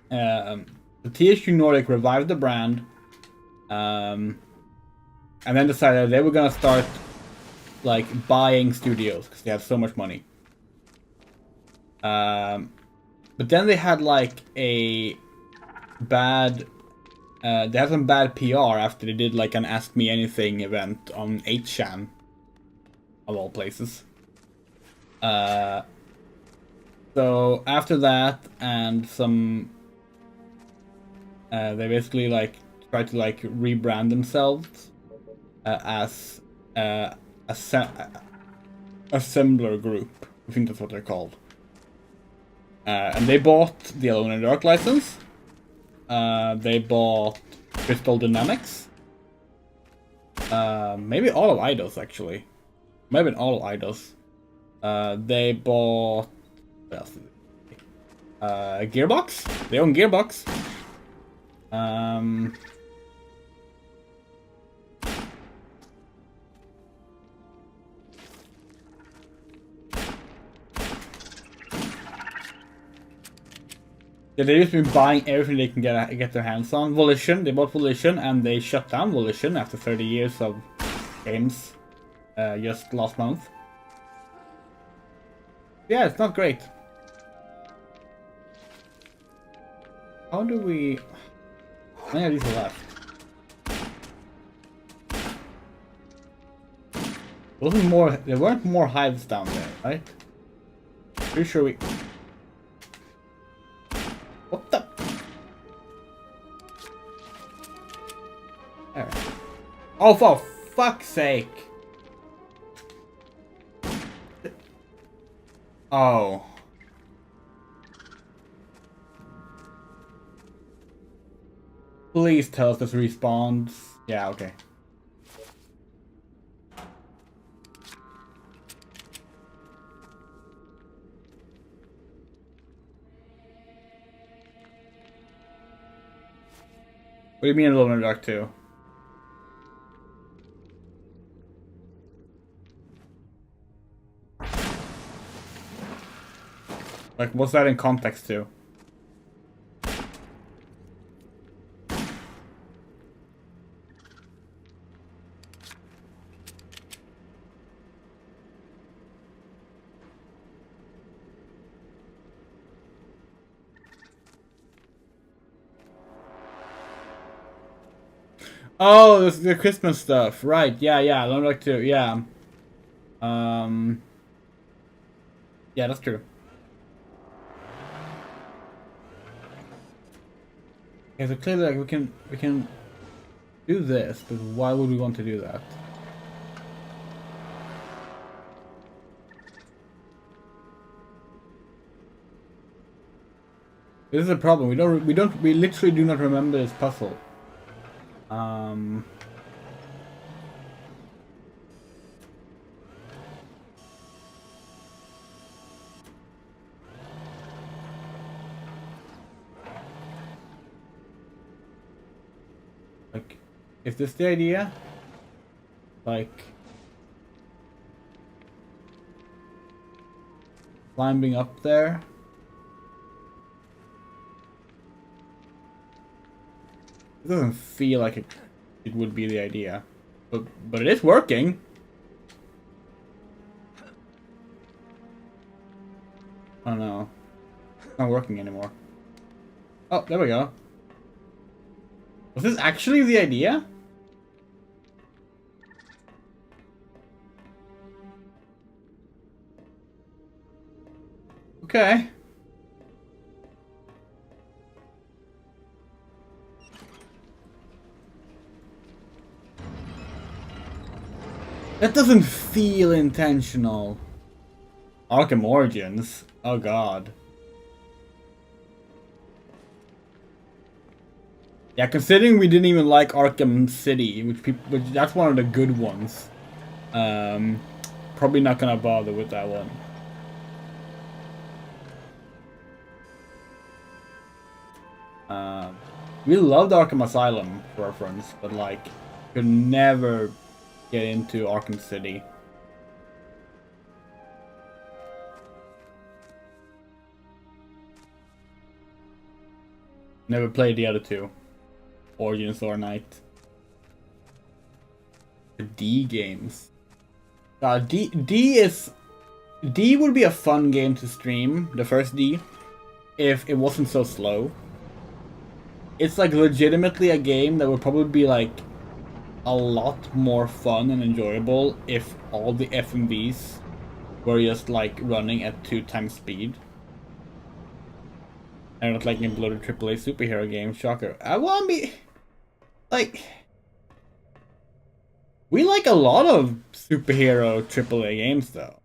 The THQ Nordic revived the brand, and then decided they were gonna start like buying studios because they have so much money. But then they had like a bad, they had some bad PR after they did like an Ask Me Anything event on 8chan, of all places. So after that, and some, they basically like tried to like rebrand themselves as Assembler Group. I think that's what they're called. And they bought the Alone in the Dark license. They bought Crystal Dynamics. Maybe all of Eidos actually. Maybe all of Eidos. They bought. What else did they? Gearbox. They own Gearbox. Yeah, they've just been buying everything they can get their hands on. Volition, they bought Volition, and they shut down Volition after 30 years of games, just last month. Yeah, it's not great. How do we... How many of these are left? There weren't more hives down there, right? Pretty sure we... What the? There. Oh, for fuck's sake! Oh. Please tell us this respawns. Yeah, okay. What do you mean Alone in the Dark 2? Like, what's that in context to? Oh, this is the Christmas stuff, right? Yeah, yeah. I'd like to, yeah. Yeah, that's true. Okay, so clearly, like, we can do this, but why would we want to do that? This is a problem. We literally do not remember this puzzle. Like, is this the idea? Like, climbing up there? It doesn't feel like it would be the idea, but it is working. Oh no, it's not working anymore. Oh, there we go. Was this actually the idea? Okay. That doesn't feel intentional. Arkham Origins? Oh god. Yeah, considering we didn't even like Arkham City, which that's one of the good ones. Probably not gonna bother with that one. We loved Arkham Asylum for reference, but like, could never get into Arkham City. Never played the other two, Origins or Night. The D games. D would be a fun game to stream. The first D, if it wasn't so slow. It's like legitimately a game that would probably be like a lot more fun and enjoyable if all the FMVs were just like running at 2x speed. And not like in bloated AAA superhero game, shocker. I want me like we like a lot of superhero AAA games though.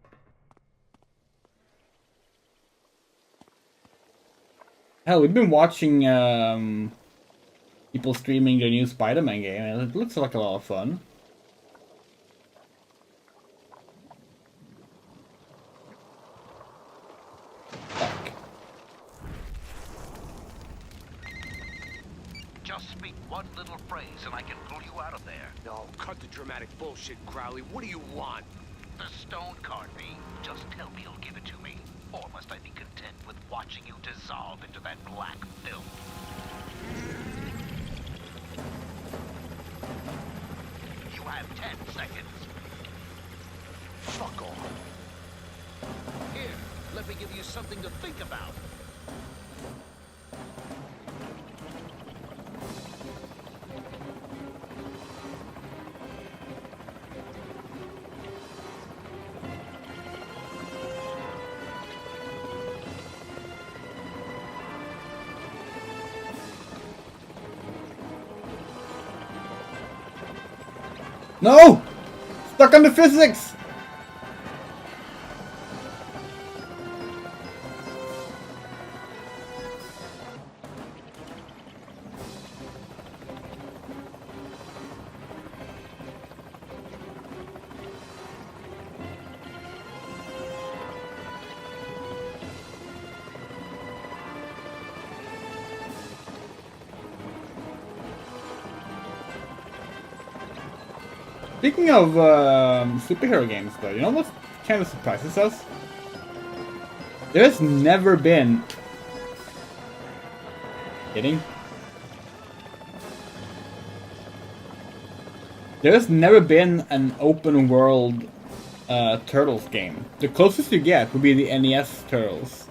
Hell, we've been watching people streaming the new Spider-Man game, and it looks like a lot of fun. Fuck. Just speak one little phrase and I can pull you out of there. No, cut the dramatic bullshit, Crowley. What do you want? The stone Carnby. Just tell me you'll give it to me. Or must I be content with watching you dissolve into that black film? You have 10 seconds. Fuck off. Here, let me give you something to think about. No! Stuck on the physics! Speaking of superhero games, though, you know what kind of surprises us? There's never been... Kidding? There's never been an open world Turtles game. The closest you get would be the NES Turtles.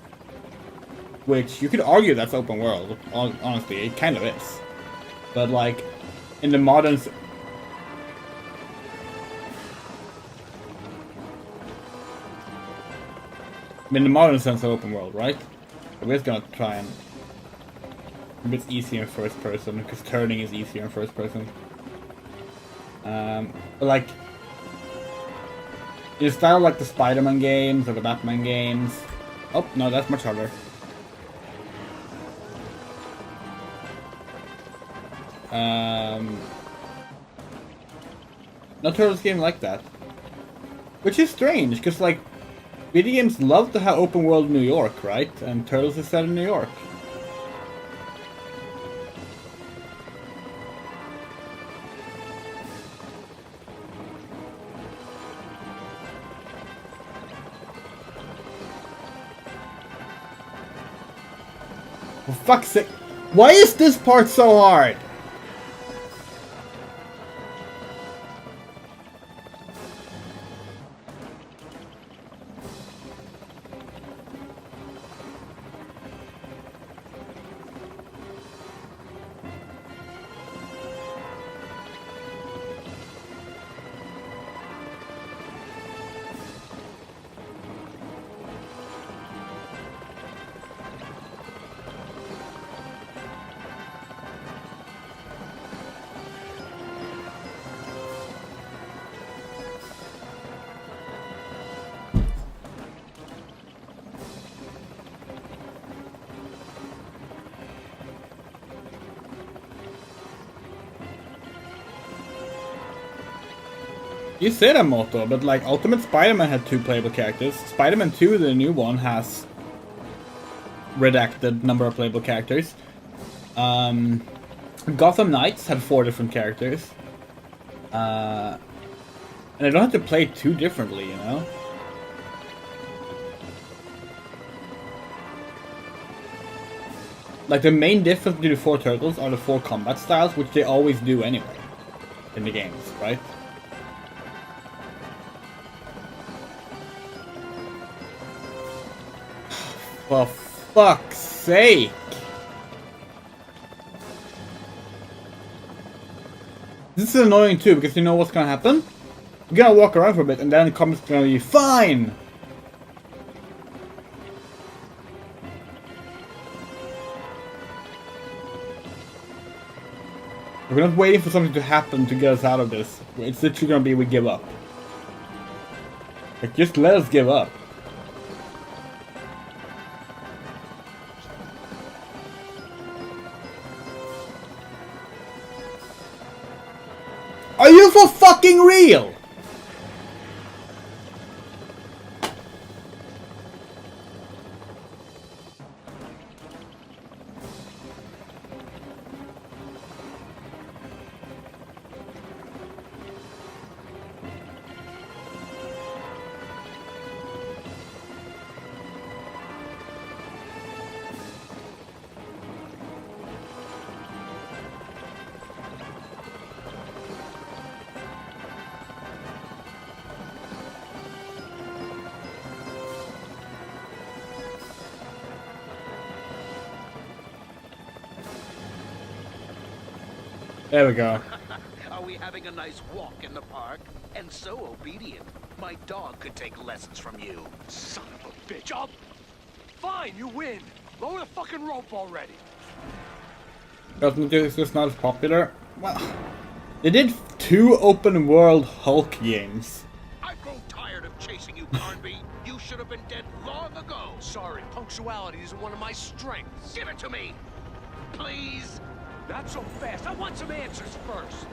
Which, you could argue that's open world. Honestly, it kind of is. But like, in the modern... in the modern sense of open world, right? We're just gonna try and... maybe it's easier in first person, because turning is easier in first person. But like... in style like the Spider-Man games, or the Batman games... Oh, no, that's much harder. No Turtles game like that. Which is strange, because like... video games love to have open world New York, right? And Turtles is set in New York. For fuck's sake. Why is this part so hard? You say that, Moto, but like Ultimate Spider-Man had 2 playable characters. Spider-Man 2, the new one, has redacted number of playable characters. Gotham Knights had 4 different characters. And I don't have to play too differently, you know? Like the main difference between the 4 Turtles are the 4 combat styles, which they always do anyway in the games, right? For fuck's sake! This is annoying too, because you know what's gonna happen? You're gonna walk around for a bit, and then the combat's gonna be fine! We're not waiting for something to happen to get us out of this. It's literally gonna be we give up. Like, just let us give up. Are you for fucking real? There we go. Are we having a nice walk in the park? And so obedient. My dog could take lessons from you. Son of a bitch, I'll... Fine, you win. Lower the fucking rope already. It's just not as popular. Well, they did 2 open world Hulk games. I grow tired of chasing you, Carnby. You should have been dead long ago. Sorry, punctuality isn't one of my strengths. Give it to me, please. Not so fast. I want some answers first.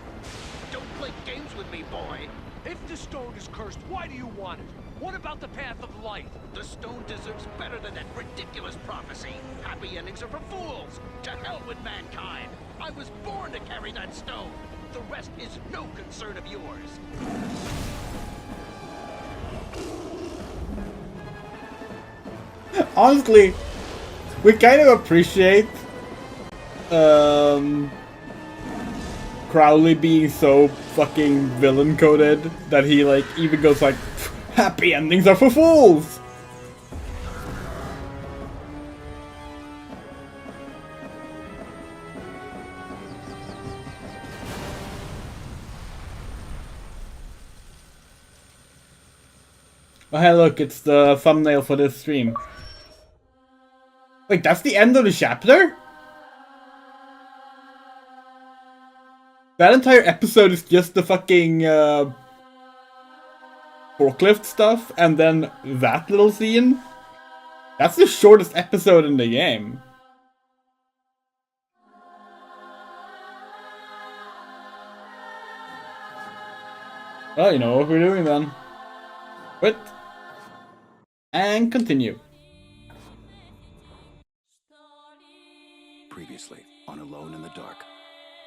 Don't play games with me, boy. If the stone is cursed, why do you want it? What about the path of light? The stone deserves better than that ridiculous prophecy. Happy endings are for fools. To hell with mankind. I was born to carry that stone. The rest is no concern of yours. Honestly, we kind of appreciate Crowley being so fucking villain coded that he like even goes like, happy endings are for fools. Oh hey look, it's the thumbnail for this stream. Wait, that's the end of the chapter? That entire episode is just the fucking forklift stuff and then that little scene? That's the shortest episode in the game. Well, you know what we're doing then. Quit. And continue. Previously, on Alone in the Dark.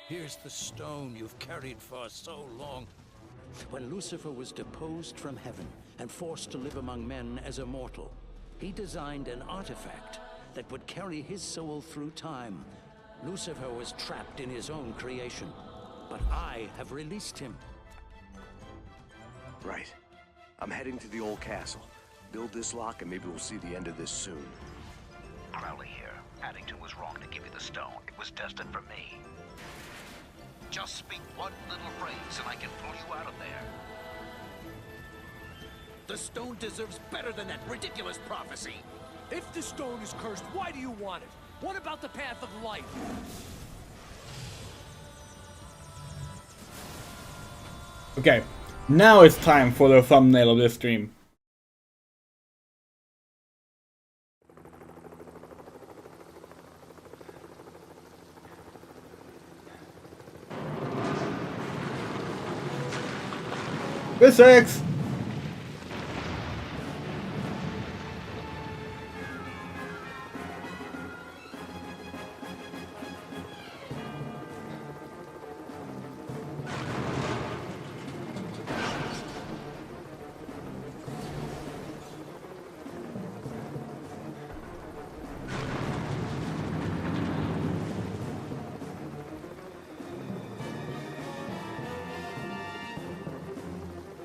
Here's the stone you've carried for so long. When Lucifer was deposed from heaven and forced to live among men as a mortal, he designed an artifact that would carry his soul through time. Lucifer was trapped in his own creation, but I have released him. Right. I'm heading to the old castle. Build this lock and maybe we'll see the end of this soon. Crowley here. Paddington was wrong to give you the stone. It was destined for me. Just speak one little phrase and I can pull you out of there. The stone deserves better than that ridiculous prophecy. If the stone is cursed, why do you want it? What about the path of life? Okay, now it's time for the thumbnail of this stream. Physics!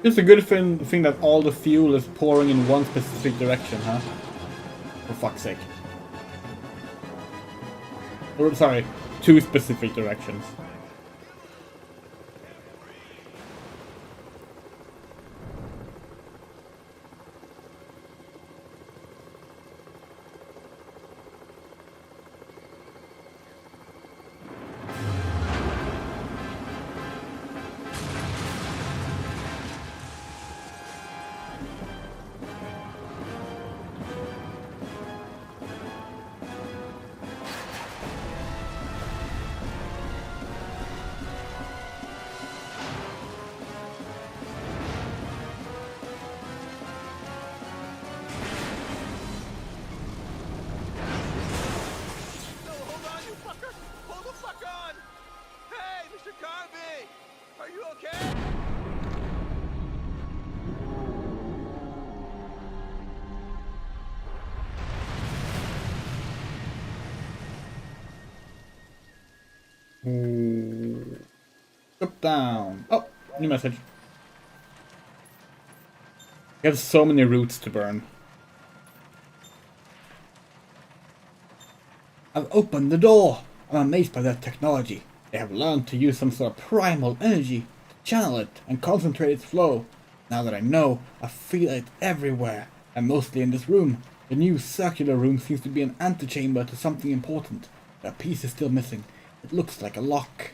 It's a good thing that all the fuel is pouring in one specific direction, huh? For fuck's sake. Or, sorry, two specific directions. Drop down. Oh, new message. You have so many routes to burn. I've opened the door. I'm amazed by that technology. They have learned to use some sort of primal energy to channel it and concentrate its flow. Now that I know, I feel it everywhere, and mostly in this room. The new circular room seems to be an antechamber to something important. A piece is still missing. It looks like a lock.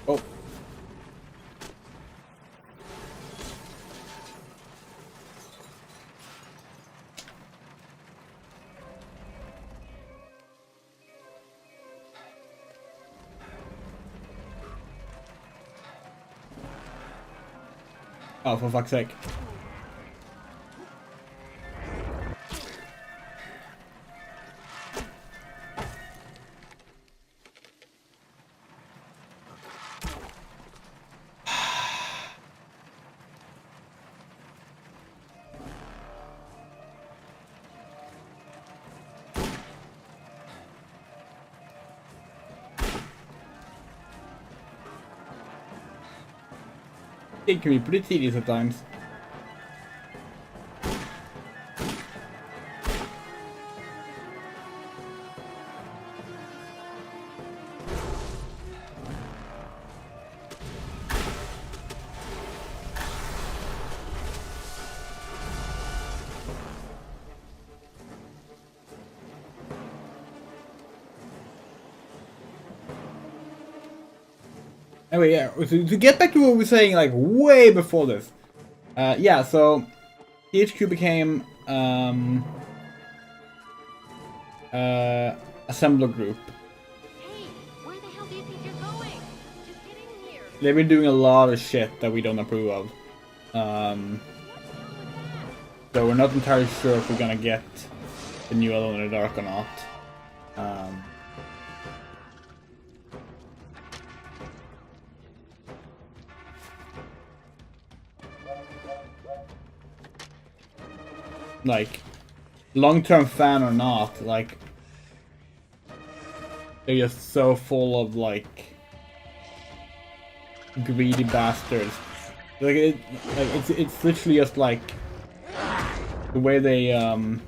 Oh. Oh, for fuck's sake. It can be pretty tedious at times. Anyway, yeah, to get back to what we were saying, like, way before this. Yeah, so, THQ became, Assembler Group. Hey, where the hell do you think you're going? Just get in here. They've been doing a lot of shit that we don't approve of. So we're not entirely sure if we're gonna get the new Alone in the Dark or not. Like, long-term fan or not, like, they're just so full of, like, greedy bastards. Like, it's literally just, like, the way they, okay,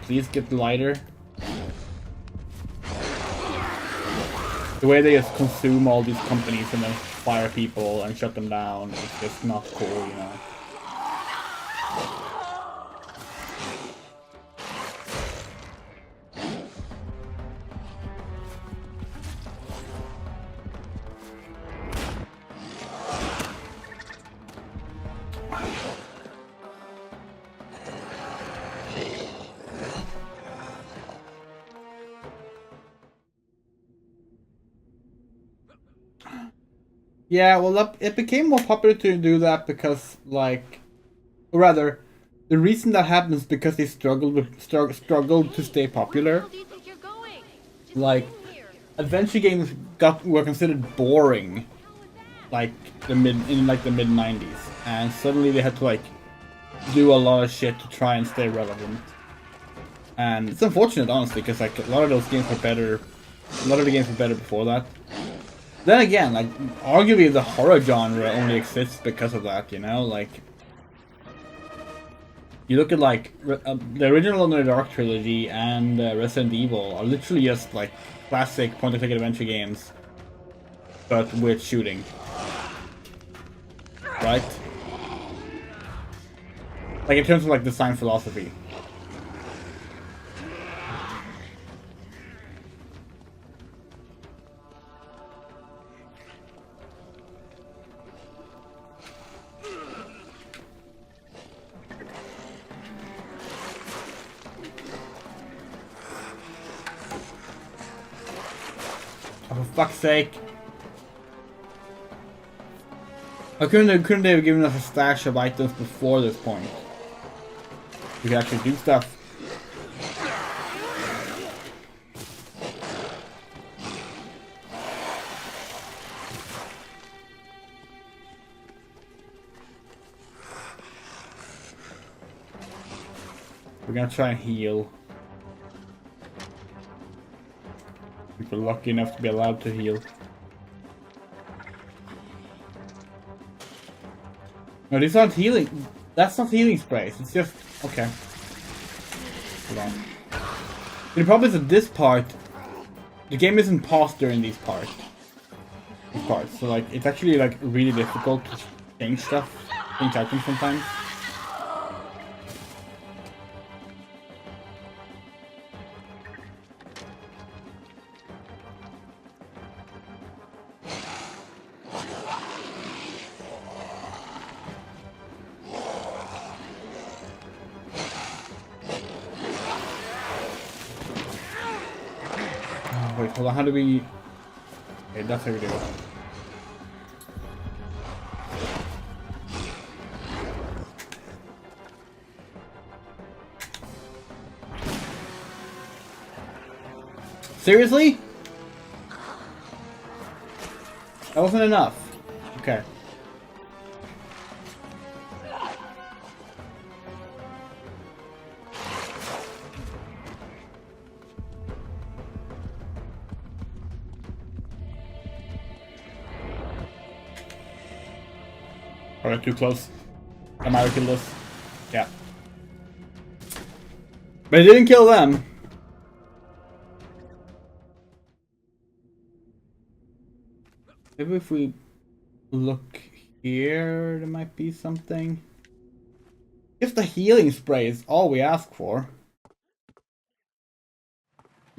please get the lighter. The way they just consume all these companies and then fire people and shut them down is just not cool, you know. Yeah, well, it became more popular to do that because, like, or rather, the reason that happens is because they struggled to stay popular. Like, adventure games were considered boring, like in the mid 90s, and suddenly they had to like do a lot of shit to try and stay relevant. And it's unfortunate, honestly, because like a lot of those games were better. A lot of the games were better before that. Then again, like, arguably the horror genre only exists because of that, you know? Like, you look at, like, the original Alone in the Dark trilogy and Resident Evil are literally just, like, classic point-and-click adventure games, but with shooting. Right? Like, in terms of, like, design philosophy. For fuck's sake. How couldn't they have given us a stash of items before this point? We could actually do stuff. We're gonna try and heal. If we're lucky enough to be allowed to heal. No, these aren't healing. That's not healing sprays. It's just okay. Hold on. The problem is that this part, the game isn't paused during these parts. So like, it's actually like really difficult to change stuff, change items sometimes. Wait, hold on, how do we... Okay, that's how we do it. Seriously? That wasn't enough. Okay. Alright, too close. I might have killed us. Yeah. But it didn't kill them. Maybe if we look here, there might be something. If the healing spray is all we ask for.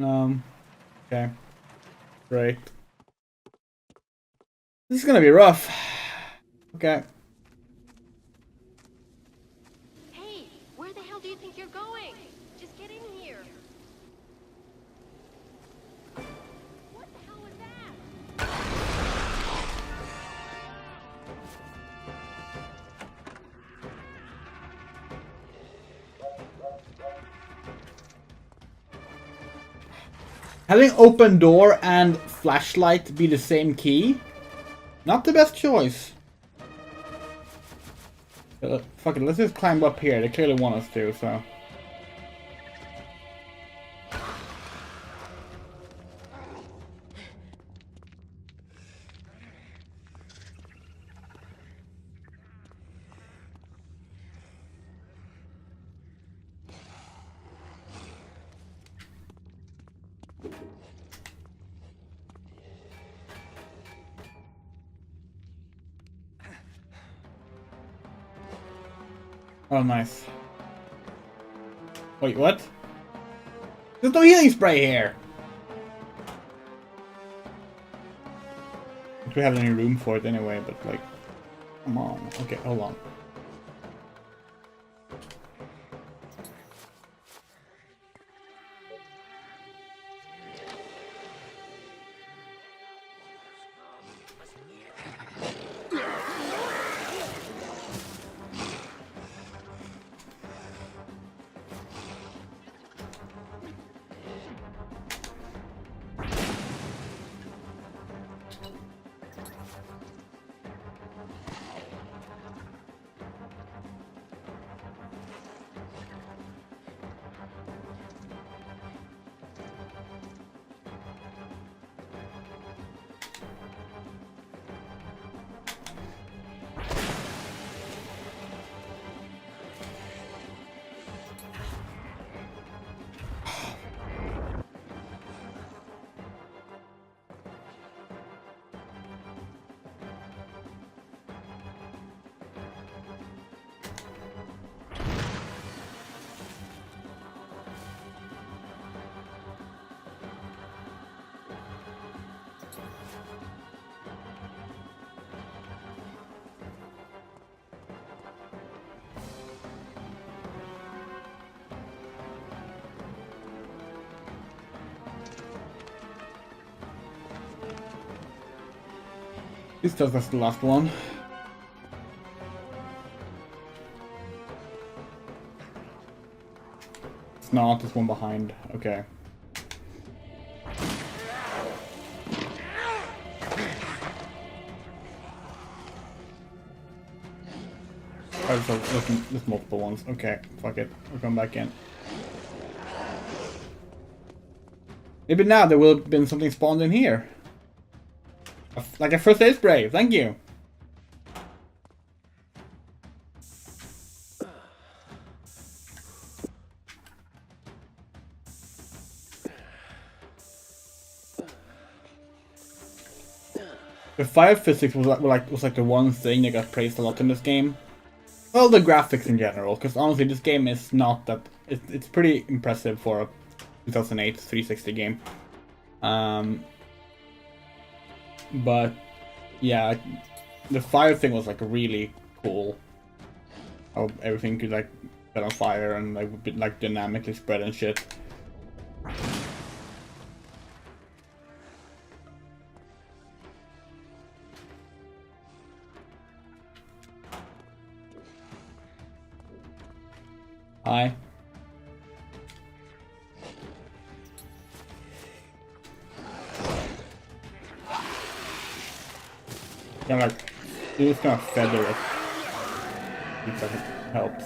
Okay. Great. This is gonna be rough. Okay. Hey, where the hell do you think you're going? Just get in here. What the hell was that? Having open door and flashlight be the same key? Not the best choice. Fuck it, let's just climb up here. They clearly want us to, so. Oh, nice. Wait, what? There's no healing spray here! If we have any room for it anyway, but like... Come on. Okay, hold on. This tells us the last one. It's not, there's one behind. Okay. Oh, so there's multiple ones. Okay, fuck it. We'll come back in. Maybe now there will have been something spawned in here. Like a first aid spray, thank you. The fire physics was like the one thing that got praised a lot in this game. Well, the graphics in general, because honestly, this game is not that. It's pretty impressive for a 2008 360 game. But yeah, the fire thing was like really cool. How everything could like set on fire and like dynamically spread and shit. Hi. Yeah, like, you just kind of feather it. If that helps.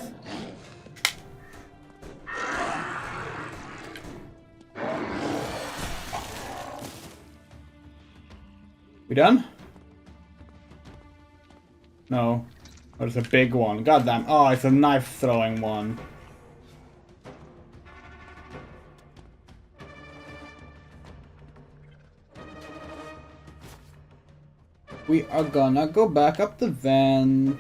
We done? No. Oh, it's a big one. Goddamn. Oh, it's a knife throwing one. We are gonna go back up the vent.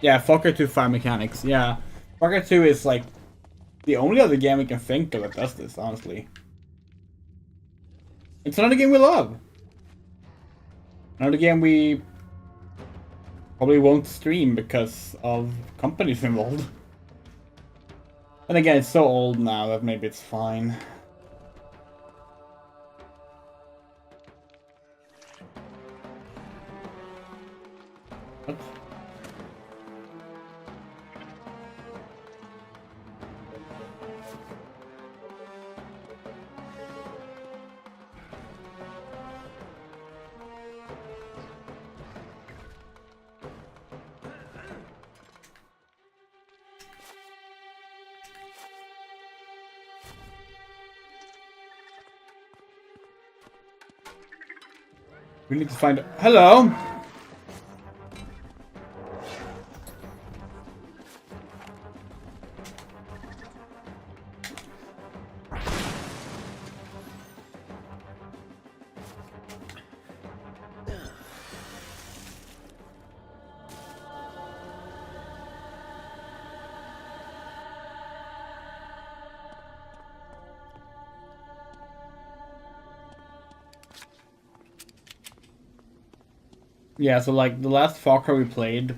Yeah, Far Cry 2 Fire Mechanics. Yeah. Far Cry 2 is like the only other game we can think of that does this, honestly. It's another game we love. Another game we probably won't stream because of companies involved. And again, it's so old now that maybe it's fine. What? We need to find... Hello! Yeah, so like the last Far Cry we played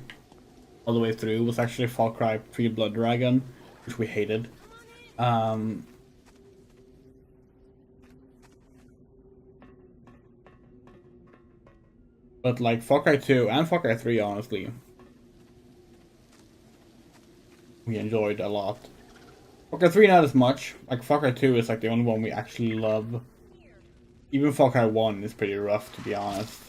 all the way through was actually Far Cry 3 Blood Dragon, which we hated. But like Far Cry 2 and Far Cry 3, honestly, we enjoyed a lot. Far Cry 3 not as much. Like Far Cry 2 is like the only one we actually love. Even Far Cry 1 is pretty rough, to be honest.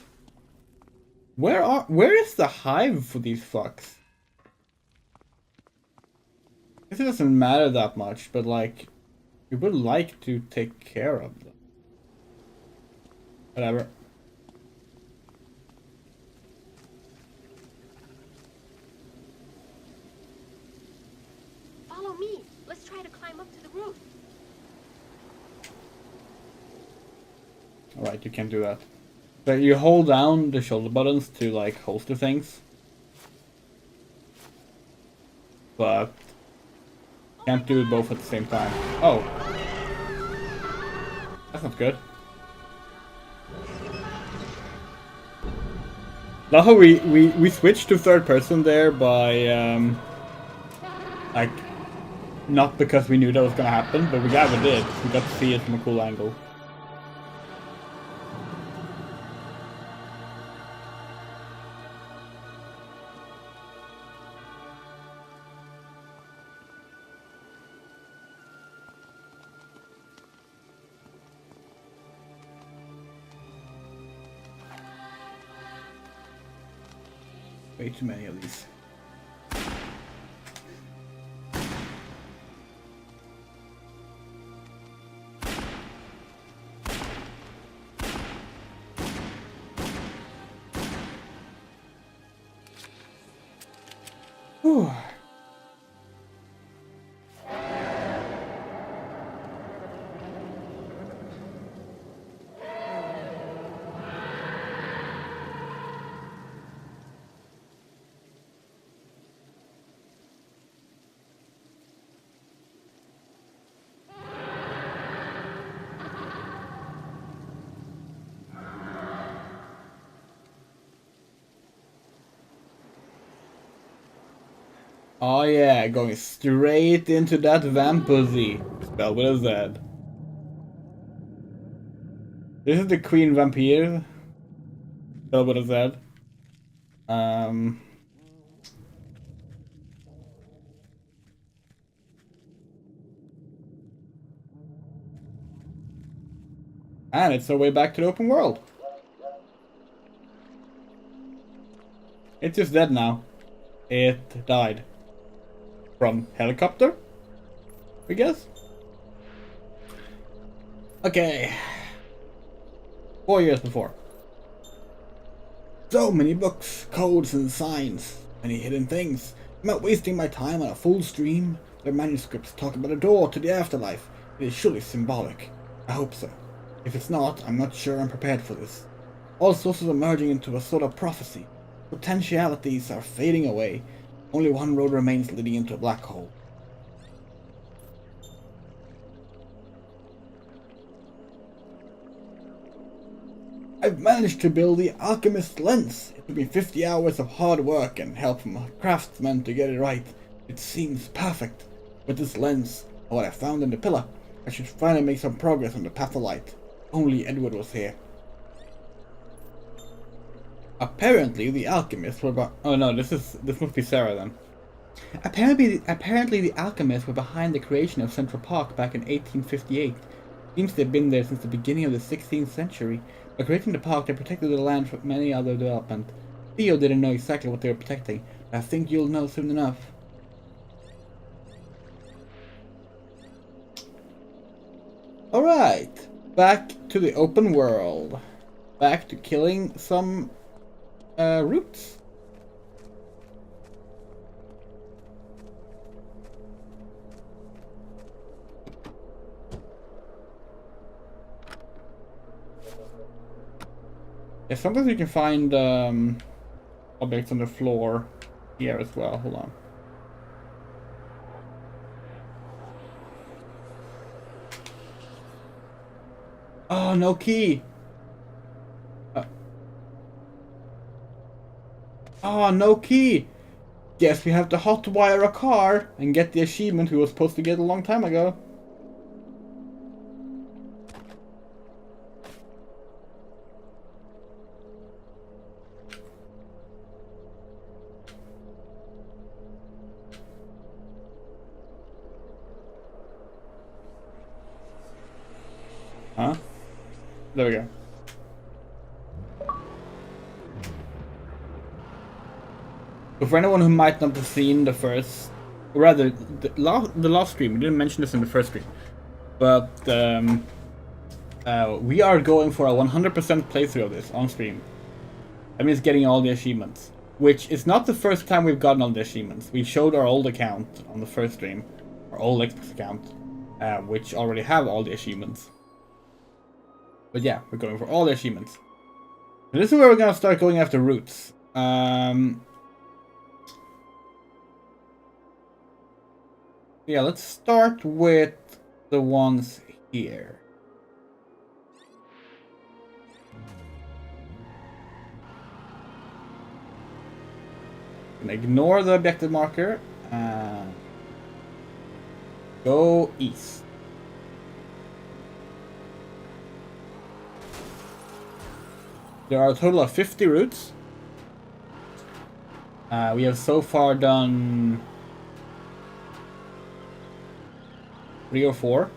Where is the hive for these fucks? I guess it doesn't matter that much, but like, we would like to take care of them. Whatever. Follow me. Let's try to climb up to the roof. Alright, you can't do that. But you hold down the shoulder buttons to like holster things. But can't do it both at the same time. Oh. That's not good. Love how we switched to third person there by like not because we knew that was gonna happen, but we did. We got to see it from a cool angle. Way too many of these. Whew. Oh yeah, going straight into that vampussy. Spelled with a Z. This is the Queen Vampire. Spelled with a Z. And it's our way back to the open world. It's just dead now. It died. From helicopter? I guess? Okay. 4 years before. So many books, codes, and signs. Many hidden things. Am I wasting my time on a full stream? Their manuscripts talk about a door to the afterlife. It is surely symbolic. I hope so. If it's not, I'm not sure I'm prepared for this. All sources are merging into a sort of prophecy. Potentialities are fading away. Only one road remains leading into a black hole. I've managed to build the alchemist's lens. It took me 50 hours of hard work and help from craftsmen to get it right. It seems perfect. With this lens, and what I found in the pillar, I should finally make some progress on the path of light. Only Edward was here. Apparently the alchemists were oh no, this must be Sarah then. Apparently the alchemists were behind the creation of Central Park back in 1858. Seems they've been there since the beginning of the 16th century. By creating the park, they protected the land from many other development. Theo didn't know exactly what they were protecting, but I think you'll know soon enough. Alright, back to the open world. Back to killing some roots. Yeah, sometimes you can find objects on the floor here as well. Hold on. Oh, no key. Oh, no key. Guess we have to hotwire a car and get the achievement we were supposed to get a long time ago. Huh? There we go. So for anyone who might not have seen the first, or rather the last stream, we didn't mention this in the first stream, but we are going for a 100% playthrough of this on stream. That means getting all the achievements, which is not the first time we've gotten all the achievements. We showed our old account on the first stream, our old Xbox account, which already have all the achievements. But yeah, we're going for all the achievements. And this is where we're gonna start going after roots. Yeah, let's start with the ones here. Ignore the objective marker and go east. There are a total of 50 routes. We have so far done 3 or 4,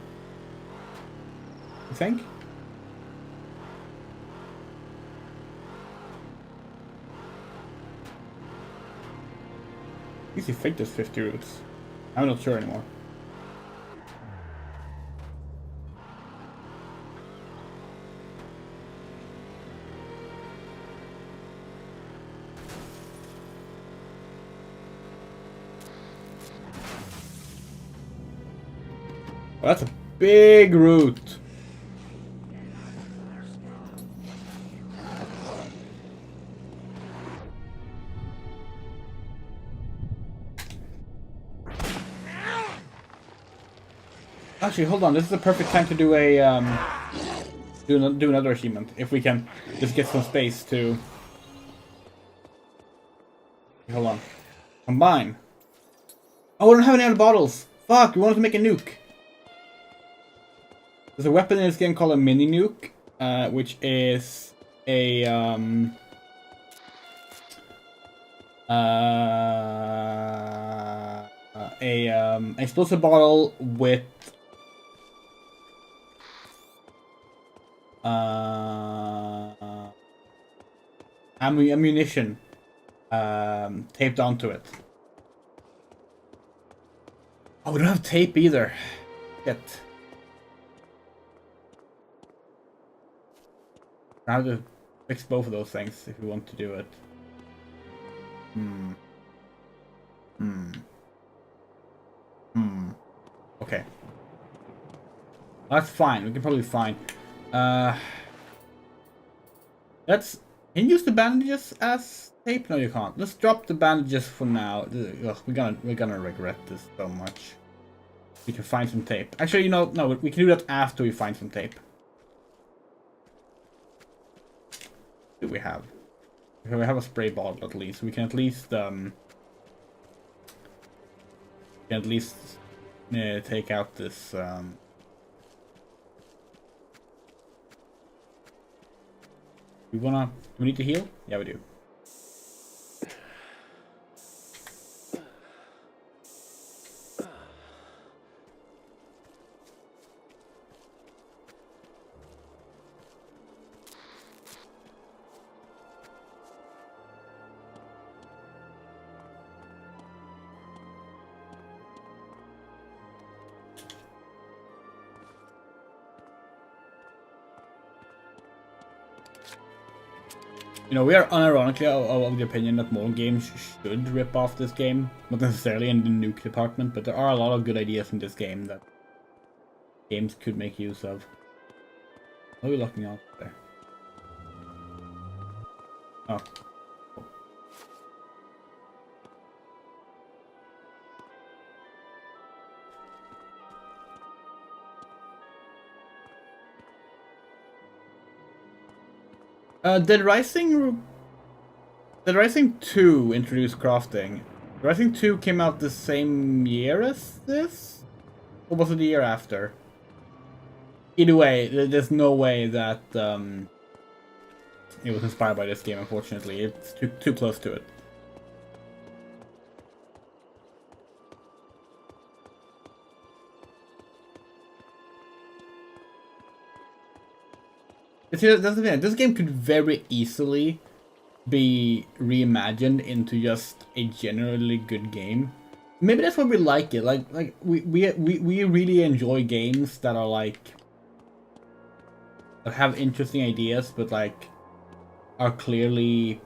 I think. I think there's 50 routes. I'm not sure anymore. Well, that's a big route. Actually, hold on. This is the perfect time to do a do another achievement if we can just get some space to. Hold on. Combine. Oh, we don't have any other bottles. Fuck, we wanted to make a nuke. There's a weapon in this game called a mini nuke, which is a explosive bottle with ammunition taped onto it. Oh, we don't have tape either. Shit. I have to fix both of those things if we want to do it. Okay. That's fine. We can probably find. Let's. Can you use the bandages as tape? No, you can't. Let's drop the bandages for now. Ugh, we're gonna regret this so much. We can find some tape. Actually, you know, no, we can do that after we find some tape. What do we have? We have a spray bottle at least. We can at least take out this do we need to heal? Yeah, we do. You know, we are unironically of the opinion that more games should rip off this game. Not necessarily in the nuke department, but there are a lot of good ideas in this game that games could make use of. What are we looking out there? Oh. Dead Rising 2 introduced crafting. Dead Rising 2 came out the same year as this? Or was it the year after? Either way, there's no way that it was inspired by this game, unfortunately. It's too close to it. See, that's the thing. This game could very easily be reimagined into just a generally good game. Maybe that's what we like it. Like we really enjoy games that are like that have interesting ideas, but like are clearly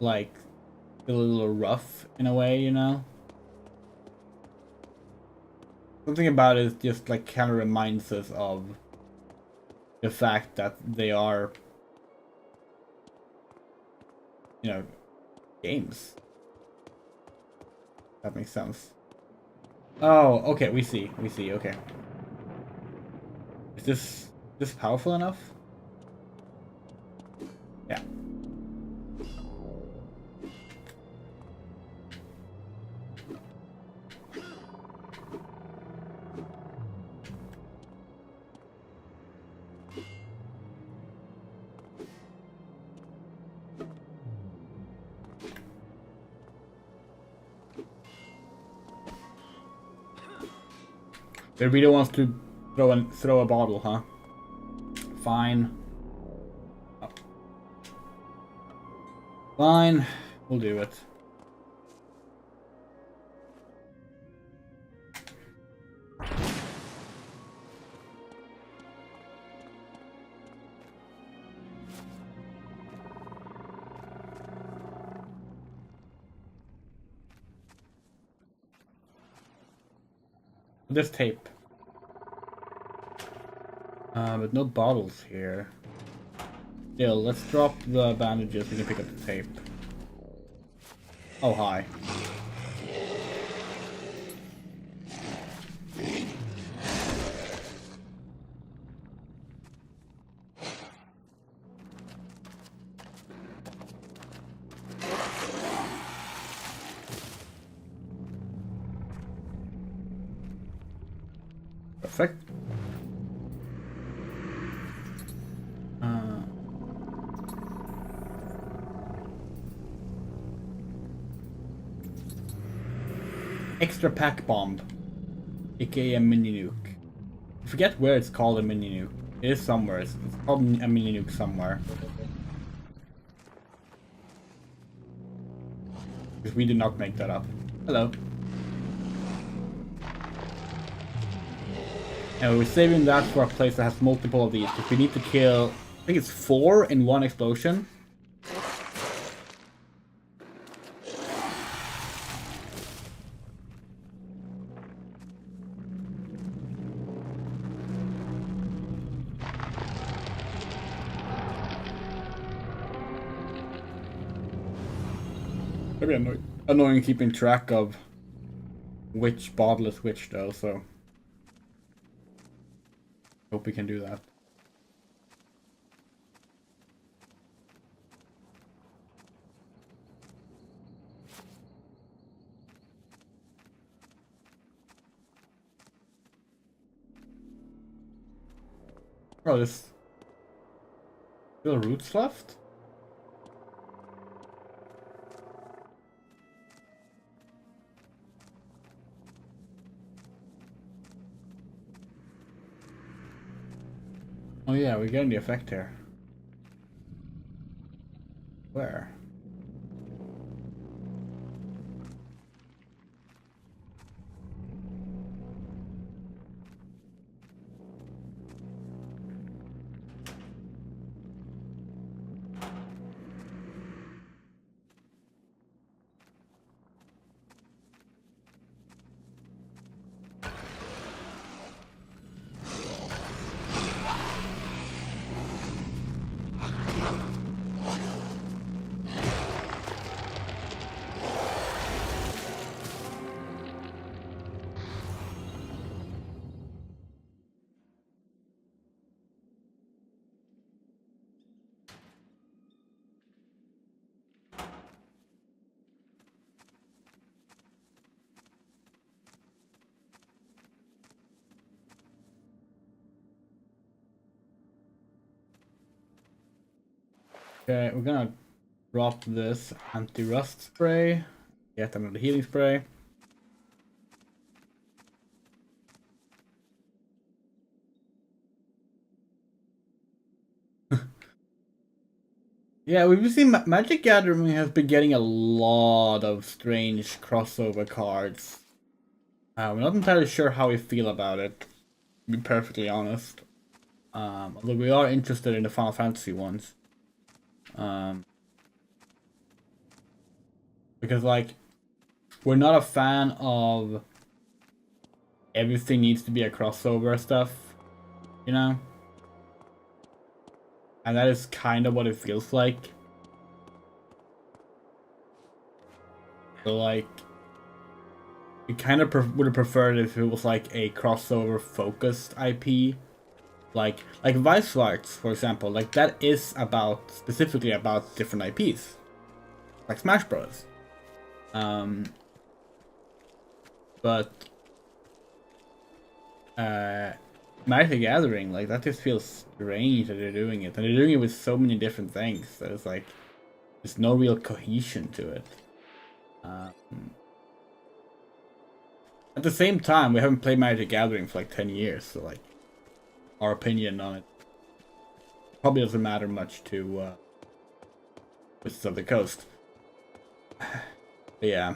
like a little rough in a way, you know. Something about it just like kind of reminds us of the fact that they are, you know, games. That makes sense. Oh, okay, we see, okay. Is this powerful enough? Yeah. They really wants to throw a bottle, huh? Fine. Oh. Fine, we'll do it. This tape. But no bottles here. Still, let's drop the bandages. We can pick up the tape. Oh, hi. Perfect. Extra pack bomb, aka a mini nuke. I forget where it's called a mini nuke. It is somewhere. It's called a mini nuke somewhere. Because we did not make that up. Hello. And we're saving that for a place that has multiple of these. If we need to kill, I think it's 4 in one explosion. Maybe annoying keeping track of which bottle is which though, so hope we can do that. Oh, there's still roots left? Oh yeah, we're getting the effect here. Where? Okay, we're gonna drop this anti-rust spray, get another healing spray. Yeah, we've seen Magic Gathering has been getting a lot of strange crossover cards. We're not entirely sure how we feel about it, to be perfectly honest. Although we are interested in the Final Fantasy ones. Because, like, we're not a fan of everything needs to be a crossover stuff, you know? And that is kind of what it feels like. So, like, we kind of would have preferred if it was like a crossover focused IP. Like Vice Swords, for example, like that is about, specifically about different IPs. Like Smash Bros. But Magic the Gathering, like that just feels strange that they're doing it. And they're doing it with so many different things that it's like there's no real cohesion to it. At the same time, we haven't played Magic the Gathering for like 10 years, so like our opinion on it probably doesn't matter much to Wizards of the Coast. But yeah.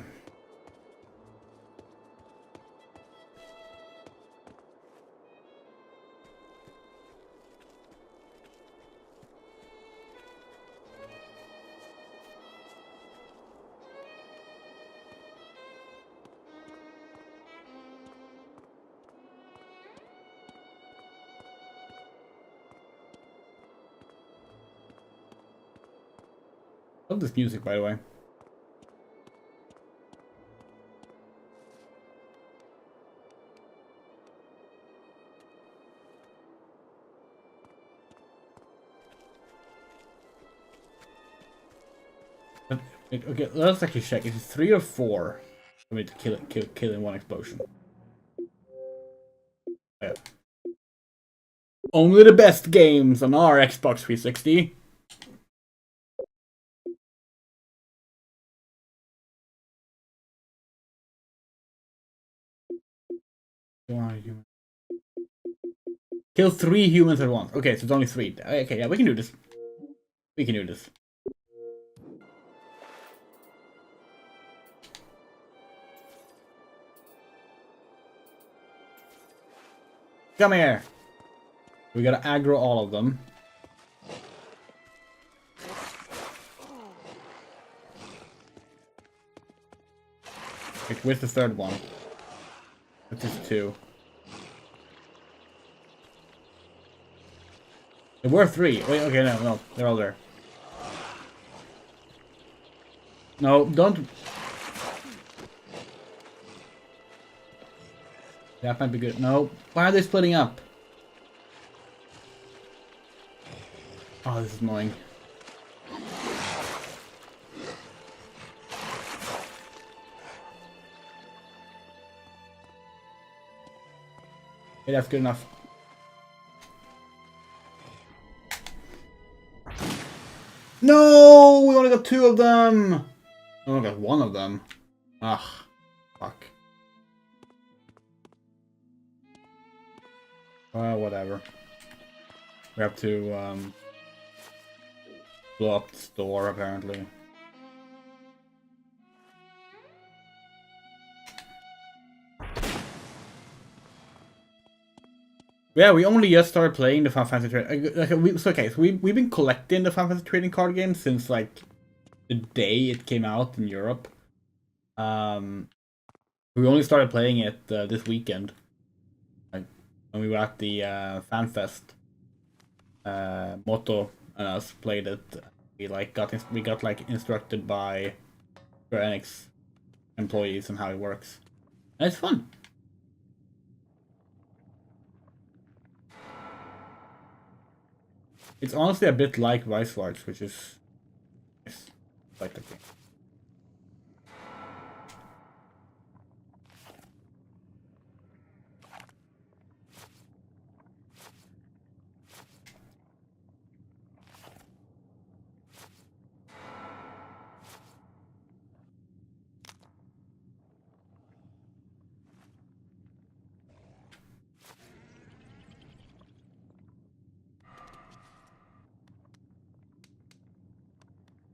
Love this music, by the way. Okay, let's actually check. Is it 3 or 4 for me to kill in one explosion? Yeah. Only the best games on our Xbox 360. Kill 3 humans at once. Okay, so it's only 3. Okay, yeah, we can do this. We can do this. Come here. We gotta aggro all of them. Okay, where's the third one? This is 2. There were 3. Wait, okay, no, they're all there. No, don't. That might be good. No, why are they splitting up? Oh, this is annoying. Okay, that's good enough. No, we only got 2 of them. I only got 1 of them. Ah, fuck. Well, whatever. We have to blow up the store apparently. Yeah, we only just started playing the Final Fantasy trading. So we've been collecting the Final Fantasy trading card game since like the day it came out in Europe. We only started playing it this weekend, like when we were at the FanFest. Moto and us played it. We got like instructed by Square Enix employees on how it works, and it's fun. It's honestly a bit like Vice Wars, which is nice. Like the game.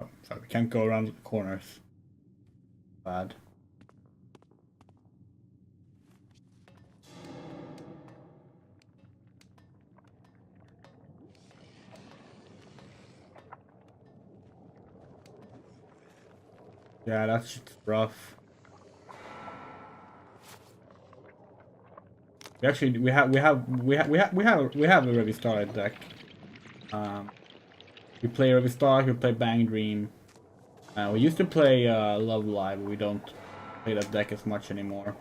Oh, sorry, we can't go around the corners. Bad. Yeah, that's rough. We actually we have a Ruby Starlight deck. We play Ruby Starlight, we play Bang Dream. We used to play Love Live, but we don't play that deck as much anymore.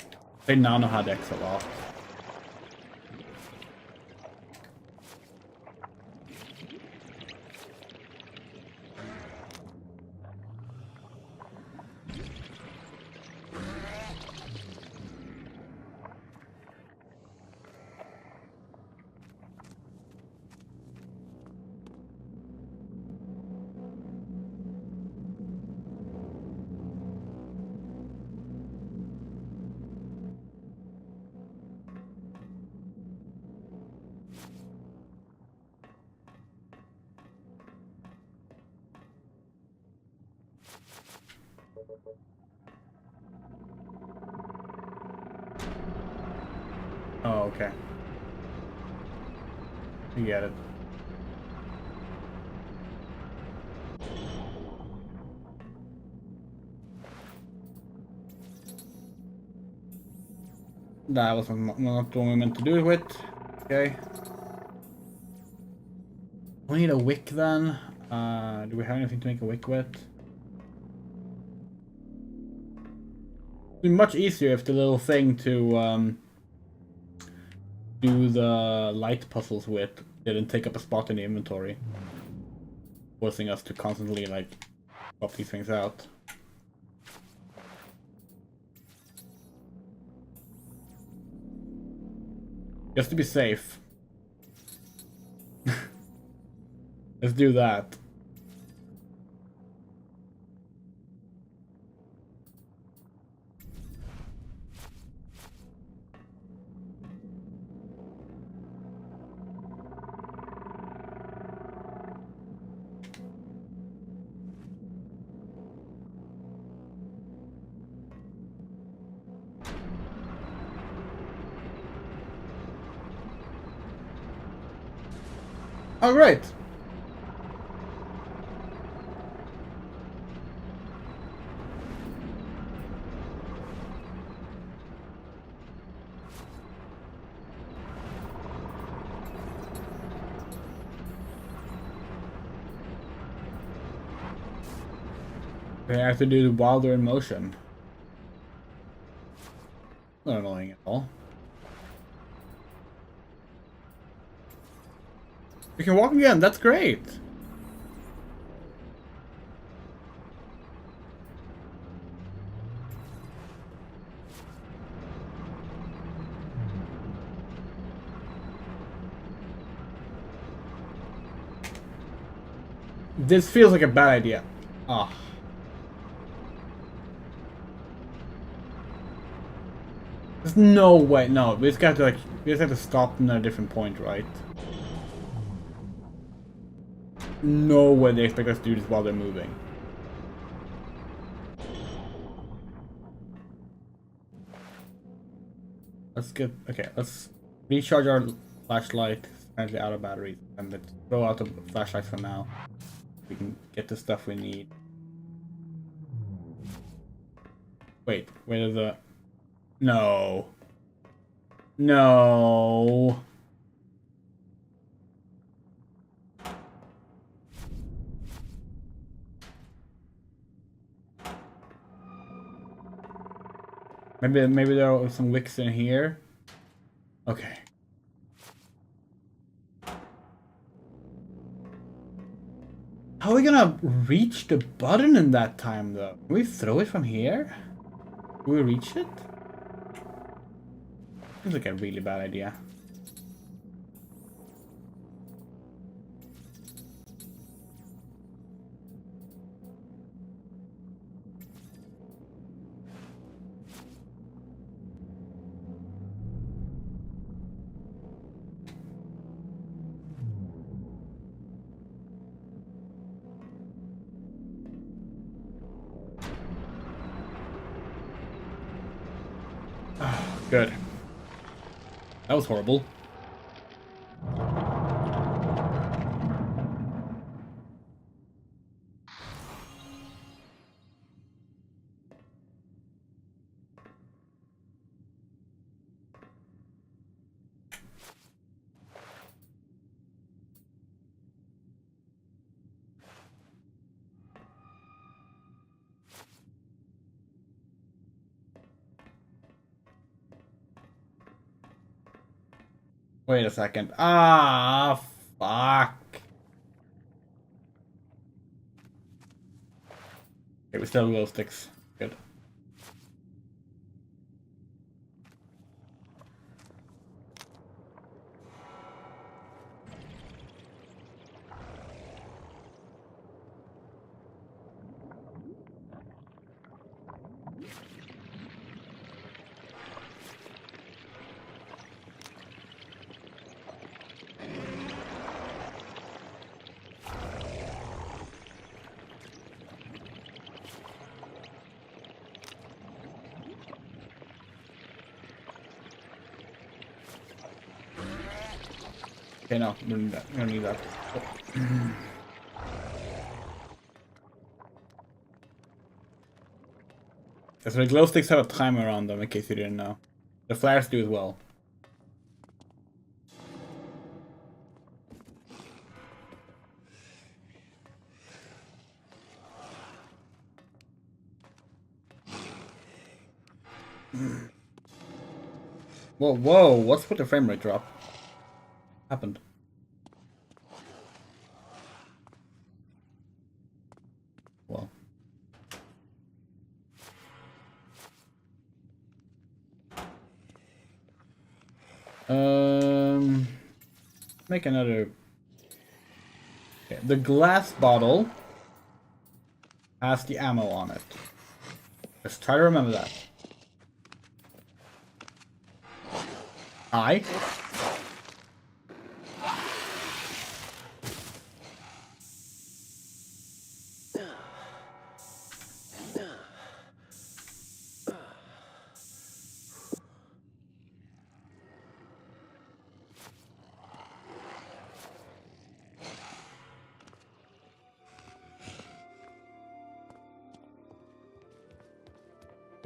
Play Nanoha decks a lot. Oh, okay. You get it. That was not what we meant to do it with. Okay. We need a wick then. Do we have anything to make a wick with? It'd be much easier if the little thing to do the light puzzles with didn't take up a spot in the inventory, forcing us to constantly like swap these things out. Just to be safe. Let's do that. Oh, great. Okay, I have to do the while they're in motion. Not annoying at all. We can walk again, that's great! This feels like a bad idea. Ah. There's no way. No, we just got to we just have to stop them at a different point, right? No way they expect us to do this while they're moving. Let's get okay. Let's recharge our flashlight. It's currently out of batteries, and let's throw out the flashlight for now. We can get the stuff we need. Wait, where is the? No. No. Maybe there are some wicks in here. Okay. How are we gonna reach the button in that time though? Can we throw it from here? Can we reach it? Seems like a really bad idea. Good. That was horrible. Wait a second. Ah, fuck. Okay, we still have glow sticks. Good. Okay, no, we don't need that. We don't need that. Oh. So the glow sticks have a timer on them, in case you didn't know. The flares do as well. Whoa, whoa, what's with the frame rate drop? Happened. Well. Make another. Okay, the glass bottle has the ammo on it. Let's try to remember that. I.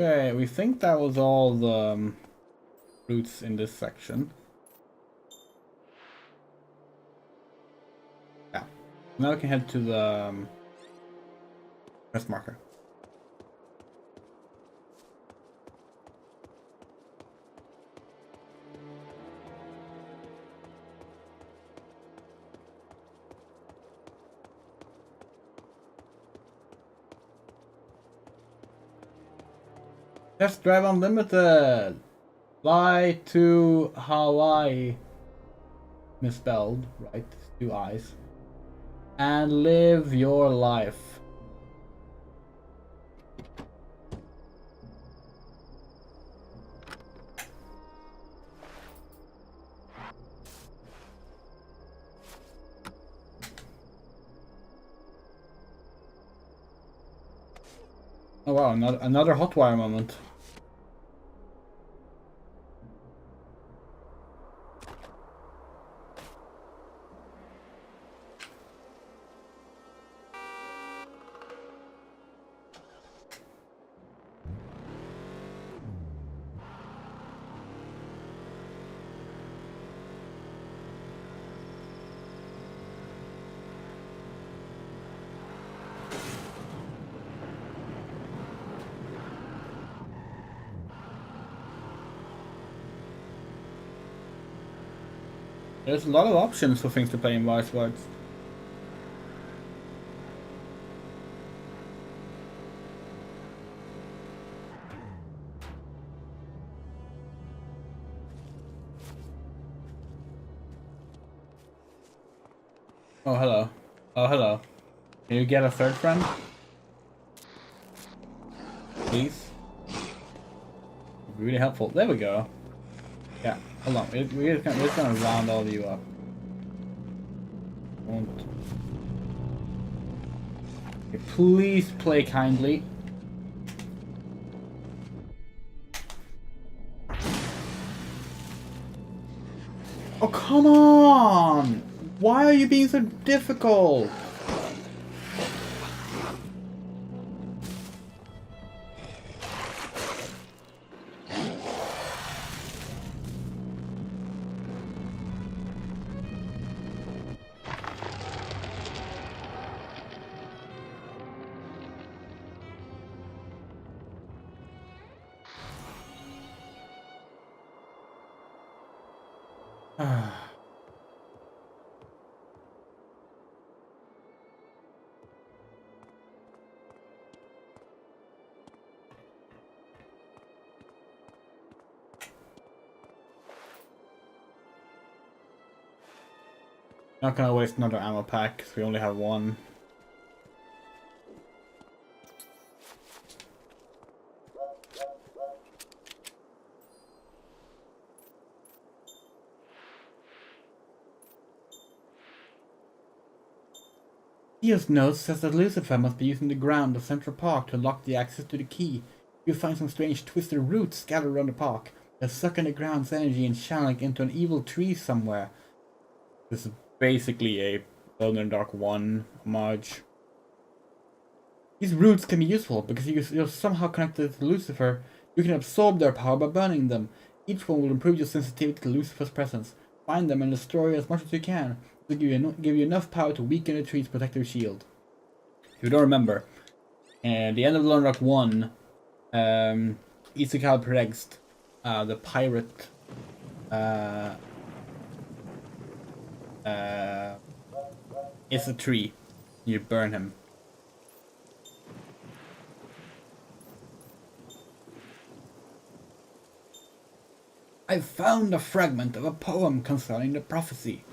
Okay, we think that was all the routes in this section. Yeah. Now we can head to the quest marker. Test Drive Unlimited! Fly to Hawaii. Misspelled, right? 2 I's. And live your life. Oh wow, another Hotwire moment. There's a lot of options for things to play in Wise Words. Oh, hello. Oh, hello. Can you get a third friend? Please? Really helpful. There we go. Yeah, hold on. We're just gonna round all of you up. Won't. Okay, please play kindly. Oh, come on! Why are you being so difficult? Not gonna waste another ammo pack, because we only have one. Theo's note says that Lucifer must be using the ground of Central Park to lock the access to the key. You'll find some strange twisted roots scattered around the park. They're sucking the ground's energy and channeling into an evil tree somewhere. This is basically a Alone in the Dark 1 homage. These roots can be useful because you're somehow connected to Lucifer. You can absorb their power by burning them. Each one will improve your sensitivity to Lucifer's presence. Find them and destroy as much as you can. To give you enough power to weaken the tree's protective shield. If you don't remember, at the end of Alone in the Dark 1, Isekal Pregst, the pirate, is a tree. You burn him. I've found a fragment of a poem concerning the prophecy.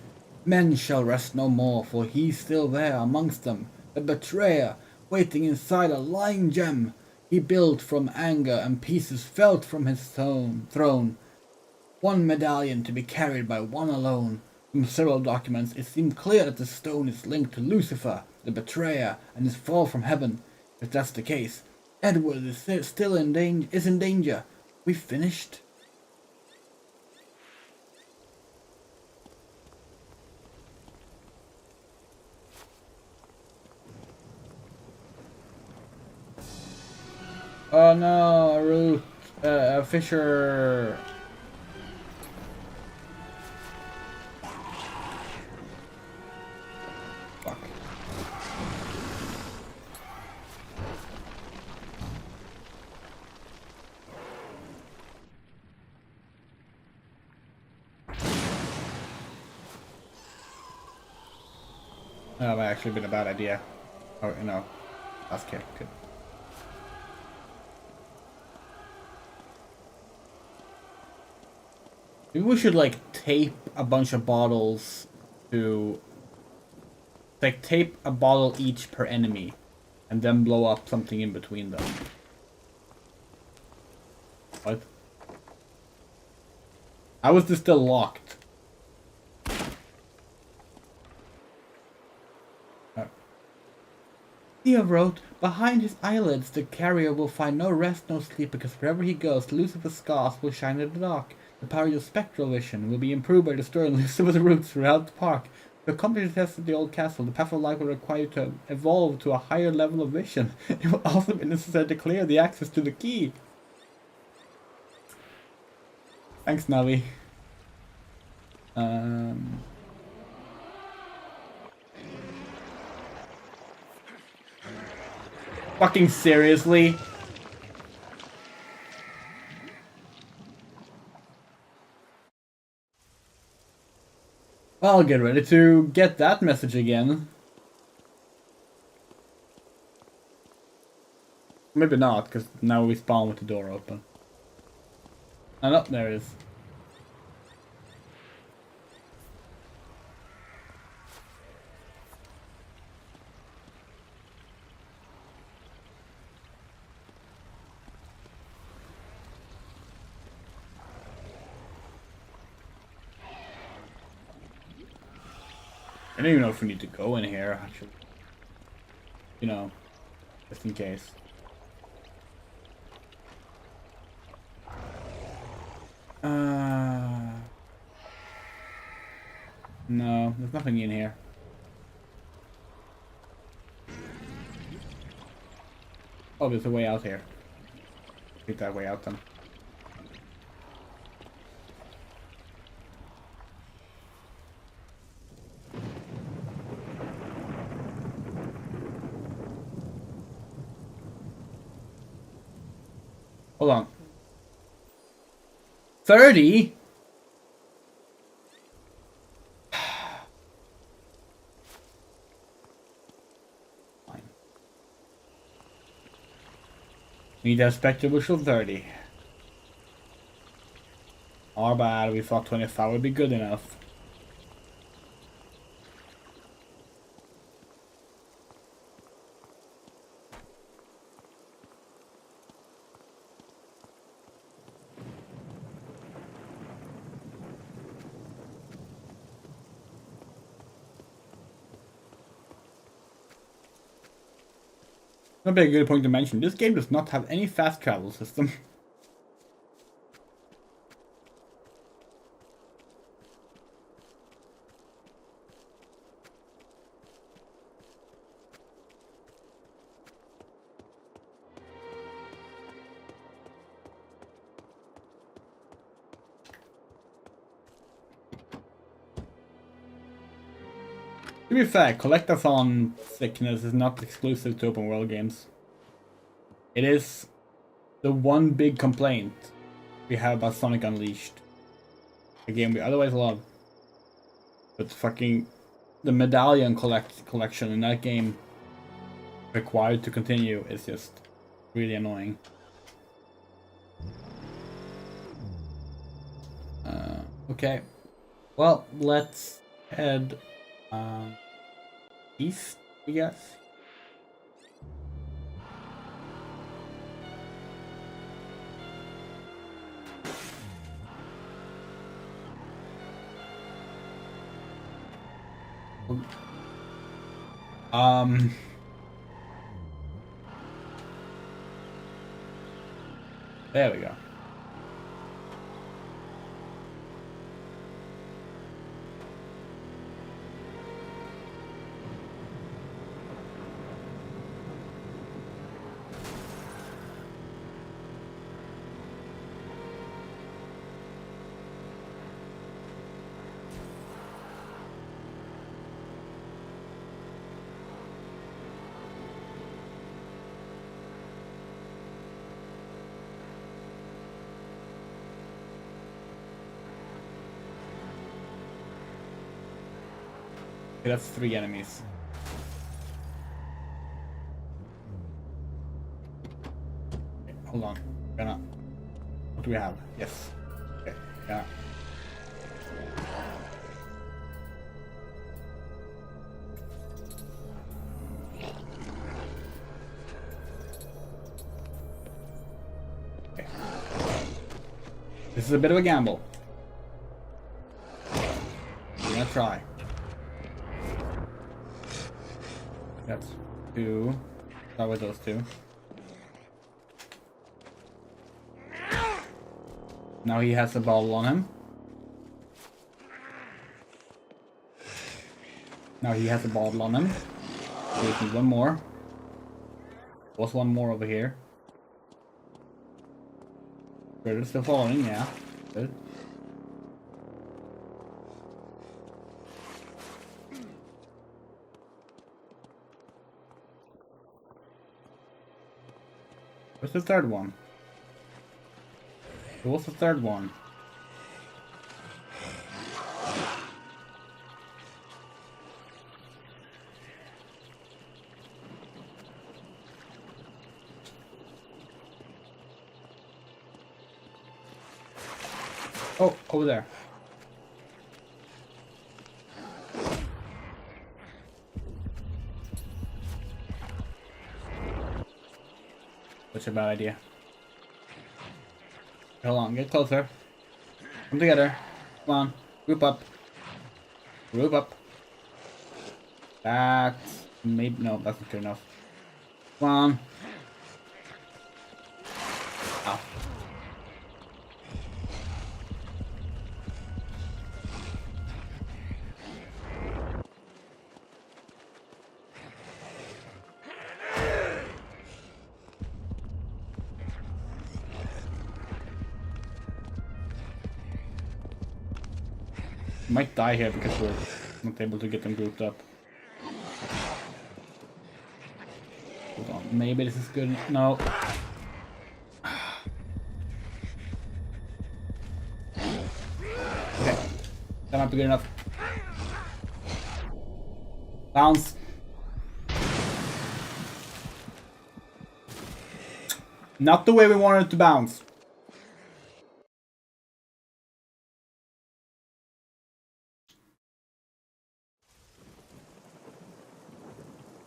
Men shall rest no more, for he's still there amongst them, the betrayer, waiting inside a lying gem he built from anger and pieces felt from his throne. One medallion to be carried by one alone. From several documents it seemed clear that the stone is linked to Lucifer, the betrayer, and his fall from heaven. If that's the case, Edward is still in danger. We finished? Oh no, a root, a fisher. Fuck. That might actually been a bad idea. Oh, no. That's okay. Good. Maybe we should, like, tape a bunch of bottles to... Like, tape a bottle each per enemy. And then blow up something in between them. What? How is this still locked? Theo wrote, behind his eyelids the carrier will find no rest, no sleep, because wherever he goes, Lucifer's scars will shine in the dark. The power of your spectral vision will be improved by destroying Lucifer's roots throughout the park. To accomplish the test of the old castle, the path of life will require you to evolve to a higher level of vision. It will also be necessary to clear the access to the key. Thanks, Navi. Fucking seriously? I'll get ready to get that message again. Maybe not, because now we spawn with the door open. Oh, no, there it is. I don't even know if we need to go in here, actually. You know, just in case. No, there's nothing in here. Oh, there's a way out here. Take that way out then. Hold on. 30? Fine. Need that spectre bushel 30. Our bad, we thought 25 would be good enough. That'd be a good point to mention. This game does not have any fast travel system. To be fair, collectathon sickness is not exclusive to open world games. It is the one big complaint we have about Sonic Unleashed. A game we otherwise love. But fucking the medallion collection in that game required to continue is just really annoying. Okay. Well, let's head east, I guess. There we go. Okay, that's 3 enemies. Okay, hold on. What do we have? Yes. Okay, yeah. Okay. This is a bit of a gamble. We're gonna try. That's 2. Start with those 2. Now he has a bottle on him. Now he has a bottle on him. So we need one more. What's one more over here? Good, still following, yeah. Good. What's the third one? What's the third one? Oh, over there. Such a bad idea. Hold on, get closer. Come together. Come on. Group up. Group up. That's maybe no, that's not good enough. Come on. Ow. Might die here because we're not able to get them grouped up. Hold on, maybe this is good. No. Okay, that might be good enough. Bounce. Not the way we wanted it to bounce.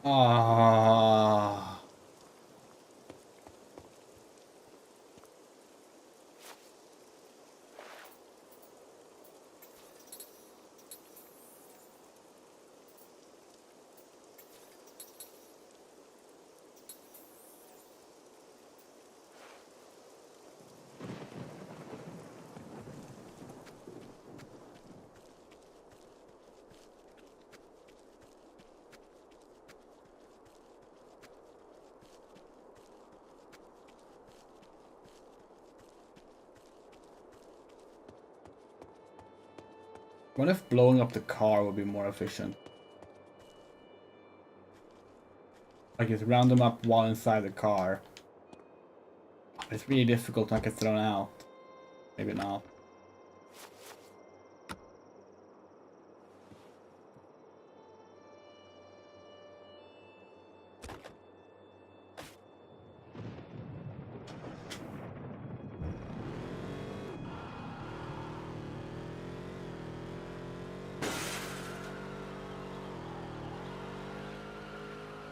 Ah. What if blowing up the car would be more efficient? Like just round them up while inside the car. It's really difficult to not get thrown out. Maybe not.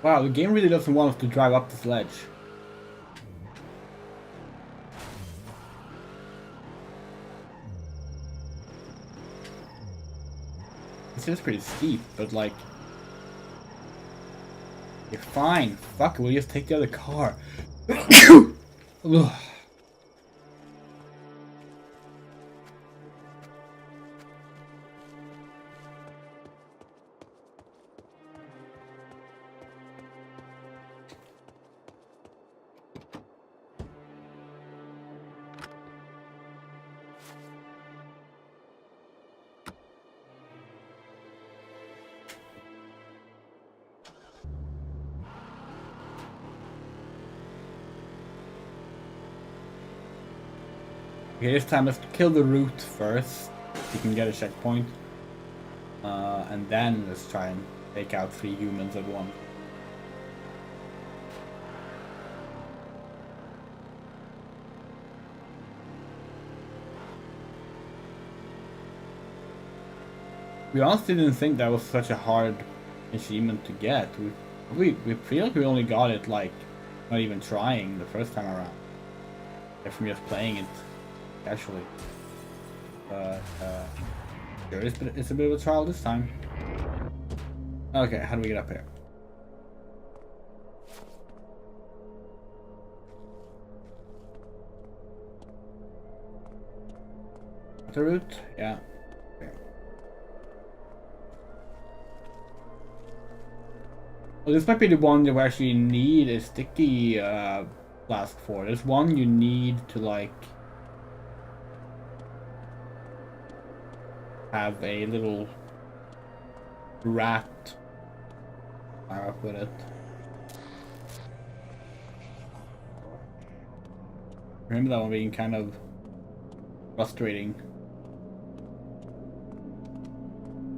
Wow, the game really doesn't want us to drive up this ledge. This is pretty steep, but like... You're fine. Fuck it, we'll just take the other car. Ugh. Okay, this time let's kill the root first. So we can get a checkpoint. And then let's try and take out 3 humans at once. We honestly didn't think that was such a hard achievement to get. We feel like we only got it like not even trying the first time around. From just playing it casually. But sure, it's a bit of a trial this time. Okay, how do we get up here? The route? Yeah. Okay. Well, this might be the one that we actually need a sticky flask for. There's one you need to like have a little rat fire up with it. Remember that one being kind of frustrating.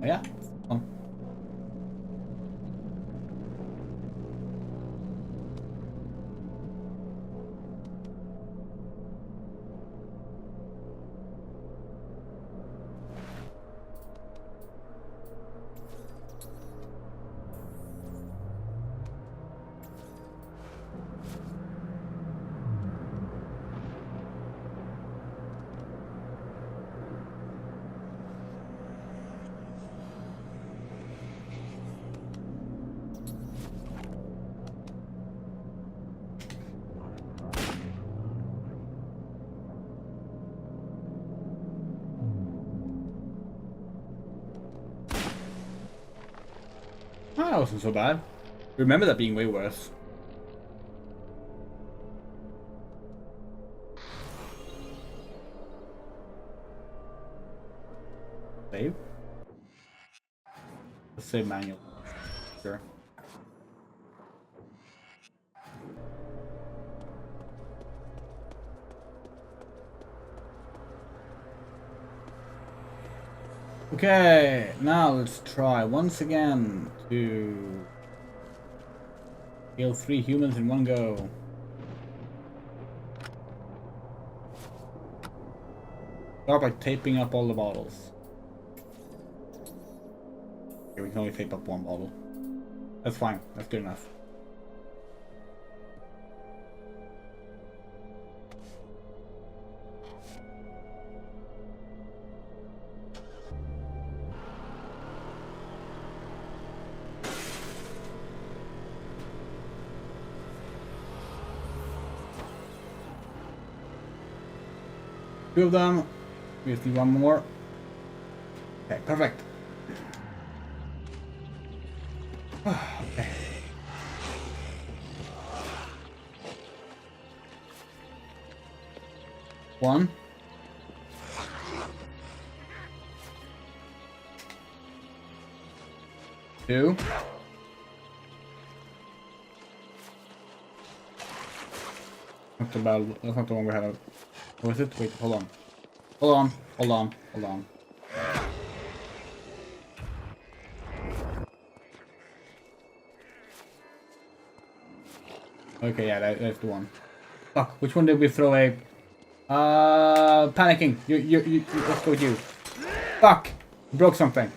Oh, yeah. Oh, that wasn't so bad. Remember that being way worse. Save? Let's save manual. Sure. Okay, now let's try once again to kill 3 humans in one go. Start by taping up all the bottles. Okay, we can only tape up 1 bottle. That's fine, that's good enough. Two of them. We just need 1 more. Okay, perfect. Okay. One. Two. That's about. That's not the one we had. What was it? Wait, hold on. Hold on. Hold on. Hold on. Okay, yeah, that's the one. Fuck, which one did we throw a... panicking. Let's go with you. Fuck! Broke something.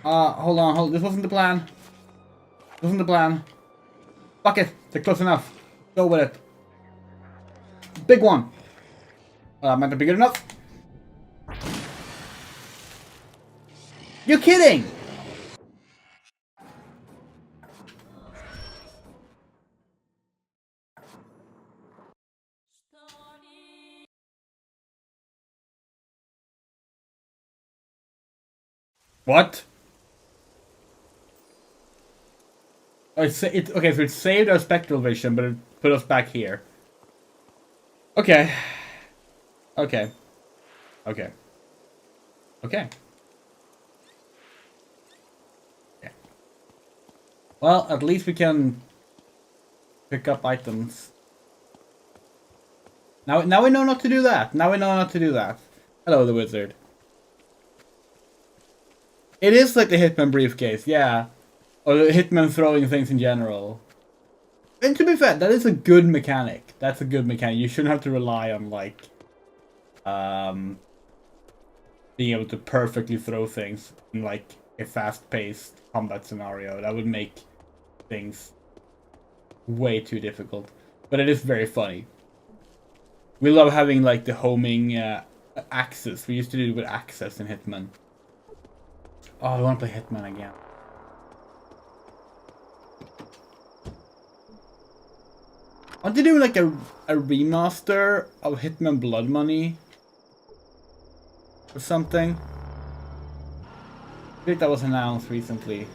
Hold on, this wasn't the plan. This wasn't the plan. Fuck it, they're close enough. Go with it. Big one. Might not be good enough. You're kidding! What? Oh, okay, so it saved our spectral vision, but it put us back here. Okay. Okay. Okay. Okay. Okay. Well, at least we can pick up items. Now we know not to do that. Now we know not to do that. Hello, the wizard. It is like the Hitman briefcase, yeah. Or the Hitman throwing things in general. And to be fair, that is a good mechanic. That's a good mechanic. You shouldn't have to rely on, like, being able to perfectly throw things in, like, a fast-paced combat scenario. That would make things way too difficult. But it is very funny. We love having, like, the homing axes. We used to do it with axes in Hitman. Oh, I want to play Hitman again. I want to do like a remaster of Hitman Blood Money or something. I think that was announced recently.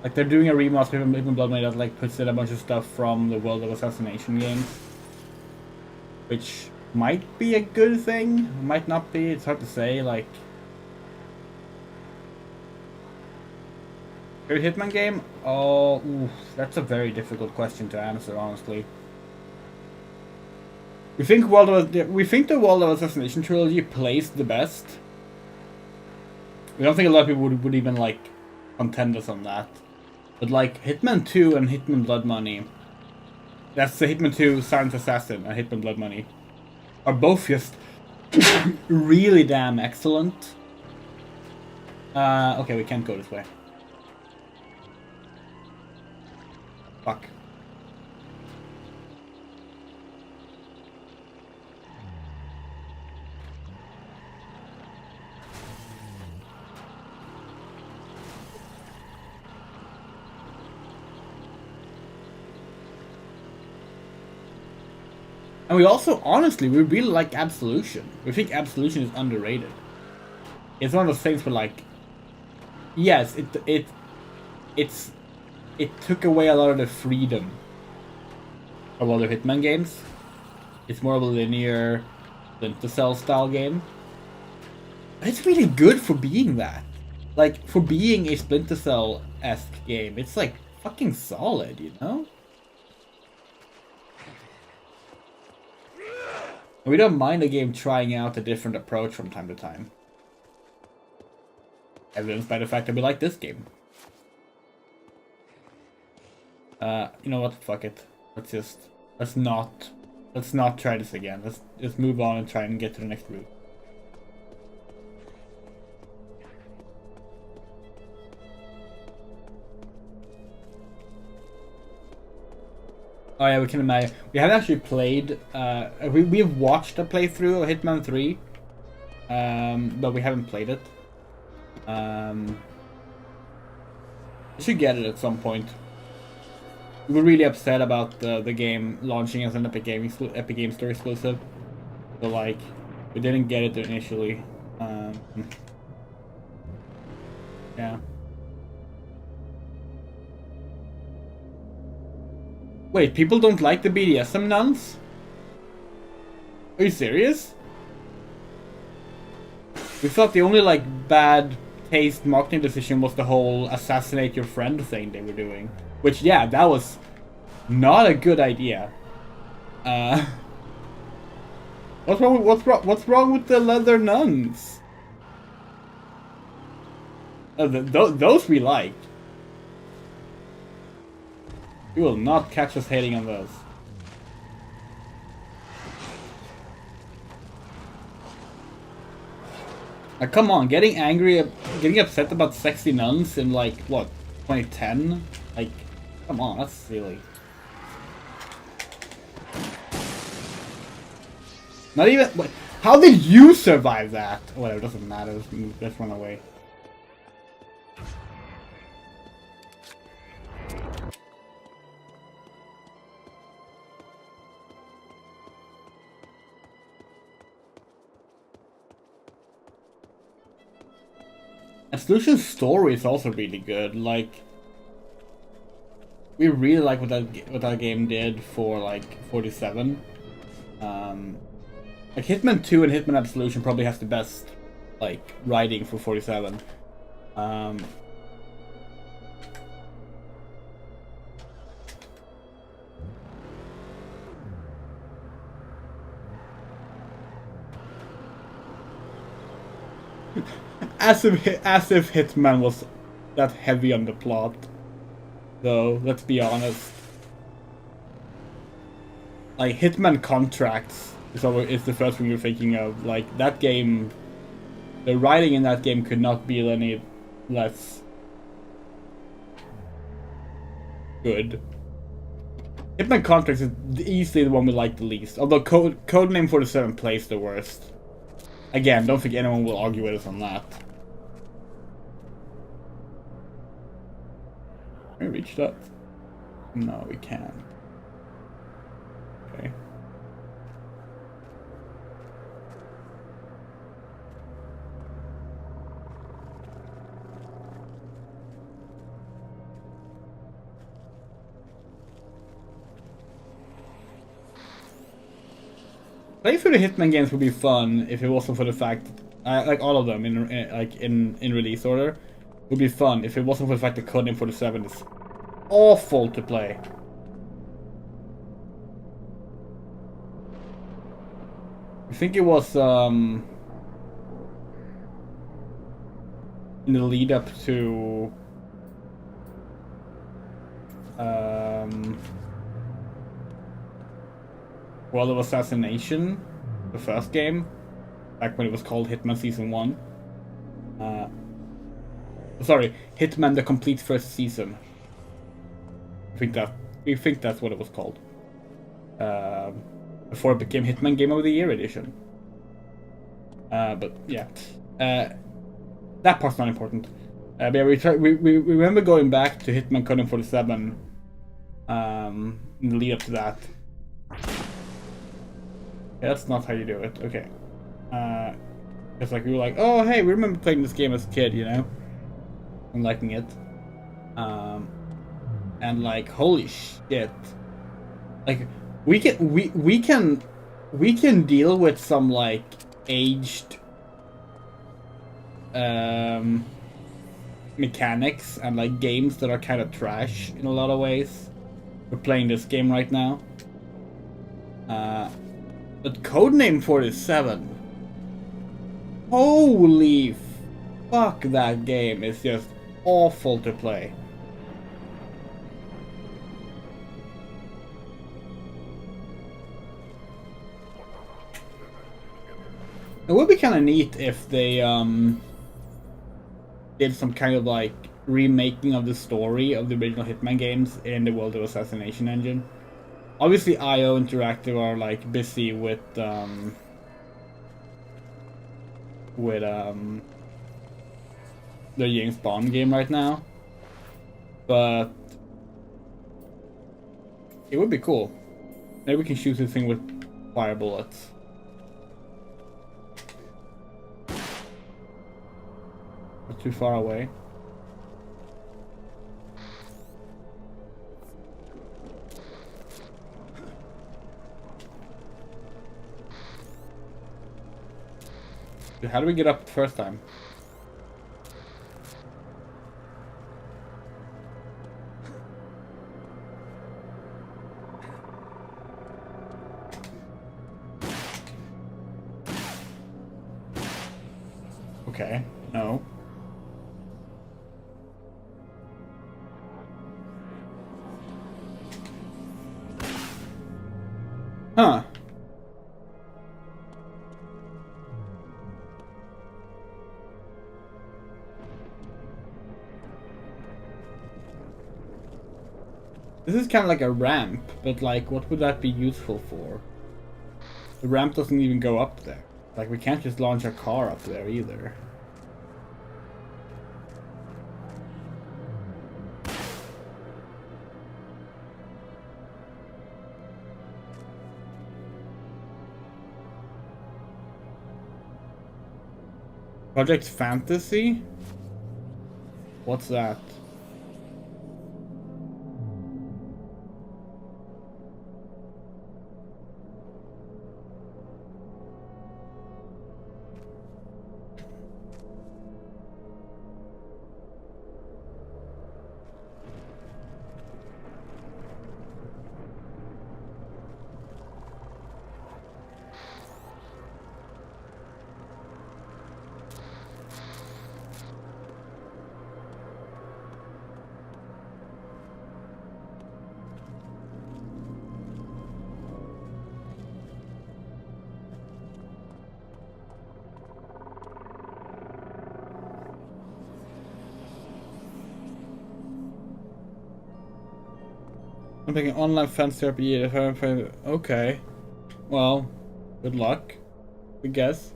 Like they're doing a remaster of Hitman Blood Money that like puts in a bunch of stuff from the World of Assassination games, which might be a good thing, might not be. It's hard to say. Like. Favorite Hitman game? Oh, oof, that's a very difficult question to answer, honestly. We think the World of Assassination trilogy plays the best. We don't think a lot of people would even like contend us on that. But like Hitman 2 and Hitman Blood Money, that's the Hitman 2 Silent Assassin and Hitman Blood Money, are both just really damn excellent. Okay, we can't go this way. Fuck. And we also, honestly, we really like Absolution. We think Absolution is underrated. It's one of those things where, like, yes, it took away a lot of the freedom of other Hitman games. It's more of a linear Splinter Cell style game. But it's really good for being that. Like, for being a Splinter Cell-esque game, it's like fucking solid, you know? And we don't mind a game trying out a different approach from time to time. Evidenced by the fact that we like this game. You know what? Fuck it. Let's not try this again. Let's just move on and try and get to the next route. Oh yeah, we can imagine. We haven't actually played. We've watched a playthrough of Hitman 3, but we haven't played it. We should get it at some point. We were really upset about the game launching as an Epic Game Store exclusive. So like, we didn't get it initially. Yeah. Wait, people don't like the BDSM nuns? Are you serious? We thought the only like bad taste marketing decision was the whole assassinate your friend thing they were doing. Which, yeah, that was not a good idea. What's wrong with the leather nuns? Those we liked. You will not catch us hating on those. Now, come on, getting upset about sexy nuns in like what, 2010? Like, come on, that's silly. Not even. Wait, how did you survive that? Whatever, doesn't matter. Let's run away. Absolution's story is also really good. Like, we really like what that game did for like 47. Like Hitman 2 and Hitman Absolution probably has the best like writing for 47. As if Hitman was that heavy on the plot. Though, let's be honest. Like, Hitman Contracts is the first thing you're thinking of. Like, that game... The writing in that game could not be any less... good. Hitman Contracts is easily the one we like the least. Although Codename 47 plays the worst. Again, don't think anyone will argue with us on that. Can we reach that? No, we can't. Okay. Playing through the Hitman games would be fun if it wasn't for the fact, like all of them in release order, would be fun if it wasn't for the fact that Codename 47 is awful to play. I think it was in the lead up to World of Assassination, the first game, back when it was called Hitman Season 1. Sorry, Hitman the Complete First Season. We think that's what it was called. Before it became Hitman Game of the Year edition. But yeah, that part's not important. But yeah, we remember going back to Hitman Codename 47 in the lead up to that. Yeah, that's not how you do it. Okay. It's like we were like, oh hey, we remember playing this game as a kid, you know, and liking it. And like, holy shit, like we can deal with some like aged mechanics and like games that are kind of trash in a lot of ways. We're playing this game right now. But Codename 47, holy fuck, that game is just awful to play. It would be kind of neat if they did some kind of like remaking of the story of the original Hitman games in the World of Assassination engine. Obviously, IO Interactive are like busy with their James Bond game right now, but it would be cool. Maybe we can shoot this thing with fire bullets. We're too far away. How do we get up the first time? Okay, no. Huh. This is kind of like a ramp, but like, what would that be useful for? The ramp doesn't even go up there. Like, we can't just launch a car up there either. Project Fantasy? What's that? I'm making online fantasy RPG. Okay. Well, good luck, I guess.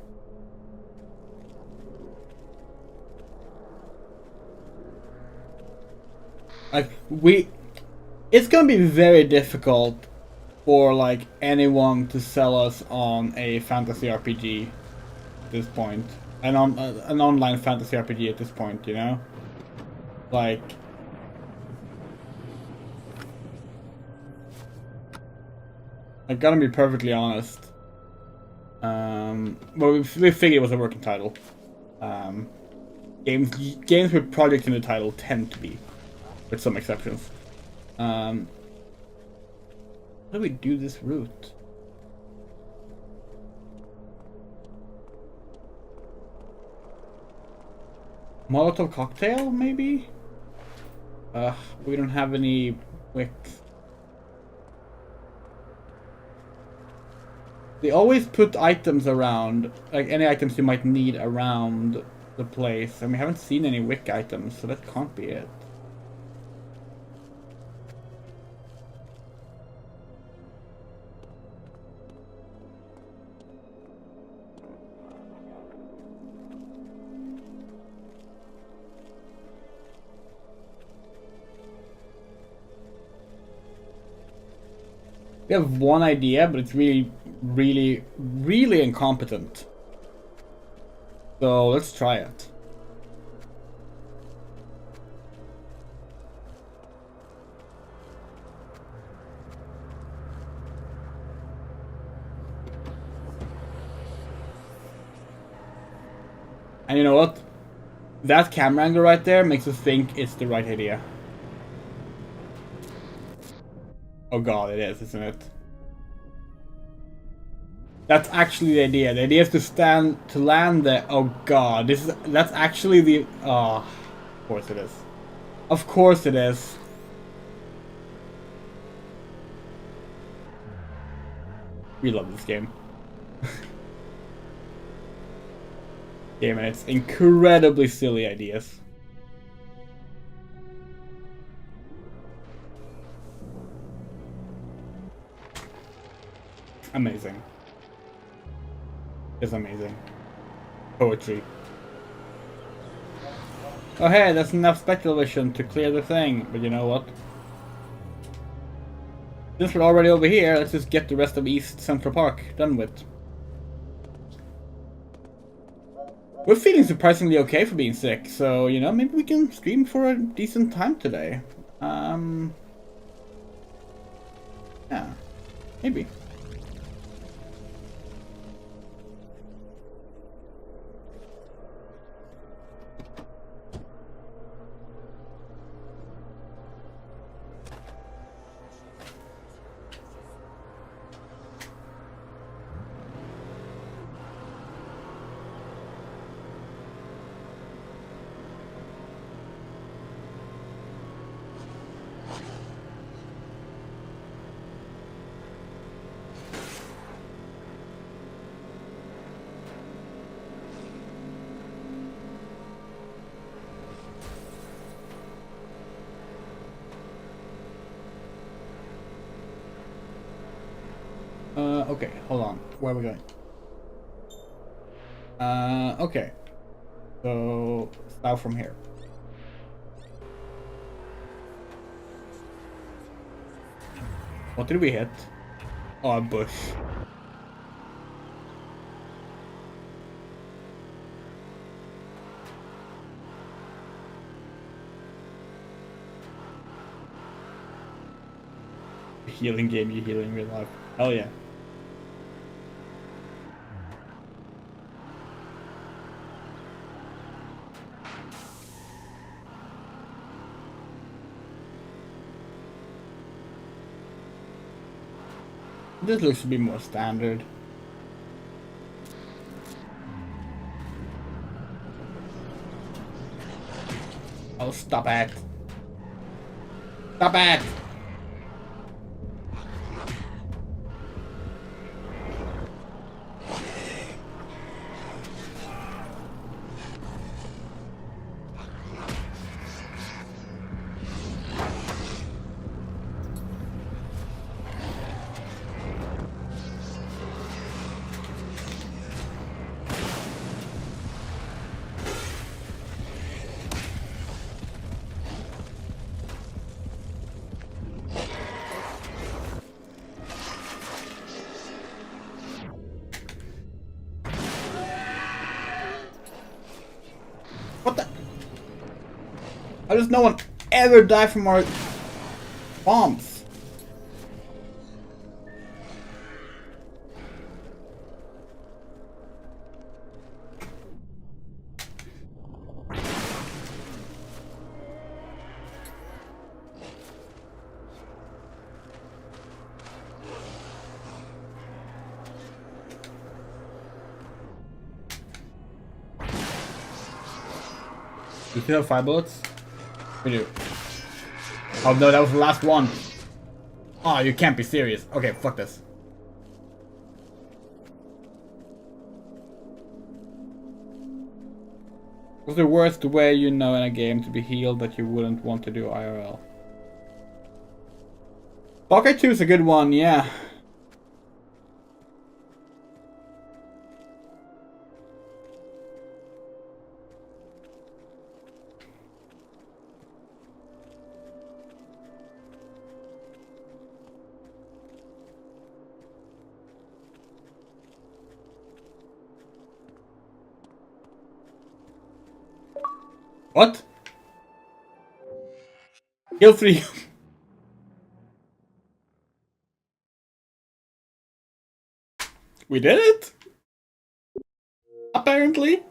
It's gonna be very difficult for like anyone to sell us on a fantasy RPG at this point, an online fantasy RPG at this point, you know, like. I gotta be perfectly honest. Well, we figured it was a working title. Games with projects in the title tend to be, with some exceptions. How do we do this route? Molotov cocktail, maybe? We don't have any wicks. They always put items around, like any items you might need around the place, and we haven't seen any wick items, so that can't be it. We have one idea, but it's really incompetent. So let's try it. And you know what? That camera angle right there makes us think it's the right idea. Oh god, it is, isn't it? That's actually the idea. The idea is to land there. Oh god, that's actually the. Oh, of course it is. Of course it is. We love this game. Game and its incredibly silly ideas. Amazing. It's amazing. Poetry. Oh hey, that's enough spectral vision to clear the thing, but you know what? Since we're already over here, let's just get the rest of East Central Park done with. We're feeling surprisingly okay for being sick, so, you know, maybe we can stream for a decent time today. Yeah, maybe. Okay, hold on. Where are we going? Okay. So, south from here. What did we hit? Oh, a bush. Healing game, you healing real life. Hell yeah. This looks to be more standard. Oh, stop it. Stop it! What the? How does no one ever die from our bombs? You still have 5 bullets? We do. Oh no, that was the last one. Oh, you can't be serious. Okay, fuck this. What's the worst way you know in a game to be healed that you wouldn't want to do IRL? Far 2 is a good one, yeah. What? Kill 3. We did it? Apparently.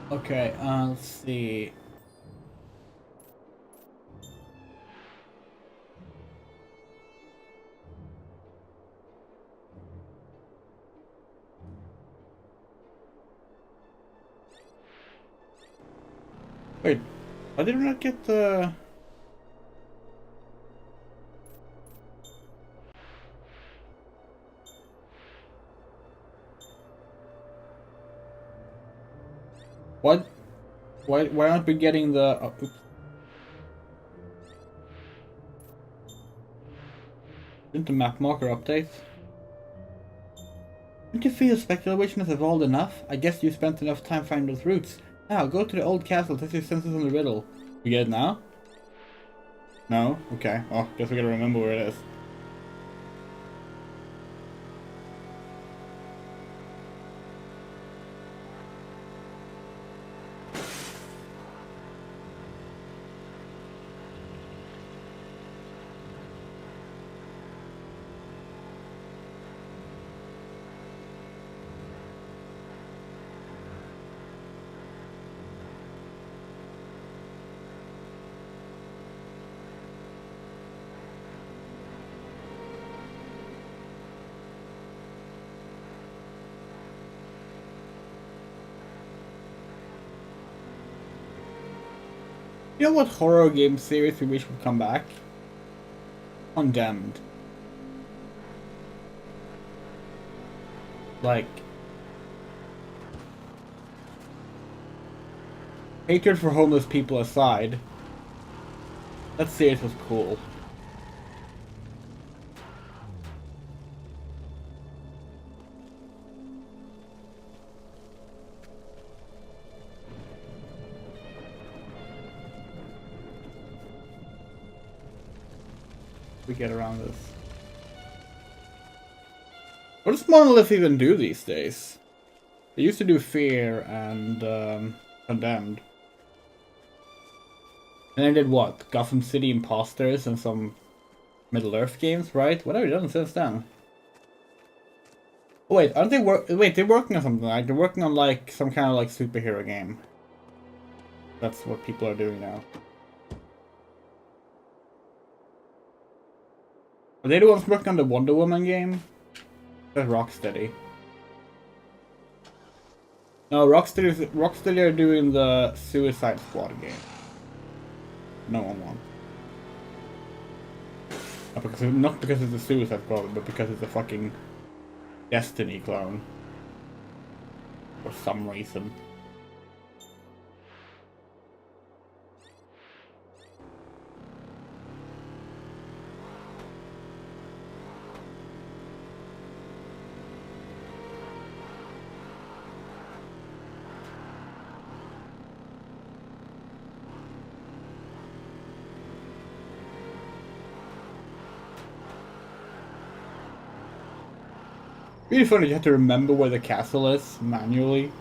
Okay, let's see. Wait, why did we not get the... What? Why aren't we getting the... Oh, oops. Didn't the map marker update? Don't you feel speculation has evolved enough? I guess you spent enough time finding those routes. Now, go to the old castle, test your senses on the riddle. We get it now? No? Okay. Oh, guess we gotta remember where it is. You know what horror game series we wish would come back? Condemned. Like... hatred for homeless people aside, that series was cool. We get around this. What does Monolith even do these days? They used to do Fear and Condemned. And they did what? Gotham City Imposters and some Middle-earth games, right? What have you done since then? Oh wait, aren't they wait, they're working on something, like they're working on like some kind of like superhero game. That's what people are doing now. Are they the ones working on the Wonder Woman game? That's Rocksteady. No, Rocksteady are doing the Suicide Squad game. No one won. Not because it's a Suicide Squad, but because it's a fucking Destiny clone. For some reason. Really funny, you have to remember where the castle is manually.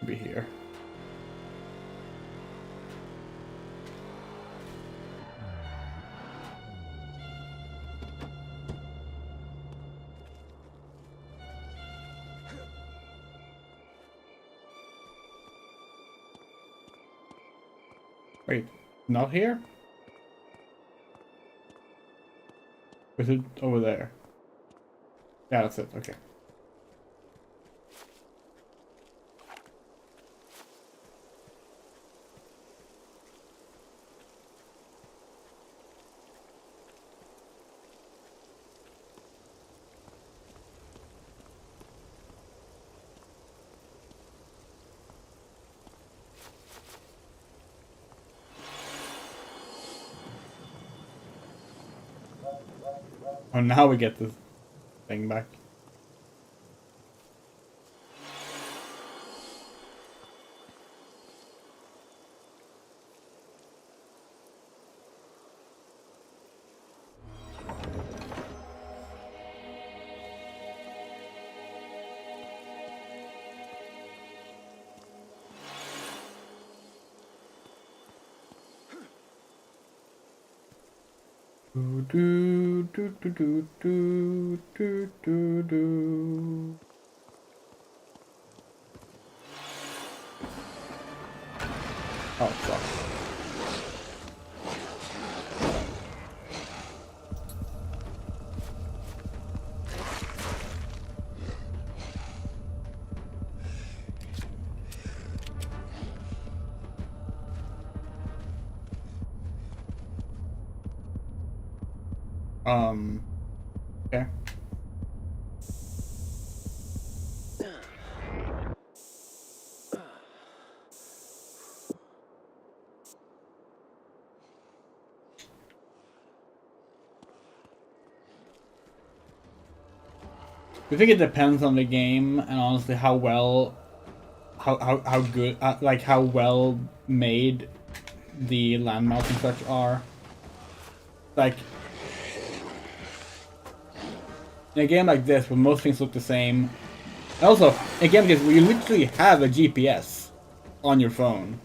Be here. Wait, not here? Is it over there? Yeah, that's it, okay. Oh, now we get this thing back. Do do do do do do do do. Oh fuck. Okay. I think it depends on the game and honestly how well, how good, like how well made the landmarks and such are. Like in a game like this, where most things look the same. Also, in a game like this, where you literally have a GPS on your phone,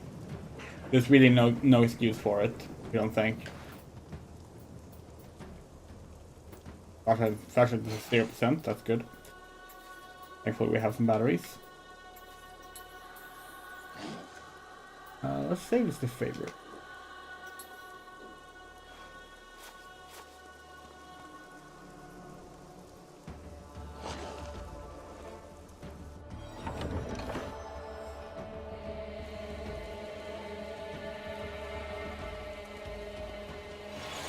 there's really no excuse for it. You don't think? Flashlight is 0%. That's good. Thankfully, we have some batteries. Let's save this to favorite.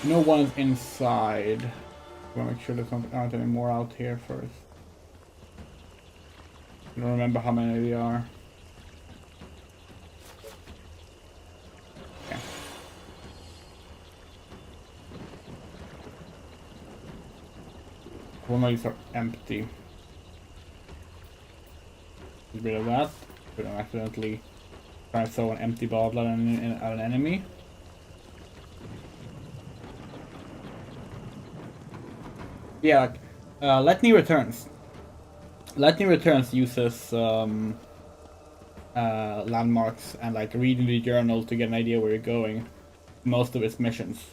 No one's inside. I want to make sure there aren't any more out here first. I don't remember how many there are. Okay. One of these are empty. Get rid of that. We don't accidentally try to throw an empty bottle at an enemy. Yeah, like, Letney Returns. Letney Returns uses landmarks and like reading the journal to get an idea where you're going. Most of its missions.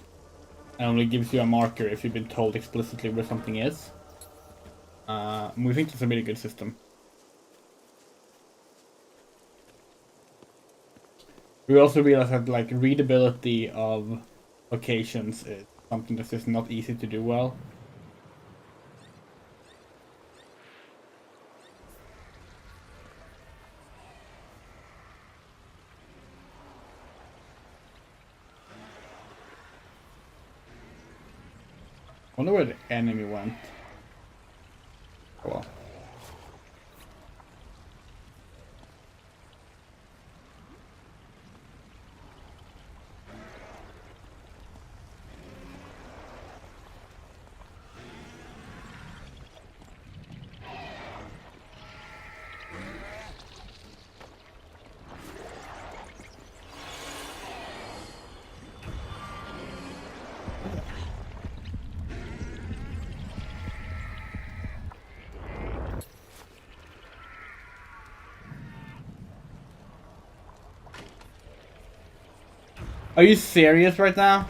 And only gives you a marker if you've been told explicitly where something is. We think it's a really good system. We also realize that like readability of locations is something that's just not easy to do well. I wonder where the enemy went. Oh well. Are you serious right now?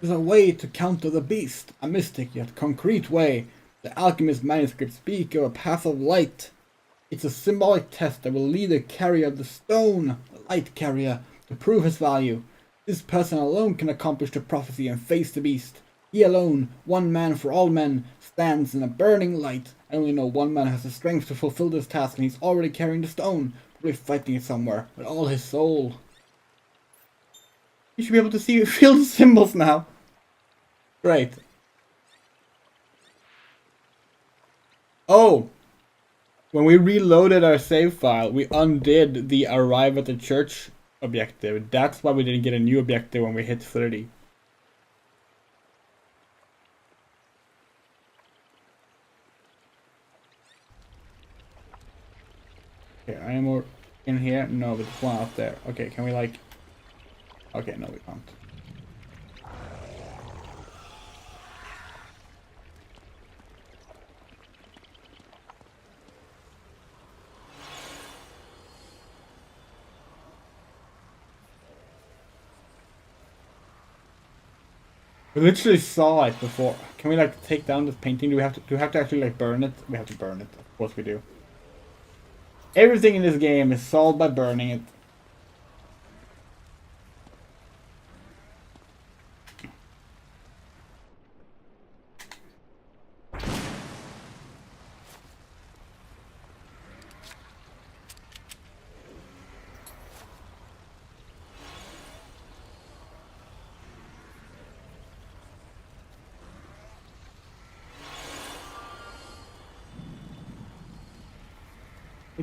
There's a way to counter the beast, a mystic yet concrete way. The alchemist manuscripts speak of a path of light. It's a symbolic test that will lead the carrier of the stone, the light carrier, to prove his value. This person alone can accomplish the prophecy and face the beast. He alone, one man for all men, stands in a burning light. I only know one man has the strength to fulfill this task, and he's already carrying the stone, probably fighting it somewhere with all his soul. You should be able to feel the symbols now. Great. Oh! When we reloaded our save file, we undid the arrive at the church objective. That's why we didn't get a new objective when we hit 30. Okay, any more in here? No, but there's one out there. Okay, can we like... Okay, no we can't. We literally saw it before. Can we like take down this painting? Do we have to actually like burn it? We have to burn it. Of course we do. Everything in this game is solved by burning it.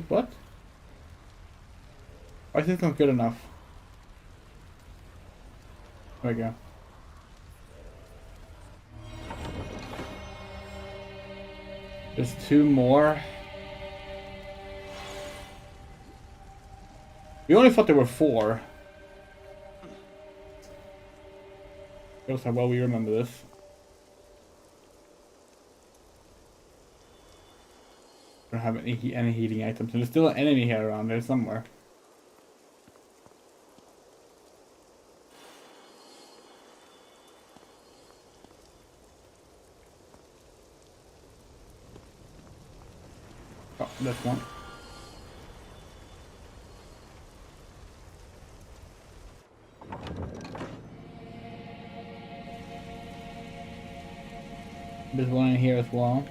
What? I think it's not good enough. There we go. There's 2 more. We only thought there were 4. Shows how well we remember this. Don't have any healing items, and there's still an enemy here around there somewhere. Oh, that's one. There's one in here as well.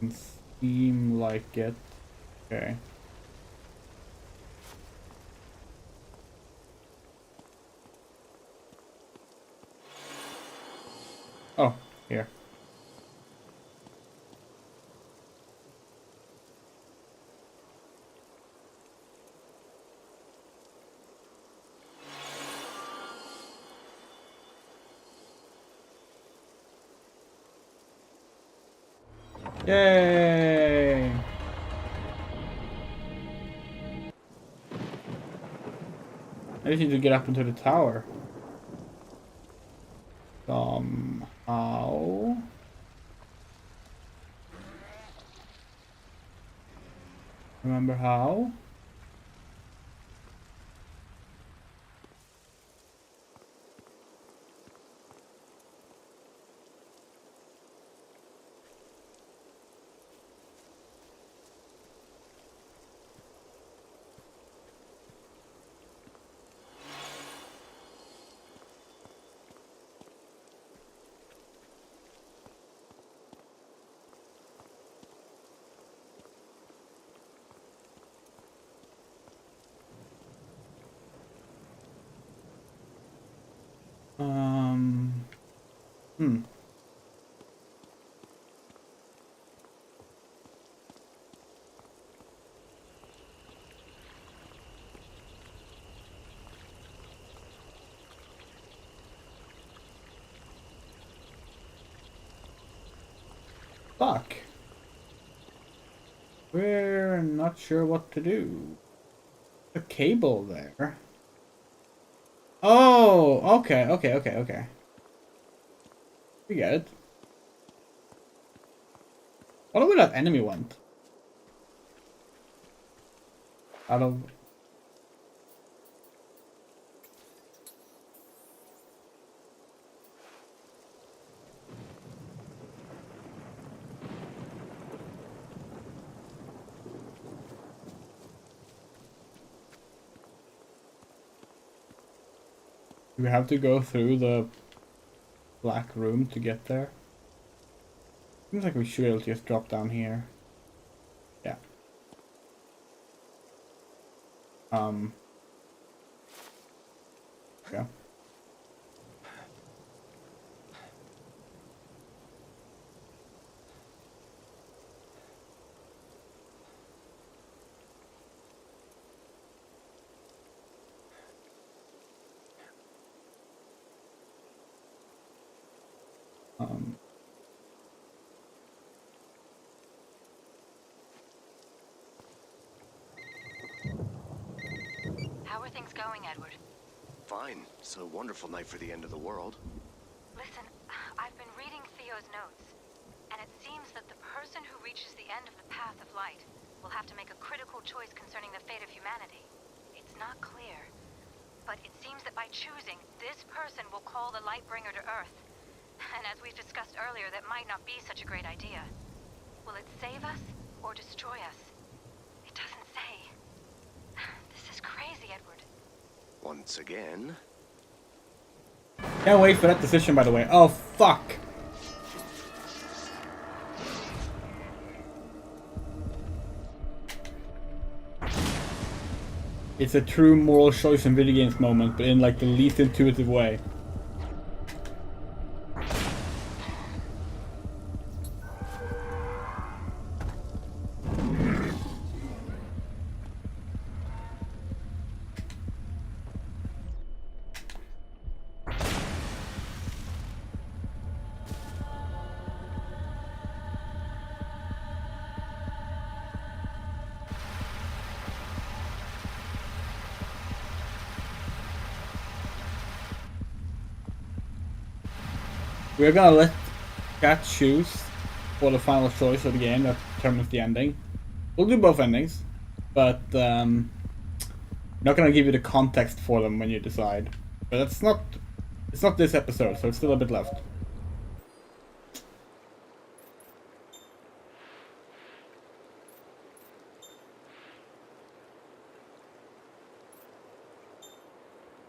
Doesn't seem like it. Okay. Oh, here. Yay! I just need to get up into the tower. Somehow. Remember how? Hmm. stuck. We're not sure what to do. A cable there. Oh, okay. We get it. What do that enemy want? Out of... Do we have to go through the black room to get there? Seems like we should be able to just drop down here. Yeah. Yeah. How are things going, Edward? Fine. It's a wonderful night for the end of the world. Listen, I've been reading Theo's notes, and it seems that the person who reaches the end of the path of light will have to make a critical choice concerning the fate of humanity. It's not clear, but it seems that by choosing, this person will call the Lightbringer to Earth. And as we've discussed earlier, that might not be such a great idea. Will it save us or destroy us? It doesn't say. This is crazy, Edward. Once again. Can't wait for that decision, by the way. Oh, fuck! It's a true moral choice in video games moment, but in like the least intuitive way. We're gonna let Cat choose for the final choice of the game that determines the ending. We'll do both endings, but not gonna give you the context for them when you decide. But it's not this episode, so it's still a bit left.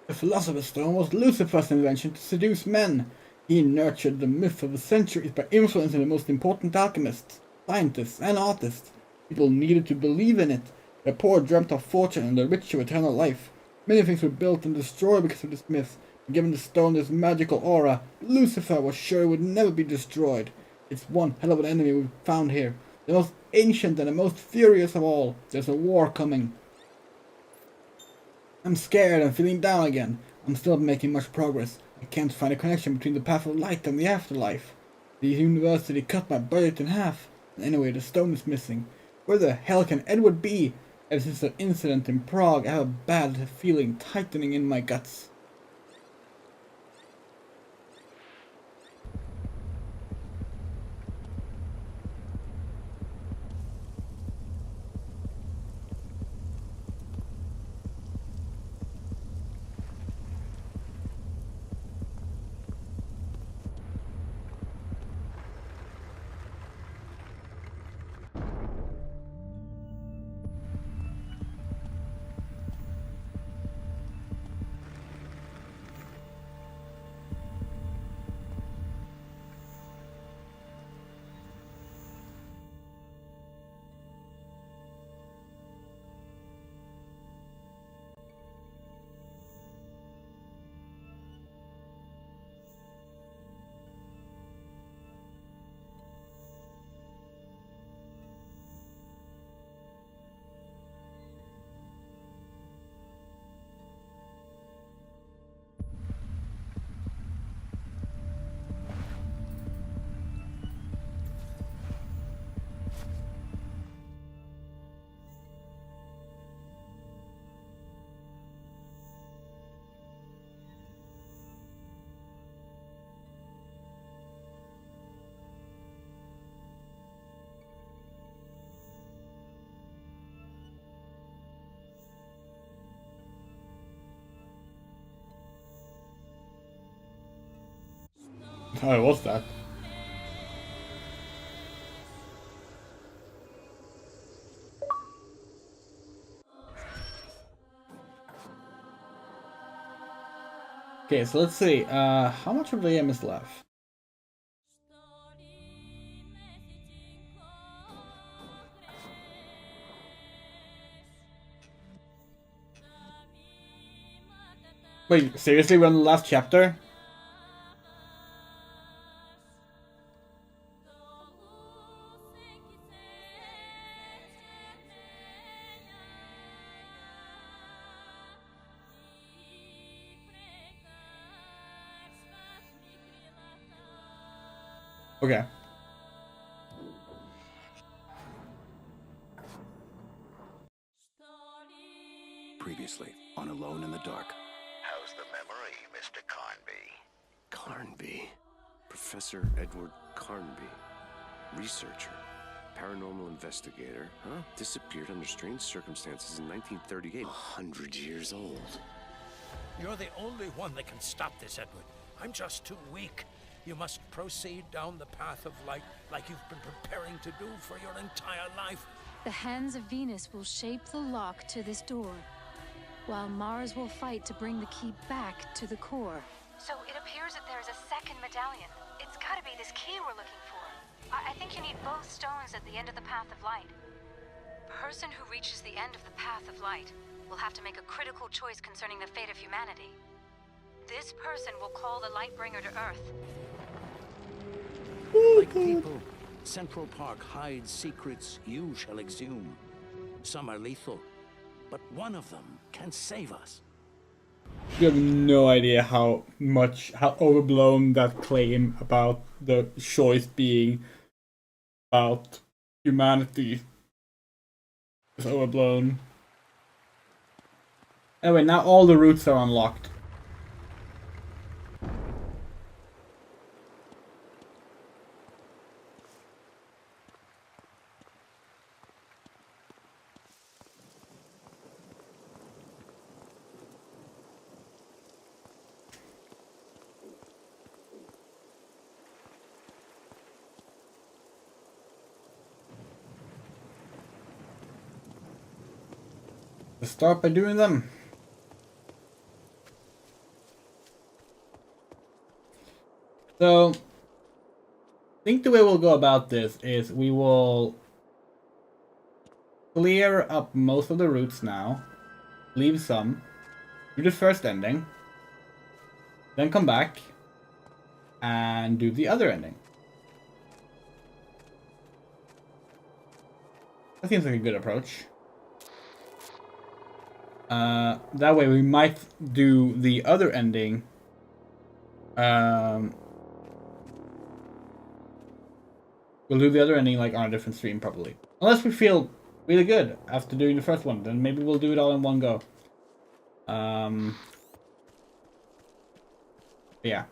The Philosopher's Stone was Lucifer's invention to seduce men. He nurtured the myth of the centuries by influencing the most important alchemists, scientists, and artists. People needed to believe in it. The poor dreamt of fortune and the rich of eternal life. Many things were built and destroyed because of this myth. Given the stone this magical aura, Lucifer was sure it would never be destroyed. It's one hell of an enemy we've found here. The most ancient and the most furious of all. There's a war coming. I'm scared and feeling down again. I'm still making much progress. I can't find a connection between the path of light and the afterlife. The university cut my budget in half. And anyway, the stone is missing. Where the hell can Edward be? Ever since that incident in Prague, I have a bad feeling tightening in my guts. Oh, what's that? Okay, so let's see. How much of the game is left? Wait, seriously, we're on the last chapter? Okay. Previously on Alone in the Dark. How's the memory, Mr. Carnby? Carnby. Professor Edward Carnby. Researcher. Paranormal investigator. Huh? Disappeared under strange circumstances in 1938. 100 years old. You're the only one that can stop this, Edward. I'm just too weak. You must proceed down the path of light like you've been preparing to do for your entire life. The hands of Venus will shape the lock to this door, while Mars will fight to bring the key back to the core. So it appears that there's a second medallion. It's gotta be this key we're looking for. I think you need both stones at the end of the path of light. Person who reaches the end of the path of light will have to make a critical choice concerning the fate of humanity. This person will call the Lightbringer to Earth. Like people, Central Park hides secrets you shall exhume. Some are lethal, but one of them can save us. You have no idea how overblown that claim about the choice being about humanity is overblown. Anyway, now all the routes are unlocked. Let's start by doing them. So, I think the way we'll go about this is we will clear up most of the routes now, leave some, do the first ending, then come back and do the other ending. That seems like a good approach. That way we might do the other ending we'll do the other ending like on a different stream probably. Unless we feel really good after doing the first one, then maybe we'll do it all in one go. Yeah.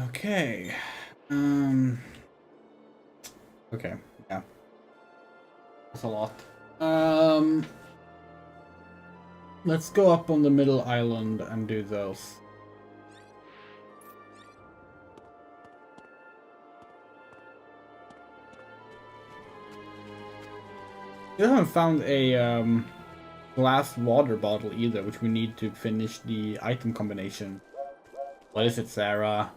Okay. Okay, yeah. That's a lot. Let's go up on the middle island and do those. You haven't found a glass water bottle either, which we need to finish the item combination. What is it, Sarah?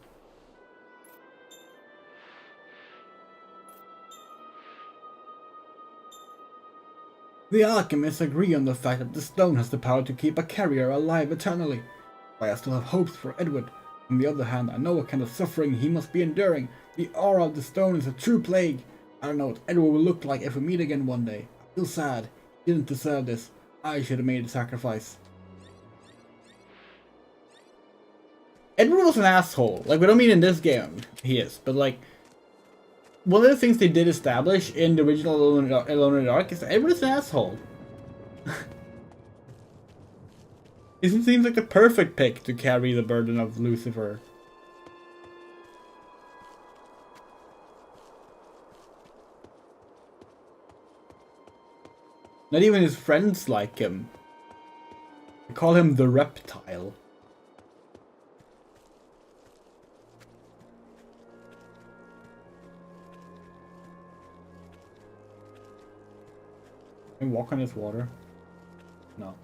The alchemists agree on the fact that the stone has the power to keep a carrier alive eternally. But I still have hopes for Edward. On the other hand, I know what kind of suffering he must be enduring. The aura of the stone is a true plague. I don't know what Edward will look like if we meet again one day. I feel sad. He didn't deserve this. I should have made the sacrifice. Edward was an asshole. Like, we don't mean in this game he is, but like, one of the things they did establish in the original Alone in the Dark is that Edward is an asshole. He seems like the perfect pick to carry the burden of Lucifer. Not even his friends like him. They call him the Reptile. Can we walk on this water? No.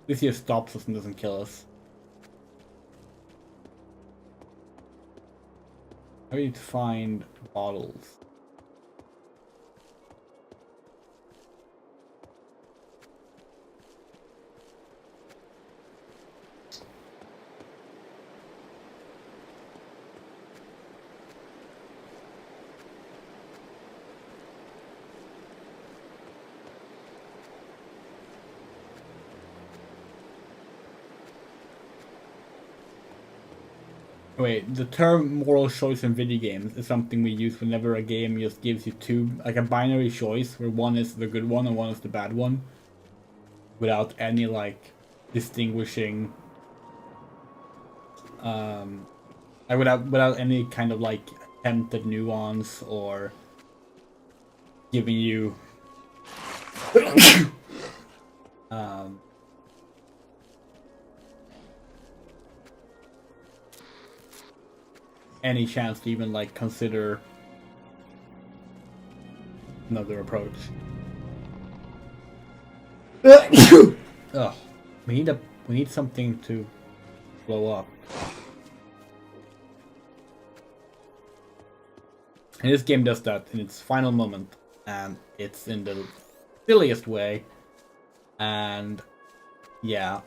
This here stops us and doesn't kill us. I need to find bottles. Wait, the term moral choice in video games is something we use whenever a game just gives you two, like a binary choice, where one is the good one and one is the bad one, without any, like, distinguishing, without any kind of, like, attempt at nuance or giving you, any chance to even like consider another approach. Ugh. We need something to blow up. And this game does that in its final moment, and it's in the silliest way. And yeah.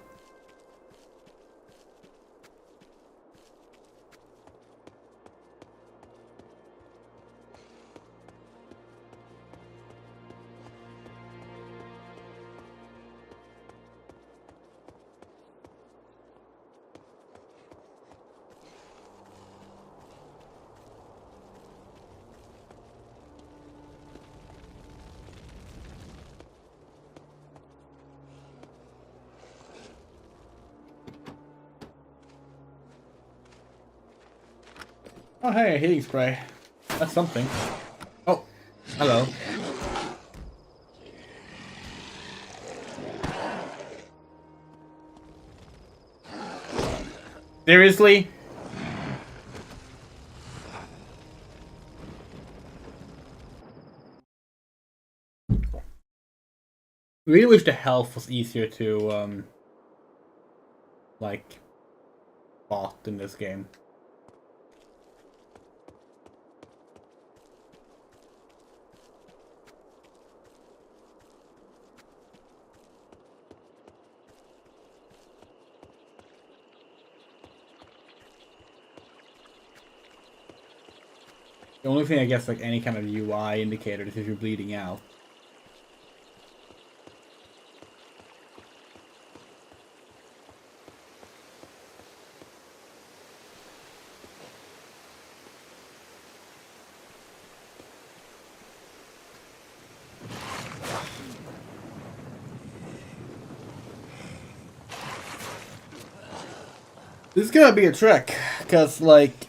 Oh hey, a healing spray. That's something. Oh, hello. Seriously? Really wish the health was easier to, like, spot in this game. The only thing I guess like any kind of UI indicator is if you're bleeding out. This is gonna be a trick, cause like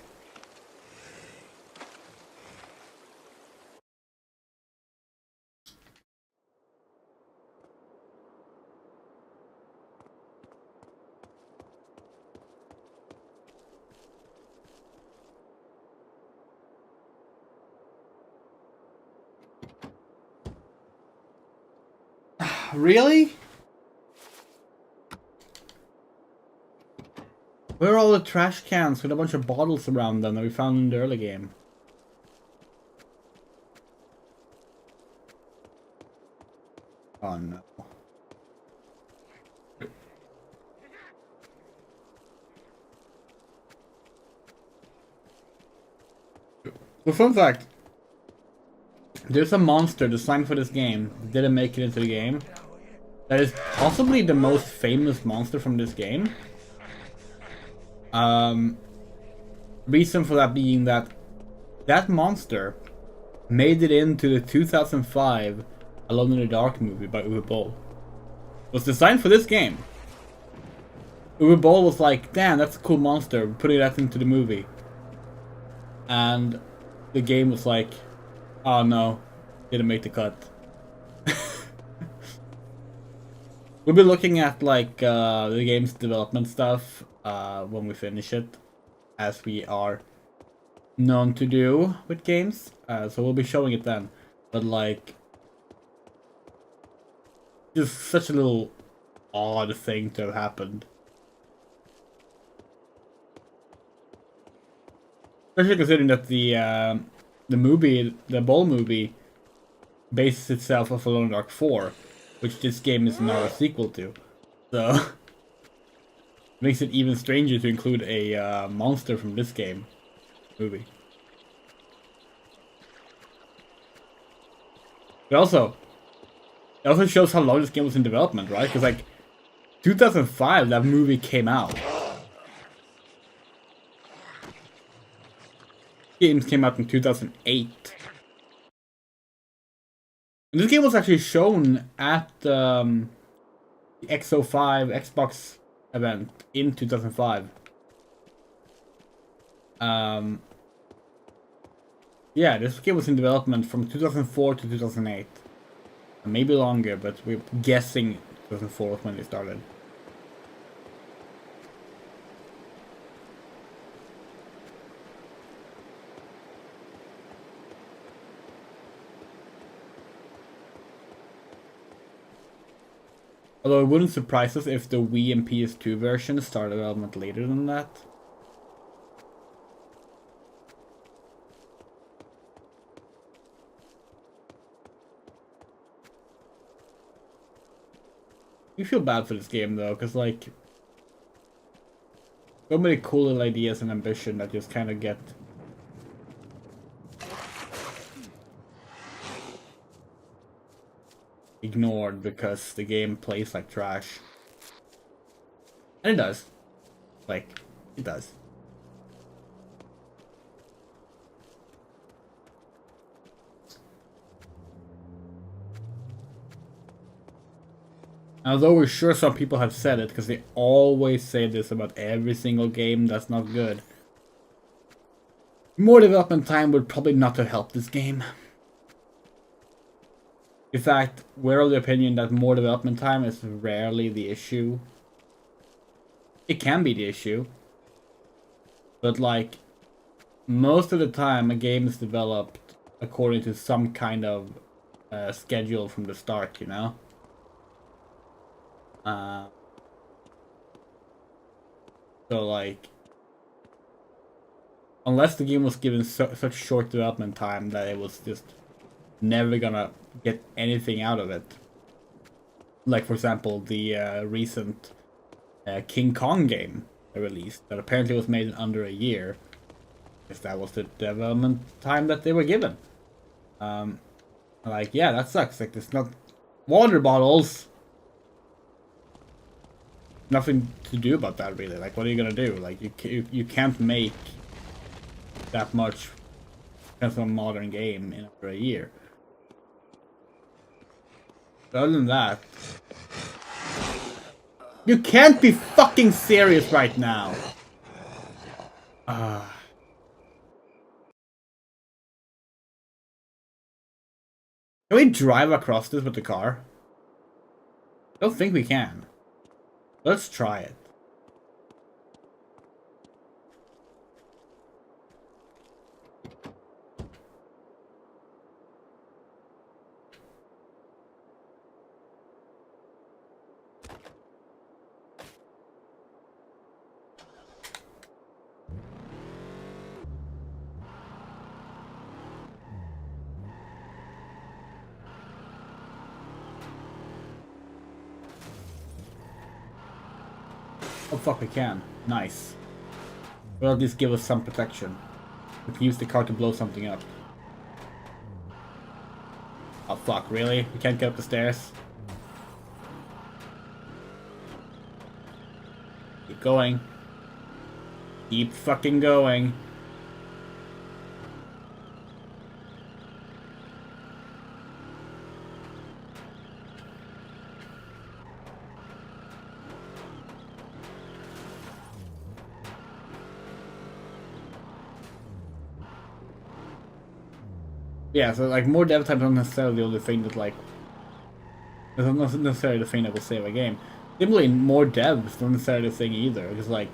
Really? Where are all the trash cans with a bunch of bottles around them that we found in the early game? Oh no. So fun fact. There's a monster designed for this game that didn't make it into the game. That is possibly the most famous monster from this game. Reason for that being that that monster made it into the 2005 Alone in the Dark movie by Uwe Boll. It was designed for this game. Uwe Boll was like, damn, that's a cool monster, putting that into the movie. And the game was like, oh no, didn't make the cut. We'll be looking at like the game's development stuff when we finish it, as we are known to do with games. So we'll be showing it then. But like, just such a little odd thing to have happened. Especially considering that the movie, the Boll movie, bases itself off Alone in the Dark 4, which this game is now a sequel to. So it makes it even stranger to include a monster from this game movie. But also, it also shows how long this game was in development, right? Because like 2005, that movie came out. Games came out in 2008. And this game was actually shown at the XO5 Xbox event in 2005. Yeah, this game was in development from 2004 to 2008. Maybe longer, but we're guessing 2004 was when they started. Although it wouldn't surprise us if the Wii and PS2 versions started development later than that. You feel bad for this game though, because like, so many cool little ideas and ambition that just kind of get ignored because the game plays like trash. And it does. Like, it does. Although we're sure some people have said it, because they always say this about every single game that's not good. More development time would probably not have helped this game. In fact, we're of the opinion that more development time is rarely the issue. It can be the issue. But like, most of the time a game is developed according to some kind of schedule from the start, you know? So like, unless the game was given such short development time that it was just never gonna get anything out of it. Like for example, the recent King Kong game they released that apparently was made in under a year. Because that was the development time that they were given. Like, yeah, that sucks. Like, there's not water bottles. Nothing to do about that, really. Like, what are you gonna do? Like, you can't make that much of a modern game in under a year. But other than that, you can't be fucking serious right now. Can we drive across this with the car? I don't think we can. Let's try it. Oh fuck, we can. Nice. Well, at least give us some protection. We can use the car to blow something up. Oh fuck, really? We can't get up the stairs? Keep going. Keep fucking going. Yeah, so like more dev time is not necessarily the only thing that like it's not necessarily the thing that will save a game. Similarly, more devs is not necessarily the thing either, because like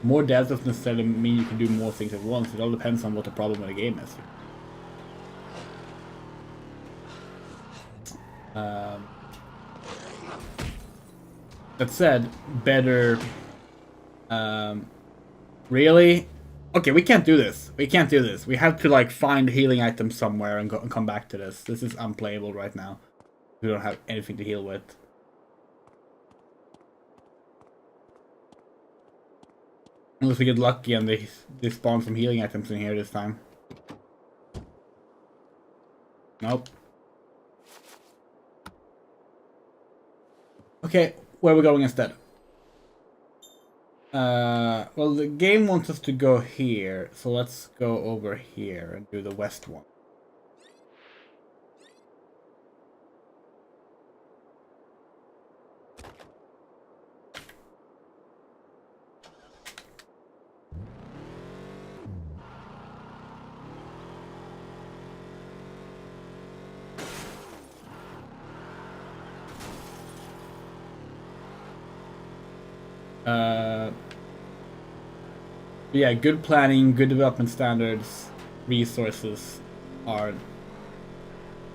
more devs doesn't necessarily mean you can do more things at once. It all depends on what the problem with the game is. That said, better. Really? Okay, we can't do this. We can't do this. We have to like find healing items somewhere and go and come back to this. This is unplayable right now. We don't have anything to heal with. Unless we get lucky and they spawn some healing items in here this time. Nope. Okay, where are we going instead? Well, the game wants us to go here, so let's go over here and do the west one. Yeah, good planning, good development standards, resources are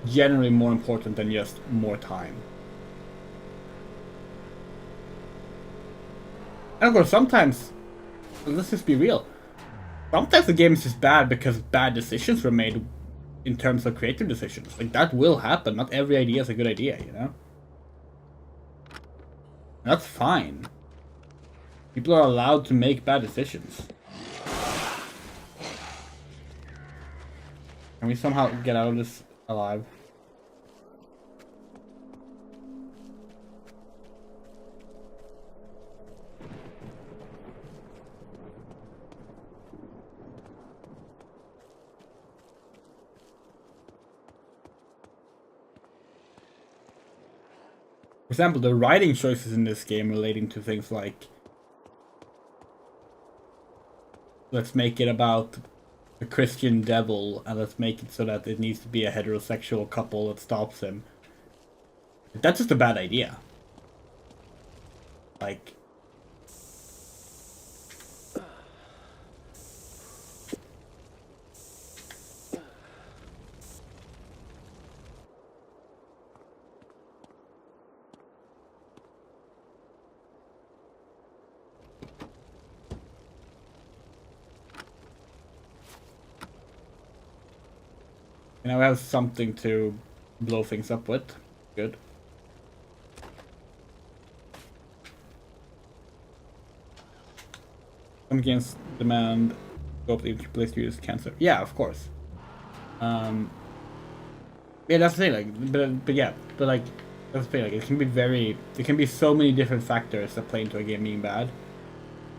generally more important than just more time. And of course, sometimes, let's just be real, sometimes the game is just bad because bad decisions were made in terms of creative decisions. Like, that will happen. Not every idea is a good idea, you know? And that's fine. People are allowed to make bad decisions. Can we somehow get out of this alive? For example, the writing choices in this game relating to things like let's make it about a Christian devil and let's make it so that it needs to be a heterosexual couple that stops him. That's just a bad idea. Like, now we have something to blow things up with. Good. Come against demand. Go up into place to use cancer. Yeah, of course. Yeah, that's the thing. Like, but like, that's the thing. Like, it can be there can be so many different factors that play into a game being bad,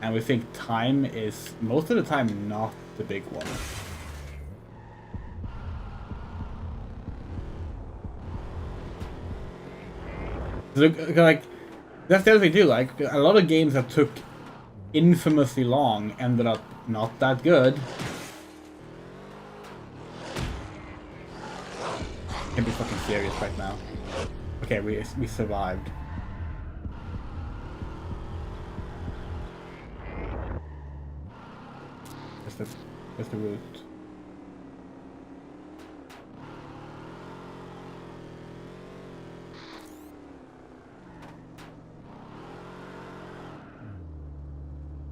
and we think time is most of the time not the big one. Like, that's the other thing too. Like, a lot of games that took infamously long ended up not that good. I can't be fucking serious right now. Okay, we survived. That's the route.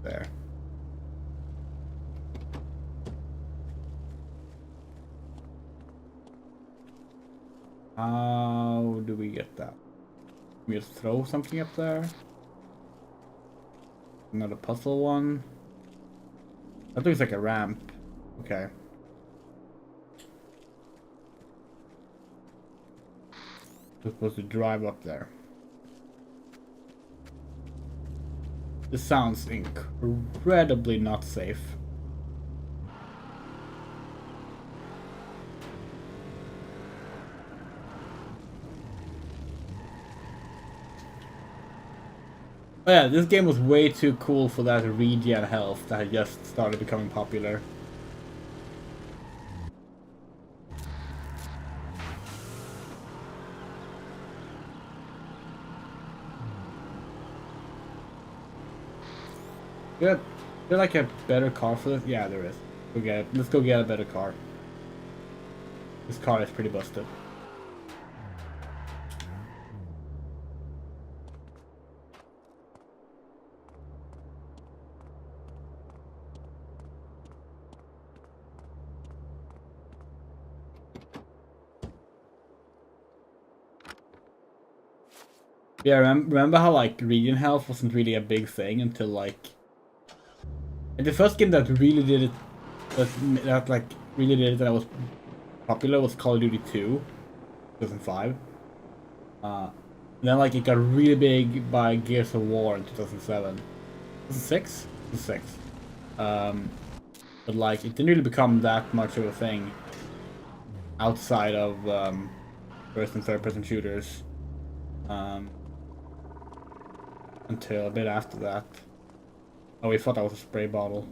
There. How do we get that? Can we just throw something up there? Another puzzle one. That looks like a ramp. Okay. We're supposed to drive up there. This sounds incredibly not safe. Oh yeah, this game was way too cool for that regen health that had just started becoming popular. Good. Is there like a better car for this? Yeah, there is. Let's go get a better car. This car is pretty busted. Yeah, remember how like regen health wasn't really a big thing until like the first game that really did it, that like really did it that was popular was Call of Duty 2, 2005. Then like it got really big by Gears of War in 2007. 2006? 2006. But like it didn't really become that much of a thing outside of first and third person shooters. Until a bit after that. Oh, we thought that was a spray bottle.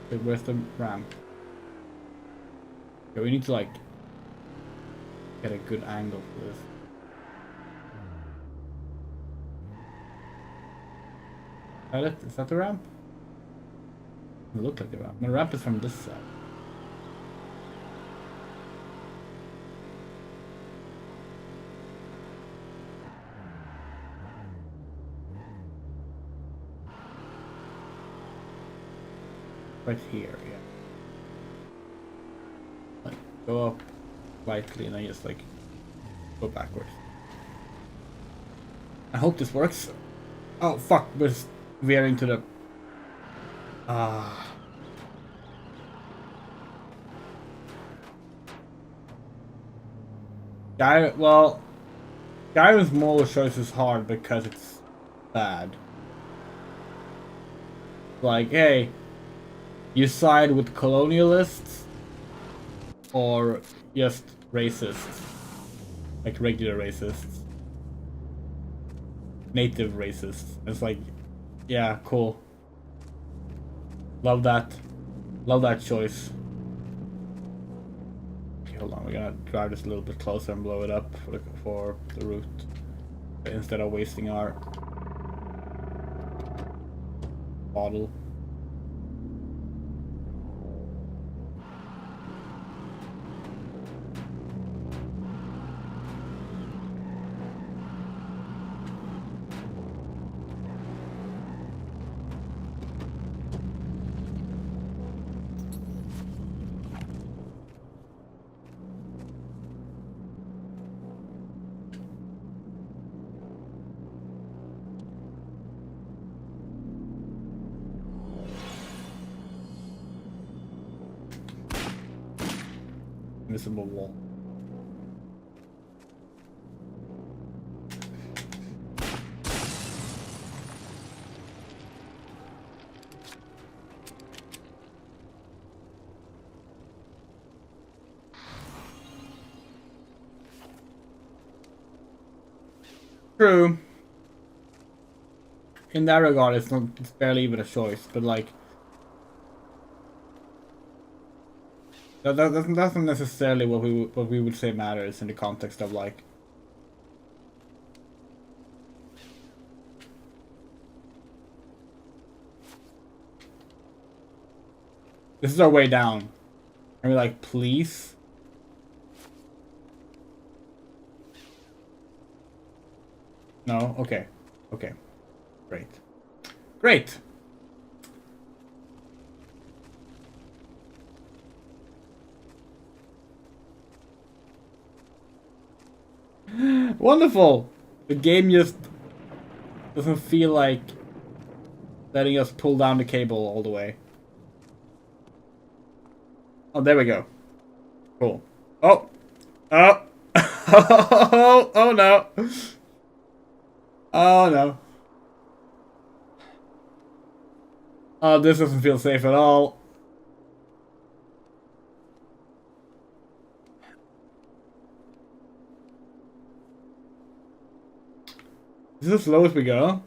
Okay, where's the ramp? Okay, we need to like get a good angle for this. Is that it? Is that the ramp? It looked like the ramp. The ramp is from this side. Right here, yeah. Like, go up slightly and then just like go backwards. I hope this works. Oh fuck, we're veering to the... Skyrim's moral choice is hard because it's bad. Like, hey, you side with colonialists or just racists? Like regular racists. Native racists. It's like, yeah, cool. Love that. Love that choice. Okay, hold on, we're gonna drive this a little bit closer and blow it up for the route. Instead of wasting our bottle. Invisible wall. True. In that regard, it's barely even a choice, but like that's not necessarily what we would say matters in the context of like this is our way down. Are we like, please? No? Okay. Okay. Great. Great! Wonderful! The game just doesn't feel like letting us pull down the cable all the way. Oh, there we go. Cool. Oh! Oh! Oh no! Oh no. Oh, this doesn't feel safe at all. Is this as low as we go?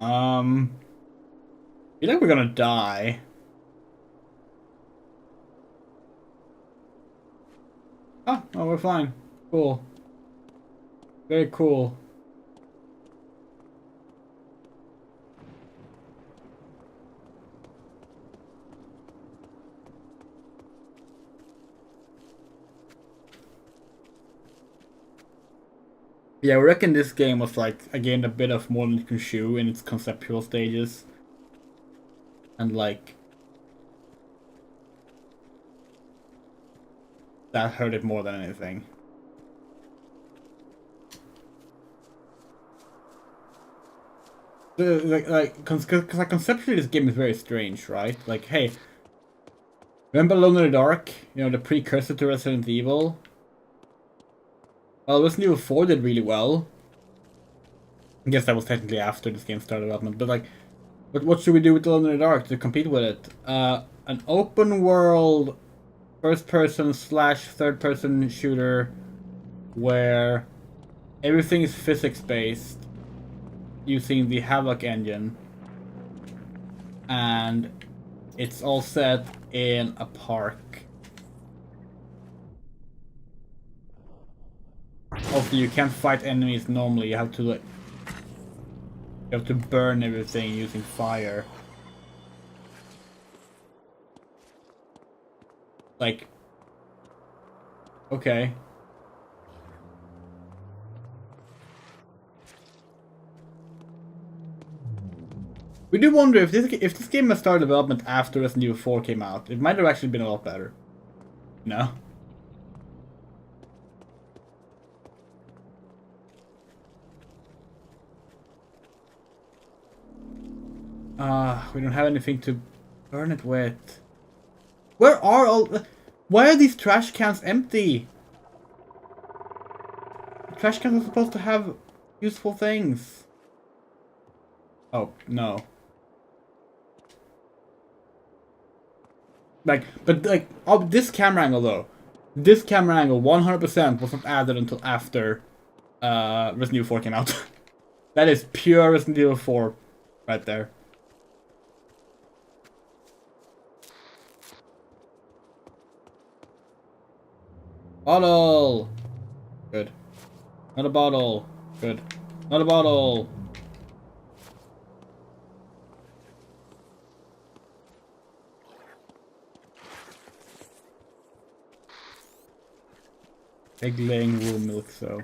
I feel like we're gonna die. Oh, no, we're fine. Cool. Very cool. Yeah, I reckon this game was like, again, a bit of more than you can chew in its conceptual stages. And like... that hurt it more than anything. Cause conceptually this game is very strange, right? Like, hey, remember Alone in the Dark? You know, the precursor to Resident Evil? Well, Resident Evil 4 did really well. I guess that was technically after this game started development, but like, what should we do with Alone in the Dark to compete with it? An open world, first person / third person shooter where everything is physics based using the Havoc engine, and it's all set in a park. Also, you can't fight enemies normally. You have to like, you have to burn everything using fire. Like, okay. We do wonder if this game has started development after Resident Evil 4 came out. It might have actually been a lot better. No? We don't have anything to burn it with. Where are all... Why are these trash cans empty? Trash cans are supposed to have useful things. Oh, no. Like, but like, oh, this camera angle though. This camera angle 100% was not added until after Resident Evil 4 came out. That is pure Resident Evil 4 right there. Bottle! Good. Not a bottle. Good. Not a bottle. Egg laying wool milk, so.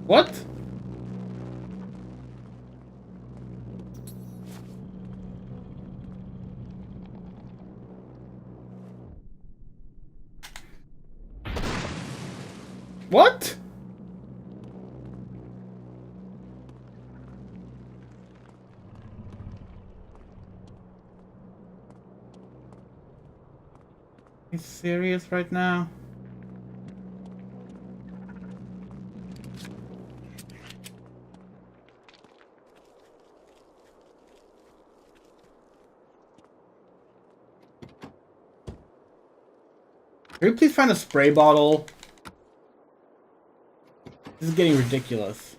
What? What? Are you serious right now? Can we please find a spray bottle? This is getting ridiculous.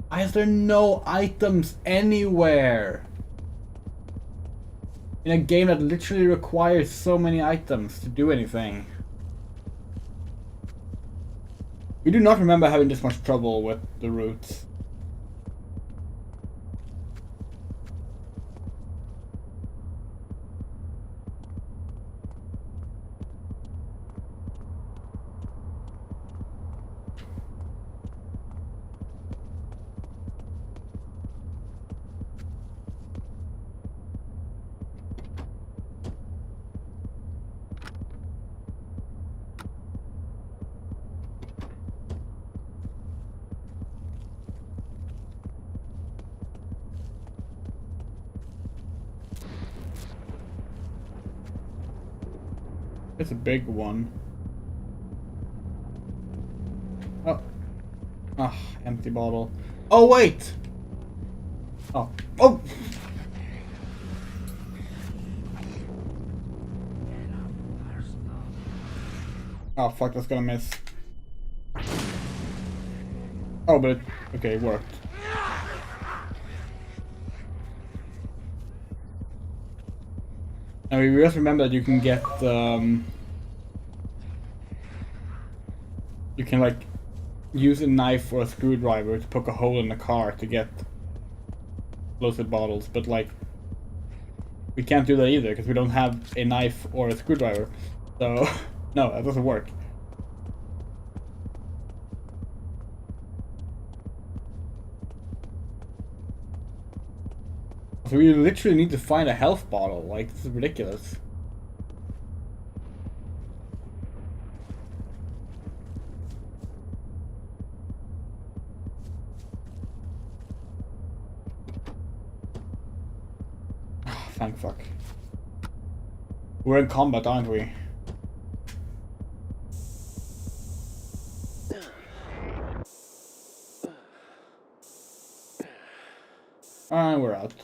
Why is there no items anywhere? In a game that literally requires so many items to do anything. We do not remember having this much trouble with the routes. It's a big one. Oh. Ah, empty bottle. Oh, wait! Oh. Oh! Oh, fuck, that's gonna miss. Oh, but it... Okay, it worked. And we just remember that you can get, you can, like, use a knife or a screwdriver to poke a hole in the car to get explosive bottles, but, like, we can't do that either, because we don't have a knife or a screwdriver. So, no, that doesn't work. So we literally need to find a health bottle, like, this is ridiculous. Thank fuck. We're in combat, aren't we? And we're out.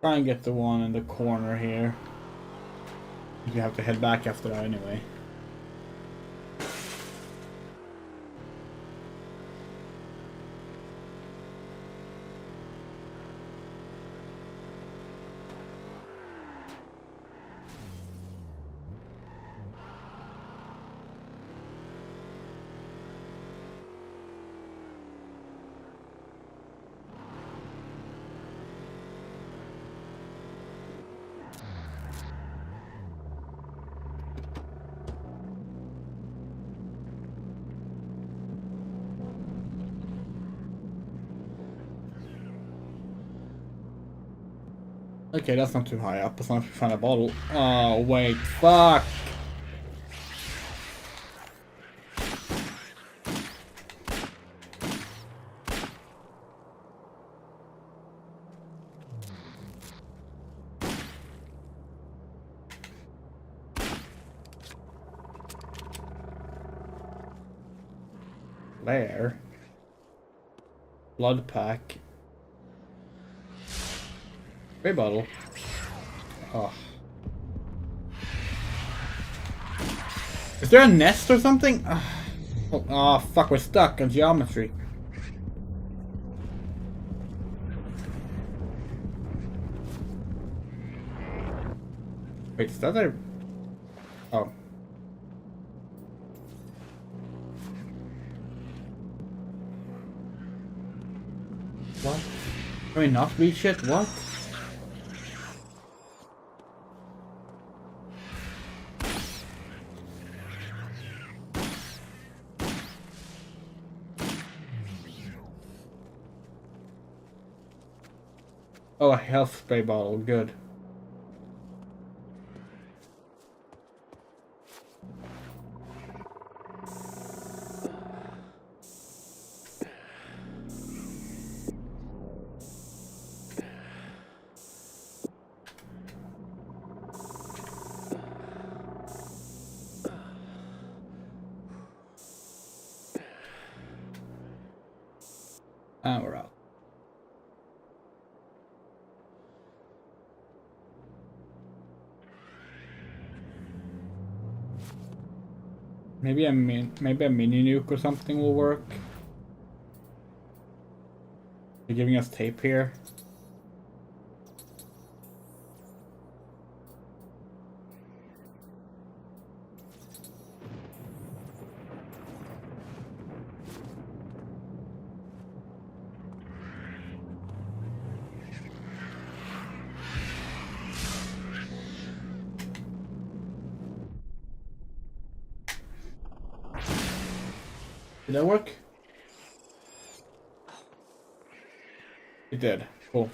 Try and get the one in the corner here. You have to head back after that anyway. Okay, that's not too high up, as long as we find a bottle. Oh, wait, fuck! There. Blood pack. Spray bottle. Oh. Is there a nest or something? Oh, fuck, we're stuck on geometry. Wait, is that a... Oh. What? Can we not reach it? What? Oh, a health spray bottle. Good. And we're out. Maybe a mini nuke or something will work. They're giving us tape here. Did that work? It did. Cool.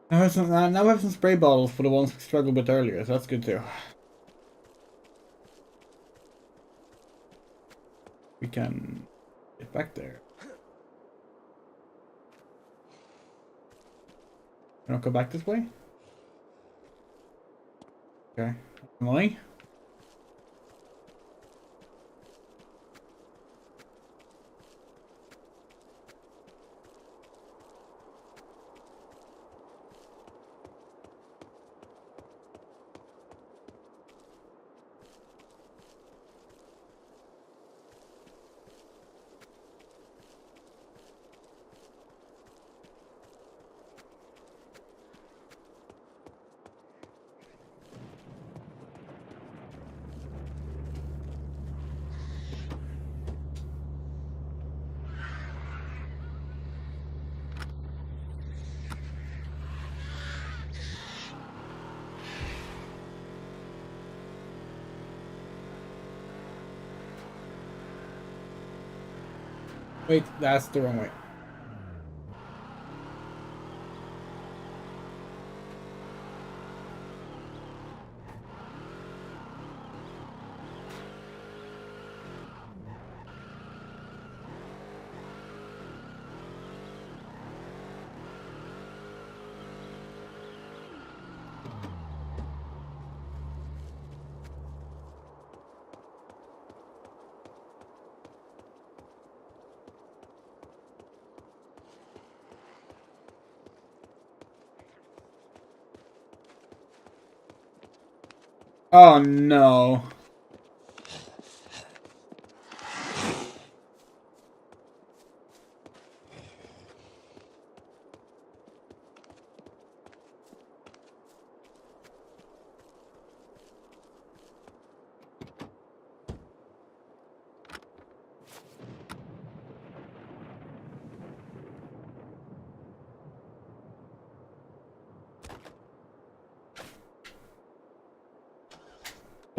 Now we have some spray bottles for the ones we struggled with earlier, so that's good too. We can get back there. We don't go back this way? Okay. Emily? Wait, that's the wrong way. Oh no.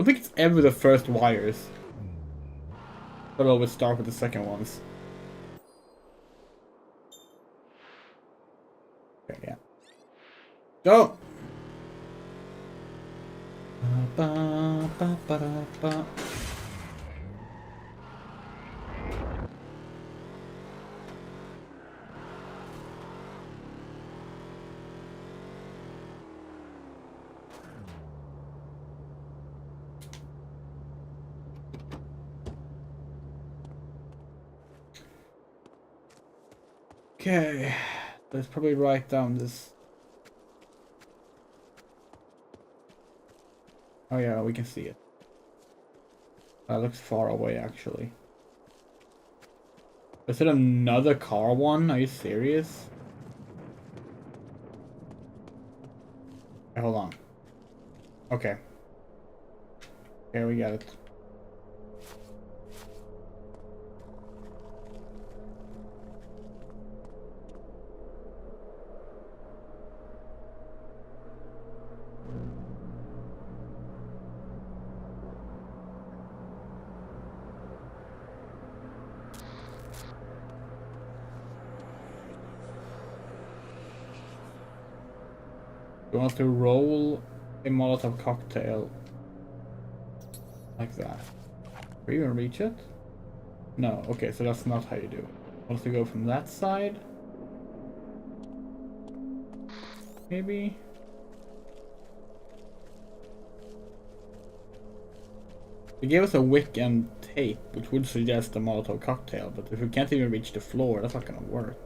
think it's ever the first wires. But I'll always start with the second ones. Okay, yeah. Go! Ba, ba, ba, ba, ba. Okay, let's probably write down this. Oh yeah, we can see it. That looks far away actually. Is it another car one? Are you serious? Okay, hold on. Okay. Okay, we got it. We want to roll a Molotov cocktail like that. Can we even reach it? No, okay, so that's not how you do it. Want to go from that side? Maybe? They gave us a wick and tape, which would suggest a Molotov cocktail, but if we can't even reach the floor, that's not gonna work.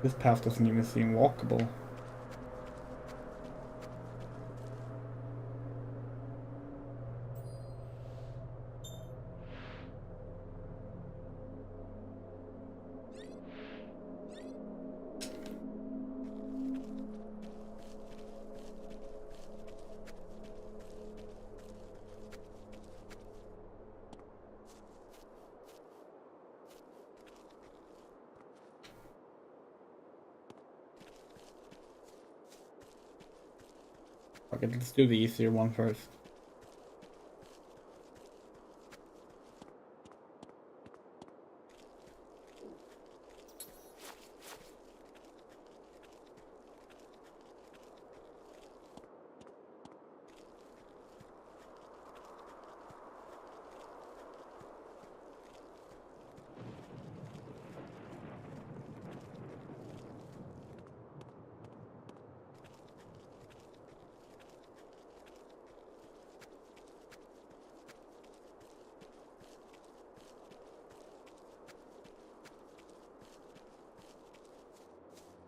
This path doesn't even seem walkable. Okay, let's do the easier one first.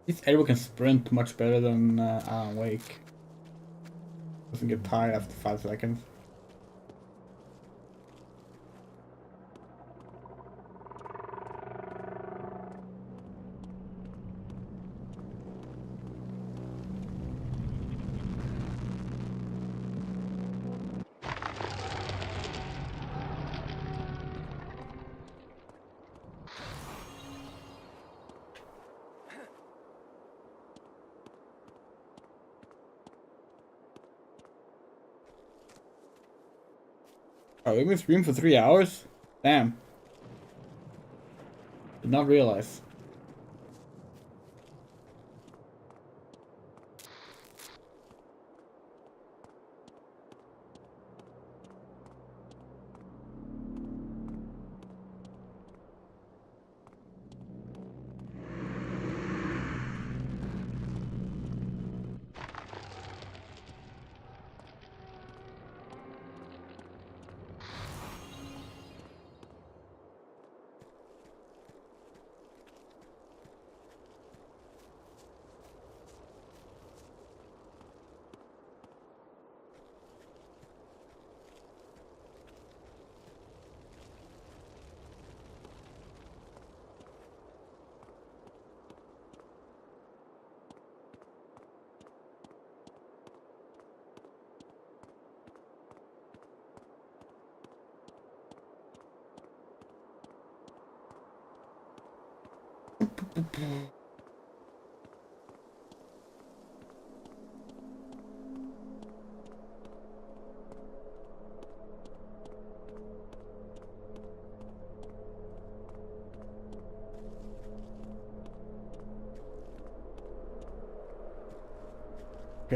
This Edward can sprint much better than Alan Wake. Doesn't get tired after 5 seconds. Oh, we've been streaming for 3 hours? Damn. Did not realize. Okay,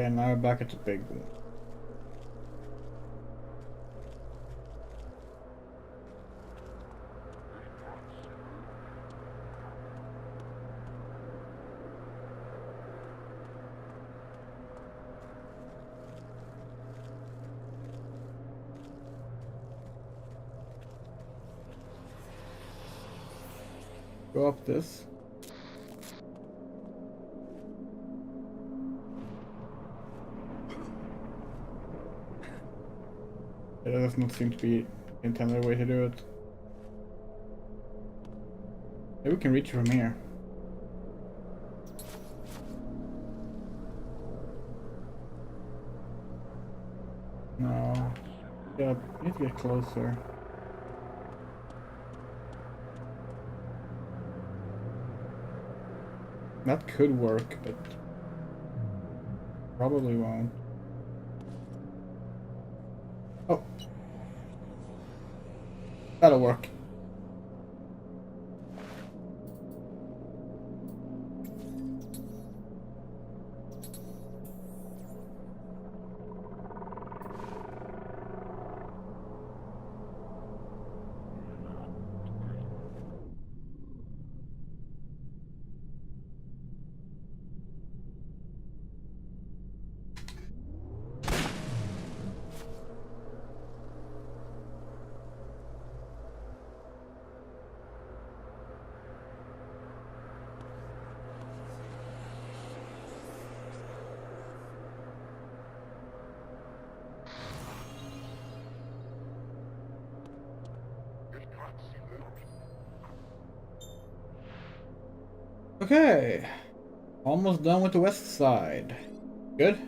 now we're back at the big one. Go up this. That does not seem to be the intended way to do it. Maybe we can reach from here. No. Yeah, we need to get closer. That could work, but probably won't. Oh. That'll work. Okay. Almost done with the west side. Good?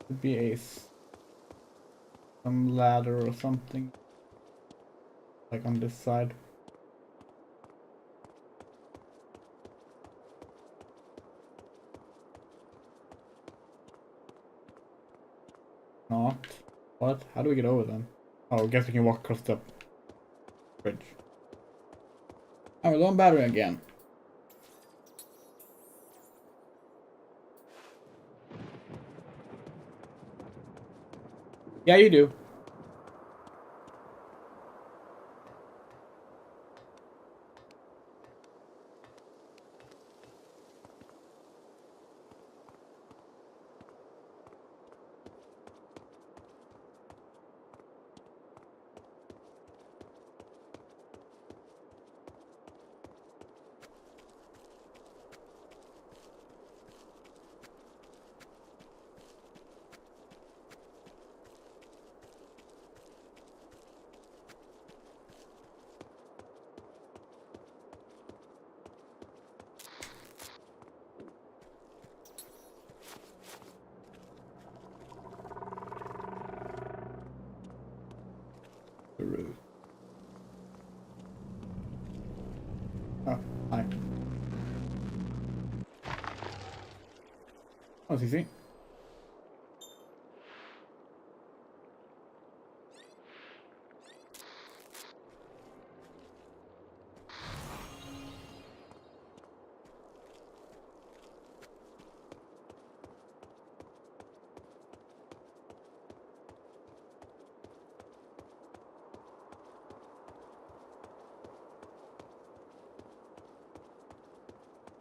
Could be some ladder or something. Like on this side. Not. What? How do we get over then? Oh, I guess we can walk across the bridge. Oh, we're low on battery again. Yeah, you do. The route. Oh, hi. Oh, it's easy.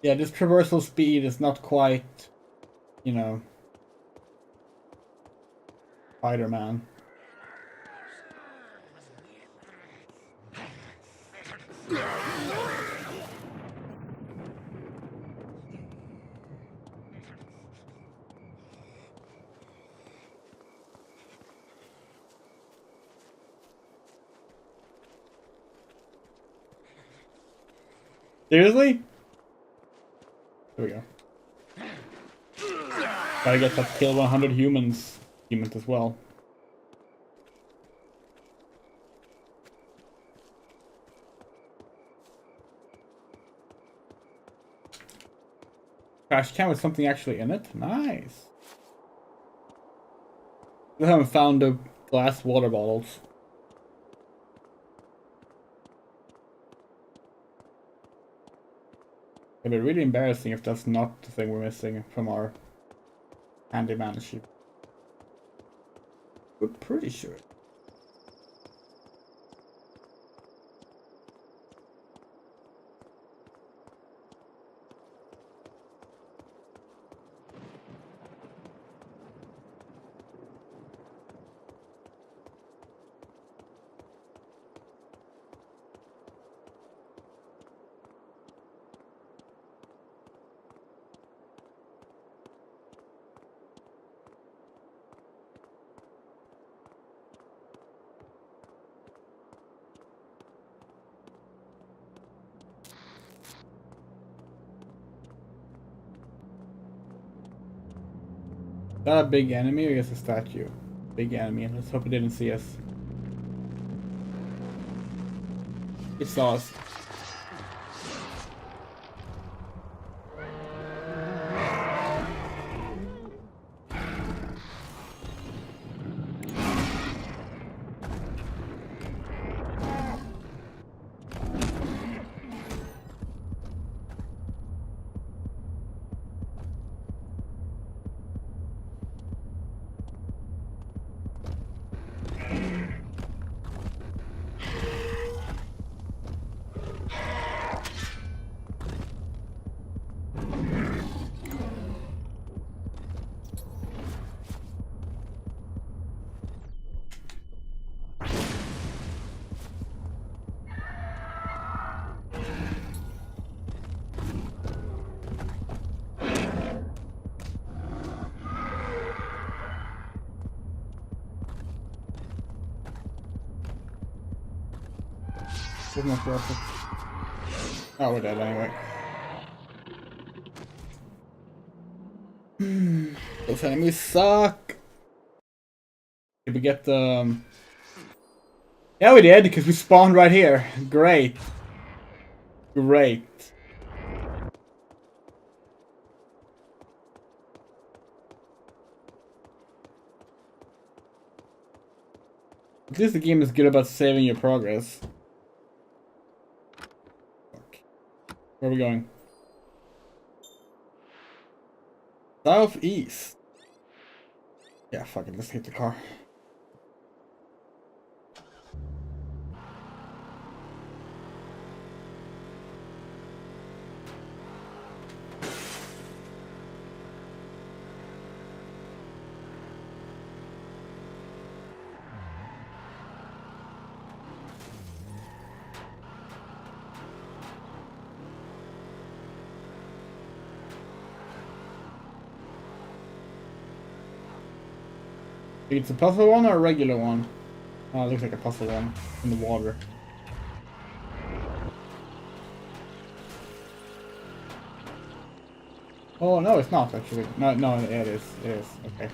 Yeah, this traversal speed is not quite, you know, Spider-Man. Seriously? There we go. Gotta get that kill 100 humans achievement as well. Trash can with something actually in it? Nice. We haven't found the glass water bottles. It'd be really embarrassing if that's not the thing we're missing from our handyman sheep. We're pretty sure. Is that a big enemy or just a statue? Big enemy. Let's hope it didn't see us. It saw us. Wasn't that worth it? Oh, we're dead anyway. Those enemies suck. Did we get the... Yeah, we did, because we spawned right here. Great. Great. At least the game is good about saving your progress. Where are we going? Southeast. Yeah, fuck it, let's hit the car. It's a puzzle one or a regular one? Oh, it looks like a puzzle one in the water. Oh no, it's not actually. No, no, it is. It is. Okay.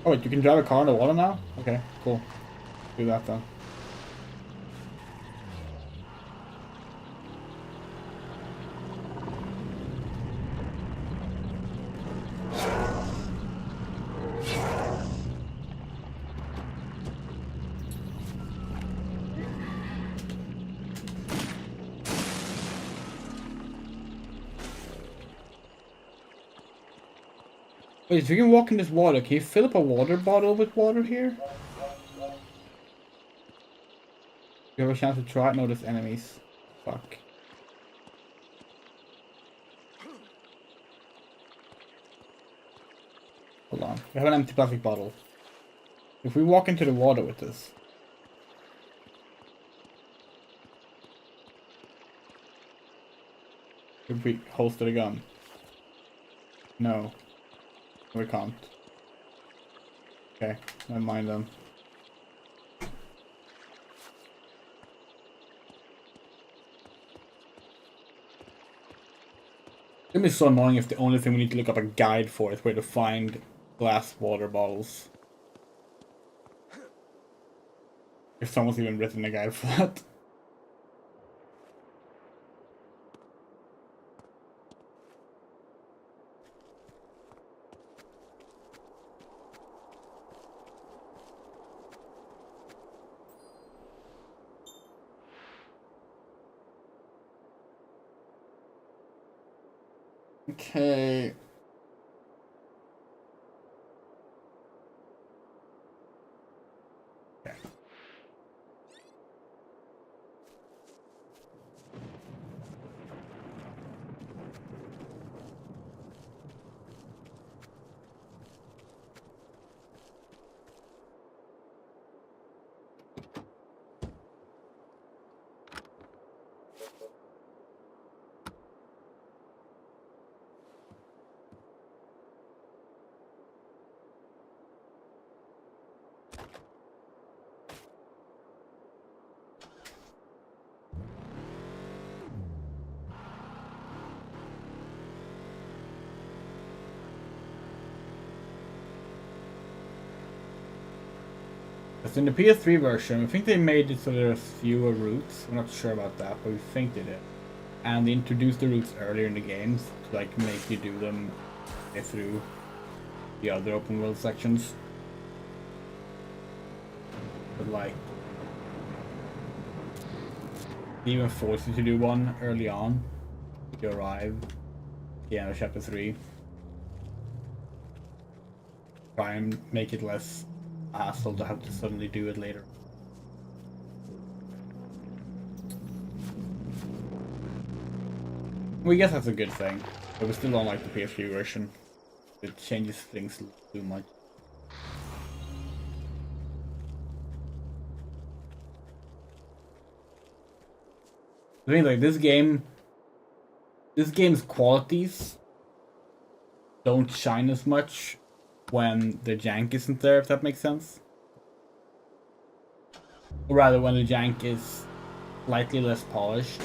Oh wait, you can drive a car in the water now? Okay, cool. Do that then. Wait, if you can walk in this water, can you fill up a water bottle with water here? You have a chance to try it? No, there's enemies. Fuck. Hold on. We have an empty plastic bottle. If we walk into the water with this... Could we holster the gun? No. We can't. Okay, never mind then. It's gonna be so annoying if the only thing we need to look up a guide for is where to find glass water bottles. If someone's even written a guide for that. Okay. In the PS3 version, I think they made it so there's fewer routes. We're not sure about that, but we think they did. And they introduced the routes earlier in the games to like make you do them through the other open world sections. But like, they even force you to do one early on. You arrive at the end of chapter 3. Try and make it less hassle to have to suddenly do it later. We guess that's a good thing, but we still don't like the PS3 version. It changes things too much. I think like this game's qualities don't shine as much when the jank isn't there, if that makes sense. Or rather, when the jank is slightly less polished.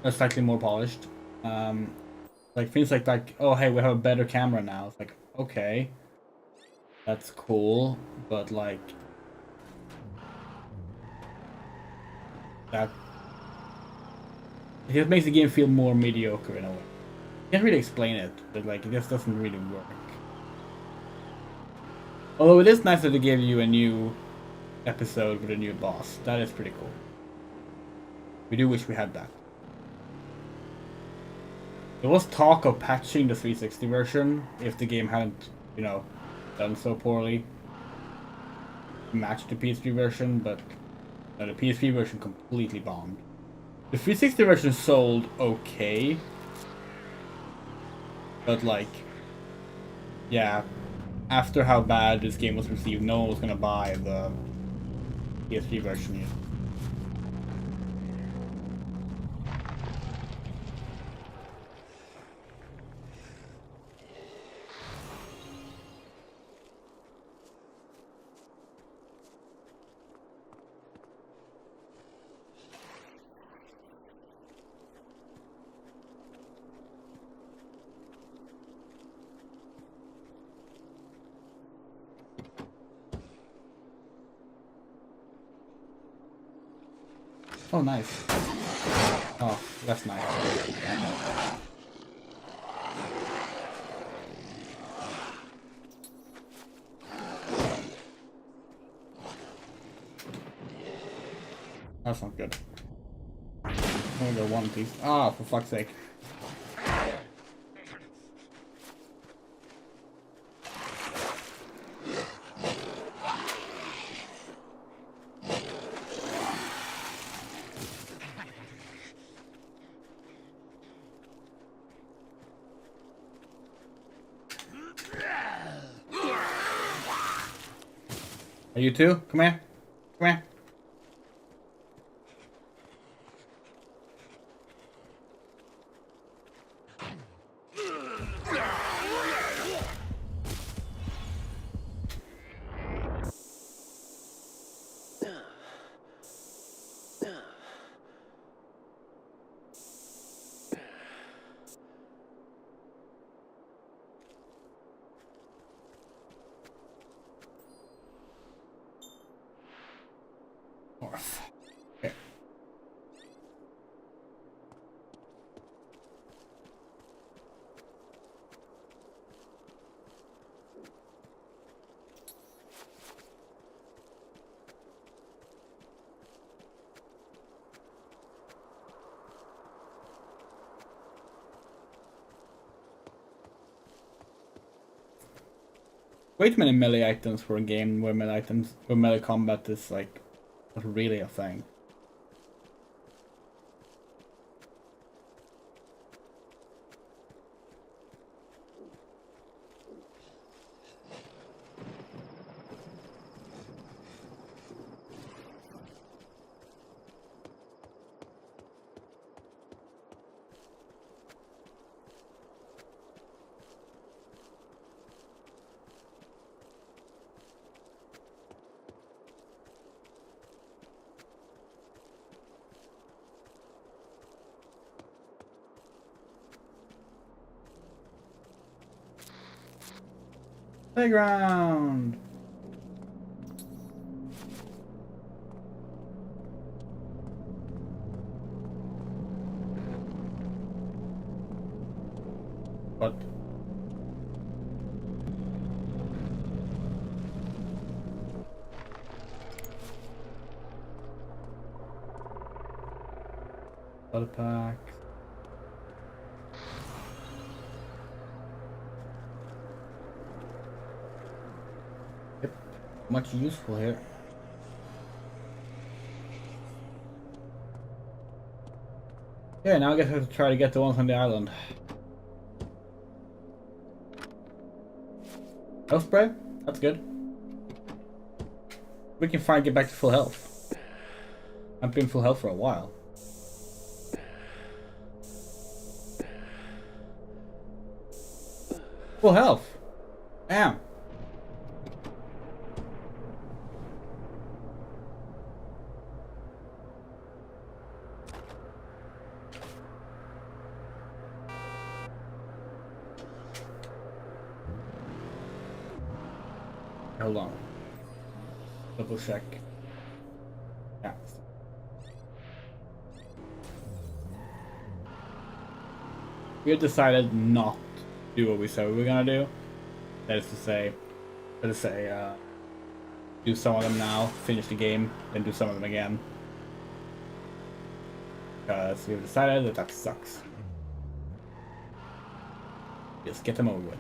Or slightly more polished. Like things like, oh hey, we have a better camera now. It's like, okay. That's cool, but like... That... It just makes the game feel more mediocre in a way. Can't really explain it, but like, it just doesn't really work. Although it is nice that they gave you a new episode with a new boss. That is pretty cool. We do wish we had that. There was talk of patching the 360 version if the game hadn't, you know, done so poorly. Matched the PS3 version, but no, the PS3 version completely bombed. The 360 version sold okay. But like, yeah, after how bad this game was received, no one was gonna buy the PS3 version yet. Oh, nice. Oh, that's nice. That's not good. I'm gonna go one piece. Ah, for fuck's sake. Are you too? Come here. Come here. North. Okay. Way too many melee items for a game where melee combat is like not really a thing. Playground! What? Battle pack. Yep, much useful here. Yeah, now I guess I have to try to get the ones on the island. Health spray? That's good. We can finally get back to full health. I've been full health for a while. Full health. Damn. Hold on. Double check. Yeah. We have decided not to do what we said we were gonna do. That is to say, do some of them now, finish the game, then do some of them again. Because we've decided that that sucks. Just get them over with.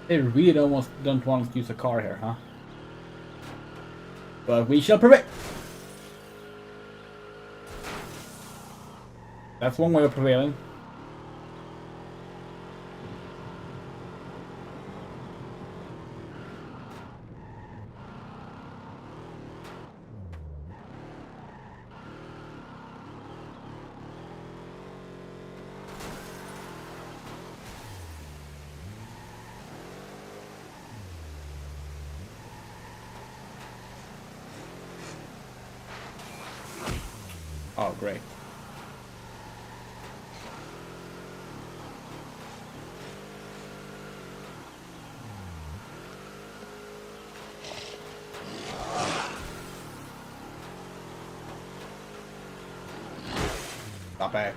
They really don't want us to use a car here, huh? But we shall prevail! That's one way of prevailing. Oh, great. Stop it.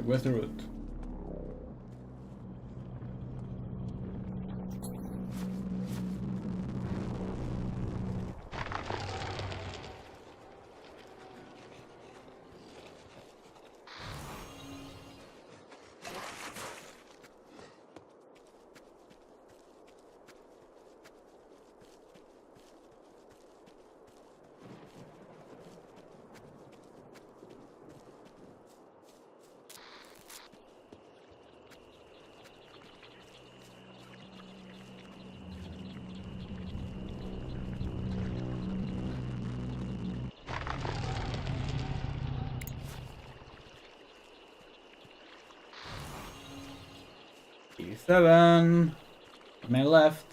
Where's the route? E7. My left.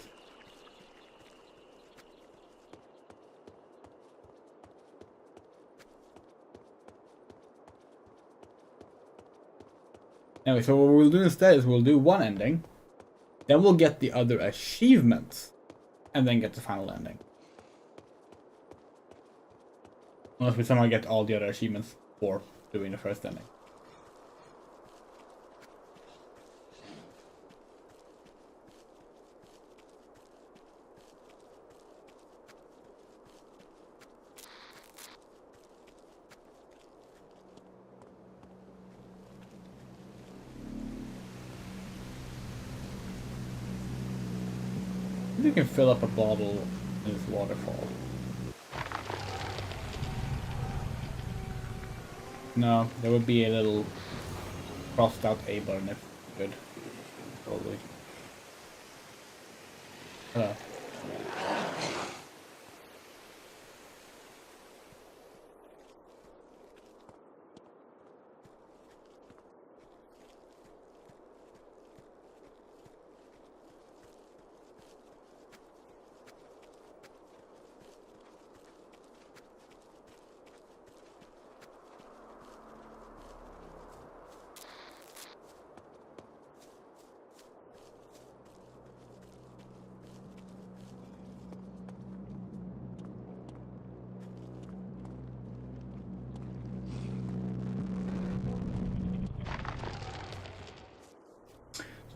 Anyway, so what we'll do instead is we'll do one ending, then we'll get the other achievements, and then get the final ending. Unless we somehow get all the other achievements for doing the first ending. You can fill up a bottle in this waterfall. No, there would be a little crossed out A button if good. Probably. Hello.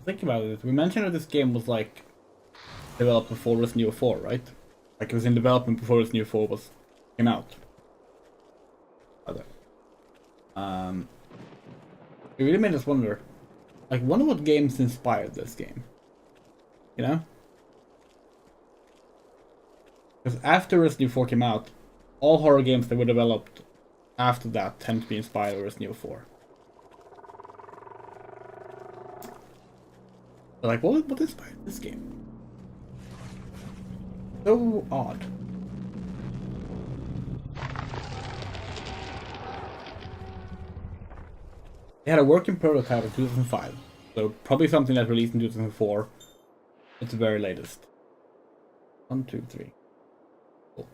Think about it. We mentioned that this game was like developed before Resident Evil 4, right? Like it was in development before Resident Evil 4 came out. Other. It really made us wonder. Like, wonder what games inspired this game. You know? Because after Resident Evil 4 came out, all horror games that were developed after that tend to be inspired by Resident Evil 4. Like, what inspired this game? So odd. They had a working prototype in 2005, so probably something that released in 2004. It's the very latest. 1, 2, 3. Cool.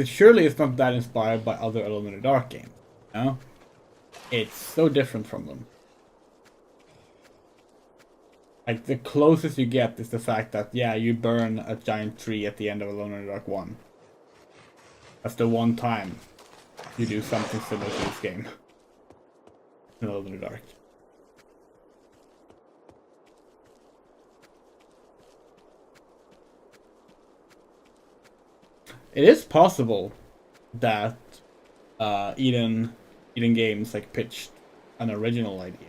Surely it's not that inspired by other Alone in the Dark games, you know? It's so different from them. Like, the closest you get is the fact that, yeah, you burn a giant tree at the end of Alone in the Dark 1. That's the one time you do something similar to this game. In Alone in the Dark. It is possible that Eden Games like pitched an original idea,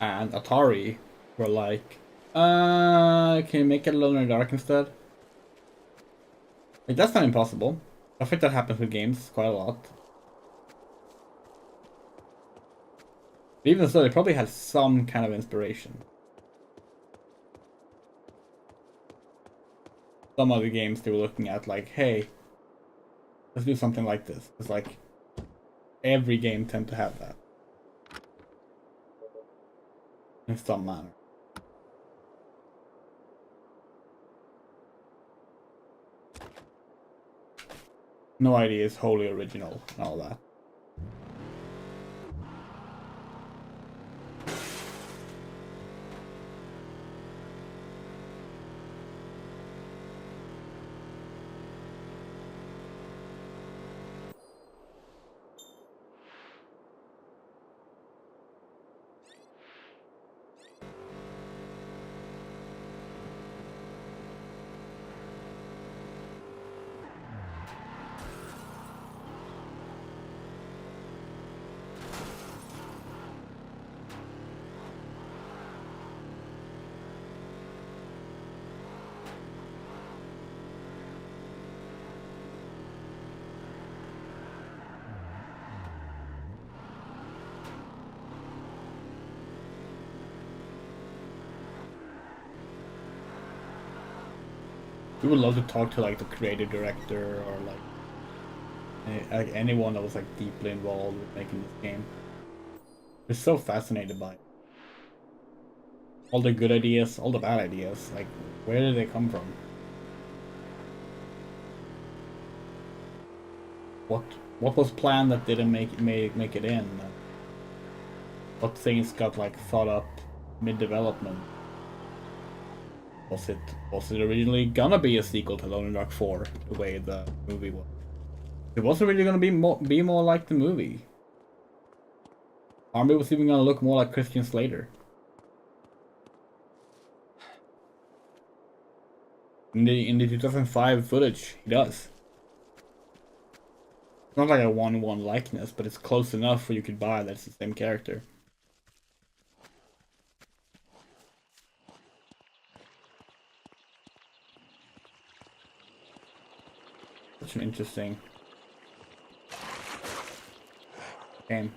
and Atari were like, "Can you make it Alone in the Dark instead?" Like, that's not impossible. I think that happens with games quite a lot. But even so, they probably had some kind of inspiration. Some other games they were looking at, like, hey, let's do something like this. It's like, every game tend to have that. In some manner. No idea is wholly original and all that. We would love to talk to like the creative director or like anyone that was like deeply involved with making this game. We're so fascinated by it. All the good ideas, all the bad ideas. Like, where did they come from? What was planned that didn't make it in? What things got like thought up mid-development? Was it originally gonna be a sequel to Lone Dark 4 the way the movie was? It wasn't really gonna be more like the movie. Army was even gonna look more like Christian Slater. In the 2005 footage, he does. It's not like a 1-1 likeness, but it's close enough where you could buy that it's the same character. Such an interesting game.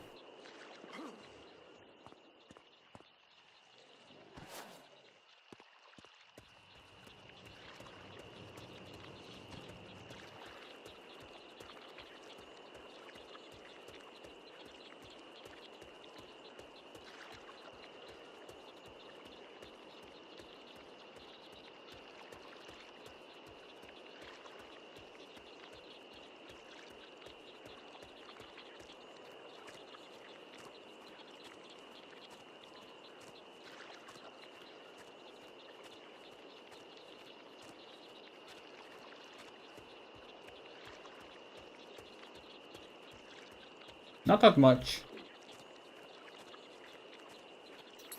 Not that much.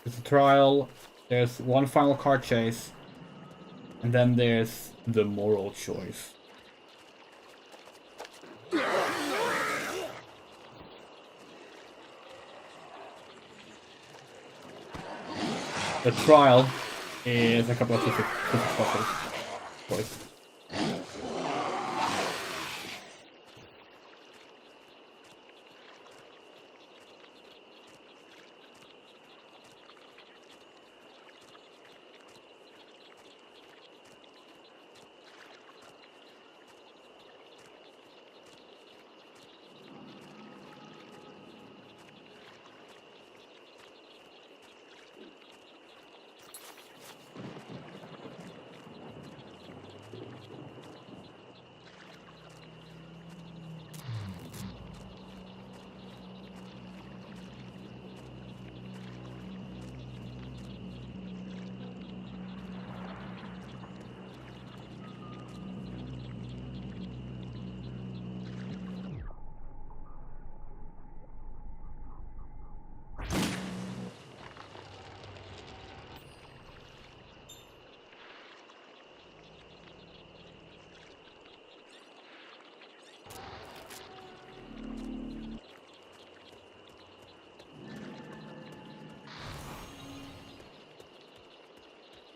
There's a trial, there's one final car chase, and then there's the moral choice. The trial is a couple of physics puzzles.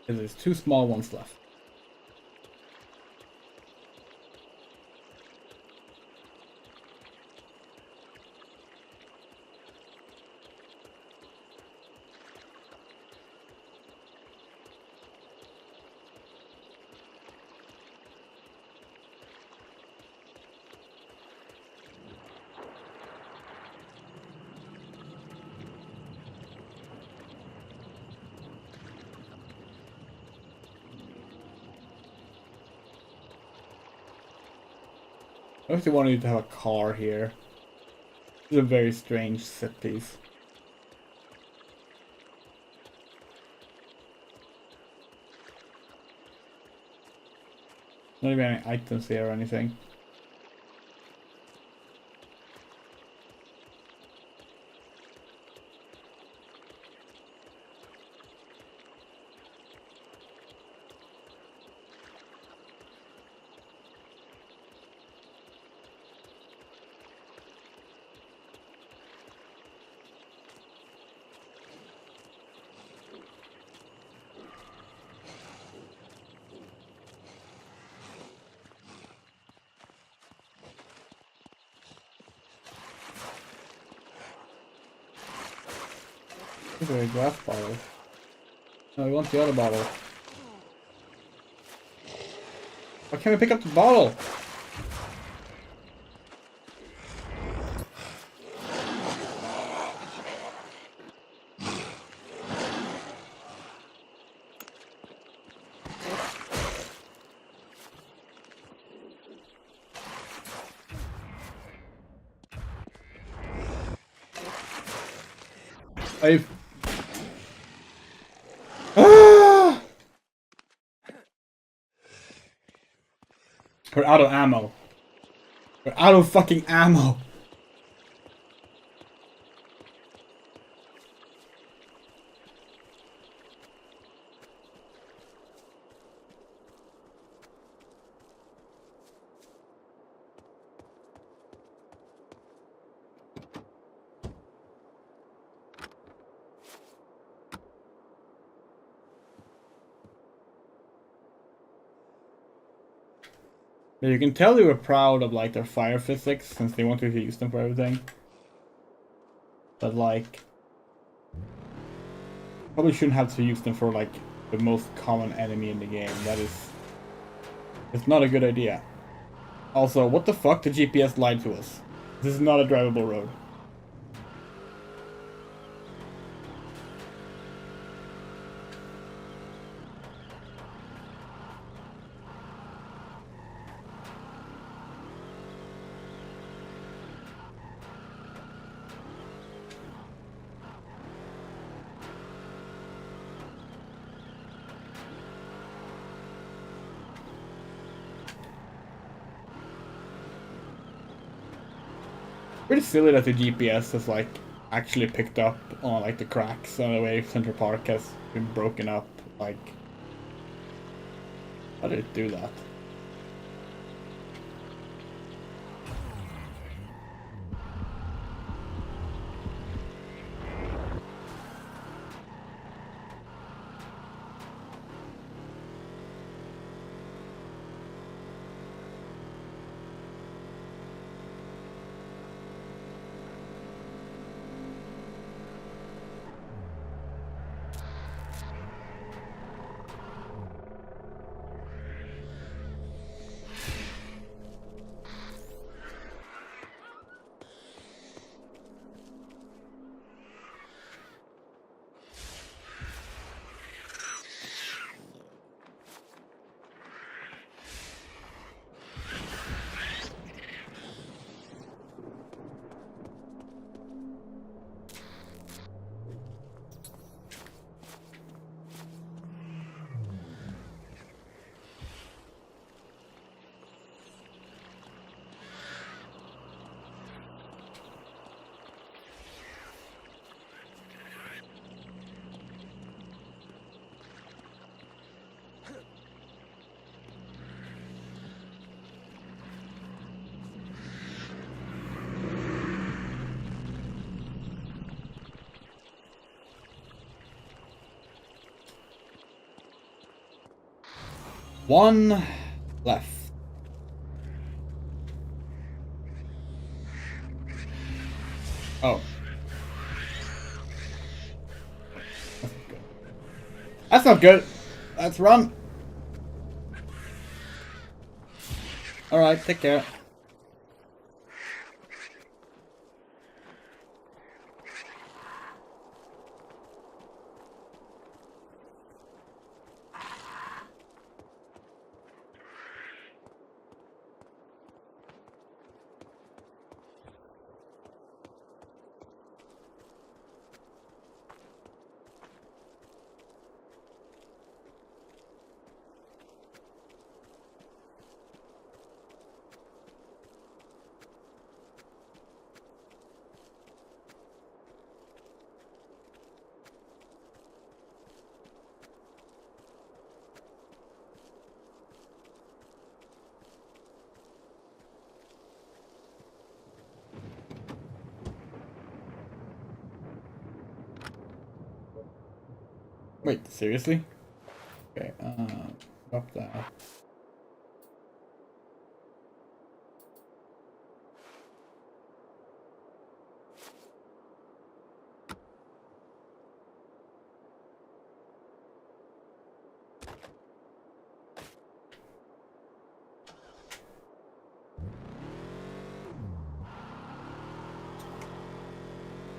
There's 2 small ones left. I actually wanted you to have a car here. This is a very strange set piece. Not even any items here or anything. Look at a glass bottle. No, we want the other bottle. Why can't we pick up the bottle? I've... Ah! We're out of ammo. We're out of fucking ammo. Yeah, you can tell they were proud of like their fire physics since they wanted to use them for everything. But like, probably shouldn't have to use them for like the most common enemy in the game. It's not a good idea. Also, what the fuck? The GPS lied to us. This is not a drivable road. Pretty silly that the GPS has like actually picked up on like the cracks on the way Central Park has been broken up. Like, how did it do that? One left. Oh. That's not good. Let's run. Alright, take care. Wait, seriously? Okay, drop that.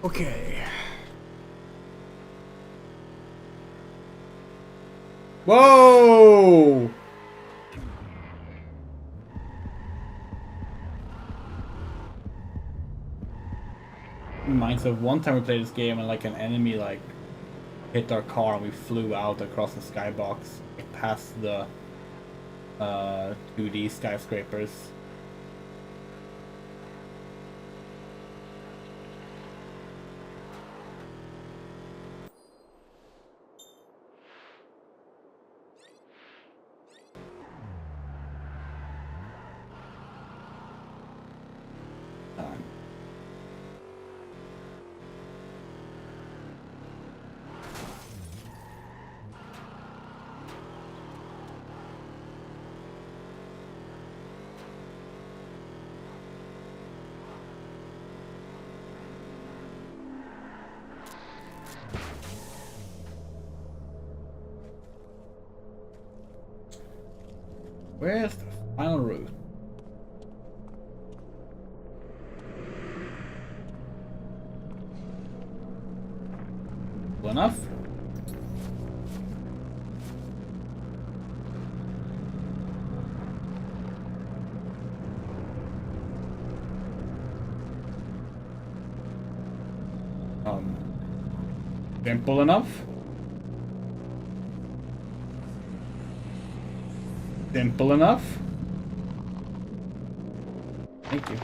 Okay. Whoa! Reminds of one time we played this game and like an enemy like hit our car and we flew out across the skybox, like, past the 2D skyscrapers. Where's the final route? Well enough? Simple enough? Simple enough? Thank you.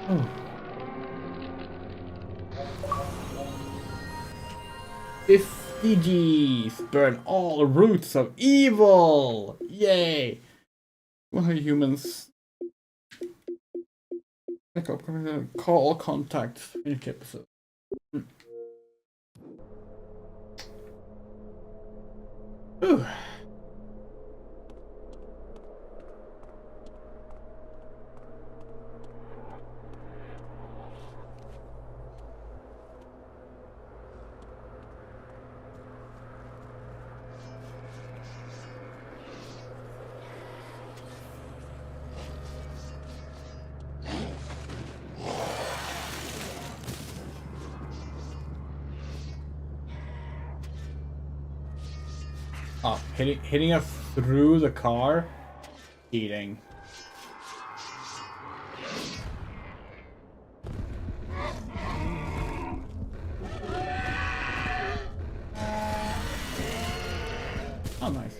Oh. 50 G's! Burn all roots of evil! Yay! Well, humans. Call all contacts. Finish episode. Ooh. Oh, hitting us through the car? Eating. Oh, nice.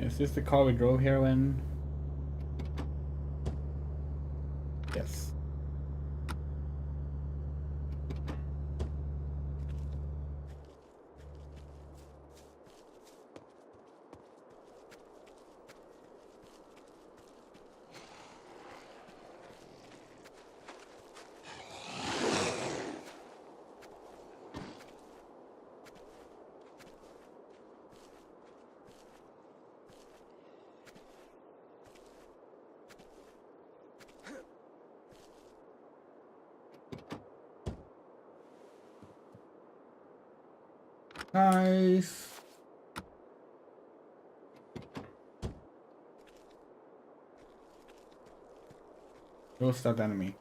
Is this the car we drove here when? Yes. Nice. What's that enemy?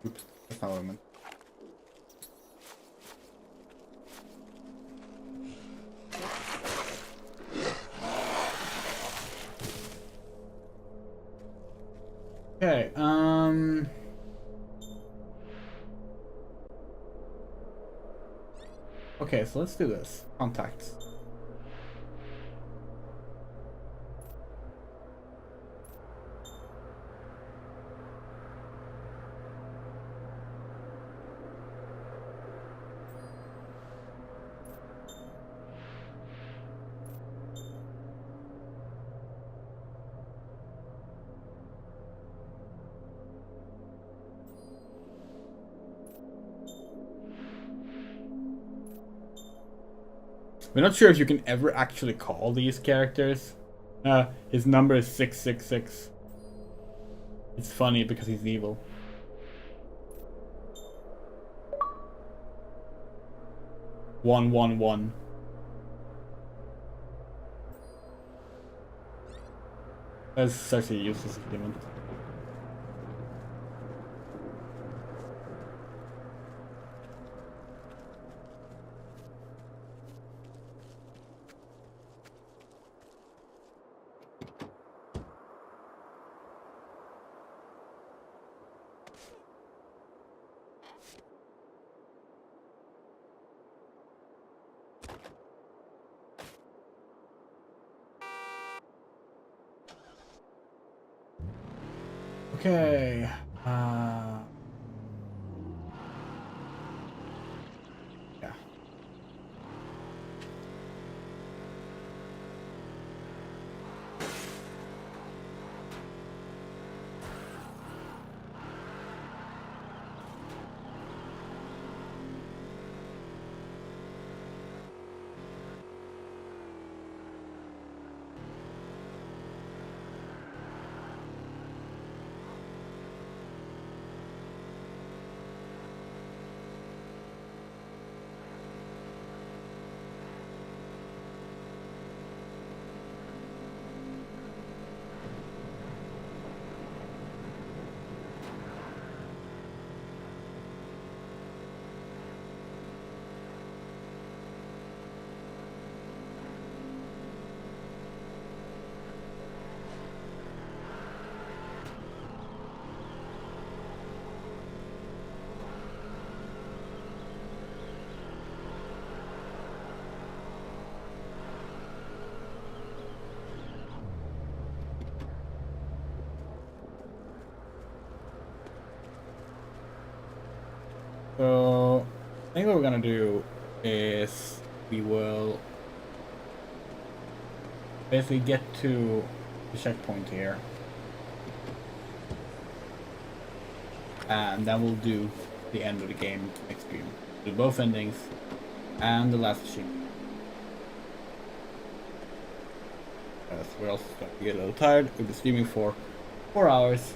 Oops, that's not what I meant. Okay, so let's do this. Contacts. We're not sure if you can ever actually call these characters. His number is 666. It's funny because he's evil. One, one, one. That's such a useless achievement. Okay. Yeah. So, I think what we're gonna do is we will basically get to the checkpoint here. And then we'll do the end of the game next stream. Do both endings and the last achievement. Because we're also starting to get a little tired. We've been streaming for 4 hours.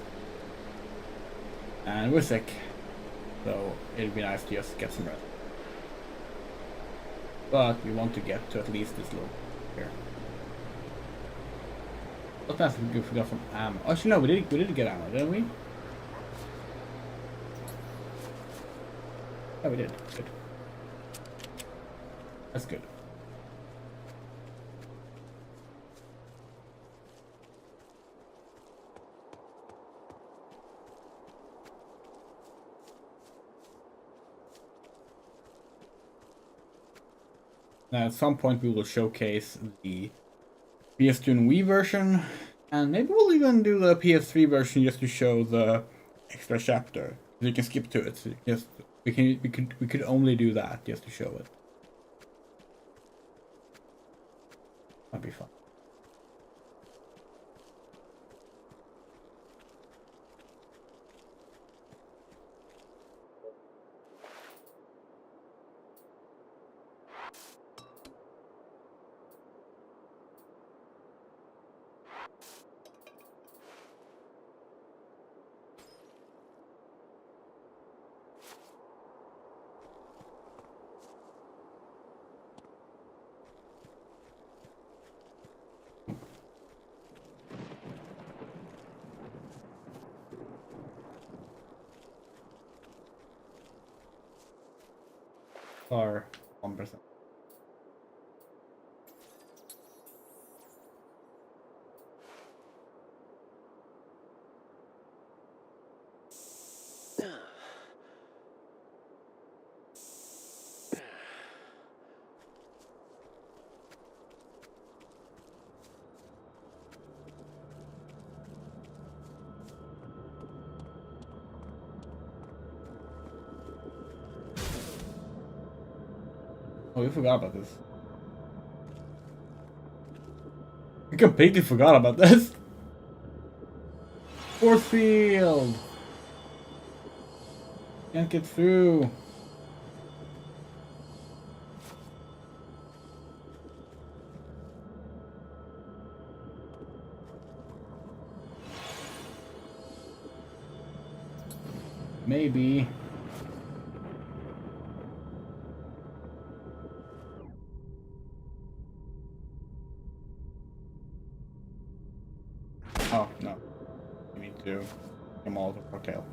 And we're sick. So it'd be nice to just get some rest. But we want to get to at least this little here. What else did we forgot from ammo? Oh, actually no, we did get ammo, didn't we? Yeah, we did. Good. That's good. Now, at some point we will showcase the PS2 and Wii version, and maybe we'll even do the PS3 version just to show the extra chapter. You can skip to it. So just we could only do that just to show it. That'd be fun. Or 1%. Oh, we forgot about this. We completely forgot about this. Force field! Can't get through. Maybe. Oh, no. We need to come all the cocktail.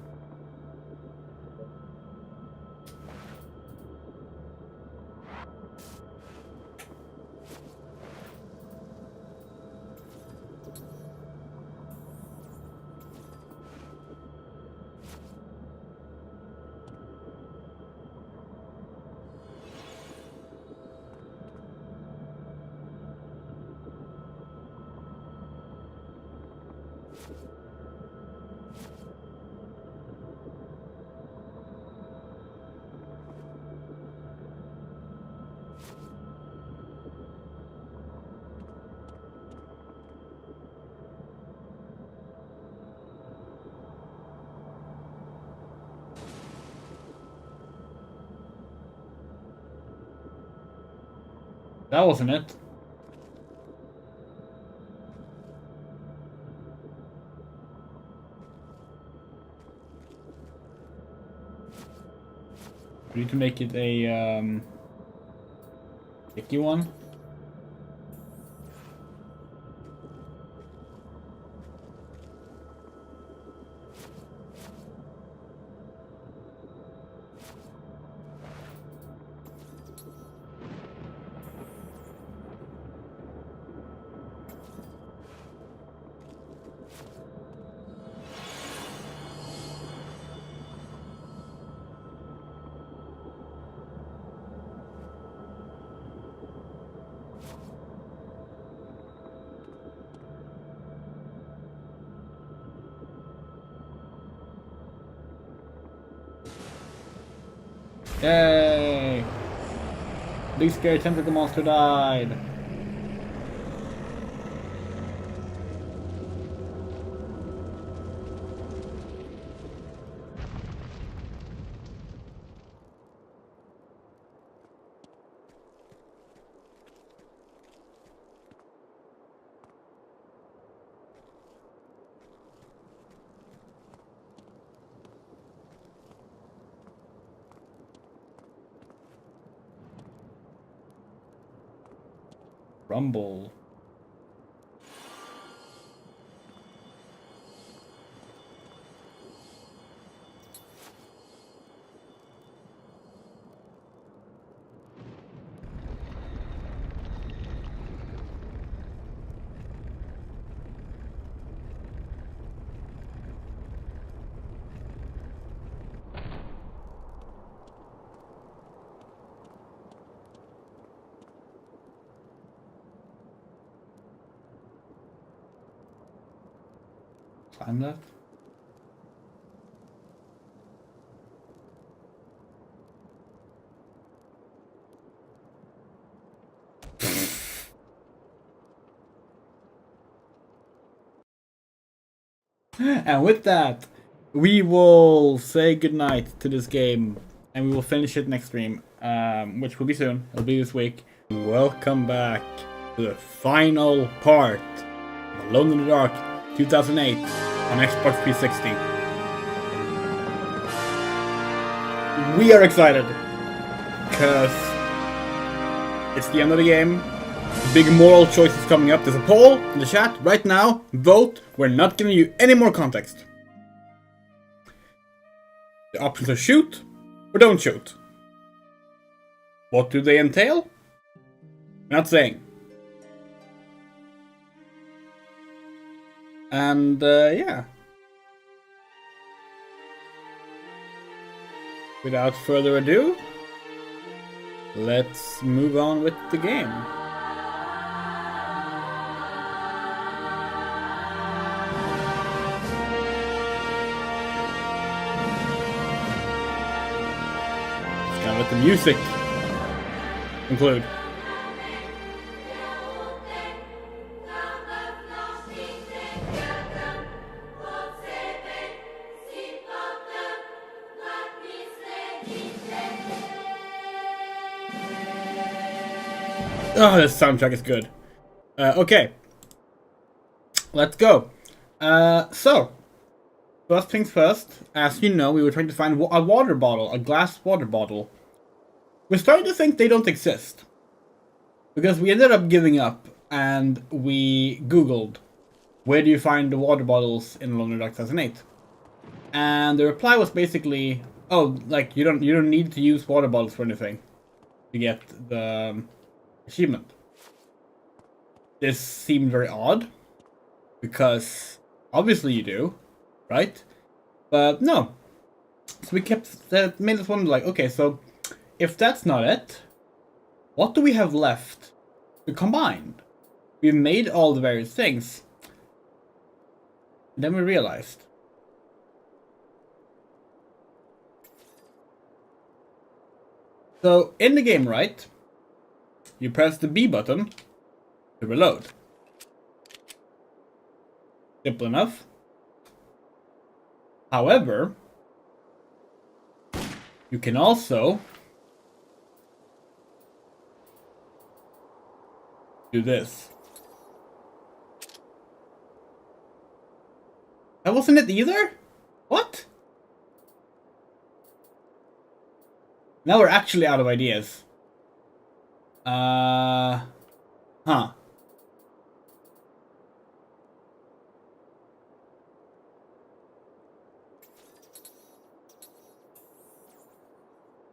That wasn't it. We need to make it a sticky one. Yay! Big scary tentacle monster died. Rumble. Climb that. And with that, we will say goodnight to this game, and we will finish it next stream, which will be soon. It'll be this week. Welcome back to the final part of Alone in the Dark 2008 on Xbox 360. We are excited because it's the end of the game. Big moral choices coming up. There's a poll in the chat right now. Vote. We're not giving you any more context. The options are shoot or don't shoot. What do they entail? We're not saying. And yeah. Without further ado, let's move on with the game. Let's go with the music. conclude. Oh, this soundtrack is good. Okay. Let's go. So, first things first, as you know, we were trying to find a water bottle, a glass water bottle. We're starting to think they don't exist. Because we ended up giving up, and we Googled, where do you find the water bottles in Alone in the Dark 2008? And the reply was basically, oh, like, you don't need to use water bottles for anything to get the achievement. This seemed very odd, because obviously you do, right? But no. So we that made us wonder, like, okay, so if that's not it, what do we have left to combine? We've made all the various things. And then we realized. So in the game, right? You press the B button to reload. Simple enough. However, you can also do this. That wasn't it either? What? Now we're actually out of ideas. Huh.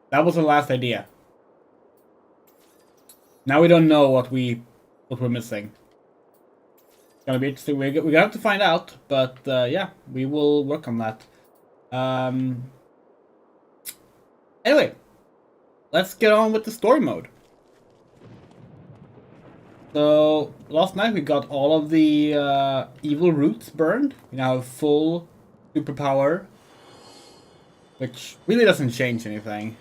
That was the last idea. Now we don't know what we're missing. It's gonna be interesting. We're gonna have to find out, but yeah, we will work on that. Anyway, let's get on with the story mode. So last night we got all of the evil roots burned. We now have full superpower, which really doesn't change anything.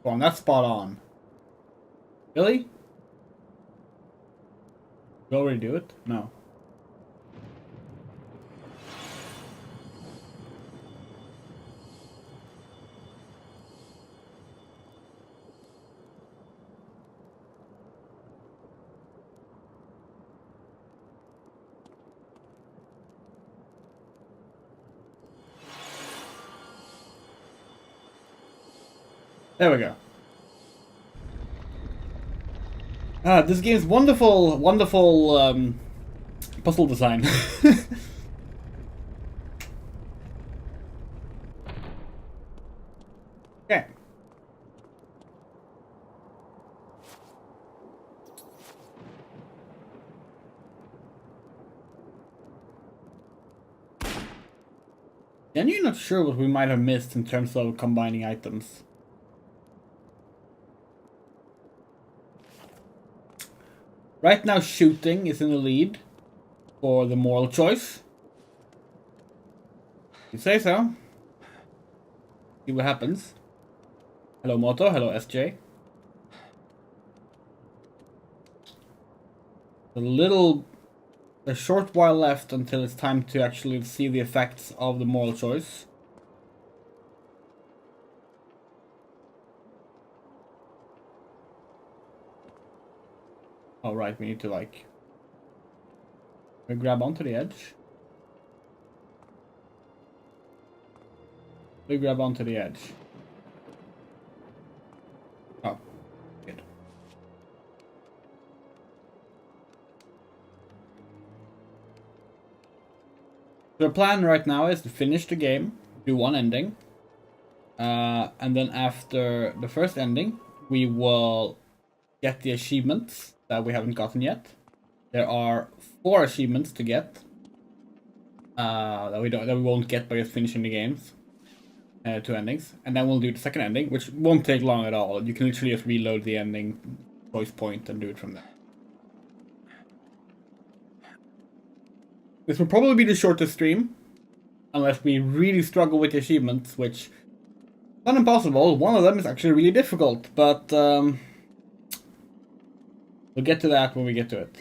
Come on, that's spot on. Really? We already do it? No. There we go. This game's wonderful, wonderful puzzle design. Okay. Then you're not sure what we might have missed in terms of combining items. Right now, shooting is in the lead for the moral choice. You say so. See what happens. Hello, Moto. Hello, SJ. A short while left until it's time to actually see the effects of the moral choice. Oh, right, we need to, like... we grab onto the edge. We grab onto the edge. Oh, good. The plan right now is to finish the game, do one ending, and then after the first ending, we will get the achievements that we haven't gotten yet. There are 4 achievements to get that we won't get by just finishing the games. 2 endings, and then we'll do the second ending, which won't take long at all. You can literally just reload the ending choice point and do it from there. This will probably be the shortest stream, unless we really struggle with the achievements, which is not impossible. One of them is actually really difficult, but we'll get to that when we get to it.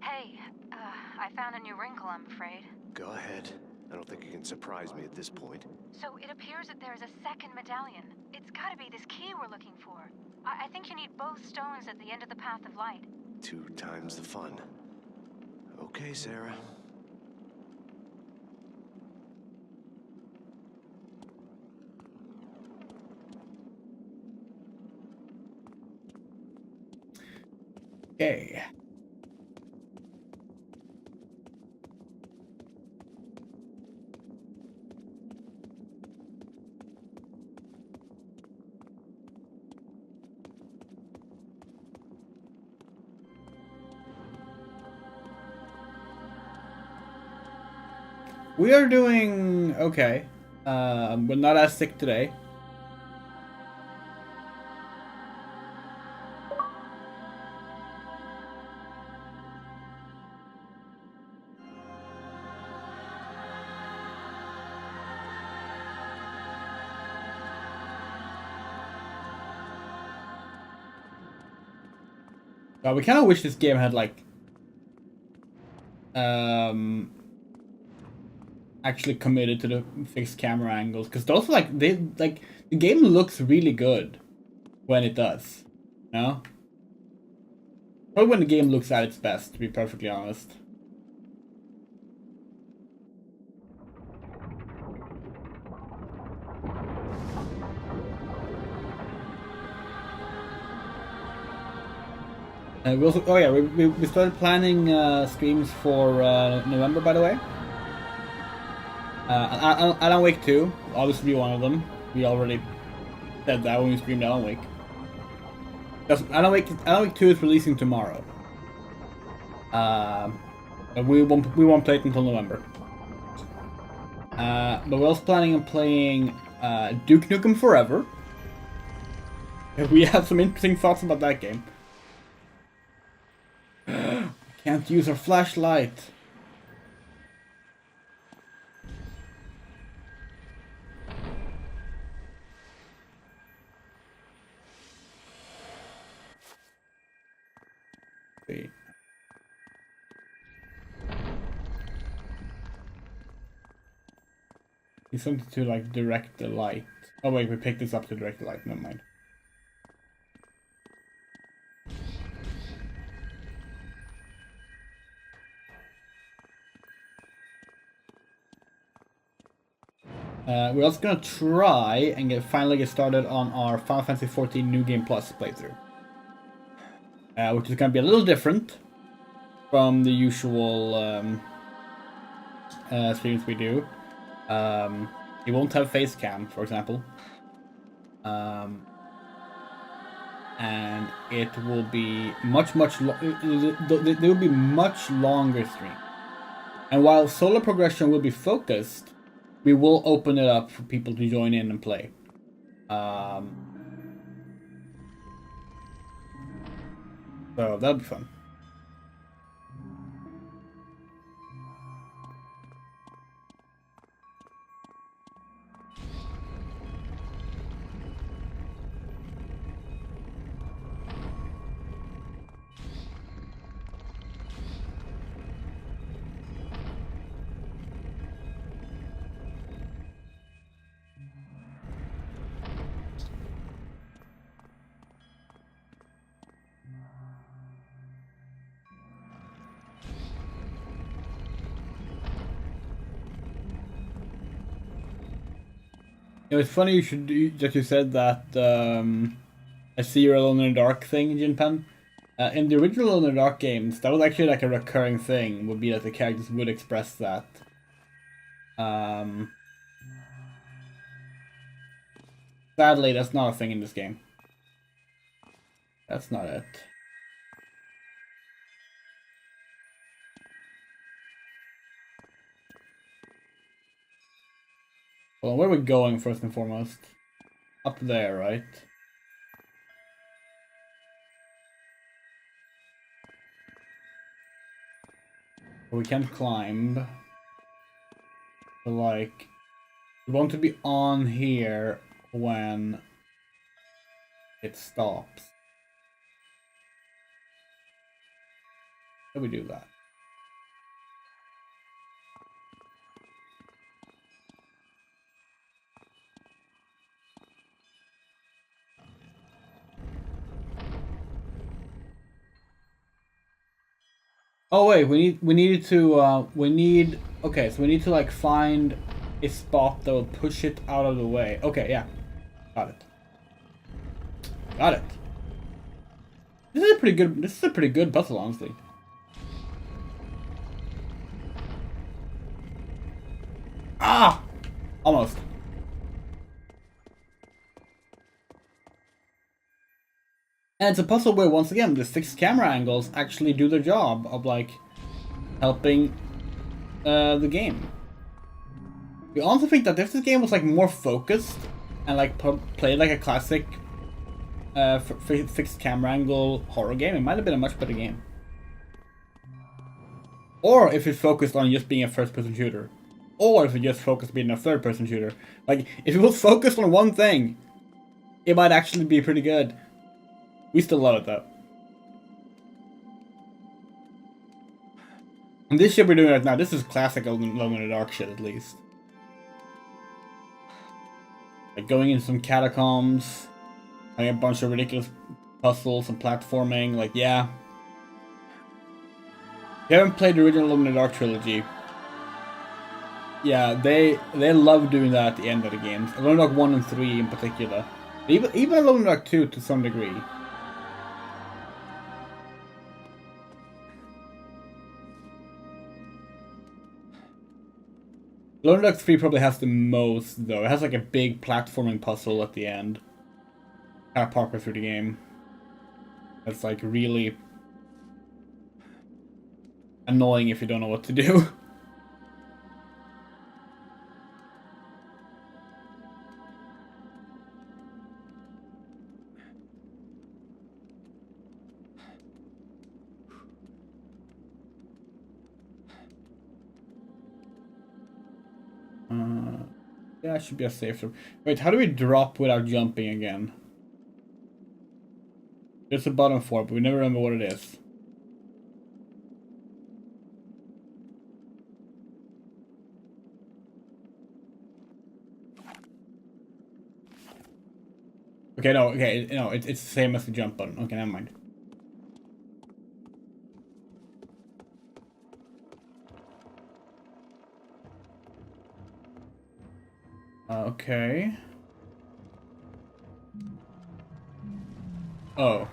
Hey, I found a new wrinkle, I'm afraid. Go ahead. I don't think you can surprise me at this point. So it appears that there is a second medallion. It's gotta be this key we're looking for. I think you need both stones at the end of the path of light. 2 times the fun. Okay, Sarah. Okay. We are doing okay. We're not as sick today. We kind of wish this game had like actually committed to the fixed camera angles, because those are the game looks really good when it does, you know? Probably when the game looks at its best, to be perfectly honest. We also, oh yeah, we started planning streams for November, by the way. Alan Wake 2, obviously one of them. We already said that when we streamed Alan Wake. Alan Wake 2 is releasing tomorrow. But we won't play it until November. But we're also planning on playing Duke Nukem Forever. We have some interesting thoughts about that game. Can't use our flashlight. See. Need something to like direct the light. Oh wait, we picked this up to direct the light. Never mind. We're also gonna try and finally get started on our Final Fantasy XIV New Game Plus playthrough, which is gonna be a little different from the usual streams we do. It won't have face cam, for example, and it will be there will be much longer stream. And while solo progression will be focused, we will open it up for people to join in and play. So that'll be fun. It was funny that you said that I see you're alone in the dark thing, Jinpen. In the original Alone in the Dark games, that was actually like a recurring thing, would be that the characters would express that. So Sadly, that's not a thing in this game. That's not it. Well, where are we going first and foremost? Up there, right? We can't climb. So, like, we want to be on here when it stops. How do we do that? Oh wait, we need to okay, so we need to like find a spot that will push it out of the way. Okay, yeah. Got it. Got it. This is a pretty good puzzle, honestly. Ah! Almost. And it's a puzzle where, once again, the 6 camera angles actually do their job of, like, helping the game. We also think that if this game was, like, more focused and, like, played like a classic fixed camera angle horror game, it might have been a much better game. Or if it focused on just being a first-person shooter. Or if it just focused on being a third-person shooter. Like, if it was focused on one thing, it might actually be pretty good. We still love it, though. And this shit we're doing right now, this is classic Alone in the Dark shit, at least. Like, going in some catacombs, having a bunch of ridiculous puzzles and platforming, like, yeah. If you haven't played the original Alone in the Dark trilogy, yeah, they love doing that at the end of the games. Alone in the Dark 1 and 3 in particular. Even Alone in the Dark 2 to some degree. Alone in the Dark 3 probably has the most, though. It has like a big platforming puzzle at the end. Kind of partway through the game. That's like really annoying if you don't know what to do. Yeah, it should be a safe room. Wait, how do we drop without jumping again? There's a button for it, but we never remember what it is. Okay, no, it's the same as the jump button. Okay, never mind. Okay. Oh.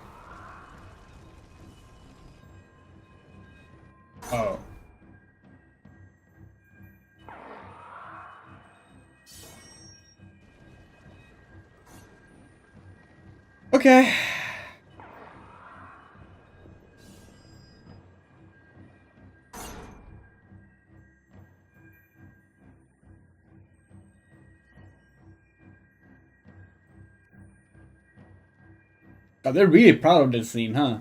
Oh. Okay. God, they're really proud of this scene, huh?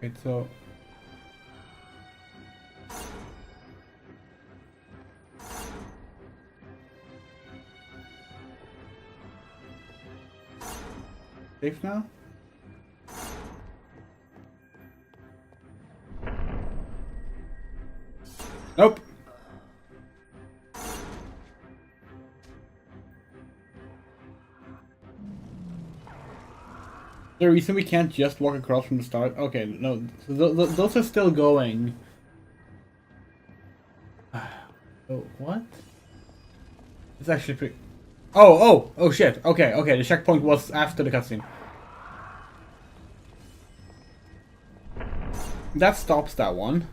Wait, so... Safe now? Nope. The reason we can't just walk across from the start? Okay, no, those are still going. Oh, what? It's actually pretty... Oh shit. Okay, the checkpoint was after the cutscene. That stops that one.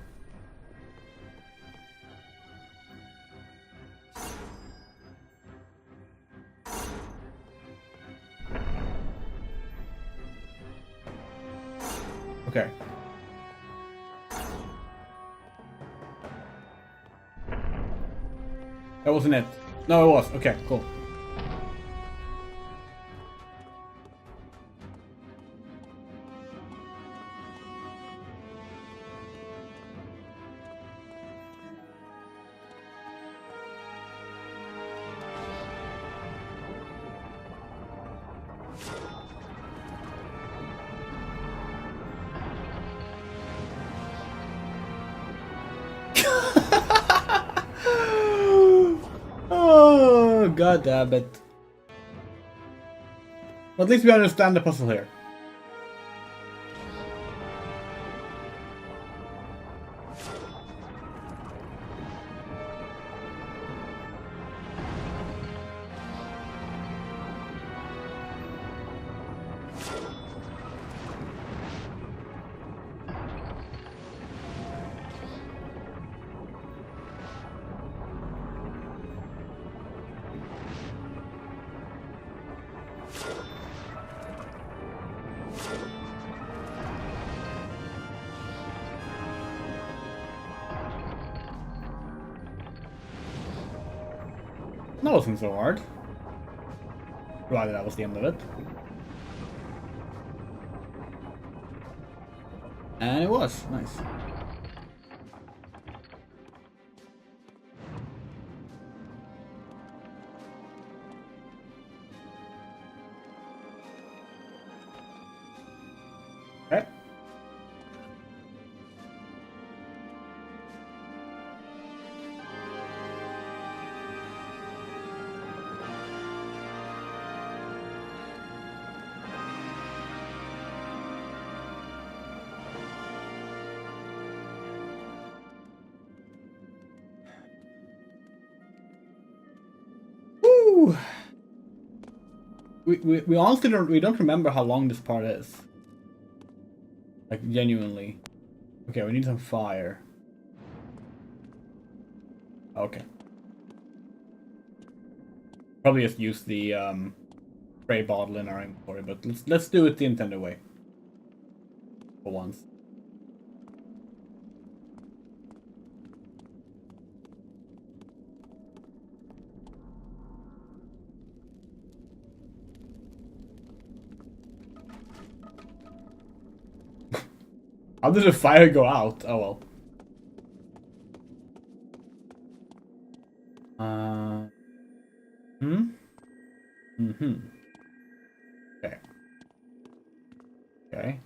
Okay. That wasn't it. No, it was. Okay, cool. Oh, god damn it. Well, at least we understand the puzzle here. That wasn't so hard. Rather, that was the end of it. And it was. Nice. Okay. Woo! We honestly don't remember how long this part is. Like, genuinely. Okay, we need some fire. Okay. Probably just use the spray bottle in our inventory, but let's do it the Nintendo way. For once. How did the fire go out? Oh well. Okay. Okay.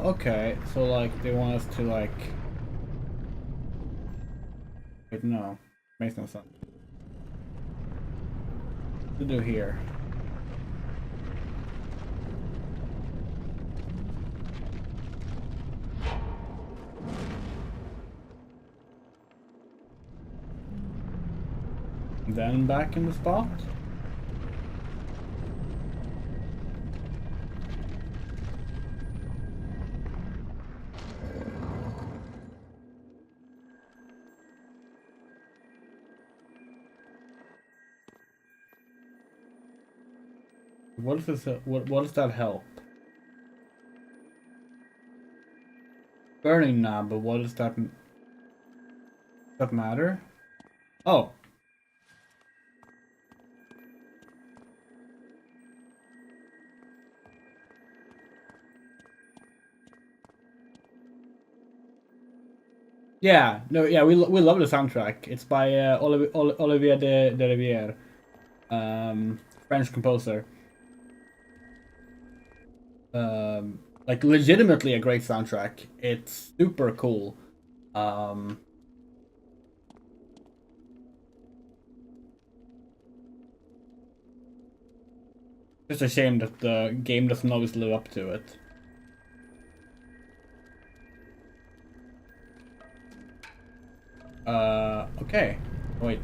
Okay. So like they want us to like. Wait, no, makes no sense. What to do here? Then back in the spot? What is this? What does that help? Burning now, but what does that matter? Oh. Yeah, no, yeah, we love the soundtrack. It's by Olivier de Rivière, French composer. Like legitimately a great soundtrack. It's super cool. Just a shame that the game doesn't always live up to it. Okay. Wait.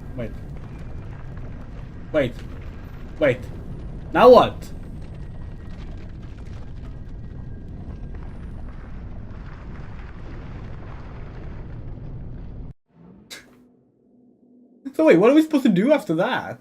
Now what? So wait, what are we supposed to do after that?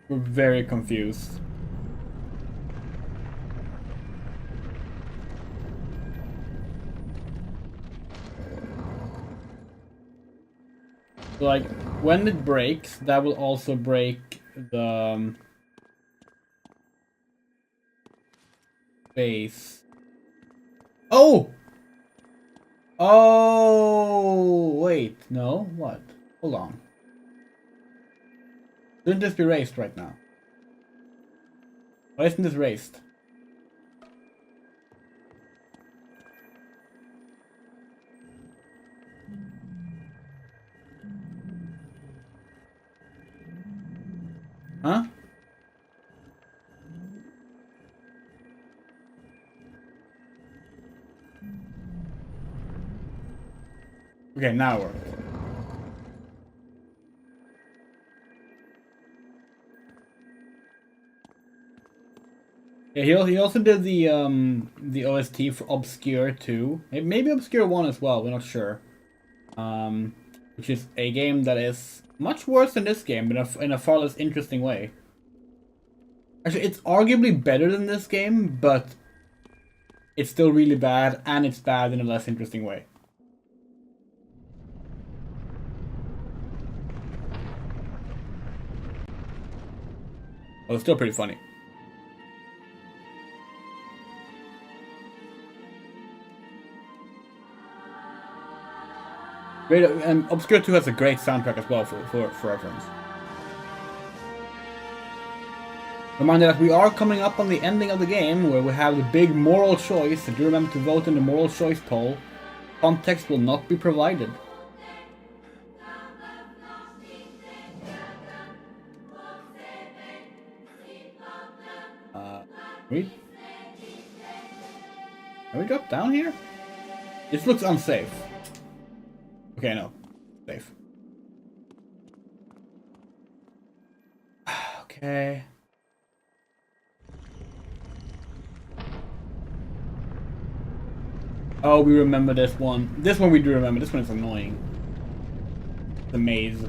We're very confused. Like, when it breaks, that will also break the base. Oh! Oh! Wait, no? What? Hold on. Shouldn't this be raised right now? Why isn't this raised? Huh? Okay, now it works. Yeah, he also did the OST for Obscure 2. Maybe Obscure 1 as well, we're not sure. Which is a game that is much worse than this game, but in a far less interesting way. Actually, it's arguably better than this game, but it's still really bad, and it's bad in a less interesting way. Well, it's still pretty funny. Great, and Obscure 2 has a great soundtrack as well for reference. Reminder that we are coming up on the ending of the game, where we have the big moral choice. So do remember to vote in the moral choice poll. Context will not be provided. Can we drop down here? This looks unsafe. Okay, no. Safe. Okay. Oh, we remember this one. This one we do remember. This one is annoying. The maze.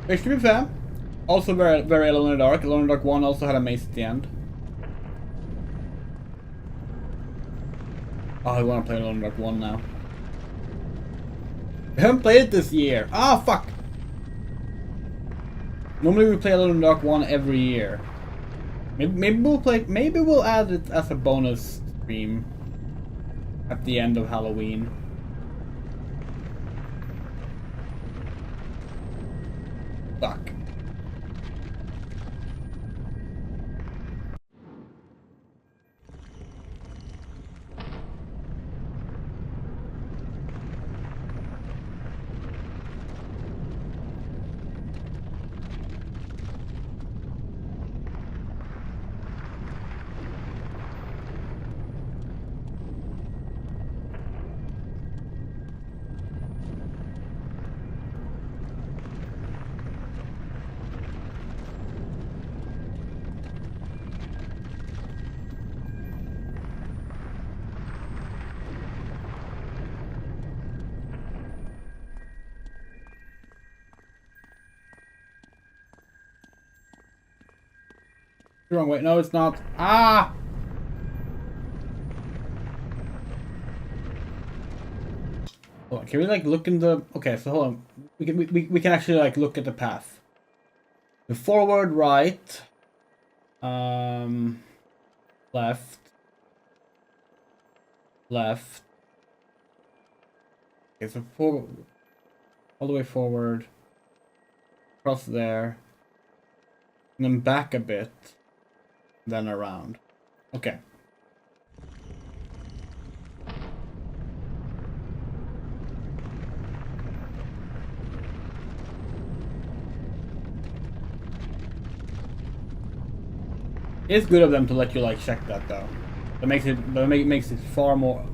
Which, to be fair, also very Alone in the Dark. Alone in the Dark 1 also had a maze at the end. Oh, I want to play Alone in the Dark 1 now. I haven't played it this year. Ah, fuck! Normally we play Alone in the Dark 1 every year. Maybe we'll play. Maybe we'll add it as a bonus stream at the end of Halloween. Fuck. The wrong way. No, it's not. Ah! Hold on. Can we like look in the? Okay, so hold on. We can actually like look at the path. The forward, right, left, left. Okay, so forward, all the way forward, across there, and then back a bit, then around. Okay. It's good of them to let you like check that though. That makes it far more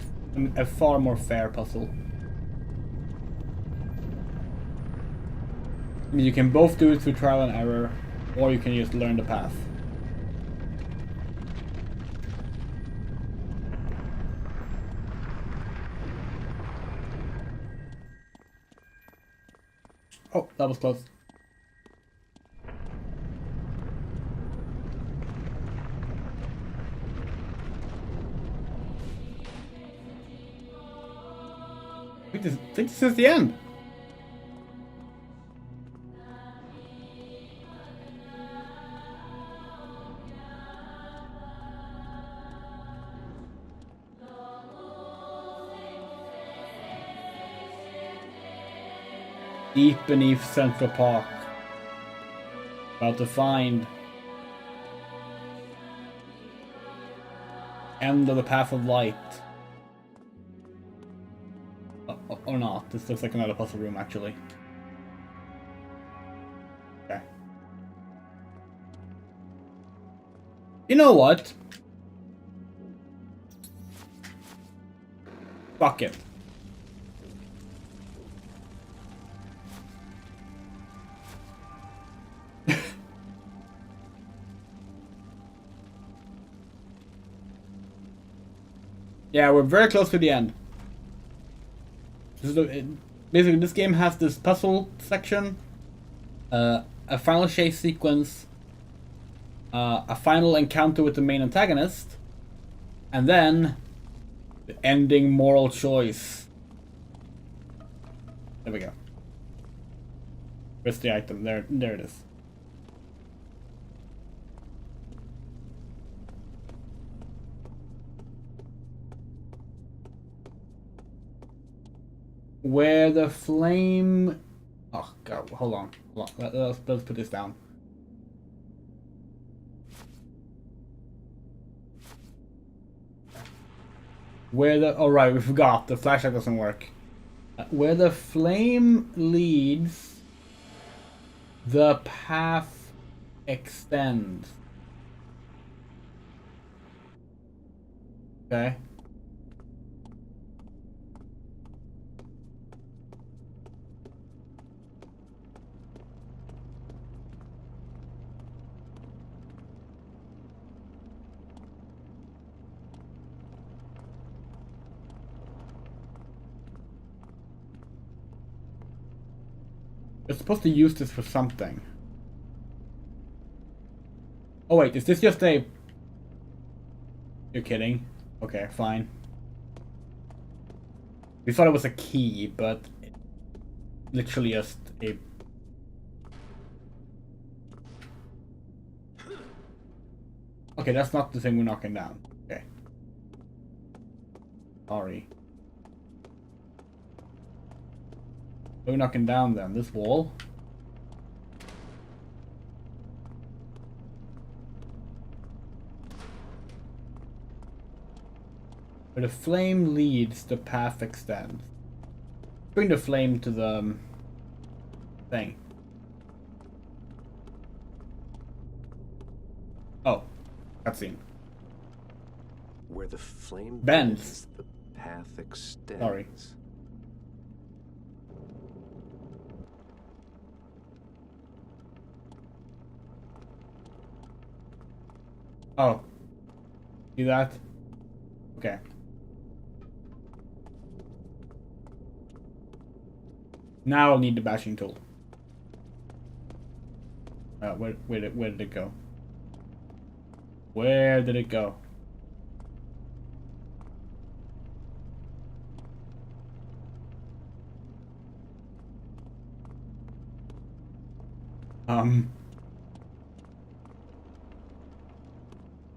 a far more fair puzzle. I mean, you can both do it through trial and error, or you can just learn the path. Oh, that was close. I think this is the end. Deep beneath Central Park. About to find end of the path of light. Or not. This looks like another puzzle room actually. Okay. You know what? Fuck it. Yeah, we're very close to the end. Basically, this game has this puzzle section, a final chase sequence, a final encounter with the main antagonist, and then the ending moral choice. There we go. Where's the item? There it is. Where the flame... Oh god, hold on. Let's put this down. Where the... Oh right, we forgot. The flashlight doesn't work. Where the flame leads, the path extends. Okay. It's supposed to use this for something. Oh wait, is this just a... You're kidding? Okay, fine. We thought it was a key, but... Literally just a... Okay, that's not the thing we're knocking down. Okay. Sorry. What are we knocking down then? This wall? Where the flame leads, the path extends. Bring the flame to the thing. Oh, cutscene. Where the flame bends, the path extends. Sorry. Oh. See that? Okay. Now I'll need the bashing tool. Where did it go? Where did it go?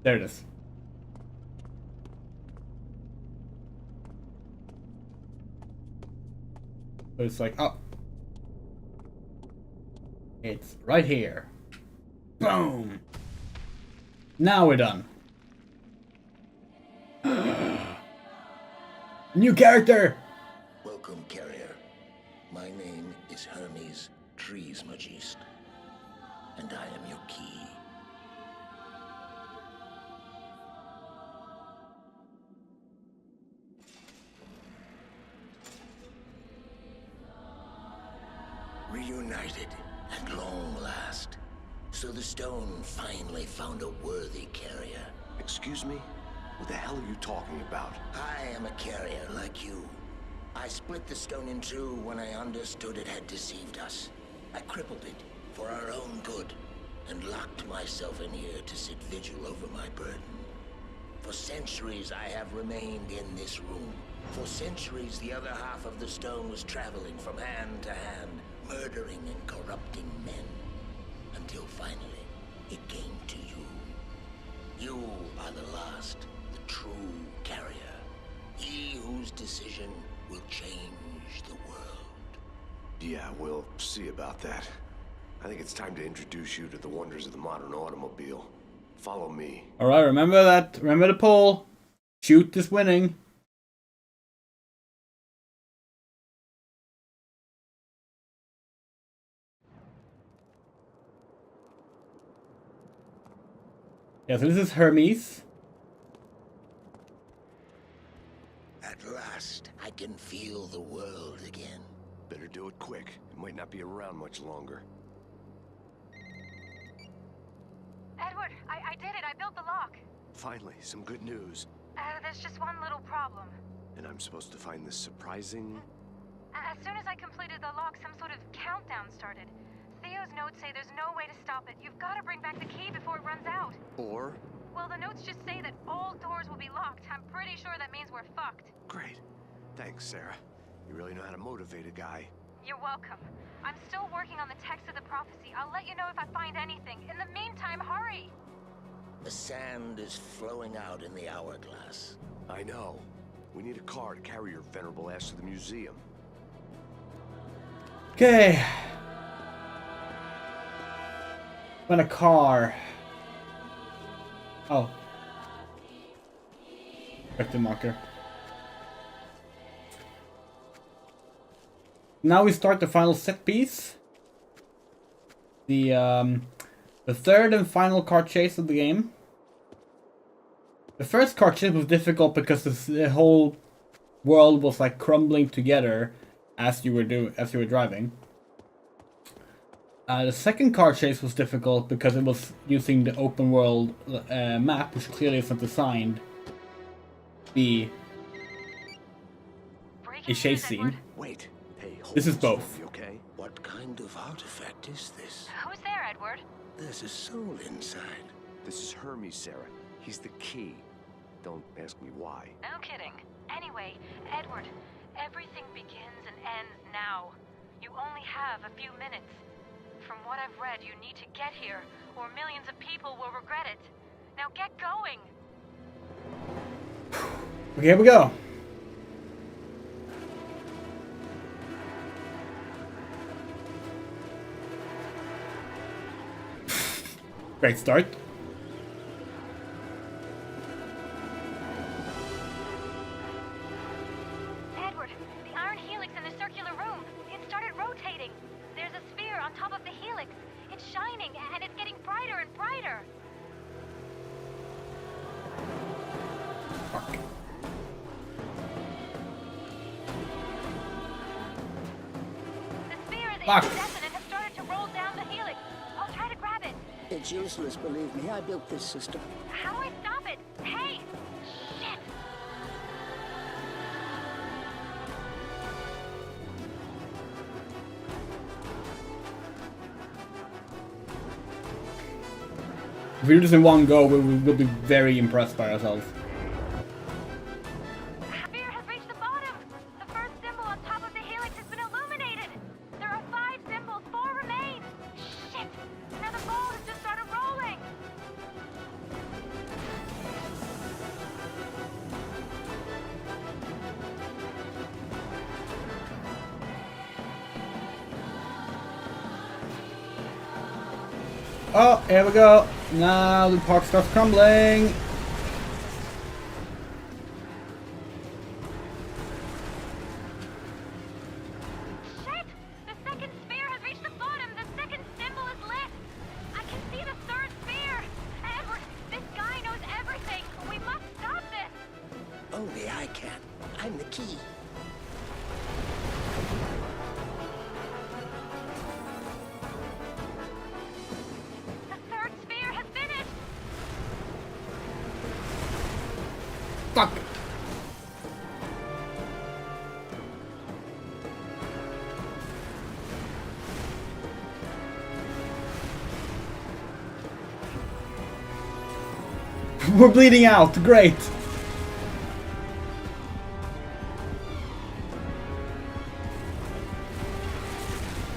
There it is. So it's like, oh. It's right here. Boom! Now we're done. New character! Welcome, carrier. My name is Hermes Trismegistus, and I am your key. Reunited at long last. So the stone finally found a worthy carrier. Excuse me? What the hell are you talking about? I am a carrier like you. I split the stone in two when I understood it had deceived us. I crippled it for our own good and locked myself in here to sit vigil over my burden. For centuries I have remained in this room. For centuries the other half of the stone was traveling from hand to hand, murdering and corrupting men. Until finally, it came to you. You are the last, the true carrier. He whose decision will change the world. Yeah, we'll see about that. I think it's time to introduce you to the wonders of the modern automobile. Follow me. Alright, remember that. Remember the poll. Shoot is winning. Yeah, so this is Hermes. At last, I can feel the world again. Better do it quick. It might not be around much longer. Edward, I did it. I built the lock. Finally, some good news. There's just one little problem. And I'm supposed to find this surprising... As soon as I completed the lock, some sort of countdown started. Theo's notes say there's no way to stop it. You've got to bring back the key before it runs out. Or? Well, the notes just say that all doors will be locked. I'm pretty sure that means we're fucked. Great. Thanks, Sarah. You really know how to motivate a guy. You're welcome. I'm still working on the text of the prophecy. I'll let you know if I find anything. In the meantime, hurry! The sand is flowing out in the hourglass. I know. We need a car to carry your venerable ass to the museum. Okay. When a car. Oh. Vector marker. Now we start the final set piece. The third and final car chase of the game. The first car chase was difficult because the whole world was like crumbling together as you were driving. The second car chase was difficult because it was using the open world map, which clearly isn't designed to be a chase scene. Wait. Hey, this is both. Okay? What kind of artifact is this? Who's there, Edward? There's a soul inside. This is Hermes, Sarah. He's the key. Don't ask me why. No kidding. Anyway, Edward, everything begins and ends now. You only have a few minutes. From what I've read, you need to get here, or millions of people will regret it. Now get going! Okay, here we go. Great start. Edward, the iron helix in the circular room. It started rotating. There's a sphere on top of the helix. It's shining, and it's getting brighter and brighter. Fuck. The sphere is incandescent and has started to roll down the helix. I'll try to grab it. It's useless, believe me. I built this system. How do I stop it? Hey! Shit! If we do this in one go, we will be very impressed by ourselves. Sphere has reached the bottom. The first symbol on top of the helix has been illuminated. There are 5 symbols, 4 remain. Shit! Now the ball has just started rolling. Oh, here we go. Now the park starts crumbling. Shit! The second sphere has reached the bottom. The second symbol is lit. I can see the third sphere. Edward, this guy knows everything. We must stop this. Only I can. I'm the key. The third sphere has finished. Fuck. We're bleeding out. Great.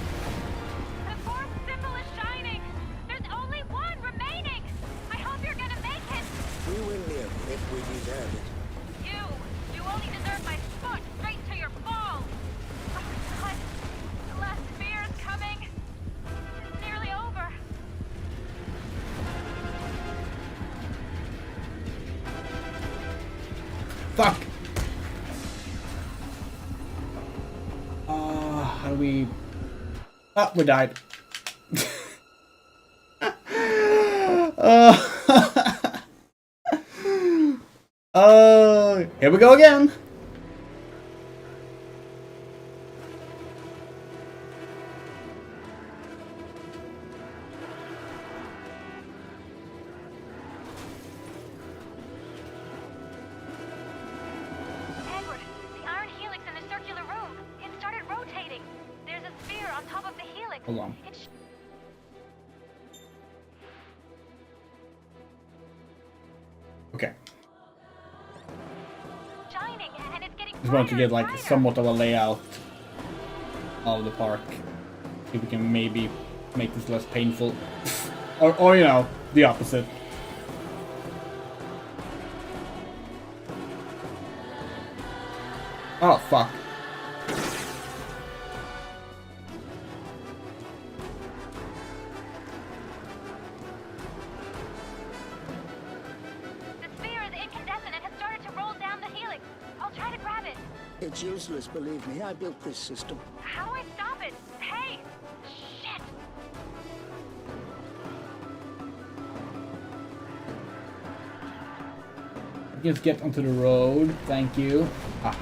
The fourth symbol is shining. There's only one remaining. I hope you're gonna make it. We will live if we deserve it. You only deserve my foot straight to your balls. Oh, God. The last sphere is coming. It's nearly over. Fuck. How do we... Oh, we died. Here we go again. Edward, the iron helix in the circular room. It started rotating. There's a sphere on top of the helix. Hold on. It's Okay. shining and it's getting Just want to brighter get like and brighter. somewhat of a layout of the park. See if we can maybe make this less painful. or you know, the opposite. Oh, fuck. The sphere is incandescent and has started to roll down the helix. I'll try to grab it. It's useless, believe me. I built this system. How do I stop it? Hey! Shit! Just get onto the road. Thank you. Ah.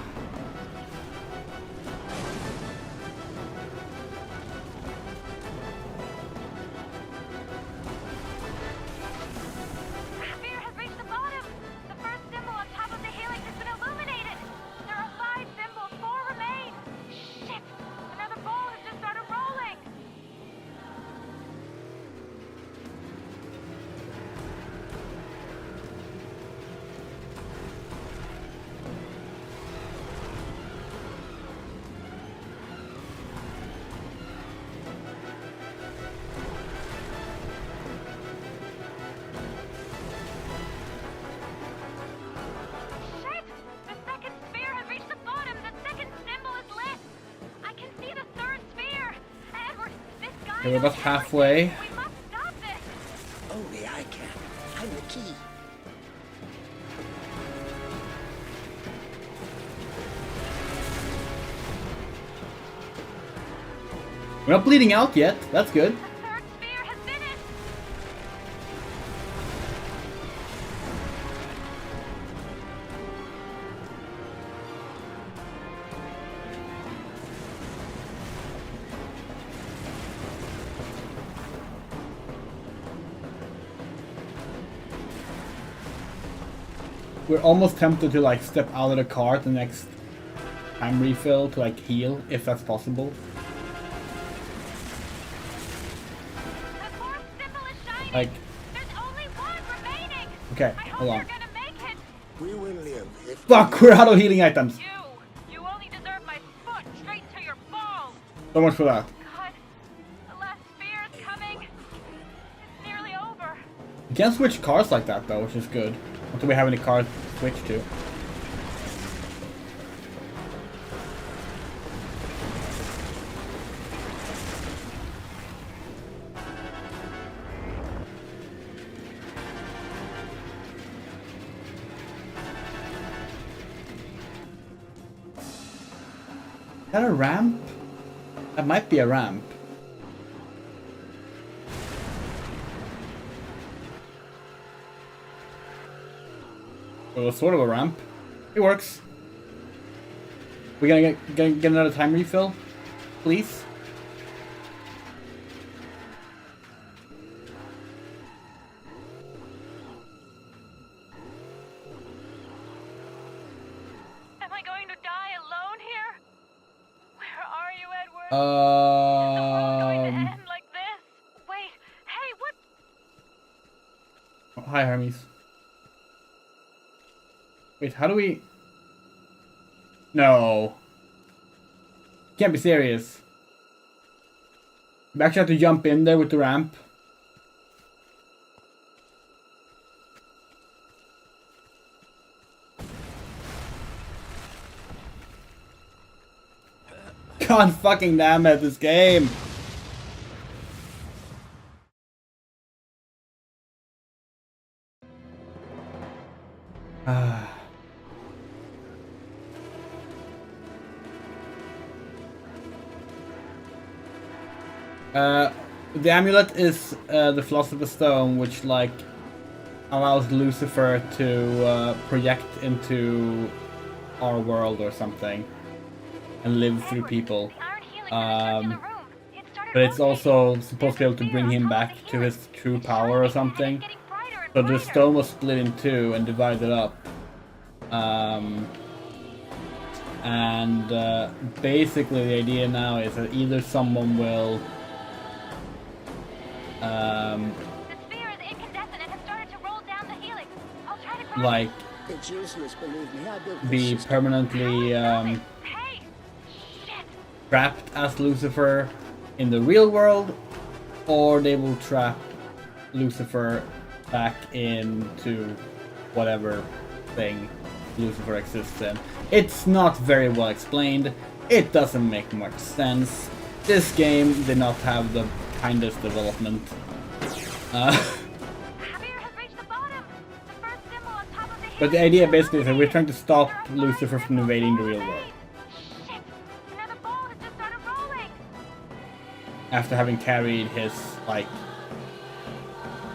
The sphere has reached the bottom. The first symbol on top of the helix has been illuminated. There are 5 symbols. 4 remain. Shit! Another ball has just started rolling. Shit! The second sphere has reached the bottom. The second symbol is lit. I can see the third sphere. Edward, this guy Okay, we're knows about halfway. everything. We must stop this. Only I can. I'm the key. We're not bleeding out yet. That's good. The third sphere has finished. We're almost tempted to like step out of the car at the next time refill to like heal, if that's possible. The fourth symbol is shining. Like, There's only one remaining. okay, I hope hold on. you're gonna make it. We will live if Fuck, we're out of healing items. You only deserve my foot straight to your balls. So much for that. God, the last sphere is coming. It's nearly over. You can't switch cars like that though, which is good. Until we have any cars to switch to. that a ramp? That might be a ramp. Well, sort of a ramp. It works. We gonna get another time refill, please? Am I going to die alone here? Where are you, Edward? End like this? Wait, hey, what? Hi, Hermes. Wait, how do we... No. Can't be serious. We actually have to jump in there with the ramp. God fucking damn it, this game! The amulet is the Philosopher's Stone, which like allows Lucifer to project into our world or something and live through people. But it's also supposed to be able to bring him back to his true power or something. So the stone was split in two and divided up. Basically the idea now is that either someone will like It's useless, believe me. I built this be system. permanently trapped as Lucifer in the real world, or they will trap Lucifer back into whatever thing Lucifer exists in. It's not very well explained. It doesn't make much sense. This game did not have the kindest development. But the idea basically is that we're trying to stop Lucifer from invading the real world. After having carried his, like,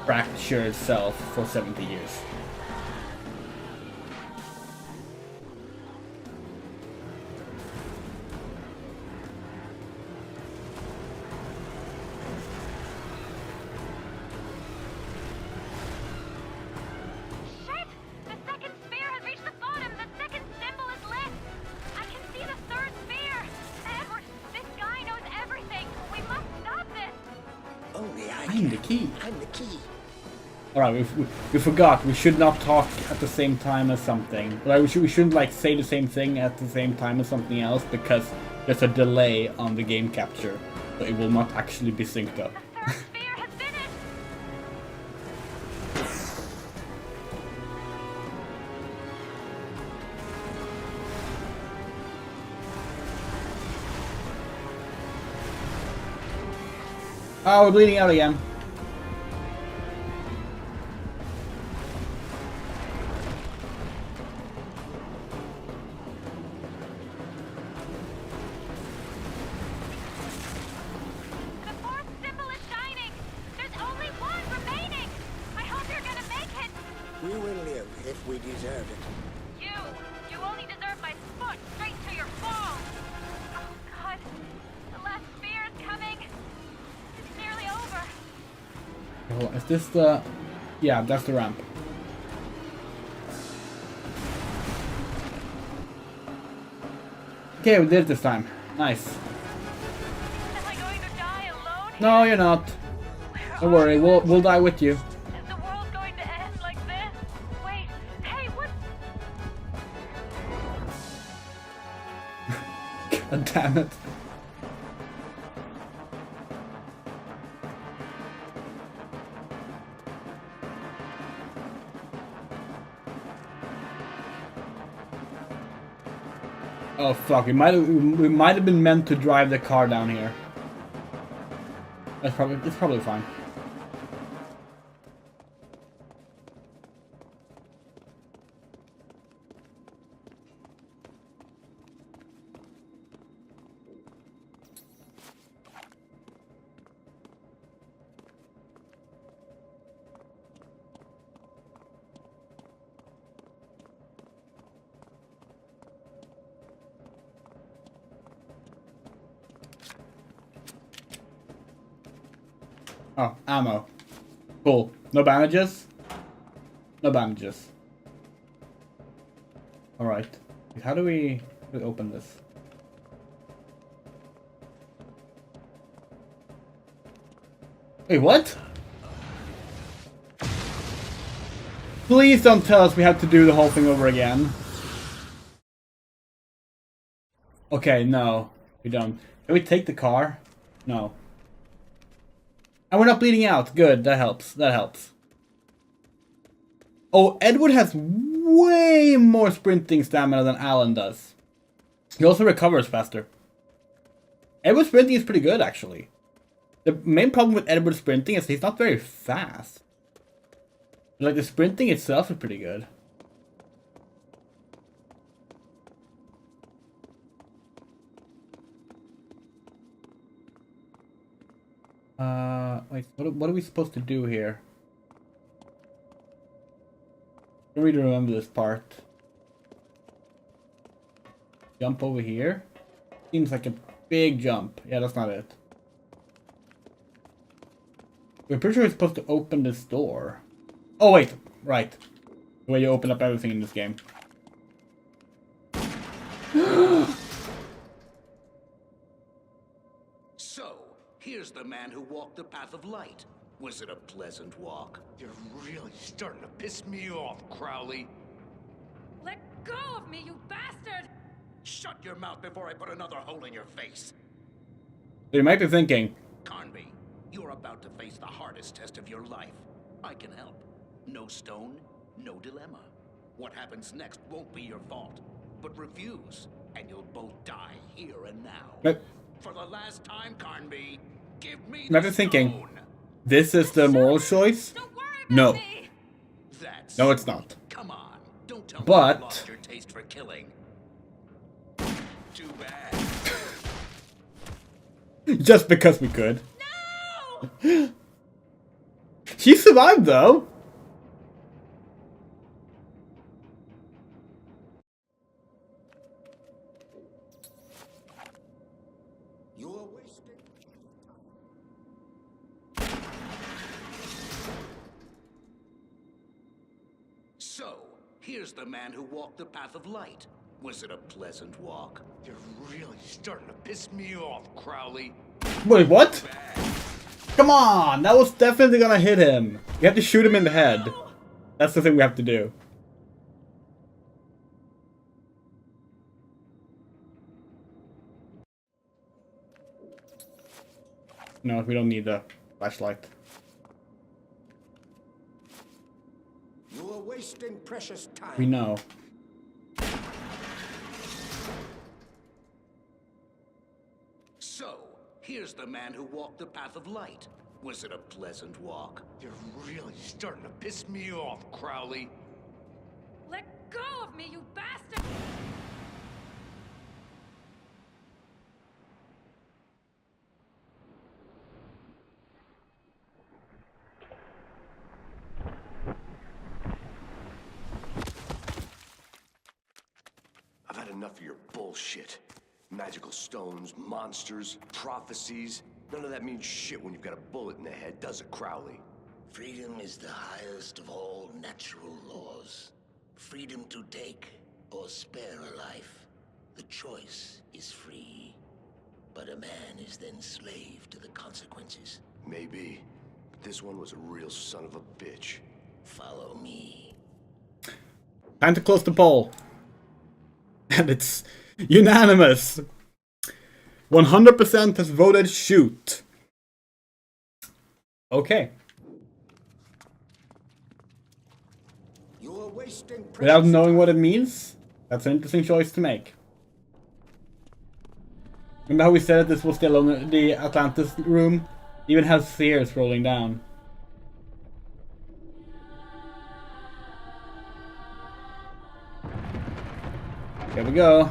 fractured self for 70 years. I'm the key. I'm the key. Alright, we forgot. We should not talk at the same time as something. Like, we shouldn't like say the same thing at the same time as something else because there's a delay on the game capture. So it will not actually be synced up. Oh, we're bleeding out again. We will live if we deserve it. You only deserve my foot straight to your balls. Oh God, the last spear is coming. It's nearly over. Oh, is this the... Yeah, that's the ramp. Okay, we did it this time. Nice. Am I going to die alone? No, you're not. Don't worry, we'll die with you. Is the world going to end like this? Wait, hey, what? God damn it. Oh fuck, we might have been meant to drive the car down here. It's probably fine. Oh, ammo. Cool. No bandages? No bandages. Alright. How do we open this? Wait, what? Please don't tell us we have to do the whole thing over again. Okay, no. We don't. Can we take the car? No. And we're not bleeding out. Good, that helps. That helps. Oh, Edward has way more sprinting stamina than Alan does. He also recovers faster. Edward's sprinting is pretty good, actually. The main problem with Edward's sprinting is he's not very fast. Like, the sprinting itself is pretty good. Wait, what are we supposed to do here? I don't really remember this part. Jump over here? Seems like a big jump. Yeah, that's not it. We're pretty sure we're supposed to open this door. Oh wait, right. The way you open up everything in this game. So, here's the man who walked the path of light. Was it a pleasant walk? You're really starting to piss me off, Crowley. Let go of me, you bastard! Shut your mouth before I put another hole in your face. So you might be thinking, Carnby, you're about to face the hardest test of your life. I can help. No stone, no dilemma. What happens next won't be your fault. But refuse, and you'll both die here and now. But for the last time, Carnby, give me you might be thinking, this is the moral choice? No. No, it's not. Come on, don't tell me you But lost your taste for killing. Too bad. just because we could. No! She survived though. You're wasting. So, here's the man who walked the path of light. Was it a pleasant walk? You're really starting to piss me off, Crowley. Wait, what? Come on! That was definitely gonna hit him. You have to shoot him in the head. That's the thing we have to do. No, we don't need the flashlight. You are wasting precious time. We know. So, here's the man who walked the path of light. Was it a pleasant walk? You're really starting to piss me off, Crowley. Let go of me, you bastard! I've had enough of your bullshit. Magical stones, monsters, prophecies. None of that means shit when you've got a bullet in the head, does it, Crowley? Freedom is the highest of all natural laws. Freedom to take or spare a life. The choice is free. But a man is then slave to the consequences. Maybe. But this one was a real son of a bitch. Follow me. Time to close the poll. And it's unanimous. 100% has voted shoot. Okay. You are wasting precious. Without knowing what it means, that's an interesting choice to make. Remember how we said this was the Atlantis room? It even has stairs rolling down. Here we go.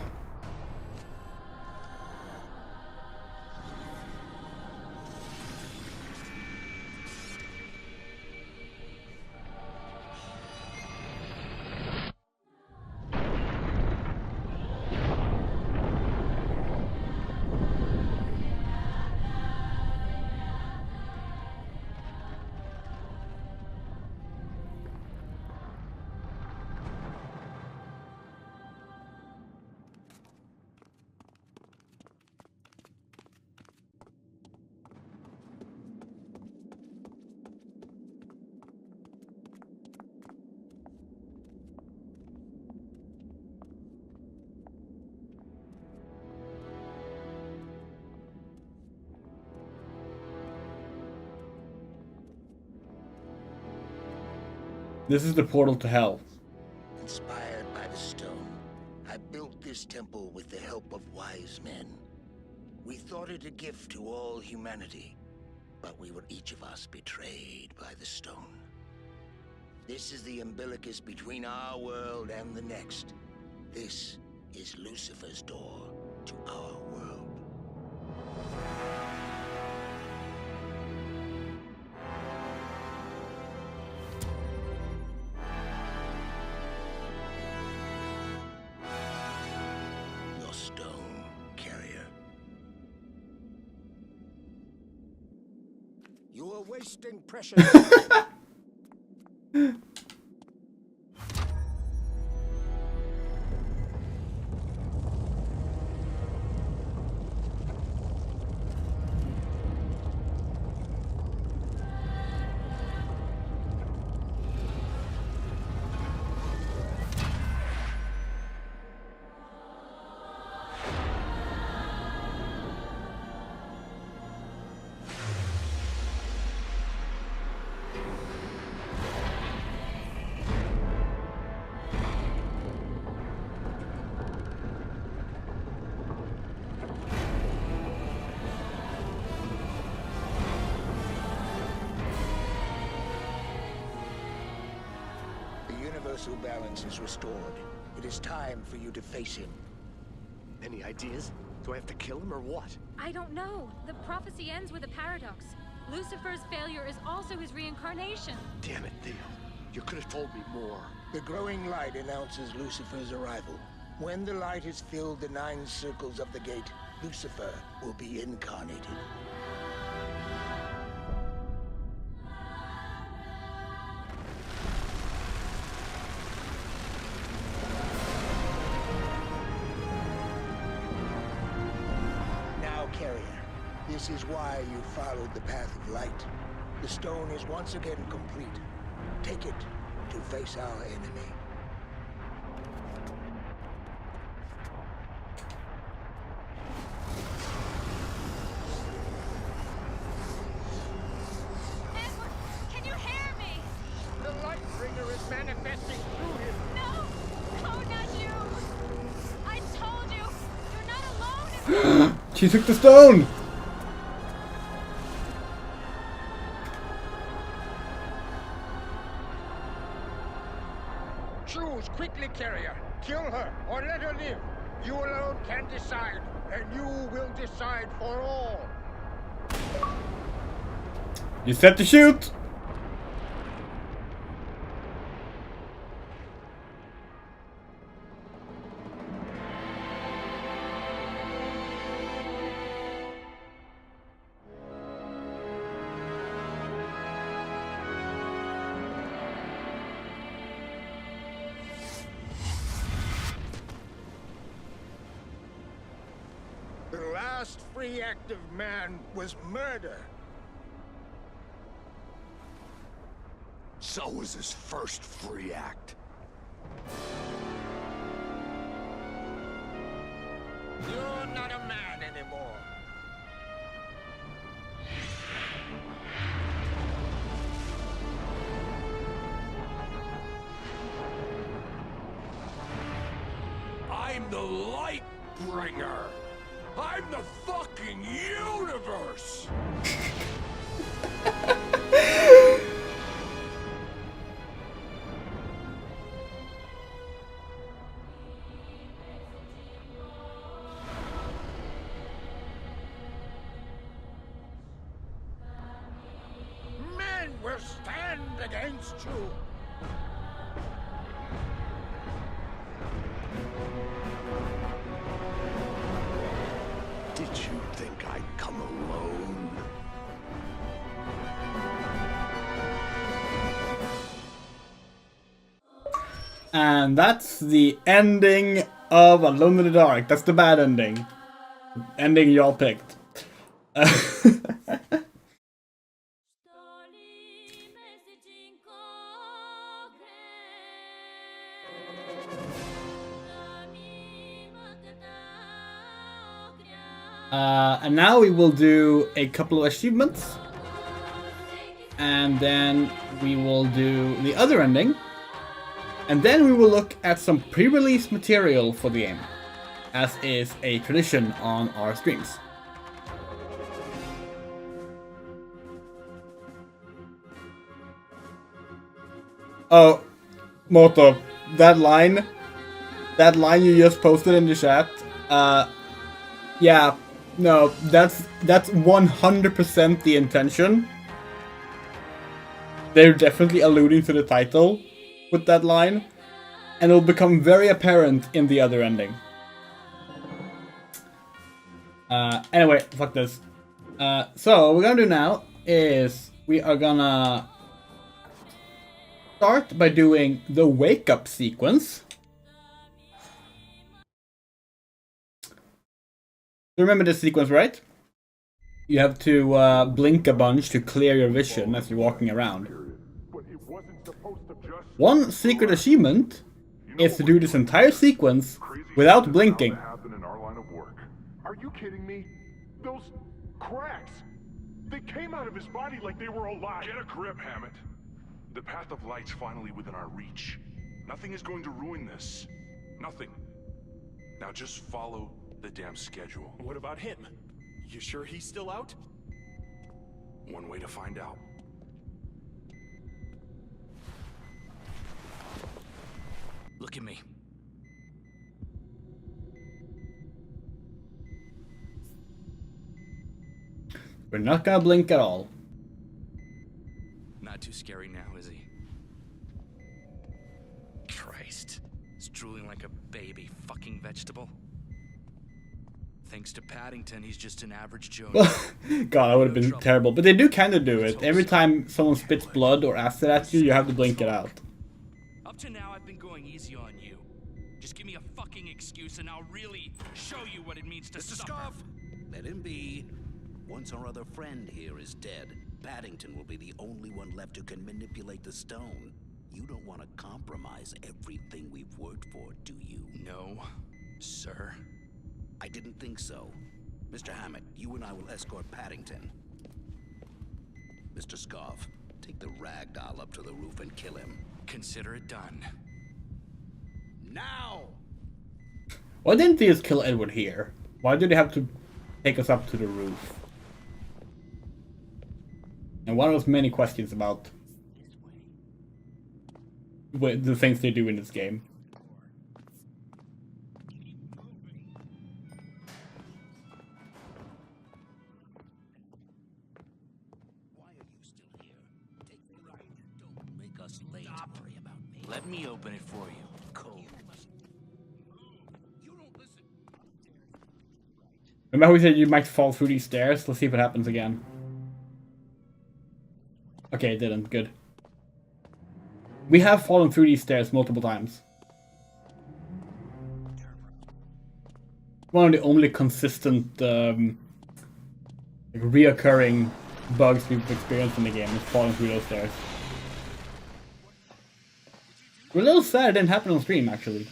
This is the portal to hell. Inspired by the stone, I built this temple with the help of wise men. We thought it a gift to all humanity, but we were each of us betrayed by the stone. This is the umbilicus between our world and the next. This is Lucifer's door to our world. Your stone, carrier. You are wasting precious. Universal balance is restored. It is time for you to face him. Any ideas? Do I have to kill him or what? I don't know. The prophecy ends with a paradox. Lucifer's failure is also his reincarnation. Damn it, Theo. You could have told me more. The growing light announces Lucifer's arrival. When the light has filled the 9 circles of the gate, Lucifer will be incarnated. Now, carrier, this is why you followed the path of light. The stone is once again complete. Take it to face our enemy. Edward, can you hear me? The Lightbringer is manifesting through him. No! Oh, not you! I told you! You're not alone in She took the stone! Choose quickly, carrier. Kill her or let her live. You alone can decide, and you will decide for all. You set to shoot! The last free act of man was murder. So was his first free act. You're not a man anymore. I'm the Lightbringer. I'm the fucking universe. Men will stand against you. Did you think I'd come alone? And that's the ending of Alone in the Dark. That's the bad ending. Ending y'all picked. And now we will do a couple of achievements. and then we will do the other ending, and then we will look at some pre-release material for the game, as is a tradition on our streams. Oh, Moto, that line you just posted in the chat, yeah, no, that's 100% the intention. They're definitely alluding to the title with that line, and it'll become very apparent in the other ending. Anyway, fuck this. So what we're gonna do now is we are gonna start by doing the wake up sequence. You remember this sequence, right? You have to blink a bunch to clear your vision as you're walking around. One secret achievement is to do this entire sequence without blinking. Are you kidding me? Those cracks! They came out of his body like they were alive! Get a grip, Hammett! The path of light's finally within our reach. Nothing is going to ruin this. Nothing. Now just follow the damn schedule. What about him? You sure he's still out? One way to find out. Look at me. We're not gonna blink at all. Not too scary now, is he? Christ. He's drooling like a baby fucking vegetable. Thanks to Paddington, he's just an average Joe. God, that would have been terrible. But they do kind of do it. Every time someone spits blood or acid at you, you have to blink it out. Up to now, I've been going easy on you. Just give me a fucking excuse and I'll really show you what it means to Mr. suffer. Scarf, let him be. Once our other friend here is dead, Paddington will be the only one left who can manipulate the stone. You don't want to compromise everything we've worked for, do you? No, sir. I didn't think so. Mr. Hammett, you and I will escort Paddington. Mr. Scarf, take the rag doll up to the roof and kill him. Consider it done. Now! Why didn't they just kill Edward here? Why did they have to take us up to the roof? And one of those many questions about the things they do in this game. Let me open it for you. Cool. Remember how we said you might fall through these stairs? Let's see if it happens again. Okay, it didn't. Good. We have fallen through these stairs multiple times. One of the only consistent, reoccurring bugs we've experienced in the game is falling through those stairs. We're a little sad it didn't happen on stream, actually.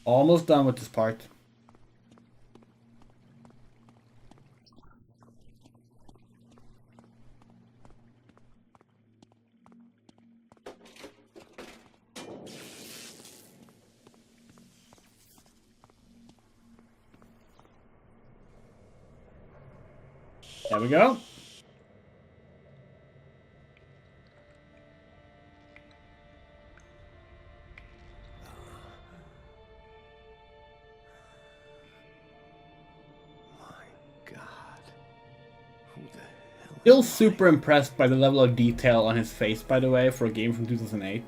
Almost done with this part. There we go. Still super impressed by the level of detail on his face, by the way, for a game from 2008.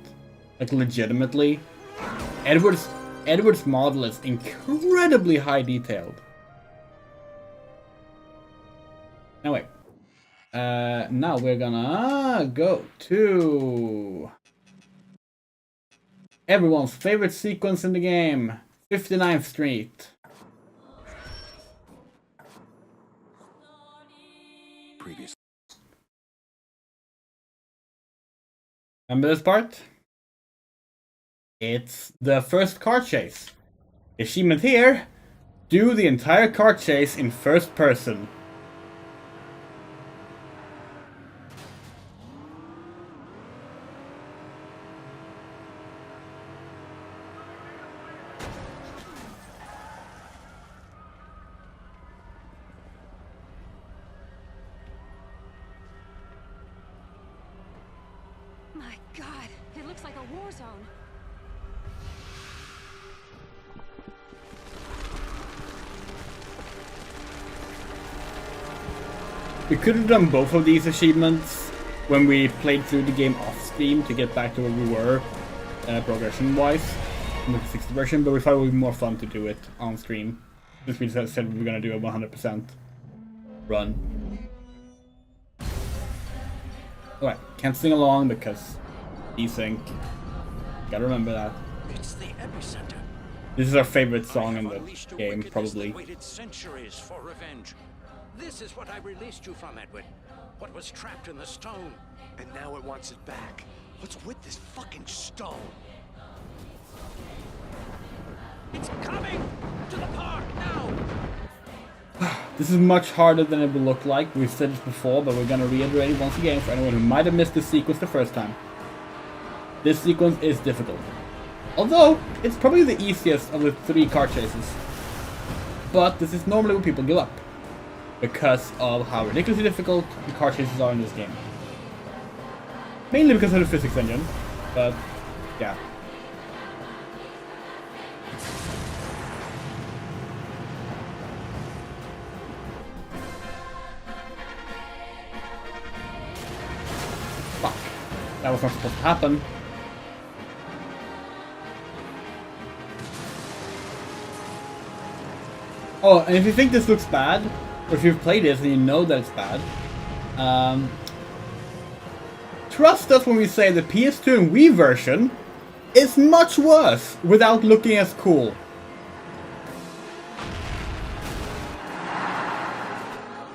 Like, legitimately. Edward's model is incredibly high detailed. Now wait. Now we're gonna go to everyone's favorite sequence in the game, 59th Street. Previous. Remember this part? It's the first car chase. Achievement here, do the entire car chase in first person. My God, it looks like a war zone. We could have done both of these achievements when we played through the game off Steam to get back to where we were, progression-wise, in the 60 version, but we thought it would be more fun to do it on stream, since we said we were going to do a 100% run. Alright, can't sing along because desync. Gotta remember that. It's the epicenter. This is our favorite song in the game, probably. Waited centuries for revenge. This is what I released you from, Edward. What was trapped in the stone. And now it wants it back. What's with this fucking stone? It's coming to the park now. This is much harder than it will look like. We've said this before, but we're gonna reiterate it once again for anyone who might have missed this sequence the first time. This sequence is difficult. Although, it's probably the easiest of the 3 car chases. But this is normally when people give up, because of how ridiculously difficult the car chases are in this game. Mainly because of the physics engine, but yeah. Fuck. That was not supposed to happen. Oh, and if you think this looks bad, or if you've played this and you know that it's bad, trust us when we say the PS2 and Wii version is much worse without looking as cool.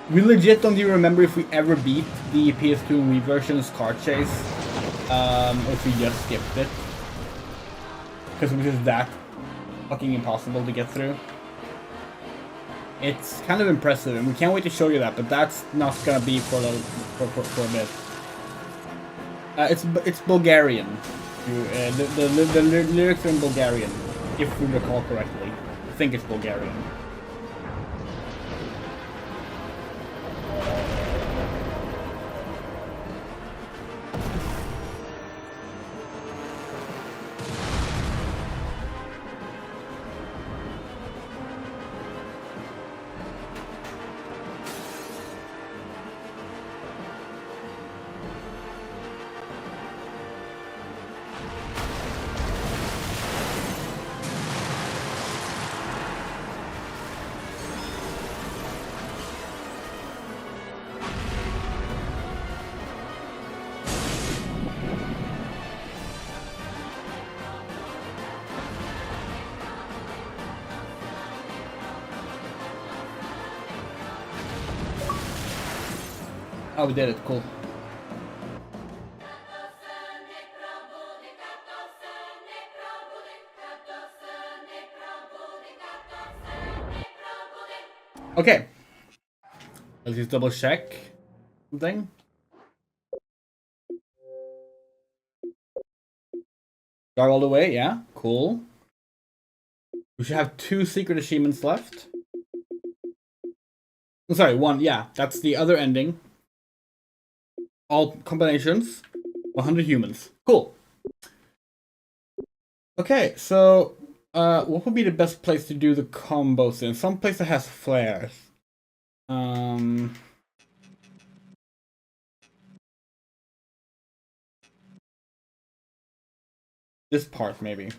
We legit don't even remember if we ever beat the PS2 and Wii version's car chase, or if we just skipped it. Because it was just that fucking impossible to get through. It's kind of impressive, and we can't wait to show you that, but that's not gonna be for a bit. It's Bulgarian. The lyrics are in Bulgarian, if we recall correctly. I think it's Bulgarian. Oh, we did it. Cool. Okay. Let's just double check something. Start all the way, yeah. Cool. We should have 2 secret achievements left. Oh, sorry, 1. Yeah, that's the other ending. All combinations. 100 humans. Cool. Okay, so what would be the best place to do the combos in? Some place that has flares. This part, maybe.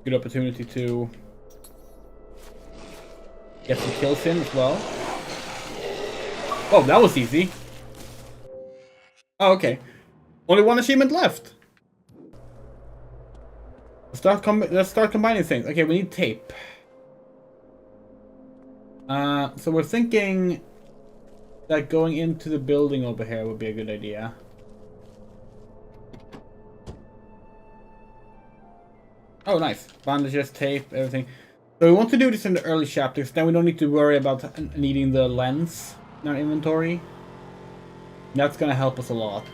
good opportunity to get some kills in as well. Oh, that was easy. Oh, okay. Only one achievement left. Let's start combining things. Okay, we need tape. So we're thinking that going into the building over here would be a good idea. Oh, nice. Bandages, tape, everything. So we want to do this in the early chapters, then we don't need to worry about needing the lens in our inventory. That's gonna help us a lot.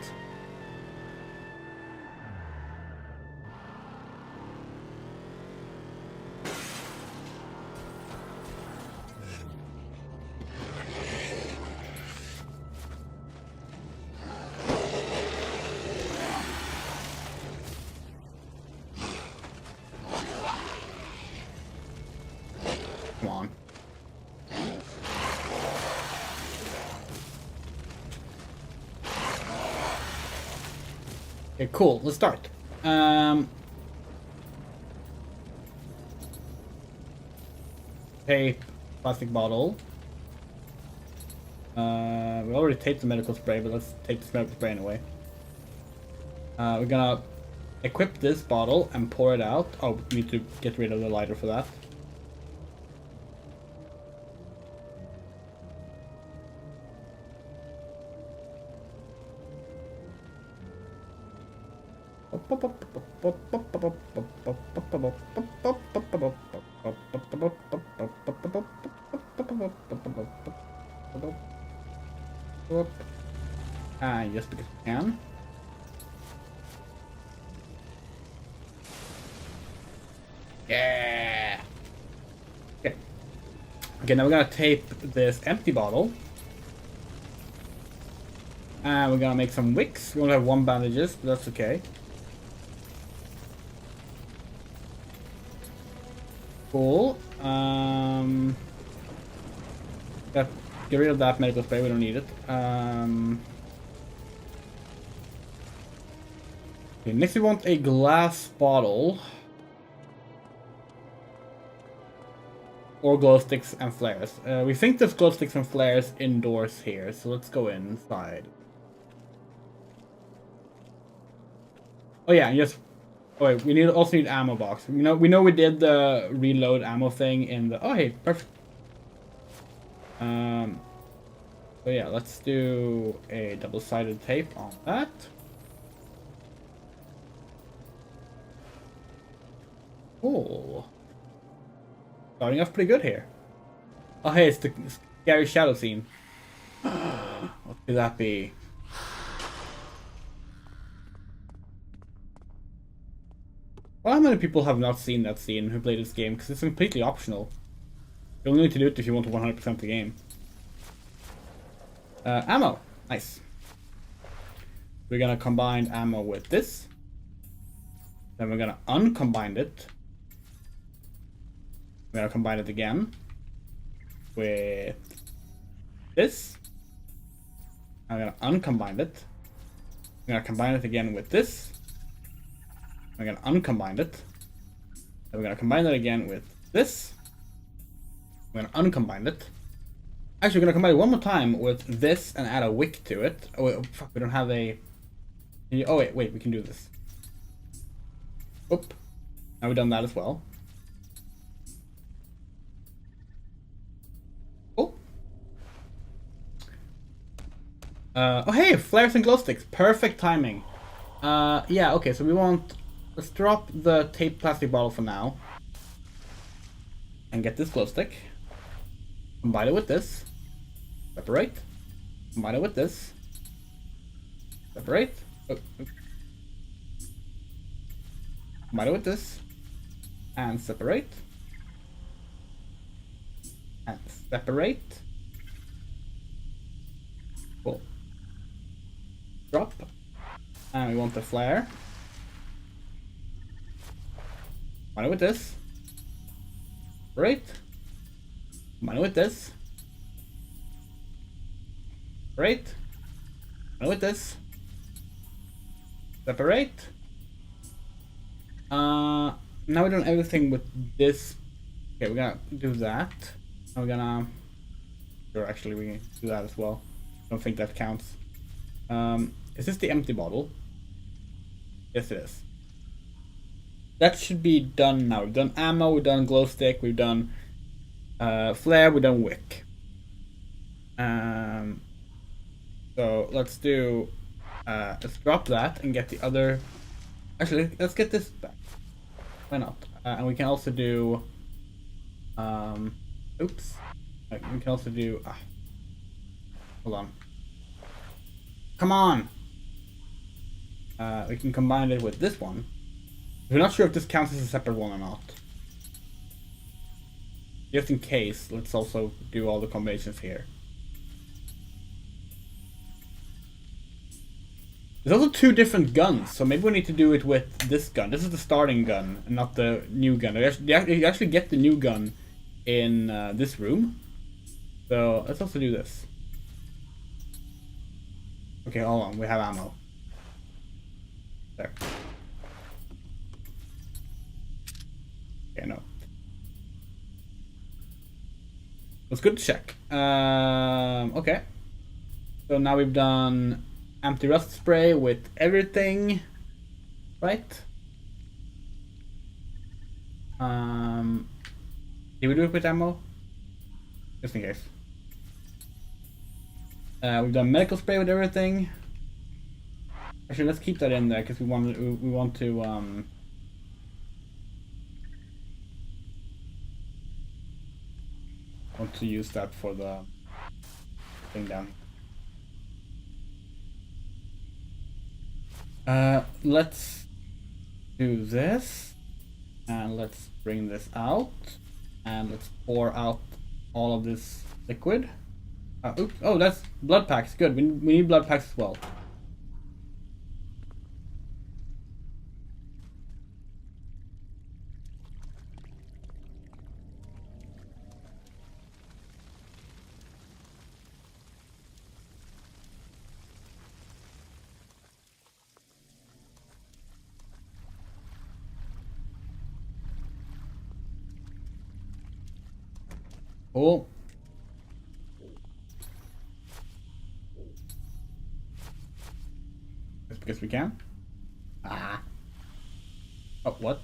Come on. Okay, cool. Let's start. Tape, plastic bottle. We already taped the medical spray, but let's take this medical spray anyway. We're gonna equip this bottle and pour it out. Oh, we need to get rid of the lighter for that. Just because we can. Yeah. Okay. Okay, now we're gonna tape this empty bottle. And we're gonna make some wicks. We only have one bandages, but that's okay. Cool. Get rid of that medical spray, we don't need it. Okay, next we want a glass bottle. Or glow sticks and flares. We think there's glow sticks and flares indoors here, so let's go inside. Oh yeah, yes. Oh wait, we also need ammo box. We know we did the reload ammo thing in the. Oh hey, perfect. So yeah, let's do a double-sided tape on that. Cool. Starting off pretty good here. Oh hey, it's the scary shadow scene. What could that be? Well, how many people have not seen that scene who played this game? Because it's completely optional. You only need to do it if you want to 100% the game. Ammo. Nice. We're gonna combine ammo with this. Then we're gonna uncombine it. We're gonna combine it again with this. I'm gonna uncombine it. I'm gonna combine it again with this. We're gonna uncombine it. Then we're gonna combine it again with this. We're gonna uncombine it. Actually, we're gonna combine it one more time with this and add a wick to it. Oh wait, oh, fuck, we don't have a. Oh wait, we can do this. Oop. Now we've done that as well. Cool. Oh hey, flares and glow sticks. Perfect timing. Yeah, okay, so we want. Let's drop the taped plastic bottle for now. And get this glow stick. Combine it with this. Separate. Combine it with this. Separate. Oh. Combine it with this. And separate. And separate. Cool. Drop. And we want the flare. Combine it with this. Right. Combine it with this. Right. Combine it with this. Separate. now we've done everything with this. Okay, we're gonna do that. And we're gonna. Sure, actually, we can do that as well. Don't think that counts. Is this the empty bottle? Yes, it is. That should be done now. We've done ammo, we've done glow stick, we've done flare, we've done wick. So let's do. Let's drop that and get the other. Actually, let's get this back. Why not? And we can also do. Oops. We can also do. Hold on. Come on! We can combine it with this one. We're not sure if this counts as a separate one or not. Just in case, let's also do all the combinations here. There's also 2 different guns, so maybe we need to do it with this gun. This is the starting gun, and not the new gun. You actually get the new gun in this room. So let's also do this. Okay, hold on. We have ammo. There. Okay, no. Let's go to check. Okay. So now we've done anti-rust spray with everything, right? Did we do it with ammo? Just in case. We've done medical spray with everything. Actually, let's keep that in there because we want to use that for the thing down. Let's do this, and let's bring this out, and let's pour out all of this liquid. Oops. Oh, that's blood packs. Good. We need blood packs as well. Cool. Just because we can. Ah. Oh, what?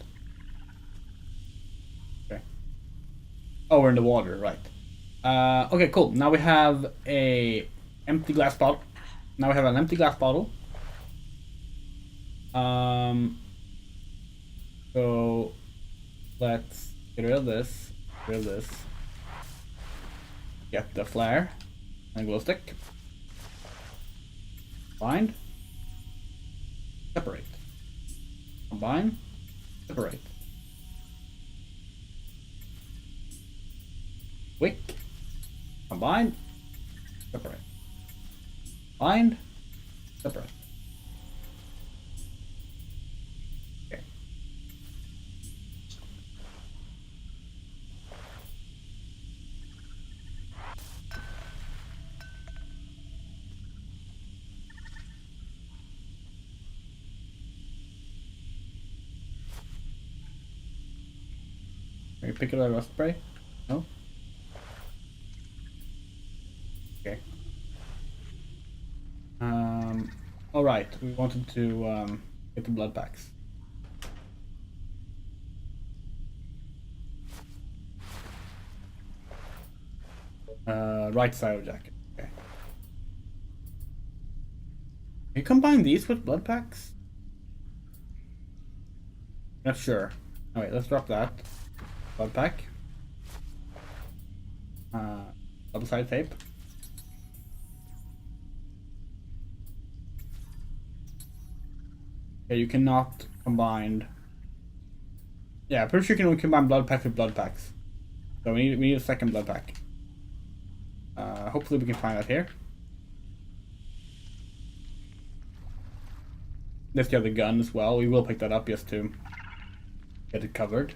Okay. Oh, we're in the water, right. Okay, cool. Now we have a empty glass bottle. Now we have an empty glass bottle. So let's get rid of this. Get rid of this. Get the flare and glow stick. Bind. Separate. Combine. Separate. Wick. Combine. Separate. Bind. Separate. Okay. Can you pick it up a rust spray? No? Okay. Alright, we wanted to get the blood packs. Right side of jacket. Okay. Can you combine these with blood packs? Not sure. Alright, let's drop that. Blood pack. Double side tape. Okay, you cannot combine. Yeah, I'm pretty sure you can only combine blood packs with blood packs. So we need a second blood pack. Hopefully we can find that here. There's the other gun as well. We will pick that up just to get it covered.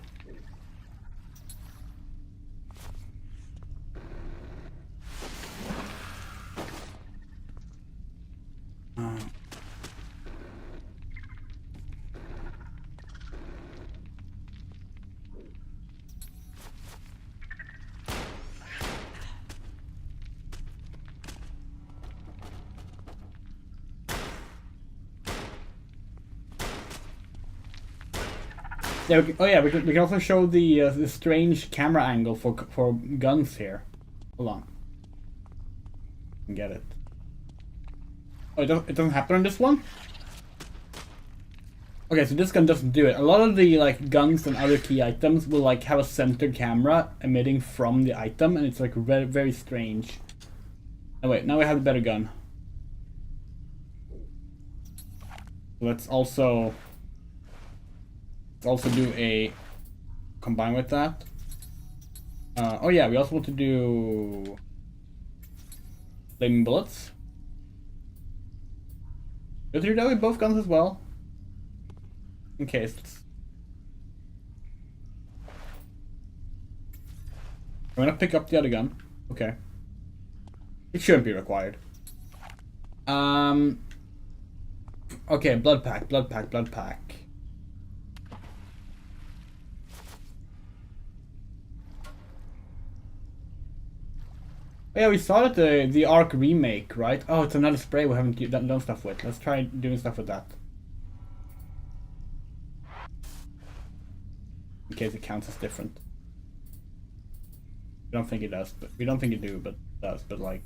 Yeah. Oh yeah. We can also show the strange camera angle for guns here. Hold on. Get it. Oh, it doesn't happen on this one? Okay, so this gun doesn't do it. A lot of the like guns and other key items will like have a centered camera emitting from the item, and it's like very, very strange. Oh wait, now we have a better gun. Let's also do a combine with that. Oh yeah, we also want to do flaming bullets. Go through that with both guns as well. In case. I'm gonna pick up the other gun. Okay. It shouldn't be required. Okay, blood pack. Oh, yeah, we saw that the Ark remake, right? Oh, it's another spray we haven't done stuff with. Let's try doing stuff with that. In case it counts as different. We don't think it does, but we don't think it do, but it does, but like.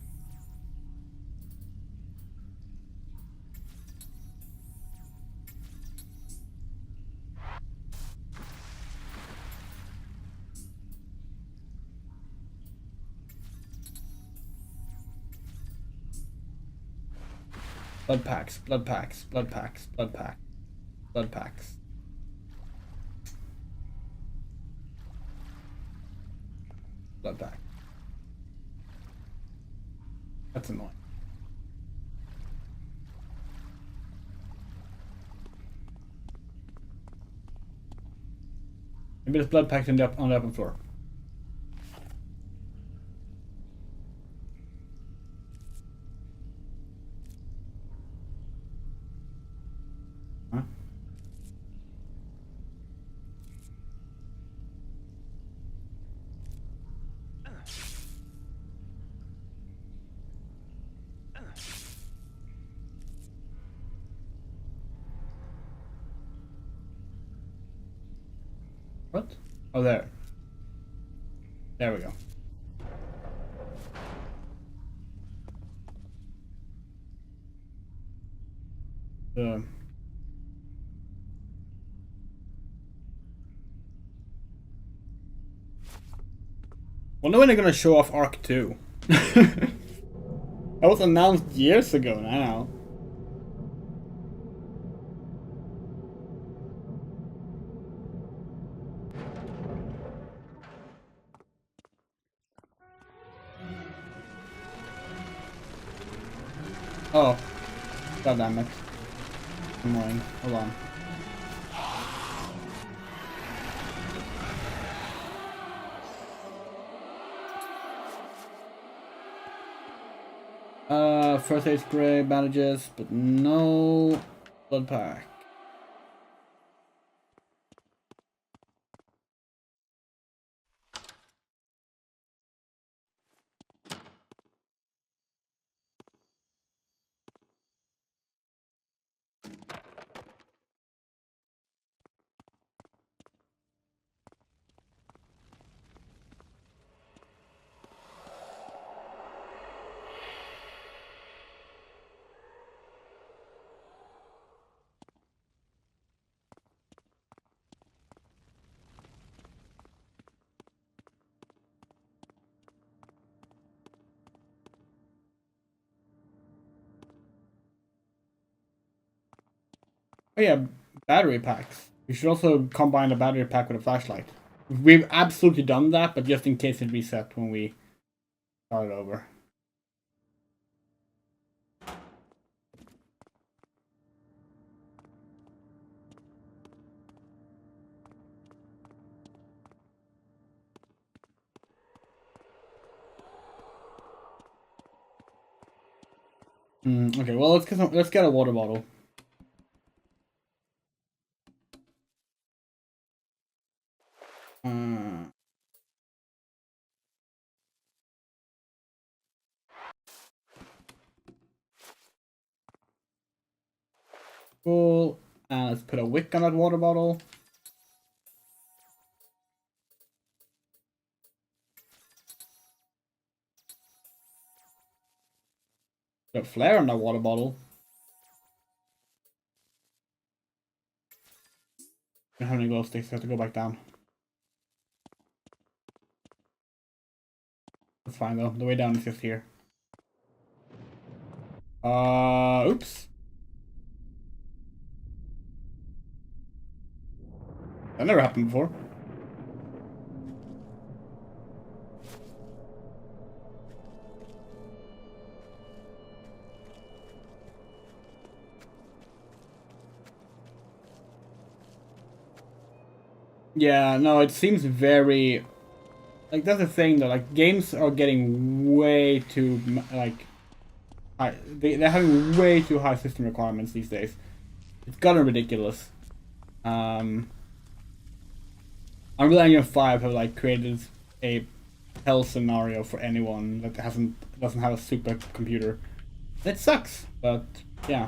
Blood packs. Blood packs. Blood pack. Blood pack. That's annoying. Maybe there's blood packs on the open floor. Huh? What? Oh, there. There we go. Wonder when they're gonna show off Arc 2. That was announced years ago now. Oh. God damn it. Annoying. Hold on. First aid spray, bandages, but no blood pack. Oh yeah, battery packs. You should also combine a battery pack with a flashlight. We've absolutely done that, but just in case it reset when we start over. Okay, well let's get a water bottle. Cool. Let's put a wick on that water bottle. Got a flare on that water bottle. I don't have any glow sticks, so I have to go back down. That's fine though. The way down is just here. Oops. That never happened before. Yeah, no, it seems very... Like, that's the thing though, like, games are getting way too, like... high. They're having way too high system requirements these days. It's gotten ridiculous. Unreal Engine 5 have, like, created a hell scenario for anyone that doesn't have a supercomputer. It sucks, but, yeah.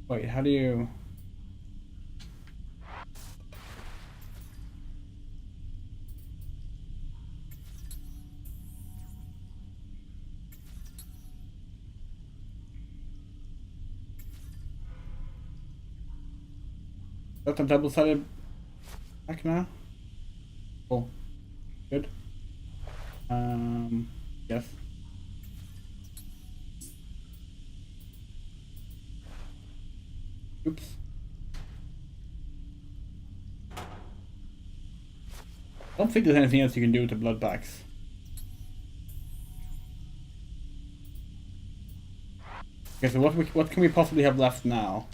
Wait, how do you... Got the double-sided back now? Cool. Good. Yes. Oops. I don't think there's anything else you can do with the blood packs. Okay, so what can we possibly have left now?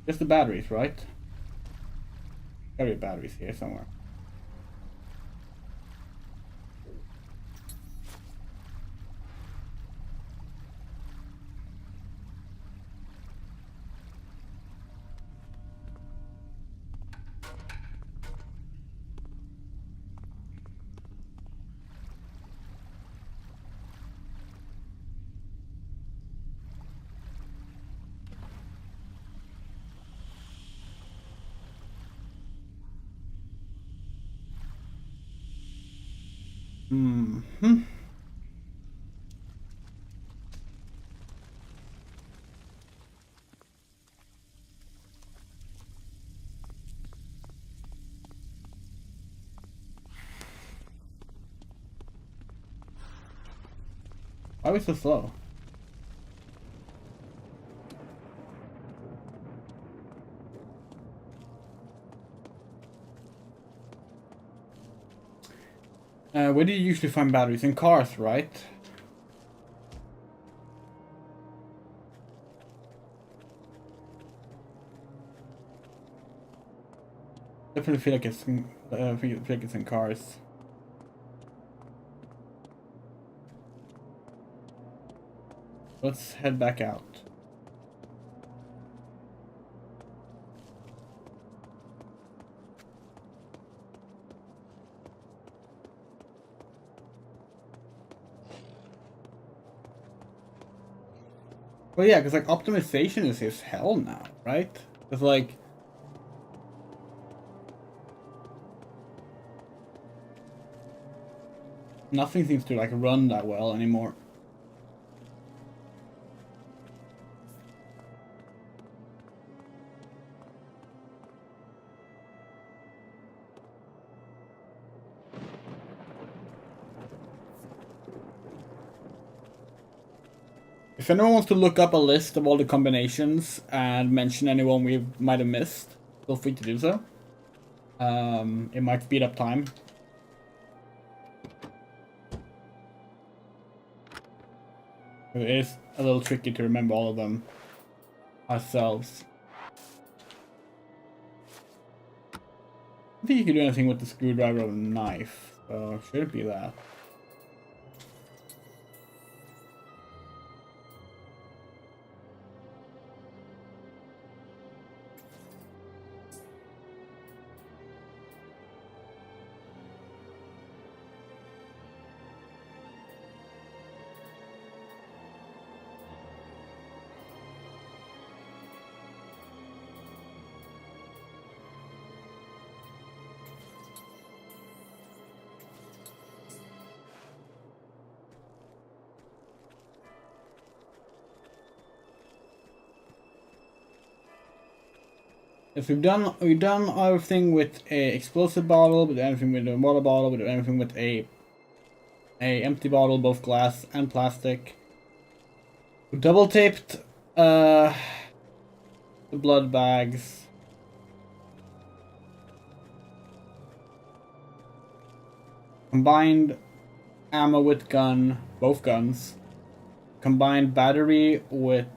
Just the batteries, right? Gotta be batteries here somewhere. Why are we so slow? Where do you usually find batteries? In cars, right? Definitely feel like it's in cars. Let's head back out. Well, yeah, because like optimization is hell now, right? It's like nothing seems to like run that well anymore. If anyone wants to look up a list of all the combinations and mention anyone we might have missed, feel free to do so. It might speed up time. It is a little tricky to remember all of them ourselves. I don't think you can do anything with the screwdriver or the knife, so it shouldn't be that. If we've done everything with a explosive bottle, with everything with a water bottle, with everything with a empty bottle, both glass and plastic. We double taped the blood bags. Combined ammo with gun, both guns. Combined battery with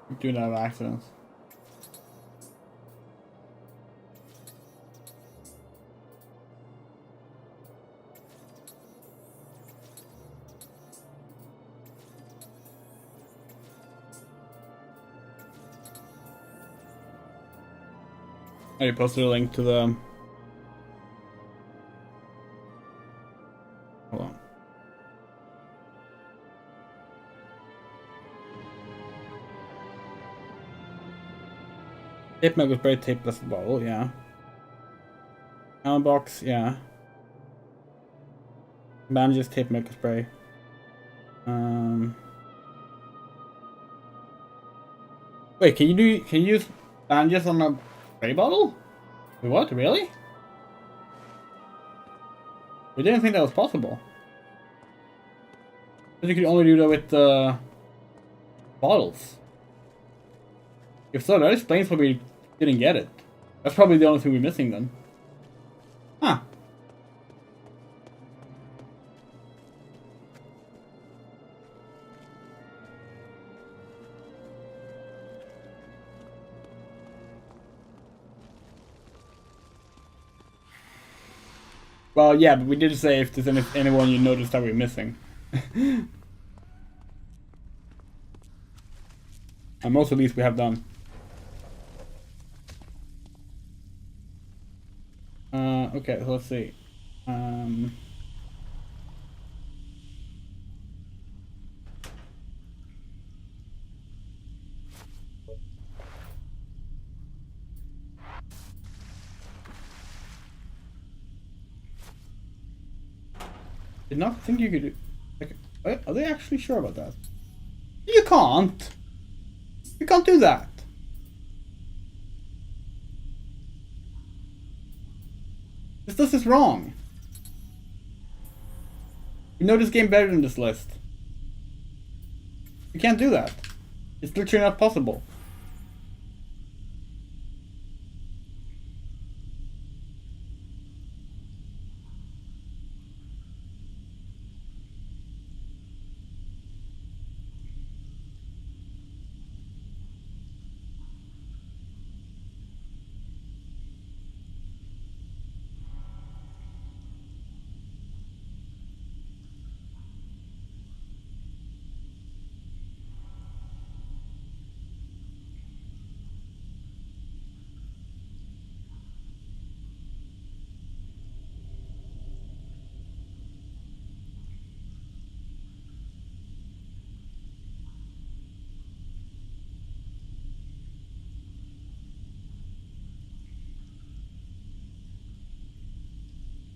we do not have accidents. I posted a link to the. Hold on. Tape milk was very tapeless bottle, yeah. Allen box, yeah. Bandages, tape milk spray. Wait, can you use bandages on a spray bottle? Wait, what? Really? We didn't think that was possible. But you could only do that with the bottles. If so, that explains why we didn't get it. That's probably the only thing we're missing then. Huh. Well, yeah, but we did say if there's anyone you noticed that we're missing. And most of these we have done. Okay, so let's see. Did not think you could do. Like, are they actually sure about that? You can't. You can't do that. This is wrong. You know this game better than this list. You can't do that. It's literally not possible.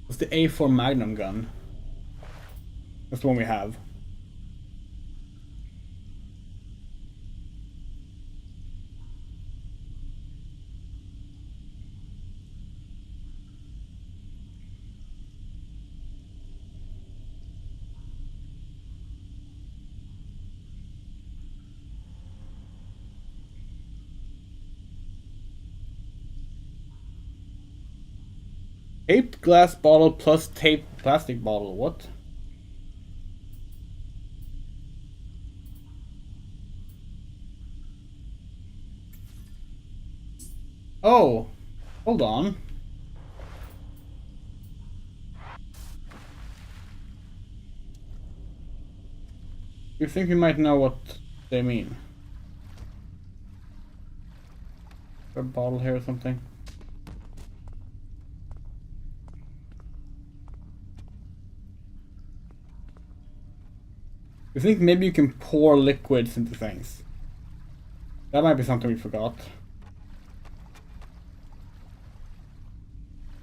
It's the A4 Magnum gun. That's the one we have. Taped glass bottle plus taped plastic bottle. What? Oh, hold on. You think we might know what they mean? A bottle here or something? You think maybe you can pour liquids into things? That might be something we forgot.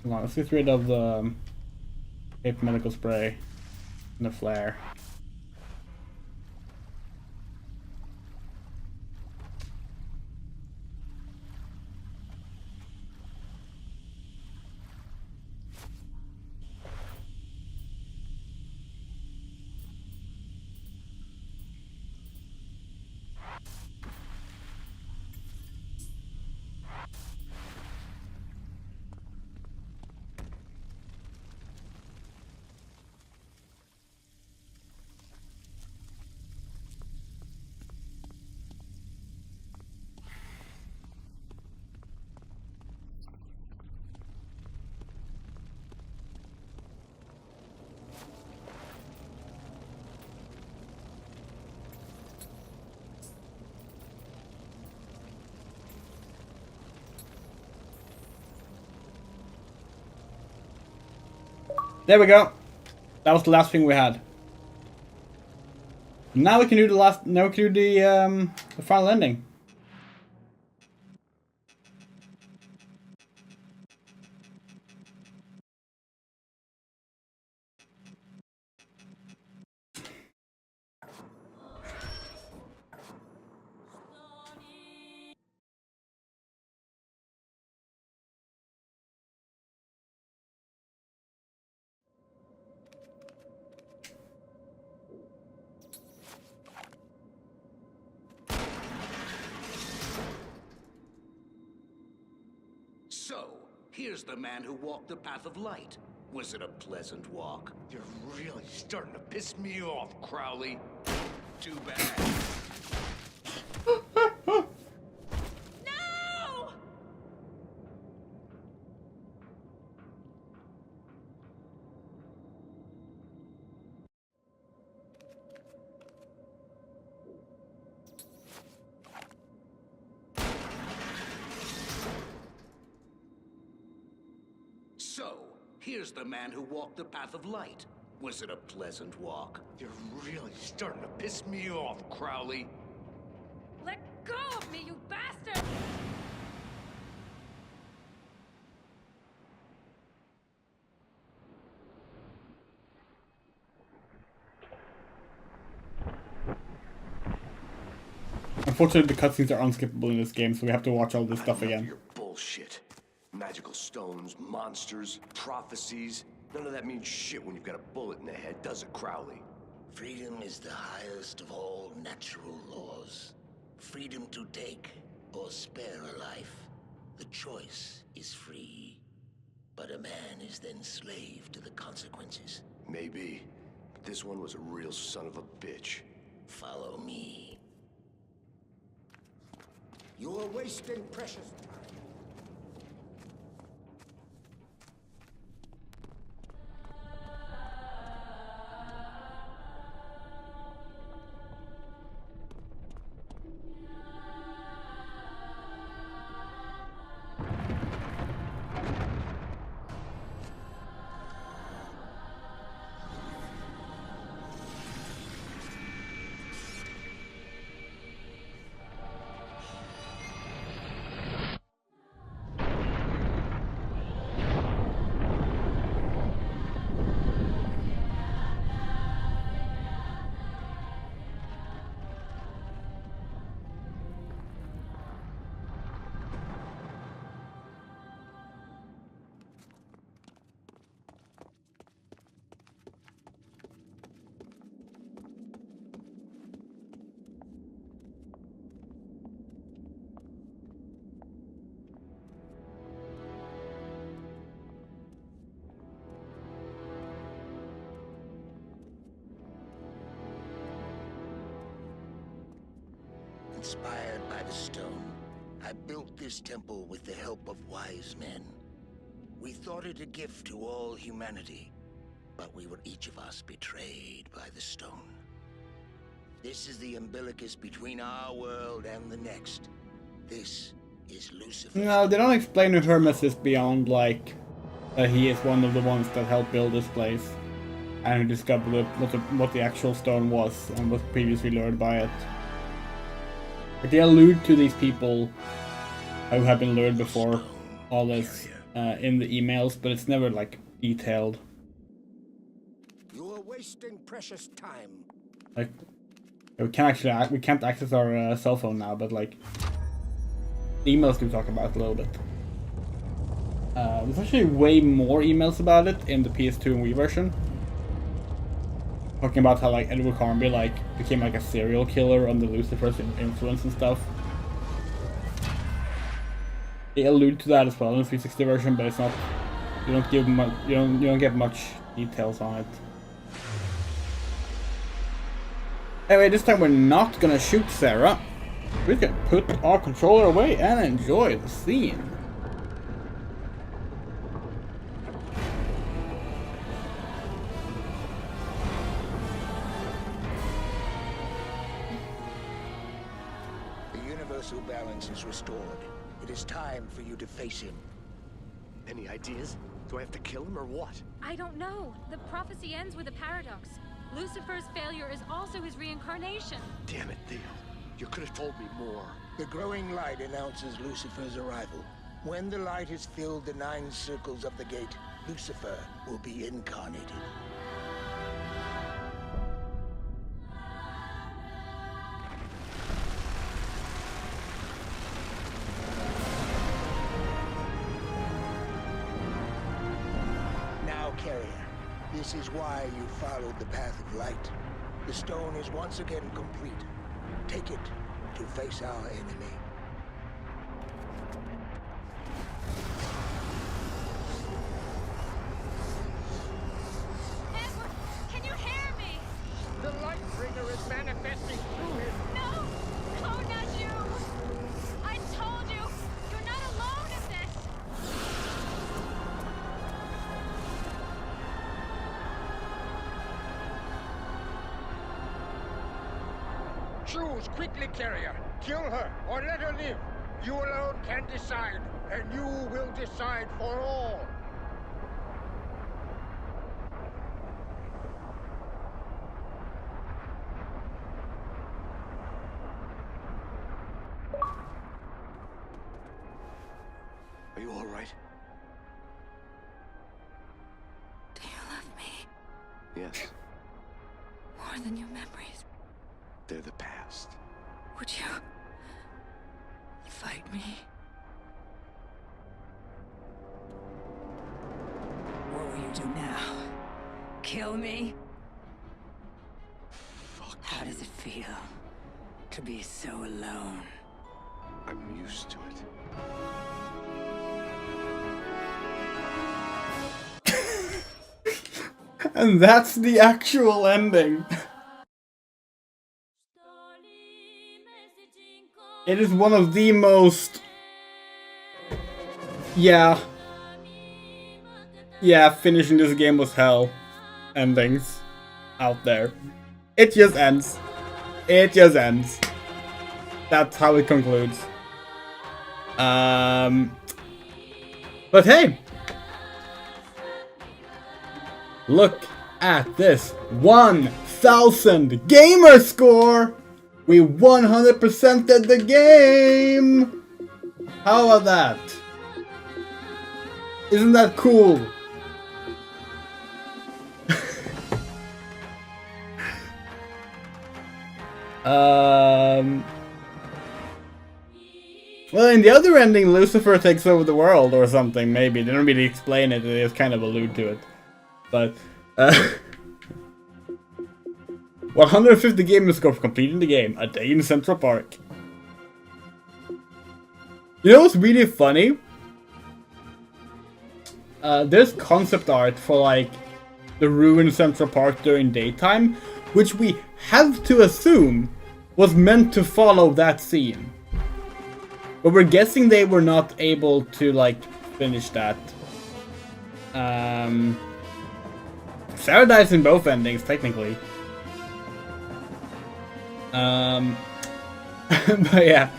Come on, let's get rid of the tape medical spray and the flare. There we go. That was the last thing we had. Now we can do the last. Now we can do the final ending. So, here's the man who walked the path of light. Was it a pleasant walk? You're really starting to piss me off, Crowley. Too bad. No! So, here's the man who walked the path of light. Was it a pleasant walk? You're really starting to piss me off, Crowley. Let go of me, you bastard! Unfortunately, the cutscenes are unskippable in this game, so we have to watch all this stuff again. Your bullshit. Magical stones, monsters, prophecies. None of that means shit when you've got a bullet in the head, does it, Crowley? Freedom is the highest of all natural laws. Freedom to take or spare a life. The choice is free. But a man is then slave to the consequences. Maybe. But this one was a real son of a bitch. Follow me. You are wasting precious time. Inspired by the stone, I built this temple with the help of wise men. We thought it a gift to all humanity, but we were each of us betrayed by the stone. This is the umbilicus between our world and the next. This is Lucifer. No, they don't explain who Hermes is beyond, like, that he is one of the ones that helped build this place. And who discovered what the actual stone was and was previously lured by it. But they allude to these people who have been lured before all this in the emails, but it's never, like, detailed. You are wasting precious time. Like, we can't access our cell phone now, but like, the emails do talk about it a little bit. There's actually way more emails about it in the PS2 and Wii version. Talking about how like Edward Carnby like became like a serial killer under Lucifer's influence and stuff. They allude to that as well in the 360 version, but it's not. You don't give much. You don't get much details on it. Anyway, this time we're not gonna shoot Sarah. We can put our controller away and enjoy the scene. The universal balance is restored. It is time for you to face him. Any ideas? Do I have to kill him or what? I don't know. The prophecy ends with a paradox. Lucifer's failure is also his reincarnation. Damn it, Theo. You could have told me more. The growing light announces Lucifer's arrival. When the light has filled the 9 circles of the gate, Lucifer will be incarnated. Now, Carrier, this is why you followed the path of light. The stone is once again complete. Take it to face our enemy. Edward, can you hear me? The Lightbringer is manifesting through him. No! Oh, not you! I told you! You're not alone in this! Choose quickly, Carrier. Kill her or let her live. You alone can decide, and you will decide for all. Are you all right? Do you love me Yes. more than your memories? They're the past. Would you fight me? What will you do now? Kill me? Fuck. How does it feel to be so alone? I'm used to it. And that's the actual ending. It is one of the most... Yeah, finishing this game was hell endings out there. It just ends. It just ends. That's how it concludes. But hey! Look at this 1,000 gamer score! We 100%ed the game! How about that? Isn't that cool? Well, in the other ending, Lucifer takes over the world or something, maybe. They don't really explain it, they just kind of allude to it. But, 150 gamer score for completing the game, a day in Central Park. You know what's really funny? There's concept art for, like, the ruined Central Park during daytime, which we have to assume was meant to follow that scene. But we're guessing they were not able to, like, finish that. Sarah dies in both endings, technically. But yeah.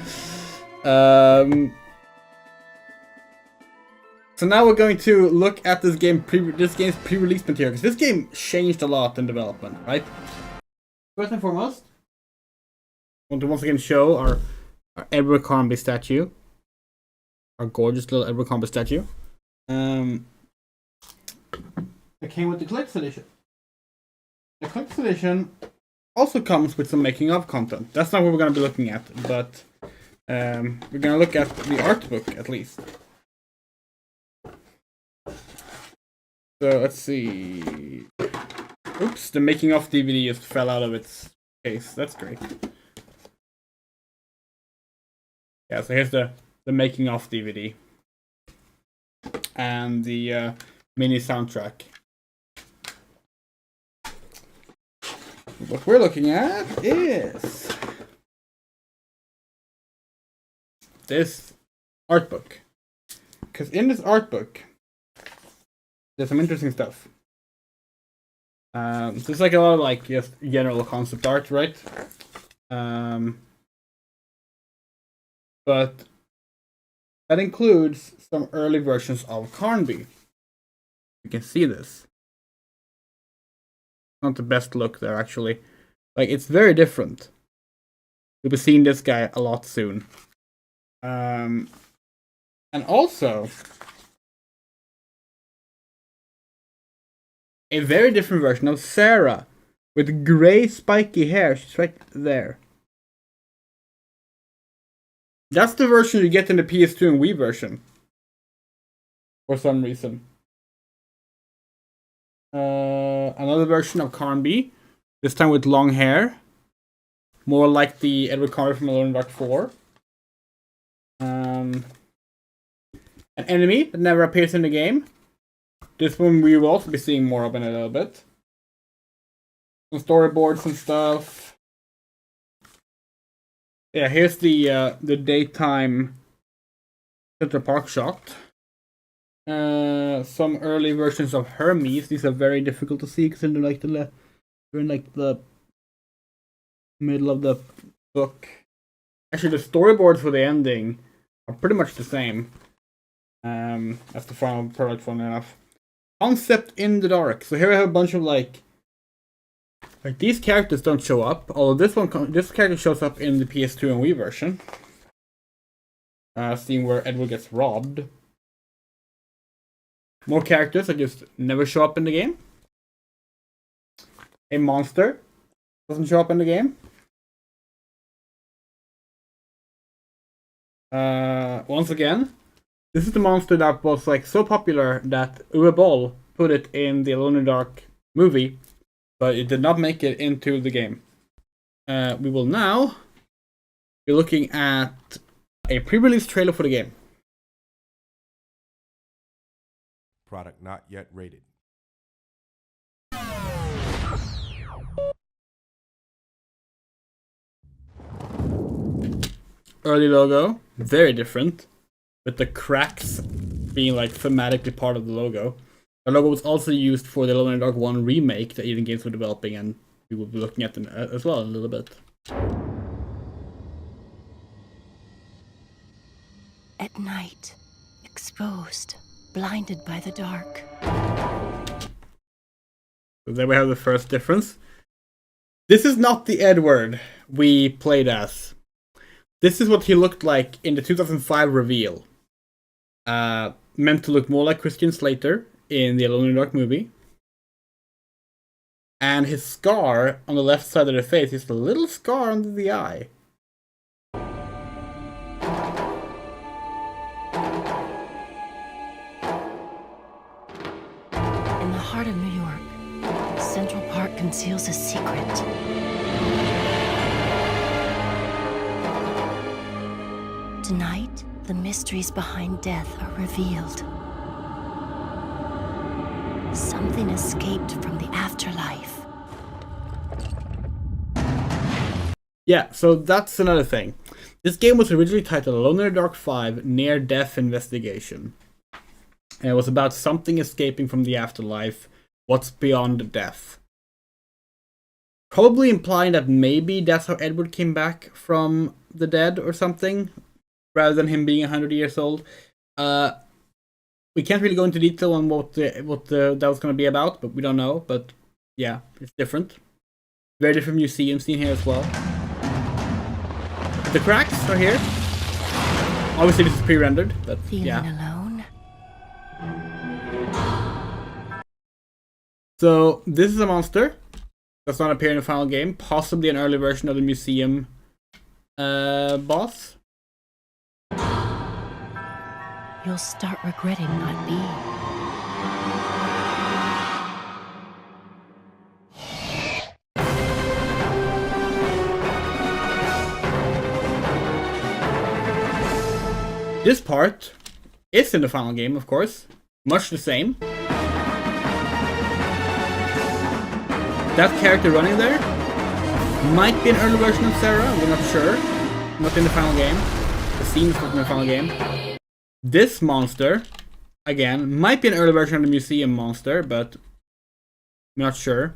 So now we're going to look at this game's pre-release material, because this game changed a lot in development, right? First and foremost, I want to once again show our Edward Carnby statue. Our gorgeous little Edward Carnby statue. It came with the collector's edition. The collector's edition also comes with some making of content. That's not what we're going to be looking at, but we're going to look at the art book at least. So let's see. Oops, the making of DVD just fell out of its case. That's great. Yeah, so here's the making of DVD. And the mini soundtrack. What we're looking at is this art book. Because in this art book, there's some interesting stuff. There's like a lot of like just general concept art, right? But that includes some early versions of Carnby. You can see this. Not the best look there, actually. Like, it's very different. We'll be seeing this guy a lot soon. And also, a very different version of Sarah with gray spiky hair. She's right there. That's the version you get in the PS2 and Wii version. For some reason. Another version of Carnby. This time with long hair. More like the Edward Carnby from Alone in the Dark 4. An enemy that never appears in the game. This one we will also be seeing more of in a little bit. Some storyboards and stuff. Yeah, here's the daytime Central Park shot. Some early versions of Hermes. These are very difficult to see because they're like they're in like the middle of the book. Actually, the storyboards for the ending are pretty much the same as the final product, funnily enough. Concept in the dark. So here we have a bunch of like these characters don't show up. Although this character shows up in the PS2 and Wii version. Scene where Edward gets robbed. More characters that just never show up in the game. A monster doesn't show up in the game. Once again, this is the monster that was like so popular that Uwe Boll put it in the Alone in the Dark movie, but it did not make it into the game. We will now be looking at a pre-release trailer for the game. Product not yet rated. Early logo, very different, with the cracks being like thematically part of the logo. The logo was also used for the Alone in the Dark 1 remake that Eden Games were developing, and we will be looking at them as well in a little bit. At night, exposed, blinded by the dark. So there we have the first difference. This is not the Edward we played as. This is what he looked like in the 2005 reveal. Meant to look more like Christian Slater in the Alone in the Dark movie. And his scar on the left side of the face is a little scar under the eye. In the heart of New York, Central Park conceals a secret. Tonight, the mysteries behind death are revealed. Something escaped from the afterlife. Yeah, so that's another thing. This game was originally titled Alone in the Dark 5 Near-Death Investigation. And it was about something escaping from the afterlife, what's beyond death. Probably implying that maybe that's how Edward came back from the dead or something, rather than him being 100 years old. We can't really go into detail on what that was going to be about, but we don't know. But yeah, it's different. Very different museum scene here as well. The cracks are here. Obviously, this is pre-rendered, but yeah. Alone? So this is a monster that's not appear in the final game. Possibly an early version of the museum boss. You'll start regretting not being. This part is in the final game, of course. Much the same. That character running there might be an early version of Sarah, we're not sure. Not in the final game. The scene's not in the final game. This monster, again, might be an early version of the museum monster, but I'm not sure.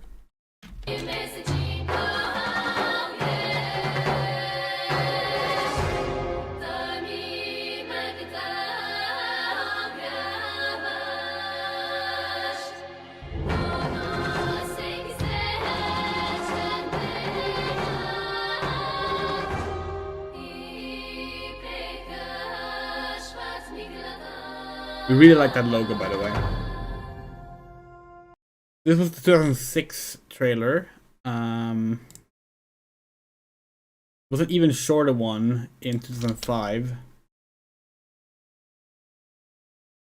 We really like that logo, by the way. This was the 2006 trailer. Was an even shorter one in 2005.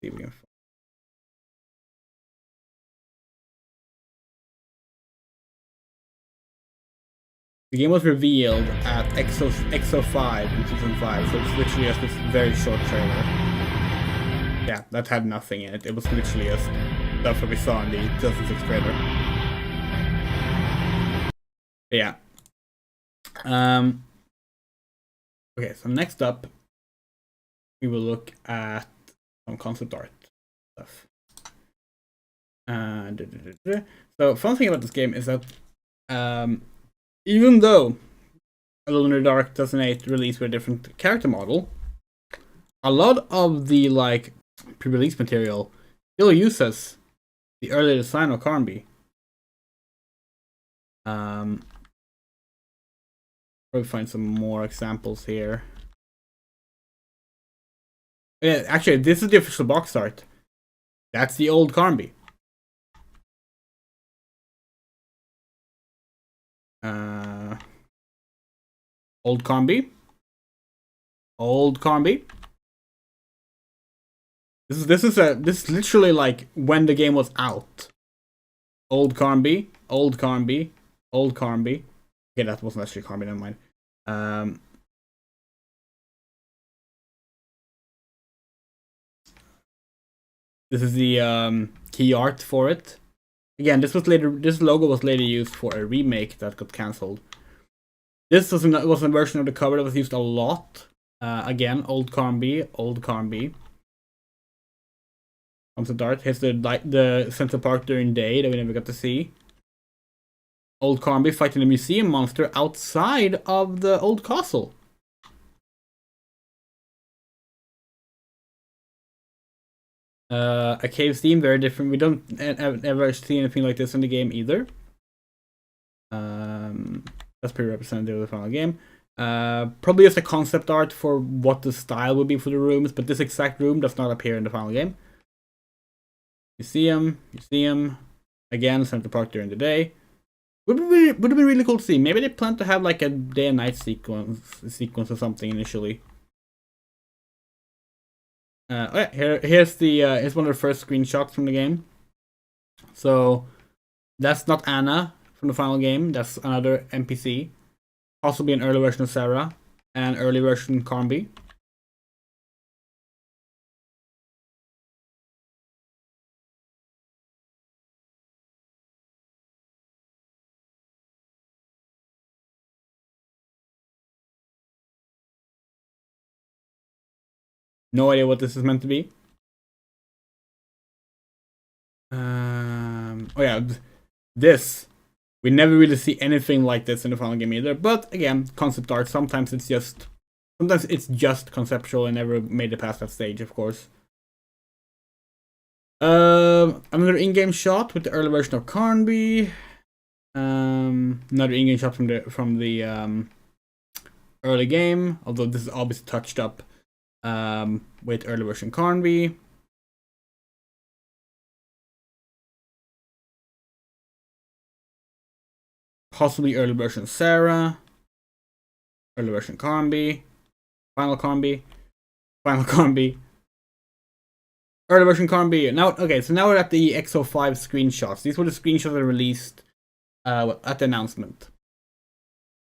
See if we can. The game was revealed at XO5 in 2005, so it's literally just this very short trailer. Yeah, that had nothing in it. It was literally just stuff that we saw in the 2006 trailer. But yeah. Okay, so next up, we will look at some concept art stuff. So, fun thing about this game is that even though Alone in the Dark 2008 released with a different character model, a lot of the pre-release material still uses the early design of Carnby. Probably find some more examples here. Yeah, actually, this is the official box art. That's the old Carnby. Old Carnby. Old Carnby. This is literally like when the game was out. Old Carnby, old Carnby, old Carnby. Okay, that wasn't actually Carnby, never mind. This is the key art for it. Again, this logo was later used for a remake that got cancelled. This was a version of the cover that was used a lot. Again, old Carnby, old Carnby. Concept art. Here's the Central Park during day that we never got to see. Old Carnby fighting a museum monster outside of the old castle. A cave theme, very different. We don't ever see anything like this in the game either. That's pretty representative of the final game. Probably just a concept art for what the style would be for the rooms, but this exact room does not appear in the final game. Museum. Again, Central Park during the day. Would have been really cool to see. Maybe they plan to have like a day and night sequence or something initially. Here's one of the first screenshots from the game. So that's not Anna from the final game. That's another NPC, possibly an early version of Sarah, and early version Carnby. No idea what this is meant to be. Oh yeah, this. We never really see anything like this in the final game either. But again, concept art. Sometimes it's just conceptual and never made it past that stage, of course. Another in-game shot with the early version of Carnby. Another in-game shot from the early game, although this is obviously touched up with early version Carnby. Possibly early version Sarah. Early version Carnby. Final Carnby. Final Carnby. Early version Carnby. Now, okay, so now we're at the XO5 screenshots. These were the screenshots that were released at the announcement.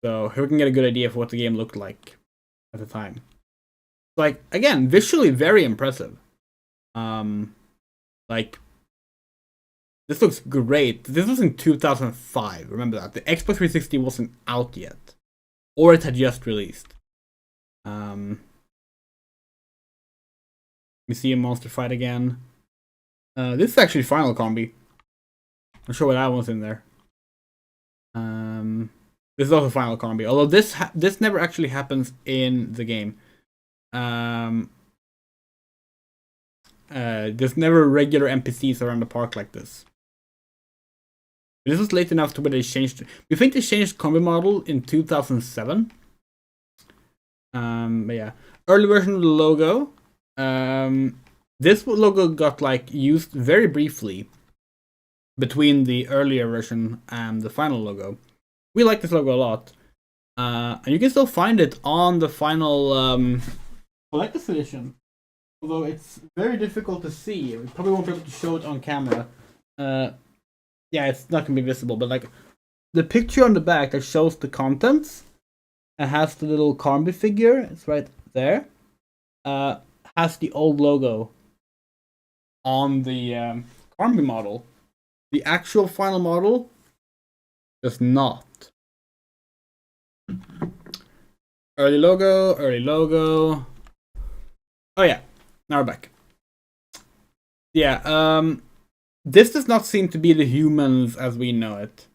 So here we can get a good idea of what the game looked like at the time. Like, again, visually very impressive. Like, this looks great. This was in 2005. Remember that. The Xbox 360 wasn't out yet. Or it had just released. We see a monster fight again. This is actually Final Combi. I'm sure what that one's in there. This is also Final Combi. Although this never actually happens in the game. There's never regular NPCs around the park like this. This was late enough to where they changed. We think they changed combi model in 2007. But yeah, early version of the logo. This logo got like used very briefly between the earlier version and the final logo. We like this logo a lot, and you can still find it on the final collector's edition. Although it's very difficult to see. We probably won't be able to show it on camera. Yeah, it's not gonna be visible, but like the picture on the back that shows the contents and has the little Carnby figure, it's right there, has the old logo on the Carnby model. The actual final model does not. Early logo, early logo. Oh yeah, now we're back. Yeah, this does not seem to be the humans as we know it.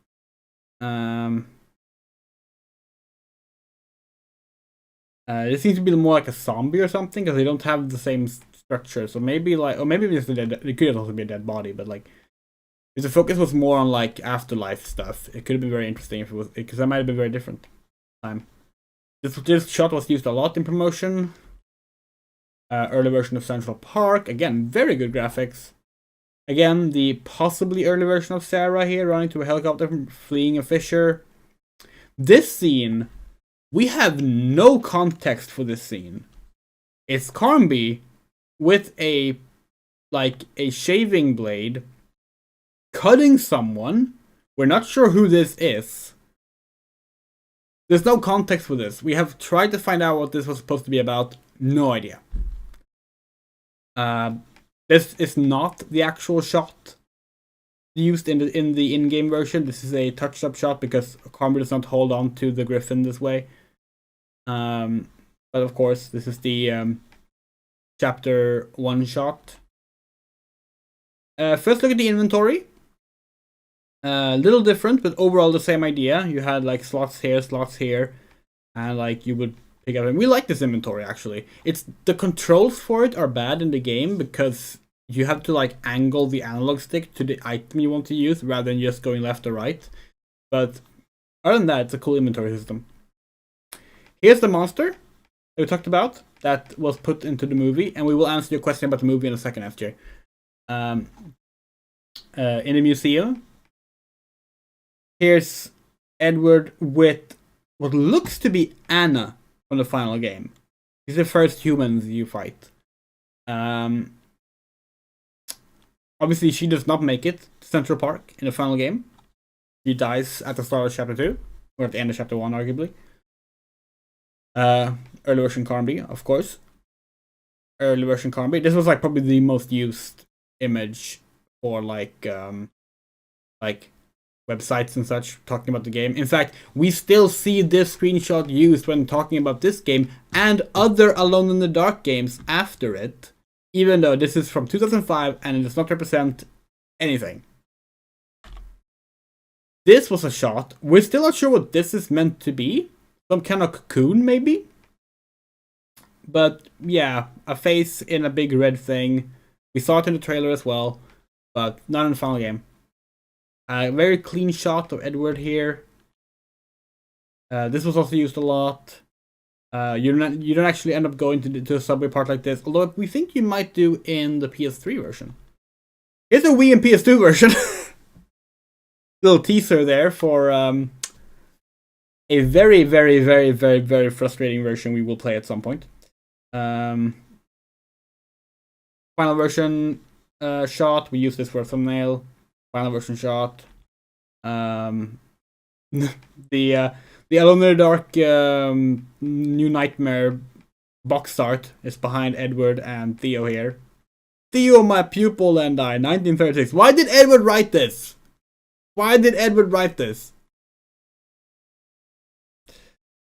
It seems to be more like a zombie or something because they don't have the same structure. So maybe like, or maybe it could also be a dead body. But like, if the focus was more on like afterlife stuff, it could have been very interesting if it was, because that might have been very different. This shot was used a lot in promotion. Early version of Central Park, again, very good graphics. Again, the possibly early version of Sarah here running to a helicopter from fleeing a fissure. This scene, we have no context for this scene. It's Carnby with a shaving blade cutting someone. We're not sure who this is. There's no context for this. We have tried to find out what this was supposed to be about. No idea. This is not the actual shot used in the in-game version. This is a touched-up shot because Carnby does not hold on to the griffin this way. But of course, this is the chapter 1 shot. First, look at the inventory. Little different, but overall the same idea. You had like slots here, and like you would pick up. And we like this inventory actually. It's the controls for it are bad in the game because you have to like angle the analog stick to the item you want to use rather than just going left or right. But other than that, it's a cool inventory system. Here's the monster that we talked about that was put into the movie, and we will answer your question about the movie in a second, FJ. In the museum. Here's Edward with what looks to be Anna from the final game. He's the first humans you fight. Obviously, she does not make it to Central Park in the final game. She dies at the start of Chapter 2, or at the end of Chapter 1, arguably. Early version Carnby, of course. Early version Carnby. This was like probably the most used image for like websites and such talking about the game. In fact, we still see this screenshot used when talking about this game and other Alone in the Dark games after it, even though this is from 2005 and it does not represent anything. This was a shot. We're still not sure what this is meant to be. Some kind of cocoon, maybe? But yeah, a face in a big red thing. We saw it in the trailer as well, but not in the final game. A very clean shot of Edward here. This was also used a lot. You don't actually end up going to a subway part like this, although we think you might do in the PS3 version. Here's the Wii and PS2 version. Little teaser there for a very, very, very, very, very frustrating version we will play at some point. Final version shot. We use this for a thumbnail. Final version shot. The Alone in the Dark New Nightmare box art is behind Edward and Theo here. Theo, my pupil, and I, 1936. Why did Edward write this? Why did Edward write this?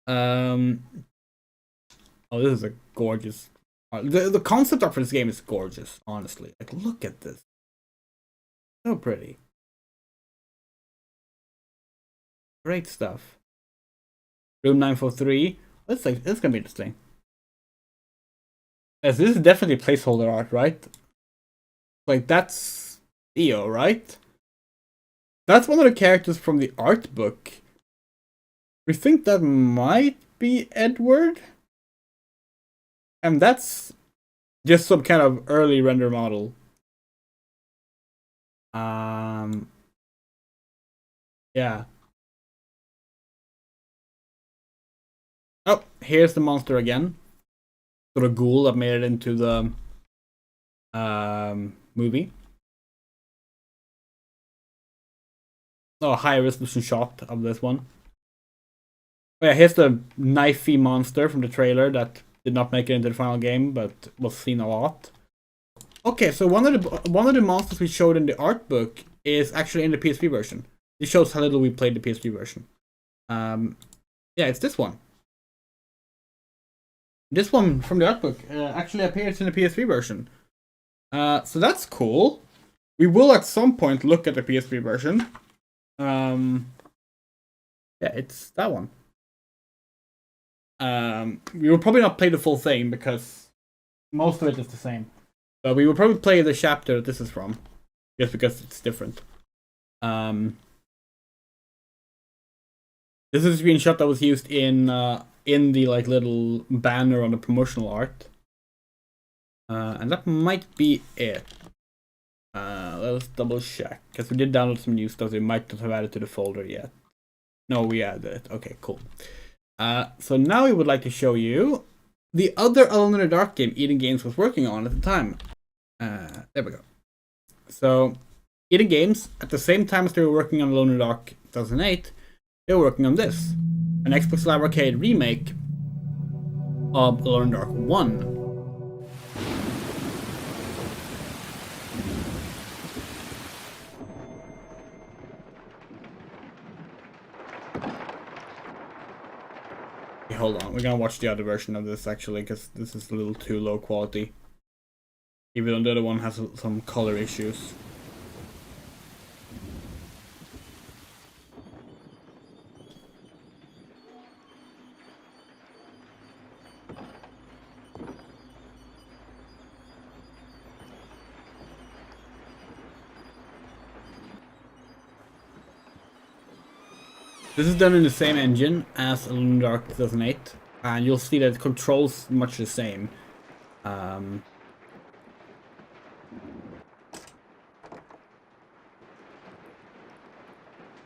Oh, this is a gorgeous. The concept art for this game is gorgeous, honestly. Like, look at this. So pretty. Great stuff. Room 943. This gonna be interesting. Yes, this is definitely placeholder art, right? Like, that's Theo, right? That's one of the characters from the art book. We think that might be Edward. And that's just some kind of early render model. Yeah. Oh, here's the monster again. Sort of ghoul that made it into the movie. Oh, high resolution shot of this one. Oh yeah, here's the knifey monster from the trailer that did not make it into the final game, but was seen a lot. Okay, so one of the monsters we showed in the art book is actually in the PS3 version. It shows how little we played the PS3 version. Yeah, it's this one. This one from the art book actually appears in the PS3 version. So that's cool. We will at some point look at the PS3 version. Yeah, it's that one. We will probably not play the full thing because most of it is the same. But we will probably play the chapter that this is from, just because it's different. This is a screenshot that was used in the like little banner on the promotional art, and that might be it. Let's double check because we did download some new stuff. We might not have added to the folder yet. No, we added it. Okay, cool. So now we would like to show you the other Alone in the Dark game Eden Games was working on at the time. There we go. So Eden Games, at the same time as they were working on Alone in the Dark 2008, they were working on this, an Xbox Live Arcade remake of Alone in the Dark 1. Hold on, we're gonna watch the other version of this actually, because this is a little too low quality. Even though the other one has some color issues. This is done in the same engine as Alone in the Dark 2008, and you'll see that it controls much the same.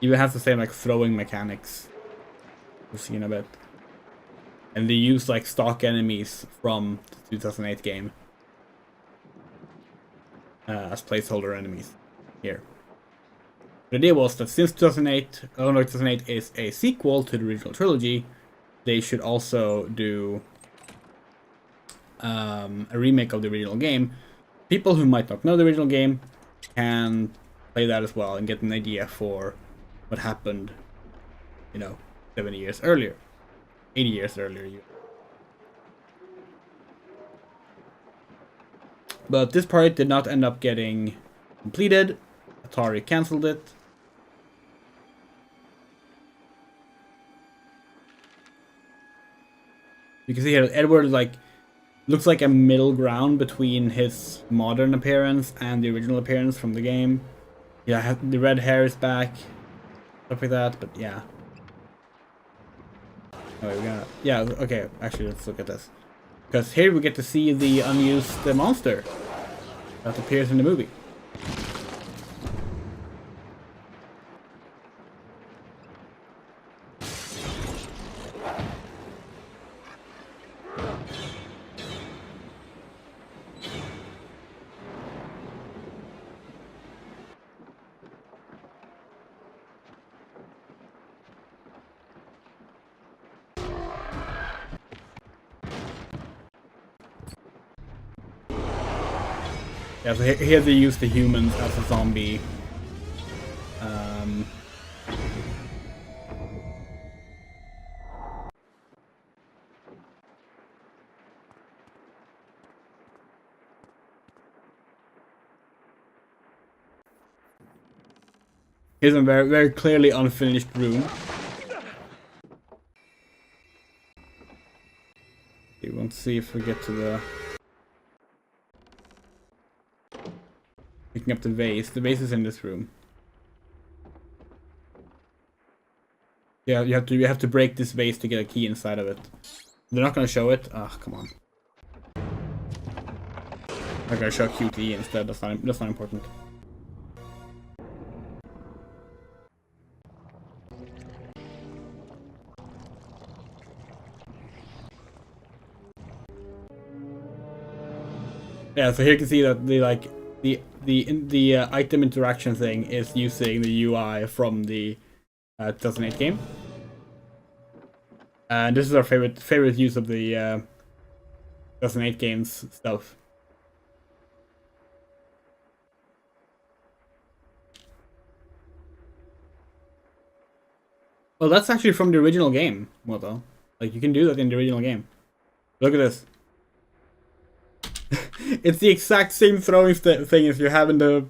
Even has the same like throwing mechanics. We'll see in a bit. And they use like stock enemies from the 2008 game as placeholder enemies here. The idea was that since 2008, Alone in the Dark 2008 is a sequel to the original trilogy, they should also do a remake of the original game. People who might not know the original game can play that as well and get an idea for what happened, 70 years earlier, 80 years earlier. But this project did not end up getting completed. Atari cancelled it. You can see here Edward looks like a middle ground between his modern appearance and the original appearance from the game. Yeah, the red hair is back, stuff like that. But yeah. Oh, wait, yeah. Okay. Actually, let's look at this, because here we get to see the unused monster that appears in the movie. Yeah, so here they use the humans as a zombie. Here's a very, very clearly unfinished room. We want to see if we get to the... Picking up the vase. The vase is in this room. Yeah, you have to break this vase to get a key inside of it. They're not gonna show it. Ah, come on. They're gonna show QTE instead. That's not important. Yeah, so here you can see that the item interaction thing is using the UI from the 2008 game, and this is our favorite use of the 2008 game's stuff. Well, that's actually from the original game. Well, though, like, you can do that in the original game. Look at this. It's the exact same throwing thing as you have in the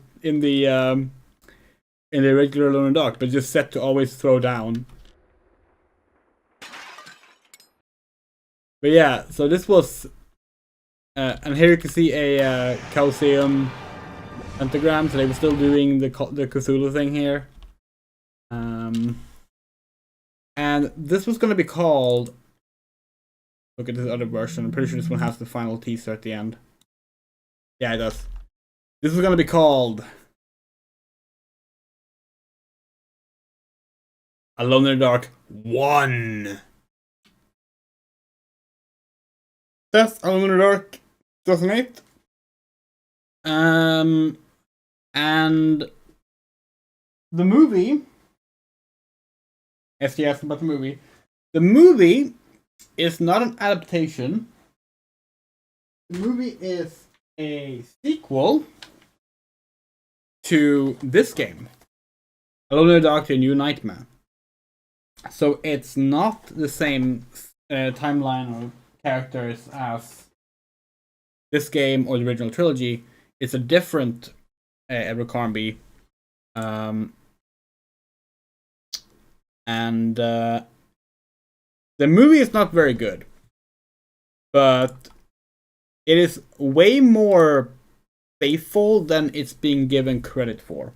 regular Alone in the Dark, but just set to always throw down. But yeah, so this was, and here you can see a Colosseum pentagram. So they were still doing the Cthulhu thing here, and this was going to be called. Look at this other version. I'm pretty sure this one has the final teaser at the end. Yeah, it does. This is going to be called Alone in the Dark 1. That's Alone in the Dark 2008. And the movie. Yes, you asked about the movie. The movie is not an adaptation. The movie is a sequel to this game, Alone in the Dark: A New Nightmare. So it's not the same timeline or characters as this game or the original trilogy. It's a different Edward Carnby, and the movie is not very good, but it is way more faithful than it's being given credit for.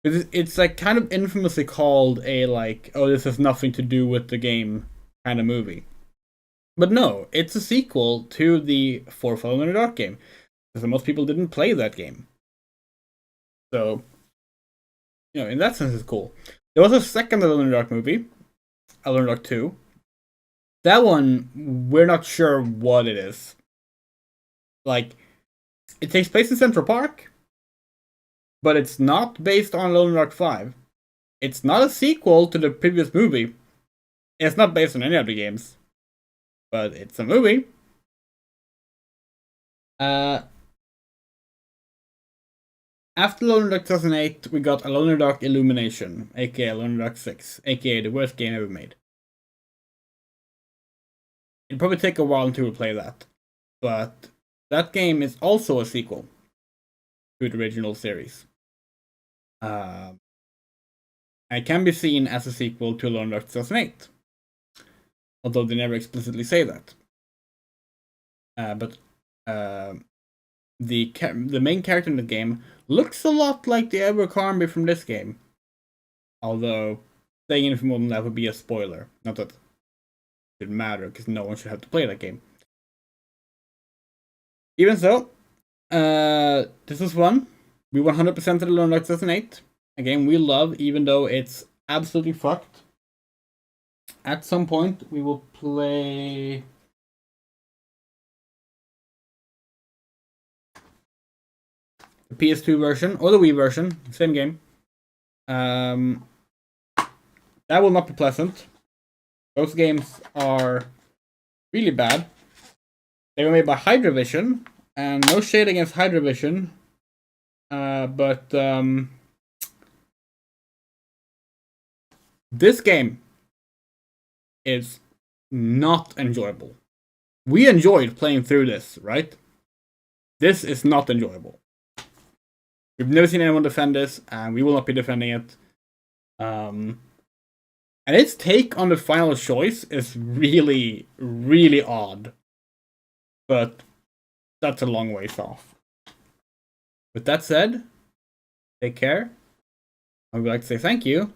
It's like kind of infamously called a oh, this has nothing to do with the game kind of movie. But no, it's a sequel to the fourth Alone in the Dark game, because most people didn't play that game. So, in that sense, it's cool. There was a second Alone in the Dark movie, Alone in the Dark 2. That one, we're not sure what it is. It takes place in Central Park, but it's not based on Alone in the Dark 5. It's not a sequel to the previous movie. It's not based on any of the games. But it's a movie. After Alone Dark 2008, we got Alone Dark Illumination, aka Alone Dark 6, aka the worst game ever made. It'll probably take a while until we play that, but that game is also a sequel to the original series. It can be seen as a sequel to Alone Dark 2008, although they never explicitly say that. But the main character in the game looks a lot like the Edward Carnby from this game. Although, saying anything more than that would be a spoiler. Not that it should matter, because no one should have to play that game. Even so, this was one. We 100%ed Alone Dark 2008. A game we love, even though it's absolutely fucked. At some point, we will play... the PS2 version, or the Wii version, same game. That will not be pleasant. Those games are really bad. They were made by Hydravision, and no shade against Hydravision, but this game is not enjoyable. We enjoyed playing through this, right? This is not enjoyable. We've never seen anyone defend this, and we will not be defending it. And its take on the final choice is really, really odd. But that's a long ways off. With that said, take care. I would like to say thank you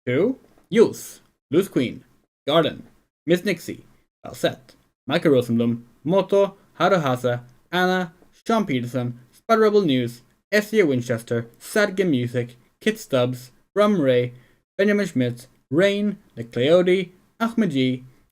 to Jules, Loose Queen, Garden, Miss Nixie, Valsette, Michael Rosenblum, Moto, Haruhasa, Anna, Sean Peterson, Spider Rebel News, S.J. Winchester, Sadgame Music, Kit Stubbs, Rum Ray, Benjamin Schmidt, Rain, The Cleode, Ahmed G,